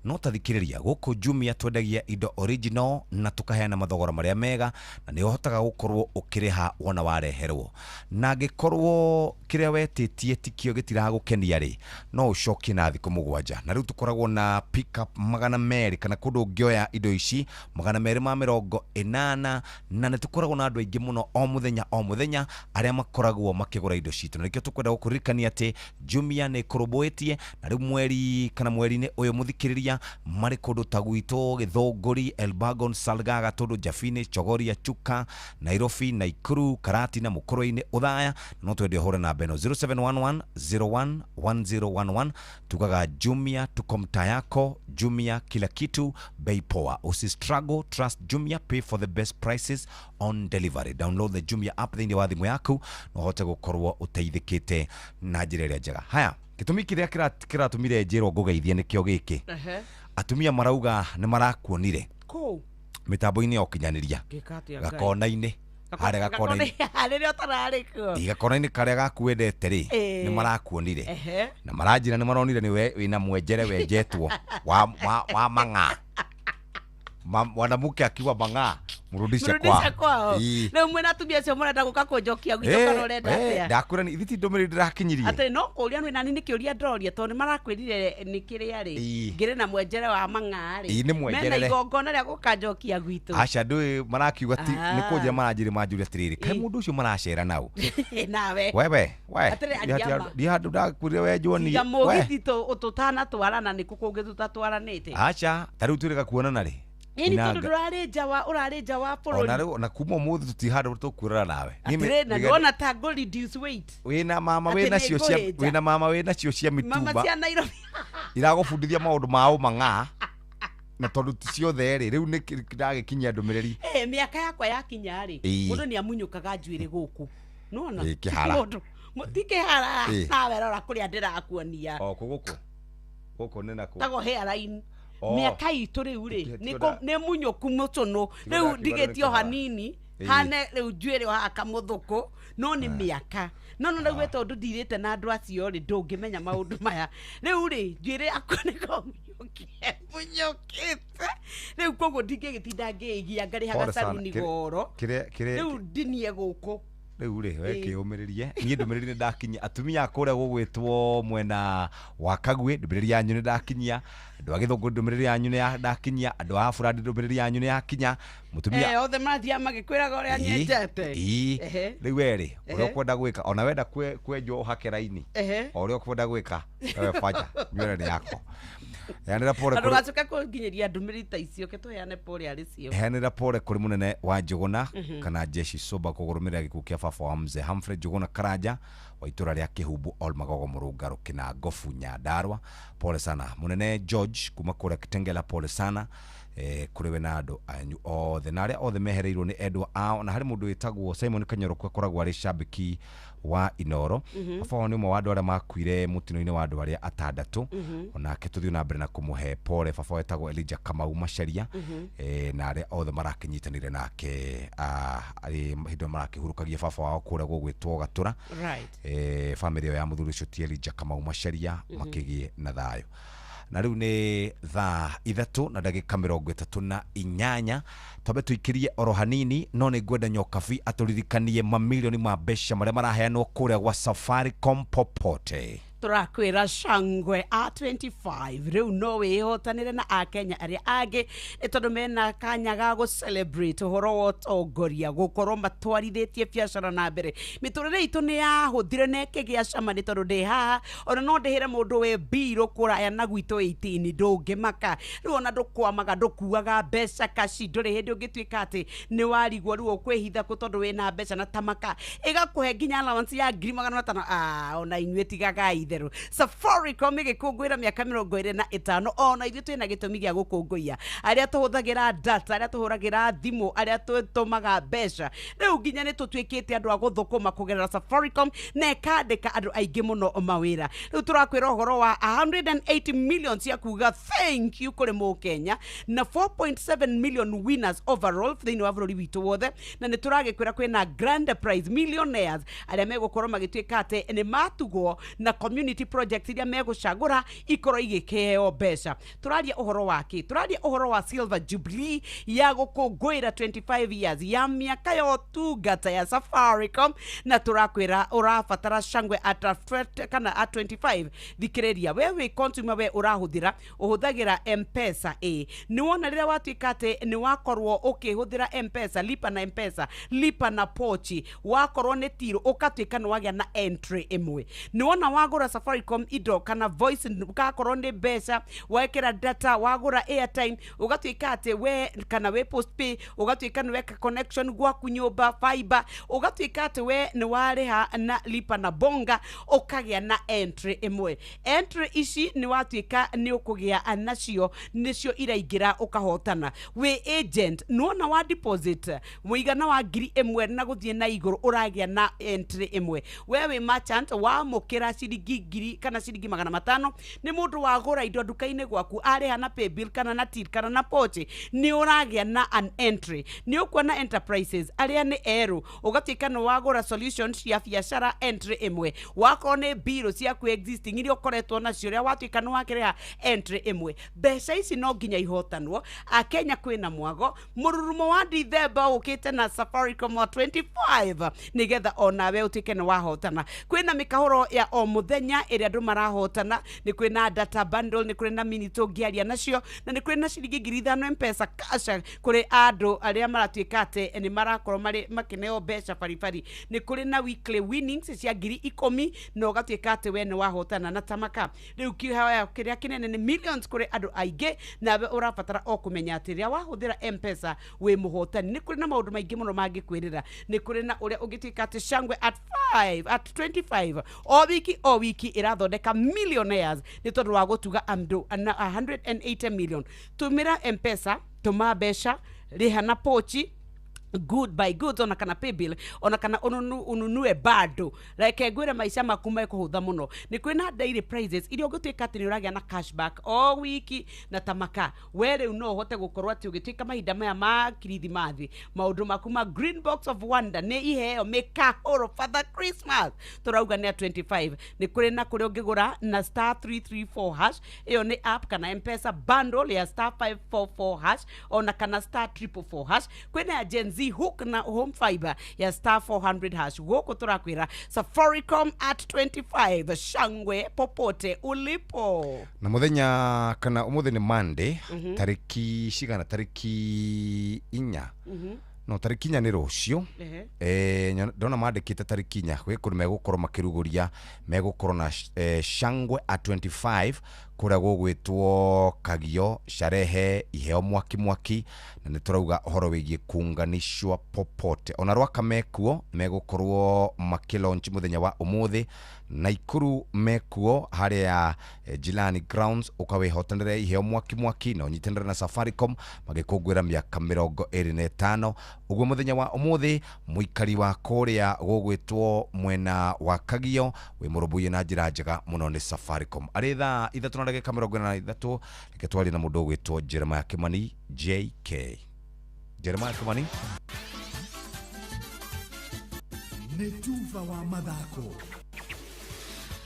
no tathikiriria guku Jumia twendagia indo original na tukaheana mathogora maria mega na ni uhotaga gukorwo ukiriha wona wareherwo na ngikorwo kiria wetitie tikio gitiragukenia ri no ucokie na thikũ 7 na riu tukoragwo na pick up 200 kana kundu ngioya indo ici 280 na nitukoragwo na andu aingi muno o muthenya aria makoragwo makigura indo citu na nikio tukwenda gukuririkania ati Jumia ni kurubwitie na riu mweri-ini uyu muthikiriria mari kundu ta gwito Githunguri, Elbagon, Salga, Gatundu, Jafine, Chogoria, Chuka, Nairobi, Naikuru, Karati na Mukurweini, Uthaya no twende hore na beno 0711011011 tukaga Jumia tuko mtaa yako. Jumia kila kitu bei poa, usi struggle, trust Jumia, pay for the best prices on delivery. Download the Jumia app thini wa thimu yaku no hote gukorwo uteithikite na njira iria njega. Haya, gitumi kiria kiratumire njiro ngugeithie nikio giki atumia marauga ni marakuonire ko mitambo-ini ya ukinyaniria gakona-ini hare gakona-ini rĩrĩa ũtararĩkuo gakona-ini karia gakuendete ri ni marakuonire na maranjira ni maronire ni wina mwenjere wenjetwo wa mang'a mwanamke akiwa mang'a murudishe kwao na mwena tumia acio murenda guka kunjokia gwitũ kana urenda atia ndakwira ni thiti ndomiri ndirakinyirie ati no kuria nwi nani nikiuria ndoria tondu marakwirire ni kiria ri ngire na mwenjere wa mang'a ri mena igongona ria gukanjokia gwitũ aca ndui marakiuga ti ni kunjira maranjiri manjuri atiriri kai mundu ucio maracera nau nawe wewe ndi handu ndakwirire we Joni ya mugithito ututana twarana ni kukungi tutatwaranite aca tariu twirega kuonana ri ini tondu urari nja wa bururi na kuma muthi tutihanda tukwirana nawe na ndona ta go reduce weight wina mama wina cio cia mitumba mama cia Nairobi iragubundithia maundu mao mang'a na tondu ciothe ri riu ni ndagikinyia ndumiriri miaka yakwa yakinya ri mundu ni amunyukaga njuiri guku nona mundu tikihara nawe rora kuria ndirakuonia guku ni nako tago hairline miaka itu riu ri ni munyoku mutuno riu ndigetio hanini hane riu njuiri haka muthuku no ni miaka no riu tondu ndirite na andu acio ri ndungimenya maundu maya riu ri njuiri yakwa ni ko munyokite riu koguo ndingigitinda ngiigia ngarihaga saluni goro riu ndinie guku riu ri wekiumiririe nie ndumiriri ni ndakinyia atumia kuria gugwitwo mwena wa Kagwe ndumiriri yanyu ni ndakinyia andu a Githungu ndumiriri yanyu ni ndakinyia andu a Burandi ndumiriri yanyu ni yakinya mutumia othe mathia magikwiraga uria nyenjete riu eri uria ukwenda gwika ona wenda kwenjwo hake raini uria ukwenda gwika wewe fanya nywele ni yako yanira pole andu gacoka kunginyiria ndumiriri ta icio ketuheane pole aricio yanira pole kuri munene wa Njuguna kana Jeshi Soba kugurumira gikuũ kia baba wa Mzee Humphrey Njuguna Karanja wa itura ria Kihumbu Olmagogo Murunga Rukina Gofu Nyandarua. Pole sana munene George kuma kura Kitengela, pole sana kuriwe na andu anyu othe na aria othe mehereirwo ni endwa ao na hari mundu witagwo Simon Kanyoroko akoragwo ari shabiki wa Inoro baba ni umwe wa andu aria makuire mutino-ini wa andu aria atandatu onake tuthio na mbere na kumuhe pole baba wetagwo Elijah Kamau Macharia na aria othe marakinyitanire nake ari hindo marakihurukagia baba wao kuria gugwitwo Gatura family ya muthuri ucio ti Elijah Kamau Macharia makigie na thayo na riu ni thaa 3:38 twabe tuikirie oro hanini no ni ngwenda Nyokabi aturirikanie mamilioni ma mbeca maria maraheanwo kuria gwa Safaricom popote turakwira Shangwe A25 riu no wihotanire na akenya aria angi tondu mena kanya ga go celebrate uhoro wa utongoria gukorwo matwarithitie biacara na mbere miturire itu ni yahuthire na ikigia cama ni tondu ndi haha ona no ndihire mundu we biro kuraya na gwitu 18 ndungimaka riu ona ndukwamaga ndukuaga mbeca kaci nduri hindi ungituika ati ni warigwo riu ukwihitha ku tondu wina mbeca na tamaka igakuhe nginya allowance ya 500 ona inyuetigaga itheru Safaricom igikungwira miaka 25 ona ithu twina gitumi gia gukunguia aria tuhuthagira data aria tuhuragira thimu aria tutumaga mbeca riu nginya ni tutwikite andu a guthukuma kugerera Safaricom na ikandika andu aingi muno mawira riu turakwira uhoro wa 180 million cia kuga thank you kuri mu Kenya na 4.7 million winners overall thini wa bururi witu wothe na ni turagikwira kwina grand prize millionaires aria megukorwo magitwika ate ni matugwo na community projects iria megucagura ikoro igikeo mbeca. Turaria uhoro waki, turaria uhoro wa Silver Jubilee ya gukungwira 25 years ya miaka ya utungata ya Safaricom, na turakwira urabatara Shangwe at 25. Thikiriria wewe consumer we urahuthira uhuthagira M-Pesa ni wona rira watwikate ni wakorwo ukihuthira M-Pesa, lipa na M-Pesa, lipa na pochi, wakorwo ni tiro ukatwika ni wagia na entry imwe. Ni wona wagura Safaricom ido kana voice ukakorwo ni mbeca, wekera data, wagura airtime, ugatwika ate we kana we postpay, ugatwika ni weka connection gwaku nyumba fiber, ugatwika ate we ni wariha na lipa na bonga, ukagia na entry imwe. Entry ici ni watwika ni ukugia anacio nicio iraingira ukahotana. We agent nuona wa deposit muigana wa ngiri imwe na guthie na iguru uragia na entry imwe. Wewe merchant wa mukira ciringi ngiri kana ciringi 500 ni mundu wagura indo duka-ini gwaku ariha na pay bill kana na till kana na pochi ni uragia na an entry. Ni ukwana enterprises aria ni eru ugatika no wagura solutions ya biashara entry imwe. Wako ne bill cia ku existing irio koretwo na cio ria watwika no wakirea entry imwe. Mbeca ici no nginya ihotanwo. Akenya kwina mwago mururumo wa December ukite na Safaricom wa 25 nigetha onawe utike no wahotana. Kwina mikahoro ya o muthenya iria andu marahotana, ni kwina data bundle, ni kwina minute ngiaria nacio, na ni kwina ciringi 5,000 M-Pesa cash kuri andu aria maratwikate ni marakorwo mari makineo mbeca baribari. Ni kuri na weekly winnings cia 10,000 no gatwikate we ni wahotana na tamaka. Riu kihoya kiria kinene ni millions kuri andu aige, nawe urabatara o kumenya atiria wahuthira M-Pesa we muhotani. Ni kuri na maundu maingi muno mangikwirira. Ni kuri na uria ugitwikate Shangwe at 25 o wiki irathondeka millionaires ni tondu wa gutuga amdo 180 million. Tumira M-Pesa, tuma mbeca, riha na pochi, good by goods ona kana pay bill ona kana ununue bado like gwira maisha makume kuhutha muno. Ni kwina daily prizes irio gutwika ati ni uragia na cashback o wiki na tamaka. Were no hote gukorwa ati ugitwika mahinda maya ma Kirithimathi maundu makuma green box of wonder ni iheo mikahoro Father Christmas turauga ni 25. Ni kuri na kuri ungigura na *334# iyo ni app kana M-Pesa bundle ya *544# ona kana *444#. Kwina Gen Z hook na home fiber ya *400# goko turakwira Safaricom at 25. Shangwe popote ulipo. Na muthenya kana umuthi ni Monday tariki cigana tariki 4 no tariki 4 ni rucio ndona mandikite tariki 4 gwe kuri megukorwo makiruguria megukorwo na Shangwe at 25 kuria gugwitwo Kagio sharehe iheo mwaki na niturauga uhoro wigie kunganishwa popote ona rwaka mekuo megukorwo makilaunch muthenya wa umuthi Naikuru mekuo haria Jilani Grounds ukawihotanire iheo mwaki no nyitanire na Safaricom magikungwira miaka 25 ugwo muthenya wa umuthi muikari wa kuria gugwitwo mwena wa Kagio wi murubuye na njira njega muno ni Safaricom. Aritha ithatuna ndagika 23 reke twari na mundu gwitwo Jeremiah Kimani JK. Jeremiah Kimani Netuva wa mathako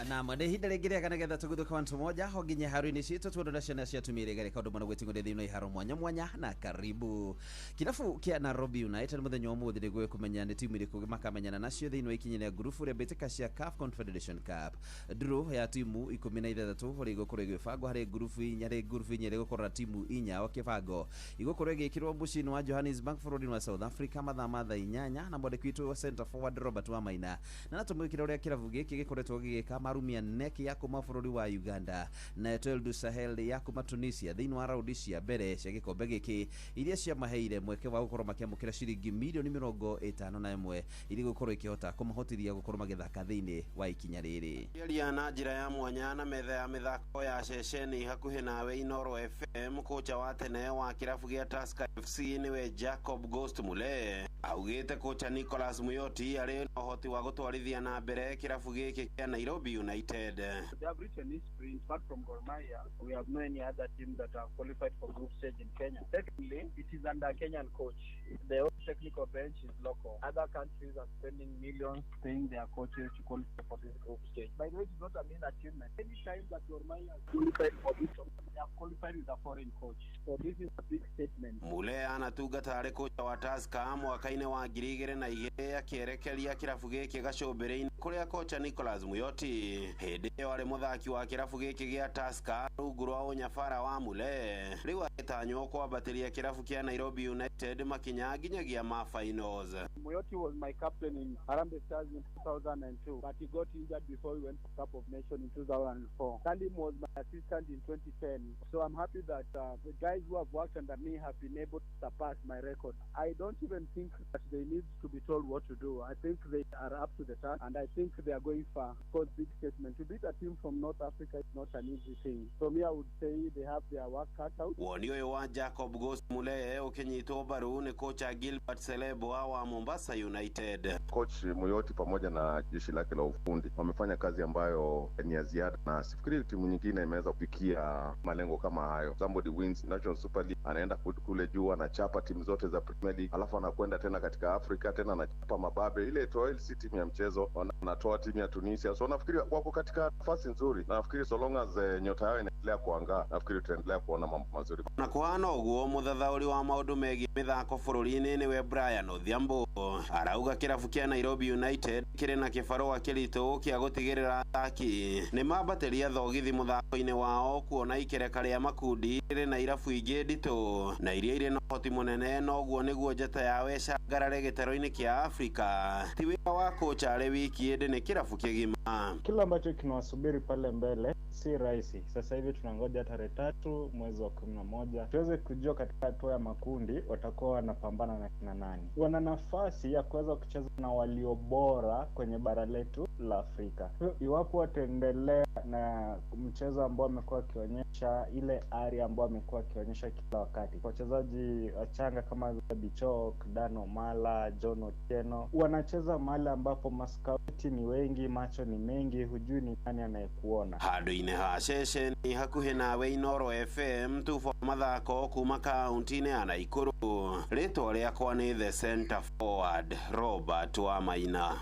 na mwende hinda rĩngĩ kana getha tũgũthuka wantu moja honginye haru-inĩ citũ twendwo na ciana cia tumĩrĩga rĩka ũndũ mwana gwĩtingwo thĩinĩ iharo mwanya na karibu. Kirabu kia Nairobi United mũthenya wa ũmũthĩ nĩguo kũmenya nĩ timu irĩkũ makamenyana nacio thĩinĩ wa ikinya rĩa ngurubu rĩa mbĩtĩka cia CAF Confederation Cup. Draw ya timu 16 harĩ igũkorwo igĩbangwo harĩ ngurubu inya rĩgũkorwo na timu inya o kĩbango igũkorwo igĩkĩrwo mũciĩ-inĩ wa Johannesburg bũrũri-inĩ wa South Africa mathaa ma thaa 8 na mwandĩki witũ wa center forward Robert Wamaina na natũmwĩkĩra ũrĩa kĩrabu gĩkĩ gĩkoretwo gĩgĩka Rumia neki ya kuma bũrũri wa Uganda na Etoile du Sahel ya kuma Tunisia thĩinĩ wa raundi cia mbere cia gĩkombe gĩkĩ iria ciamaheire mweke wa gũkorwo makĩamũkĩra ciringi milioni 51 ili gũkorwo ikĩhota kũmahotithia gũkorwo magĩthaka thĩinĩ wa ikinya rĩrĩ. Yaria na njĩra ya mwanya na metha ya mĩthako ya ceceni hakuhĩ nawe Inoro FM kocha wa tene wa kĩrabu gĩa Tusker FC nĩwe Jacob Ghost Mulee augĩte kocha Nicholas Muyoti arĩ na ũhoti wa gũtwarithia na mbere kĩrabu gĩkĩ kĩa Nairobi United. They have reached an history. Apart from Gor Mahia, we have no any other team that have qualified for group stage in Kenya. Secondly, it is under a Kenyan coach. The technical bench is local. Other countries are spending millions paying their coaches to qualify for this group stage. By the way, it's not a mean achievement. Any time that your mind has qualified for this, they have qualified with a foreign coach. So this is a big statement. Mule anatungata ari kocha wa Tusker mwaka-ini wa 2002 akierekeria kirabu giki gacũmbĩrĩ-inĩ kuria kocha Nicholas Muyoti hindi ĩyo arĩ muthaki wa kirabu giki gia Tusker rungu rwa unyabara wa Mule riu agĩtanywo kwambatĩria kirabu kia Nairobi United makinya nginyagia ma finals. Muyoti was my captain in Harambee Stars in 2002, but he got injured before he went to Cup of Nations in 2004. Salim was my assistant in 2010, so I'm happy that the guys who have worked under me have been able to surpass my record. I don't even think that they need to be told what to do. I think they are up to the task, and I think they are going far. Because big statement, to beat a team from North Africa is not an easy thing. So me, I would say they have their work cut out. Woni uyu wa Jacob Ghost Mulee ukinyitwo mbaru ni kocha Gilbert Selebo wa Mombasa United. Coach Muyoti pamoja na jeshi lake la ufundi wamefanya kazi ambayo ni ya ziada, na sifikiri timu nyingine imeweza kufikia malengo kama hayo. Somebody wins National Super League, anaenda kule juu, anachapa timu zote za Premier League, alafu anakwenda tena katika Afrika tena anachapa mababe. Ile Etoile si timu ya mchezo, wanatoa timu ya Tunisia. So nafikiri wako katika nafasi nzuri, na nafikiri so long as nyota yao inaendelea kuangaa, nafikiri tutaendelea kuona mambo mazuri. Na kuhana uguo muthathauri wa maundu megie mithako bururi-ini niwe Brian Odhiambo arauga kirabu kia Nairobi United kiri na kibarua kiritu kia gutigirira athaki ni mambatiria thogithi muthako-ini wao kuona ikereka ria makundi riri na irabu ingi nditu na iria iri na hoti munene, noguo niguo njata yao ĩcangarare gĩtaro-inĩ kia Afrika. Ti wĩra wa kocha arĩ wiki ĩndĩ ni kirabu kĩgima. Kila ambacho kinawasubiri pale mbele si rahisi. Sasa hivi tunangoja tarehe 3 mwezi wa 11 tuweze kujua katika hatua ya makundi watakuwa wanapambana na kina nani. Wana nafasi ya kuweza kucheza na walio bora kwenye bara letu la Afrika. Iwapo wataendelea na mchezo ambao wamekuwa wakionyesha, ile ari ambao wamekuwa wakionyesha kila wakati, wachezaji wachanga kama Bichok, Dano Mala, John Otieno wanacheza mahali ambapo maskauti ni wengi, macho ni mengi, hujui ni nani anayekuona. Handũ-inĩ ha ceceni hakuhĩ nawe Inoro FM tubo mathako kuma kaunti-inĩ ya Naikuru. Rĩtwa rĩakwa nĩ the center forward Robert Wamaina.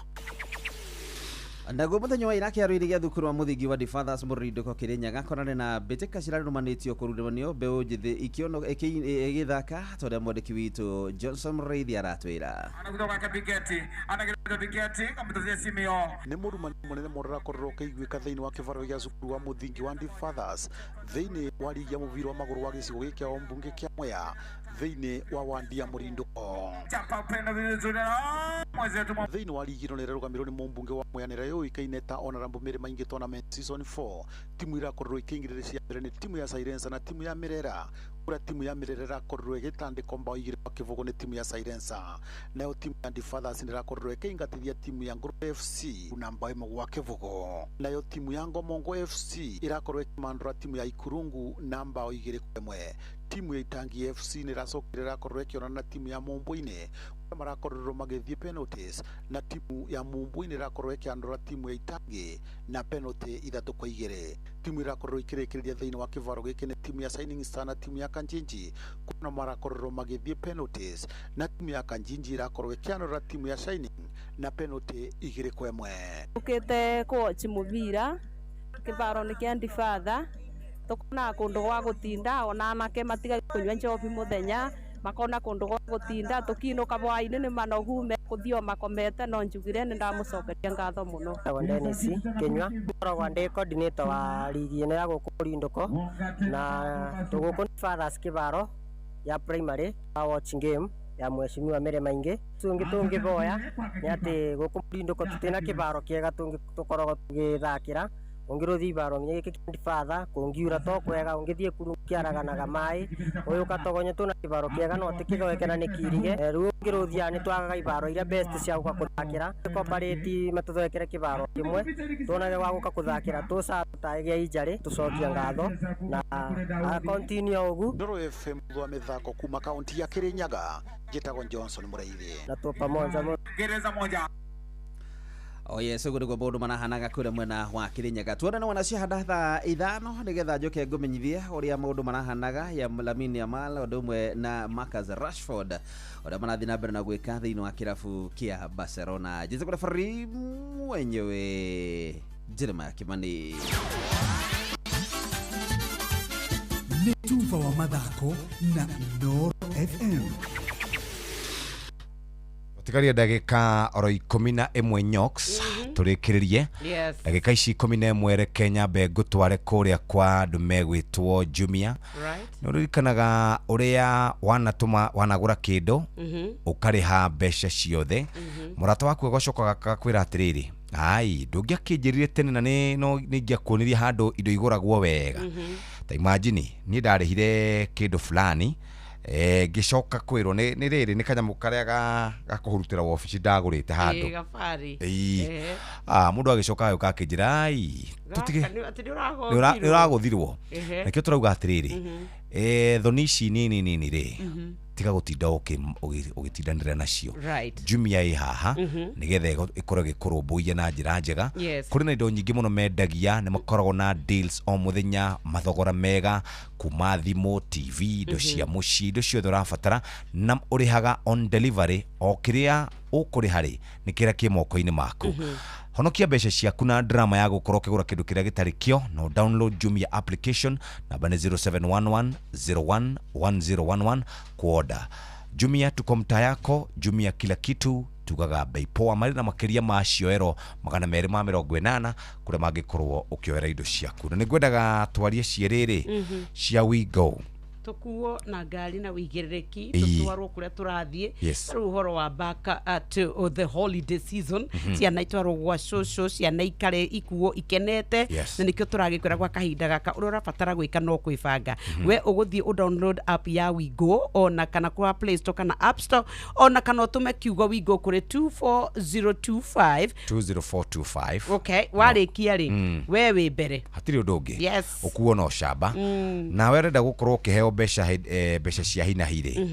Ndago muthenya wa ira kiaru irigia thukuru wa muthingi wa Fathers Murindo Kirinyaga konane na mbĩtĩka cirarumanĩtio kũrũmanio mbeũ njĩthĩ ikiono igithaka tondũ mwandĩki witũ Johnson Mreithi aratwĩra. Anakutoka Kabigeti, anakutoka Kabigeti kamutazia simio. Nĩ mũrumani mũnene mũrora kororoka igwĩka thĩinĩ wa kĩbaro gĩa cukuru wa muthingi wa Fathers thĩinĩ wa ligi ya mũbira wa magũrũ wa gĩcigo gĩkĩ kĩa Ombunge kĩa Mwea thĩinĩ wa wandi ya Murindo. Chapa upendo vizuri na mwezetu thĩinĩ wa ligi ĩno nĩ ĩrũgamĩrĩirwo nĩ mũmbunge wa Mwea nĩrĩa yũĩkaine ta Honorable Mĩrĩ Maingi Tournament Season 4. Timu irakorwo ikĩingĩrĩra cia mbere nĩ timu ya Silencer na timu ya Mirera. Kura timu ya Mirera irakorwo ĩgĩtandĩka mbao igĩrĩ kwa kĩbũgũ nĩ timu ya Silencer. Nayo timu ya Fathers irakorwo ĩkĩingatithia timu ya Ngoro FC na mbao ĩmwe gwa kĩbũgũ. Nayo timu ya Ngomongo FC irakorwo ĩkĩmandũra timu ya Ikurungu na mbao igĩrĩ kwa ĩmwe. Timu ya Itangi FC nĩracokire irakorwo ĩkĩonana na timu ya Mũmbũinĩ marakorwo magĩthiĩ penalties, na timu ya Mũmbũinĩ irakorwo ĩkĩandũra timu ya Itangi na penalty 3-2. Timu irakorwo ikĩrĩkĩrĩria thĩinĩ wa kĩbaro gĩkĩ nĩ timu ya Shining Star na timu ya Kanjinji, kuna marakorwo magĩthiĩ penalties, na timu ya Kanjinji irakorwo ĩkĩandũra timu ya Shining na penalty 2-1. Tukĩte kuochi mũbira kĩbaro nĩ kĩa Father tukona kũndũ gwa gũtinda, ona anake matiga kũnyua njobi mũthenya makona kũndũ gwa gũtinda, tukiinũka hwaĩ-inĩ nĩ manogu mekũthio makomete, no njugire nĩ ndamucokeria ngatho mũno. Dennis Kenywa ngoragwo ndĩ coordinator wa ligi ĩno ya gũkũ Murindũko, na tũgũkũ nĩ Fathers kĩbaro ya primary ya watching game ya Mheshimiwa Mĩrĩ Maingi. Tũngĩboya nĩ atĩ gũkũ Murindũko tũtina kĩbaro kĩega tũkoragwo tũgĩthakĩra. Ungiruthi baro ngeke kindi father kungiura to kwega ungithie kuru kiaraganaga mai uyu katogonye tuna kibaro kiega no tikigwekera ni kirige ru ungiruthi ani twagaga ibaro ira best cia guka kuthakira comparate matuthoekere kibaro kimwe tuonage wa guka kuthakira tuca taigia injari tucokia ngatho na continue ugu. Ndoro FM thwa mithako kuma kaunti ya Kirinyaga, Gitago Johnson Mreithi na tu pamoja gereza moja. yes, uguo niguo maundu marahanaga kuria mwena wa Kirinyaga. Tuonane wanacihanda thaa 5 nigetha njoke ngumenyithie uria maundu marahanaga ya Lamine Yamal undu umwe na Marcus Rashford uria marathi na mbere na gwika thiini wa kirabu kia Barcelona. Jinsi kule fari mwenyewe Jeremiah Kimani. Netuva wa mathako na Noro FM. Tigaria ndagika oro 11 Nyox turikiririe ndagika ici 11 Kenya Bengo tware kuria kwa ndume gwitwo Jumia nurikanaga uria wanagura kindu ukariha mbeca ciothe murata waku gocokaga gakwira atiriri ai ndungiakinjirire tene na no ningiakuoniria handu indo iguragwo wega ta imagine ni ndarehire kindu fulani gicoka kwirwo ni riri ni kanyamu karia gakuhurutira office ndagurite handu mundu agicoka ayo gakinjira ai tutige ni uraguthirwo nikio turauga atiriri thoni ici nini ri tiga gutinda ugitindanira nacio Jumia i haha nigetha ikore gikurumbuiye na njira njega kuri na indo nyingi muno mendagia ni makoragwo na deals o muthenya mathogora mega kuma thimo TV indo cia muci indo ciothe urabatara na urihaga on delivery o kiria ukurihari ni kira ki moko-ini maku honokia mbeca ciaku na drama ya gukorwo kigura kindu kiria gitari kio no download Jumia application namba ni 0711011011 kuoda Jumia tuko mtaa yako Jumia kila kitu tugaga bei poa mari na makiria ma cioero 280 kuria mangikorwo ukioera indo ciaku na nigwendaga twarie cieriri cia We Go tukuo na ngari na wigiriki tutwarwo kuria turathie riu uhoro wa back to the holiday season ciana itwarwo gwa shosho ciana ikare ikuo ikenete na nikio turagikwira gwa kahinda gaka uria urabatara gwika no kwibanga we uguthie u download app ya We Go ona kana kwa Play Store kana App Store ona kana utume kiugo We Go kuri 20425 okay warikia ri we wi mbere hatiri undu ungi ukuo no shamba na we renda gukorwo ukiheo mbeca cia hina hire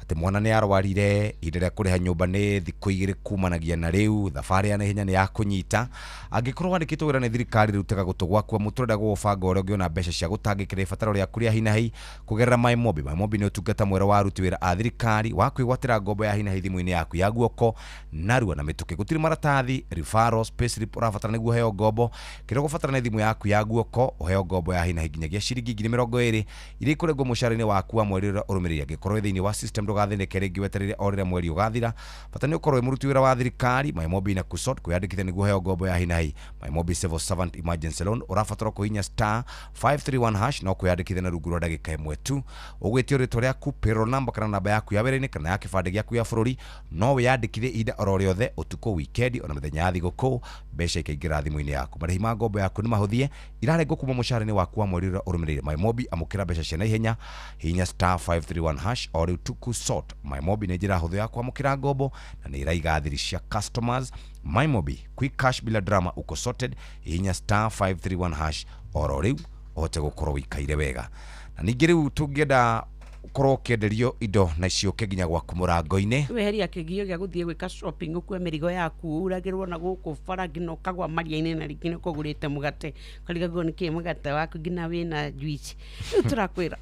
ati mwana ni arwarire idere kuriha nyumba ni thiku igiri kumanagia na riu thabari ya hinya ni ya kunyita angikorwo andikitwo wira ni thirikari rutega gutugwakwa muturenda gubanga uria ungiona mbeca cia gutangikira ibataro ria kuria hina hi kugerera MyMobi ni utungata mwera wa ruti wira a thirikari wa kwigwatira ngombo ya hina hi thimu-ini yaku ya guoko narua na mituki gutiri maratathi referrals payslip urabatara niguo heo ngombo kiro gubatara na thimu yaku ya guoko uheo ngombo ya hina hi nginyagia ciringi 20 iri kurengwo mushara-ini waku wa mweri uria urumiriria gikorwo thiini wa system ndugathine rĩngĩ weterere orĩrĩa mweri ũgathira bata nĩ ũkorwo mũruti wĩra wa thirikari MyMobi na kusort kwĩyandĩkithia nĩguo heo ngombo ya hinahi MyMobi Civil Servant Emergency Loan ũrabatara kũhinya *531# no kwĩyandĩkithia na rungu rwa ndagĩka ĩmwe tu ũgwĩtio rĩtwa rĩaku payroll number kana namba yaku ya wĩra-inĩ kana ya kĩbandĩ gĩaku ya bũrũri no wĩyandĩkithie ihinda oro rĩothe ũtukũ weekend ona mĩthenya ya thigũkũ mbeca ikaingĩra thimũ-inĩ yaku marĩhi ma ngombo yaku nĩ mahũthie irarengwo kuma mũcara-inĩ waku wa mweri ũrĩa ũrũmĩrĩire MyMobi amũkĩra mbeca cia naihenya hinya *531# o rĩu tu kusort MyMobi nĩ njĩra hũthũ ya kwamũkĩra ngombo na nĩ iraiga thiri cia customers MyMobi quick cash bila drama uko sorted hinya *531# oro rĩu ũhote gũkorwo wĩikaire wega na ningĩ rĩu tũngĩenda korwo kĩenderio indo na icioke nginya gwaku mũrango-inĩ weheria kĩgio gĩa gũthiĩ gwĩka shopping ũkue mĩrigo yaku uragĩrwo na gũkũ bara ngina ũkagwa maria-inĩ na rĩngĩ nĩ ũkũgũrĩte mũgate ũkarigagwo nĩ kĩ mũgate waku ngina wĩna juice rĩu tũrakwĩra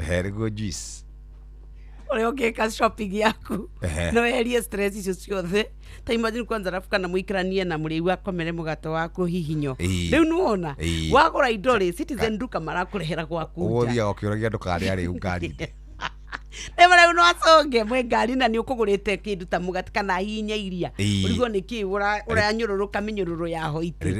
heriguo juice ũrĩa ũngĩka shopping yaku no weherie stress icio ciothe ta imagine kwanza rafu kana muikaranie na mũrĩu akomere mũgate waku hihinyo rĩu nuona wagũra indo rĩ Citizen duka marakũrehera gwaku ũthia ũkĩũragia andũ karĩa rĩ ngari Nemara uno asonge mwe ngari na ni ukugurite kindu ta mugati kana hinya iria urigo niki uranyururuka minyururu ya hoiti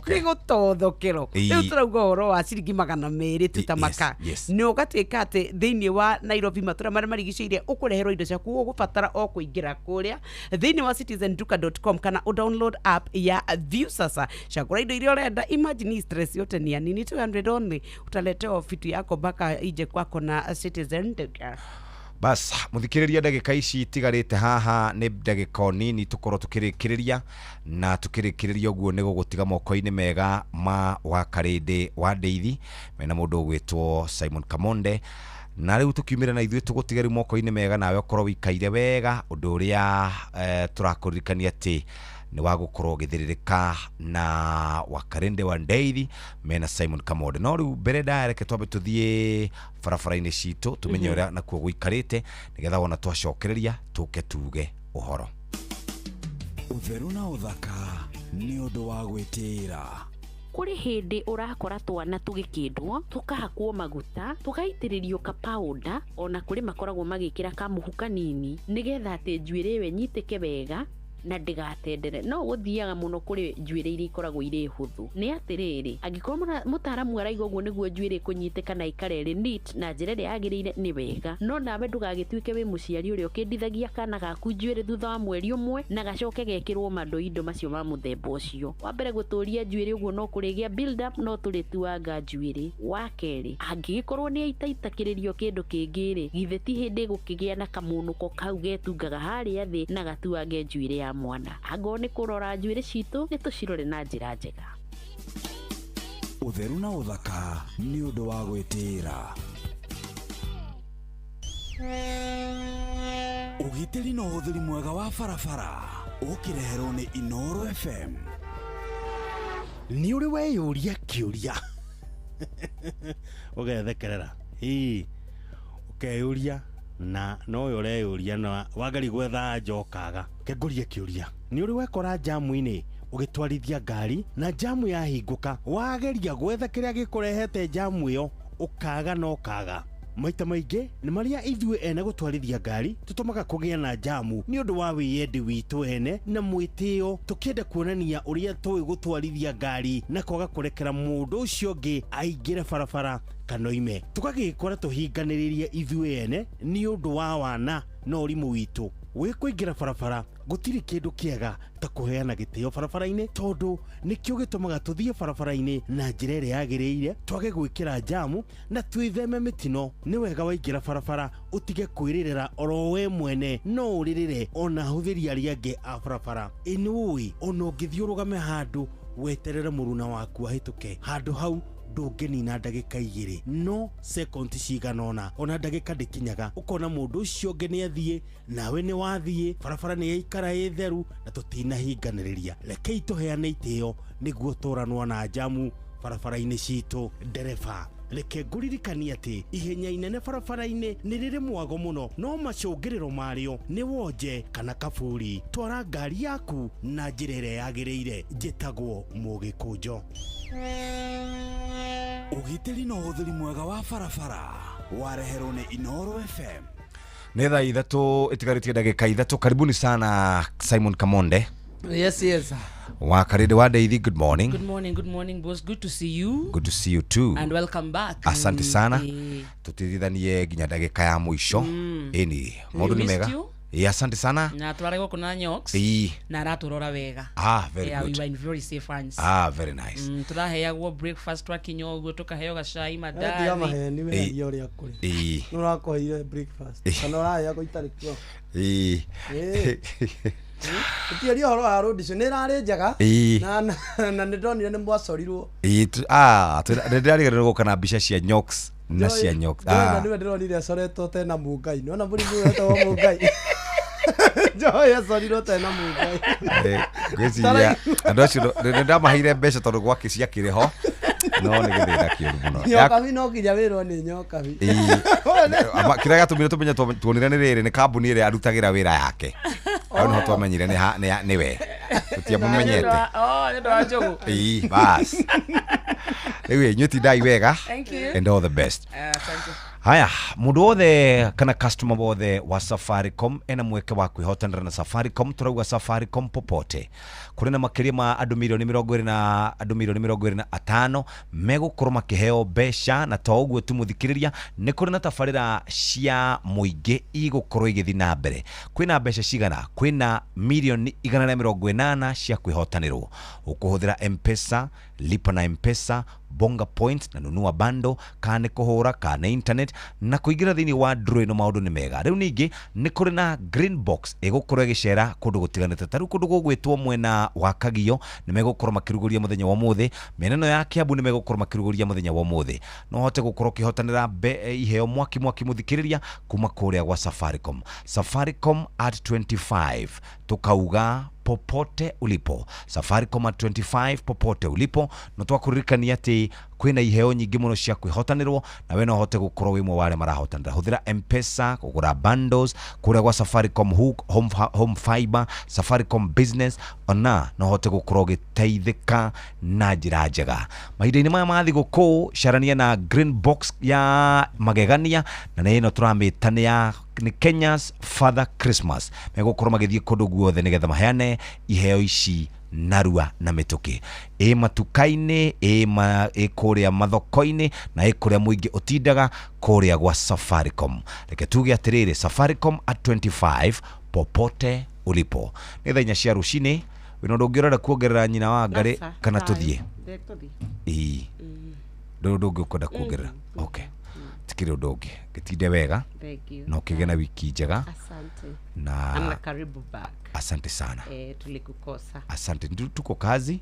rigitothokero riu turauga horo wa ciringi 200 tutamaka ni ugatwika ati thiini wa Nairobi matura mari marigiciire ukureherwo indo ciaku ugubatara o kuingira kuria thiini wa citizenduka.com kana download app ya View sasa shakura indo iria urenda imagine stress yote ni anini 200 only utaletewa fitu yako baka ije kwako na Citizen bas muthikiriria ndagika ici tigarite haha ni ndagika nini tukorwo tukirikiriria na tukirikiriria uguo ni gugutiga moko-ini mega ma wa Karindi wa Ndeithi mena mundu gwitwo Simon Kamonde na riu tukiumira na ithuĩ tũgũtigari moko-inĩ mega nawe ũkorwo wikaire wega ũndũ ũrĩa tũrakũririkania ati ni wagũkorwo gĩthĩrĩrĩka na Wakarende wa Ndeithi mena Simon Kamode. No rĩu mbere ndareke twambe tũthiĩ barabara-inĩ citũ tumenye ũrĩa nakuo gũikarĩte nĩgetha wona twacokereria tũke tuge ũhoro. Ũtheru na ũthaka nĩ ũndũ wa gwĩtĩĩra. Kuri hindi urakora twana tugikindwo tukahakwo maguta tugaitiririo ka powder ona kuri makoragwo magikira kamuhu kanini nigetha ati njuire we nyitike wega na ndigatendere. No guthiaga muno kuri njuire iri ikoragwo iri huthu ni atiriri angikorwo mutaramu araiga uguo niguo njuire kunyitika na ikarere neat na njira ria yagirire ni wega. No nawe ndugagituike wi muciari uri ukindithagia kana gaku njuire thutha wa mweri umwe na gacoke gekirwo indo macio ma muthemba ucio. Wa mbere guturia njuire uguo no kurigia build up no turituanga njuire. Wa keri angikorwo ni aitaitakiririo kindu kingiri githeti hindi gukigia na kamunuko kau getungaga haria thi na gatuange njuire ya mwana. Ango ni kurora njuire citu ni tucirore na njira njega. Ũtheru na ũthaka nĩ ũndũ wa gwĩtĩĩra. Ũgitĩri na ũhũthĩri mwega wa barabara ũkĩreherwo nĩ Inooro FM. Nĩ ũrĩ weyũria kĩũria ũgethekerera ũkeyũria na no ũreyũria na wagari gwetha njokaga kengũria kĩũria. Nĩ ũrĩ wekora jamu-inĩ ũgĩtwarithia ngari na jamu yahinguka wageria gwetha kĩrĩa gĩkũrehete jamu ĩyo ũkaga no kaga. Maita maingĩ nĩ marĩa ithuĩ ene gũtwarithia ngari tũtũmaga kũgĩa na jamu nĩ ũndũ wa wĩyendi witũ ene na mwĩtĩo tũkĩenda kuonania ũrĩa tũĩ gũtwarithia ngari na kwaga kũrekera mũndũ ũcio ũngĩ aingĩre barabara kanoime. Tũgagĩkora tũhinganĩrĩria ithuĩ ene nĩ ũndũ wa wana na ũrimũ witũ. Wĩkũingĩra barabara gũtirĩ kĩndũ kĩega ta kũheana gĩtĩo barabara-inĩ tondũ nĩkĩo gĩtũmaga tũthiĩ barabara-inĩ na njĩra ĩrĩa yagĩrĩire twage gwĩkĩra jamu na twĩtheme mĩtino. Nĩ wega waingĩra barabara ũtige kwĩrĩrĩra oro we mwene no ũrĩrĩre ona hũthĩri arĩa angĩ a barabara. Ĩnũĩ ona ũngĩthiĩ ũrũgame handũ weterere mũruna waku ahĩtũke handũ hau ndũngĩnina ndagĩka 2 no sekondi cigana ona ndagĩka ndĩkinyaga ũkona mũndũ ũcio ũngĩ nĩ athiĩ nawe nĩ wathiĩ barabara nĩ yaikara ĩ theru na tũtinahinganĩrĩria. Rekei tũheane itĩo nĩguo tũranwo na jamu barabara-inĩ citũ. Ndereba reke ngũririkanie atĩ ihenya inene barabara-inĩ nĩ rĩrĩ mwago mũno no macũngĩrĩro marĩo nĩ wonje kana kaburi. Twara ngari yaku na njĩra ĩrĩa yagĩrĩire. Njĩtagwo Mũgĩkũnjo. Ũgitĩri na ũhũthĩri mwega wa barabara wareherwo nĩ Inooro FM. Nĩ thaa ithatũ ĩtigarĩtie ndagĩka ithatũ. Karibuni sana Simon Kamonde. Yes. Wakarende wa Ndeithi, good morning. Good morning boss. Good to see you. Good to see you too. And welcome back. Asante sana. Tutithithanie nginya ndagĩka ya mũico. Eni maũndũ nĩ mega. Asante sana. Na twarego kuna Nyox. Na raturora wega. Very good. We were in very safe hands. Very nice. Turaheagwo breakfast twakinya ũguo tukaheo gacai madari. Ndio maheni we ndio ria kuri. Nurakoire breakfast. Kana ũraheagwo itarĩ kio. Tũtiaria ũhoro wa road icio nĩ ĩrarĩ njega na nĩ ndonire nĩ mwacorirwo. Ndĩrarĩganĩrwo gũkana mbica cia Nyox na cia Nyox. Na nĩwe ndĩronire acoretwo tena Mũngai. Nĩona mũrimũ wetagwo Mũngai. Joy acorirwo tena Mũngai. Ngwĩciria andũ acio nĩndamaheire mbeca tondũ gwake ciakĩrĩ ho no nĩ gĩthĩna kĩũru mũno. Nyokabi no nginya wĩrwo nĩ Nyokabi. Kĩrĩa gatũmire tũmenye tuonire nĩ rĩrĩ nĩ kambuni ĩrĩa arutagĩra wĩra yake. Au nĩ ho twamenyire nĩ we. Tũtiamũmenyete. Nĩ ndo wa njogu. Bas. Rĩu inyuĩ tindai wega. And all the best. Thank you. Haya, mũndũ wothe kana customer wothe wa Safaricom ena mweke wa kwĩhotanĩra na Safaricom. Turauga Safaricom popote. Kũrĩ na makĩria ma andũ milioni 20 na andũ milioni 25 megũkorwo makĩheo mbeca na to ũguo tu mũthikĩrĩria nĩ kũrĩ na tabarĩra cia mũingĩ igũkorwo igĩthiĩ na mbere. Kwĩna mbeca cigana? Kwĩna milioni 180 cia kwĩhotanĩrwo. Ũkũhũthĩra M-Pesa, lipa na M-Pesa, bonga points na nunua bando kana kuhura kana internet na kuingira thini wa draw no maundu ni mega riu ningi ni kuri na green box egukura gicera kundu gutiganite taru kundu gugwitwo mwena wa Kagio ni megukura makiruguria muthenya wa muthi meneno ya Kiambu ni megukura makiruguria muthenya wa muthi no hote gukura kihotanira iheo mwaki muthikiriria kuma kuria gwa Safaricom at 25 tukauga popote ulipo. Safaricom at 25 popote ulipo. No twakuririkania ati kwina iheo nyingi muno cia kwihotanirwo na we no hote gukorwo wimwe wale marahotanira. Huthira M-Pesa kugura bundles kuria gwa Safaricom home fiber, Safaricom business ona no hote gukorwo giteithika na njira njega. Mahinda-ini maya mathi guku sharania na green box ya magegania na nino turamitania ni Kenya's Father Christmas. Megukuru magithie kundu guothe nigetha maheane iheo ici narua na mituki matukaini kuria mathoko-ini na kuria muingi utindaga kuria gwa Safaricom. Reke tuge atiriri Safaricom at 25 popote ulipo. Ni thainya cia rucini wino ndungirora kuongerera nyina wa ngari kana tuthie ndu ukunda kuongerera okay tikiri ndungi gitinde wega no kigena wiki njega na karibu back. Asante sana. Tulikukosa. Asante tuko kazi.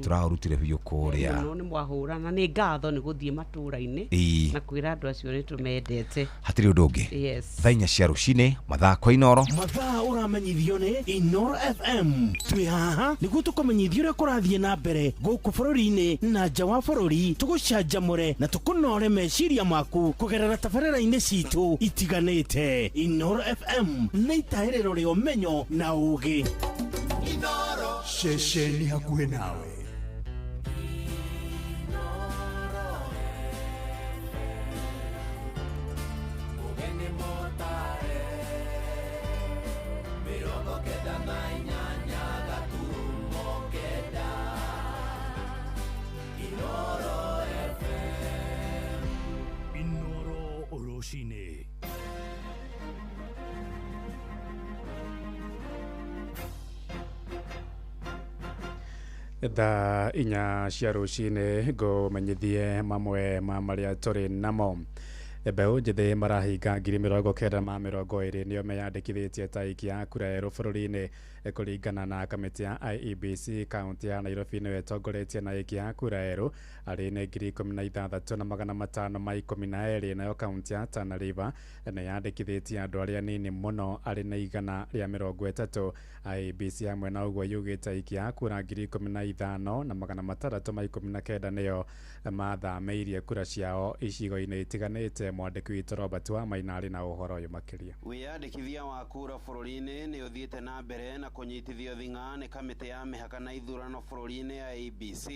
Turarutire biyo kuria. No ni mwahura na ni ngatho ni guthie matura-ini na kwira andu acio ni tumendete. Hatiri ndungi. Yes. Thainya cia rucini mathako Inoro. Mathaa uramenyithio ni Inoro FM. Twi haha niguo tukumenyithio uria kurathie na mbere guku bururi-ini na nja wa bururi tugucanjamure na tukunore meciria maku kugerera tabarĩra-inĩ citu itiganite. Inoro FM na itaĩrĩro rĩa ũmenyo na ugi. Inoro shesheni hakuhe nawe. Inoro Oroshine. Thaa inya cia rucini ngumenyithie mamwe ma maria turi namo. Mbeũ njĩthĩ marahinga 90,220 nĩo meyandĩkithĩtie ta aikia a kura erũ bũrũri-inĩ kũringana na kamĩtĩ ya IEBC. Kaunti ya Nairobi nĩyo ĩtongoretie na aikia a kura erũ arĩ nĩ 16,512, nayo kaunti ya Tana River nĩyandĩkithĩtie andũ arĩa nini mũno arĩ na 130. IEBC hamwe na ũguo yugĩte aikia a kura 15,619 nĩo mathamĩirie kura ciao icigo-inĩ itiganĩte. Mwandĩki witũ Robert wa Mainarĩ na ũhoro ũyũ makĩria. Wĩyandĩkithia wa kura bũrũri-inĩ nĩ ũthiĩte na mbere na kũnyitithio thing'a nĩ kamĩtĩ ya mĩhaka na ithurano bũrũri-inĩ ya IEBC.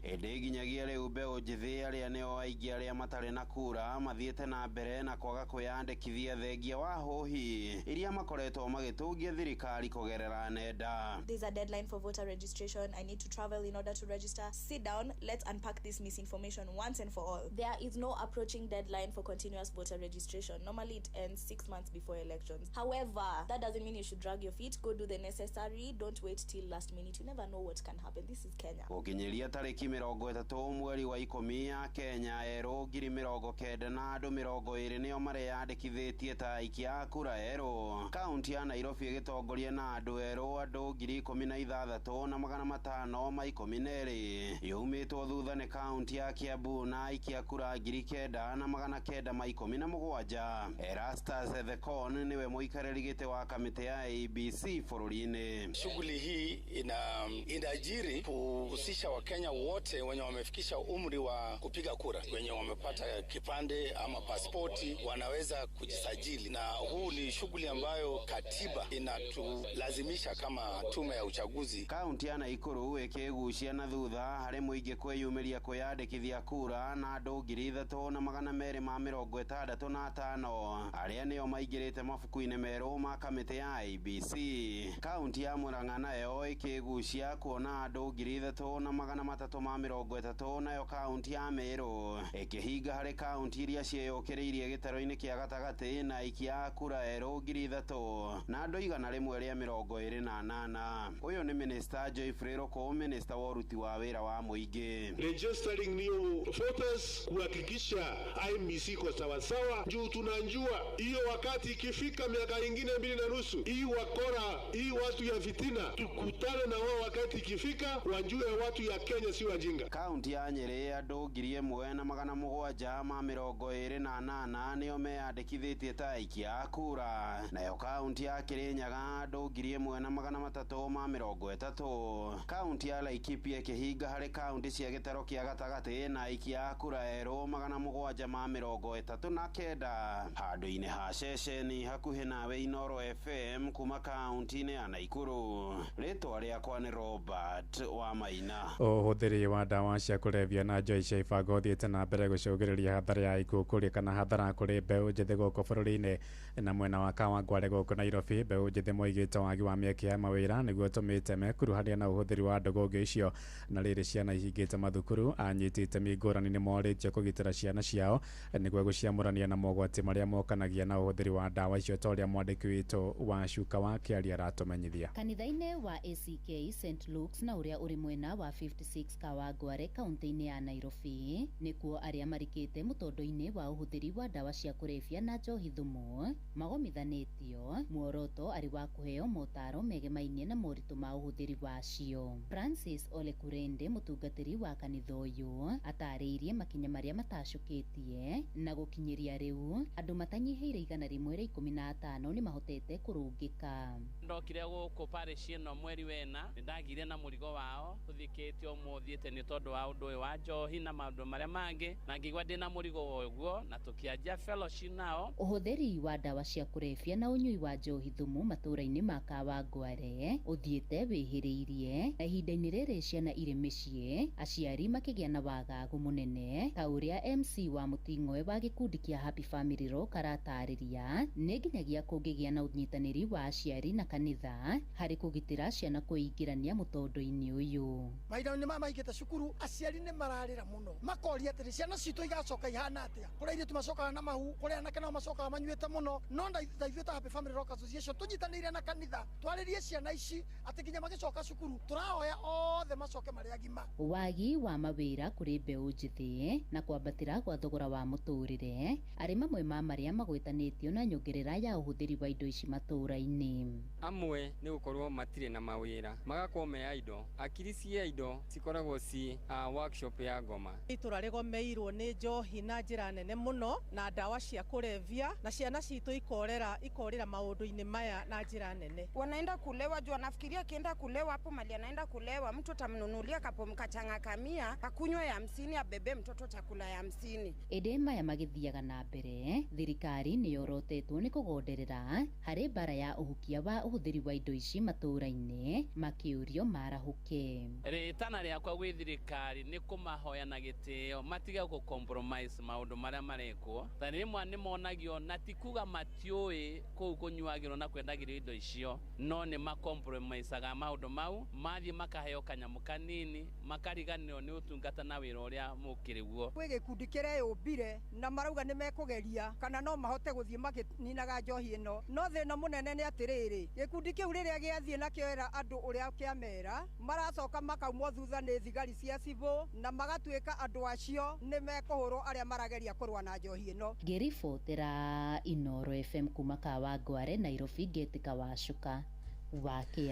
Ĩndĩ nginyagia rĩu mbeũ njĩthĩ arĩa nĩo aingĩ arĩa matarĩ na kura mathiĩte na mbere na kwaga kwĩyandĩkithia thengia wa hũhi iria makoretwo magĩtũngia thirikari kũgerera nenda. There's a deadline for voter registration. I need to travel in order to register. Sit down, let's unpack this misinformation once and for all. There is no approaching deadline for continuous voter registration. Normally it ends 6 months before elections. However, that doesn't mean you should drag your feet. Go do the necessary. Don't wait till last minute. You never know what can happen. This is Kenya. Gũkinyĩria tarĩki 30 mweri wa 10 ya Kenya erũ 90,000 na andũ 20 nĩo mareyandĩkithĩtie ta aikia a kura erũ. Kaunti ya Nairobi ĩgĩtongoria na andũ erũ andũ 16,512. Yumĩtwo thutha nĩ kaunti ya Kiambu na aikia kura 9,917. Erastus Thekon niwe mũikarĩri gĩtĩ wa kamĩtĩ ya IEBC bũrũri-inĩ. Shughuli hii inajiri kuhusisha Wakenya wote wenye wamefikisha umri wa kupiga kura, wenye wamepata kipande ama pasipoti wanaweza kujisajili, na huu ni shughuli ambayo katiba inatulazimisha kama tume ya uchaguzi. Kaunti ya Nakuru ĩkĩgucia na thutha harĩ mũingĩ kwĩyumĩria kwĩyandĩkithia kura na andũ 3,200 65 arĩa nĩo maingĩrĩte mabuku-inĩ merũ ma kamĩtĩ ya ABC. Kaunti ya Murang'a nayo ĩkĩgucia kuona andũ 3,330 nayo kaunti ya Meru ĩkĩhinga harĩ kaunti iria ciĩyũkĩrĩirie gĩtaro-inĩ kĩa gatagatĩ na ikia kura 3,000 na andũ 128. Ũyũ nĩ Minister Geoffrey Ruku, Minister wa ũruti wa wĩra wa mũingĩ. Registering new voters, kuhakikisha IEBC iko sawasawa, juu tunajua hiyo wakati ikifika miaka ingine 2.5 hii wakora, hii watu ya fitina, tukutane na wao wakati ikifika, wajue watu ya Kenya si wajinga. Kaunti ya Nyeri andũ 1,728 nĩo meyandĩkithĩtie ta aikia kura. Nayo kaunti ya Kirinyaga andũ 1,330. Kaunti ya Laikipia ĩkĩhinga harĩ kaunti cia gĩtaro kĩa gatagatĩ na aikia kura 739 handũ-inĩ ha ceceni hakuhĩ nawe Inoro FM kuma kaunti-inĩ ya Naikuru. Rĩtwa rĩakwa nĩ Robert Wamaina. Ũhũthĩri wa ndawa cia kũrebia na njoi cia ibango ũthiĩte na mbere gũcũngĩrĩria hathara ya ikuũ kũrĩ kana hathara kũrĩ mbeũ njĩthĩ gũkũ bũrũri-inĩ na mwena wa Kawangware gũkũ Nairobi. Mbeũ njĩthĩ moigĩte wagi wa mĩeke ya mawĩra nĩguo ũtũmĩte mekuruhania na ũhũthĩri wa ndũgũngũ icio, na rĩrĩ ciana ihingĩte mathukuru anyiti itemi ngũrani nĩ morĩtio kũgitĩra ciana ciao nĩguo gũciamũrania na mogwati marĩa mokanagia na ũhũthĩri wa ndawa icio, ta ũrĩa mwandĩki witũ wa Cuka wa Kĩaria aratũmenyithia. Kanitha-inĩ wa ACK St Luke's na ũrĩa ũrĩ mwena wa 56 Kawangware kaunti-inĩ ya Nairobi nĩkuo arĩa marikĩte mũtondo-inĩ wa ũhũthĩri wa ndawa cia kũrebia na njohi thumu magomithanĩtio, muoroto arĩ wa kũheo motaro megemainie na moritũ ma ũhũthĩri wacio. Francis Ole Kurende, mũtungatĩri wa kanitha ũyũ, atarĩirie makinya marĩa matacũkĩtie na gũkinyĩria rĩu andũ matanyihĩire 115 nĩ mahotete kũrũngĩka. Ndokire gũkũ parish ĩno mweri wena, nĩndagire na mũrigo wao ũthikĩte ũmũthiĩte nĩ tondũ wa ũndũ ũyũ wa njohi na maũndũ marĩa mangĩ, na ngĩigua ndĩna mũrigo ũguo na tũkĩanjia fellowship nao. Ũhũthĩri wa ndawa cia kũrebia na ũnyui wa njohi thumu matũũra-inĩ ma Kawangware ũthiĩte wĩhĩrĩirie, na ihinda-inĩ rĩrĩ ciana irĩ mĩciĩ, aciari makĩgĩa na wagagu mũnene, ta ũrĩa MC wa Mũting'oe wa gĩkundi kĩa Happy Family Rock aratarĩria. Nĩ nginyagia kũngĩgĩa na ũnyitanĩri wa aciari na kanitha harĩ kũgitĩra ciana kwĩingĩrania mũtondo-inĩ ũyũ. Mahinda-inĩ maya maingĩte cukuru, aciari nĩ mararĩra mũno, makoria atĩrĩ ciana citũ igacoka ihana atĩa, kũrĩa ithuĩ macokaga na mahu, kũrĩa anake nao macokaga manyuĩte mũno. No ithuĩ ta Happy Family Rock Association tũnyitanĩire na kanitha twarĩrie ciana ici atĩ nginya magĩcoka cukuru tũrahoya othe macoke marĩ agima. Wagi wa mawĩra kũrĩ mbeũ njĩthĩ na kwambatĩra kwa thogora wa mũtũrĩre arĩ mamwe ma marĩa magwetanĩtio na nyongerera ya ũhũthĩri wa indo ici matũũra-inĩ. Amwe nĩ gũkorwo matirĩ na mawĩra, magakorwo me indo, akiri cia indo cikoragwo ci workshop ya ngoma. Itũra rĩgomeirwo nĩ njohi na njĩra nene mũno na ndawa cia kũrebia, na ciana citũ ikorĩra maũndũ-inĩ maya na njĩra nene. Wanaenda kulewa juu anafikiria akienda kulewa hapo mali anaenda kulewa, mtu atamnunulia kapomkachanga kamia akunywe ya 50 abebe mtoto chakula ya 50. Ĩndĩ maya magĩthiaga na mbere, thirikari nĩ yorotetwo nĩ kũgonderera harĩ mbara ya ũhukia wa ũhũthĩri wa indo ici matũũra-inĩ makĩũrio marahũke. Rĩtana rĩakwa gwĩ thirikari nĩ kũmahoya na gĩtĩo matige gũcompromise maũndũ marĩa marekwo. Ta rĩmwe nĩ monagio na ti kuga matiũĩ kũu kũnyuagĩrwo na kwendagĩrio indo icio, no nĩ macompromisaga maũndũ mau, mathiĩ makaheo kanyamũ kanini, makariganĩrwo nĩ ũtungata na wĩra ũrĩa mũkĩrĩguo. Gwĩ gĩkundi kĩreyũmbire na marauga nĩ mekũgeria kana no mahote gũthiĩ makĩninaga njohi ĩno, no thĩna mũnene nĩ atĩrĩrĩ, gĩkundi kĩu rĩrĩa gĩathiĩ na kĩoera andũ ũrĩa kĩamera, maracoka makaumwo thutha nĩ thigari cia civil na magatuĩka andũ acio nĩ mekũhũrwo arĩa marageria kũrũa na njohi ĩno. Ngĩribotera Inoro FM kuma Kawangware, Nairobi, Ngĩtĩka wa Cuka wa Kĩaria.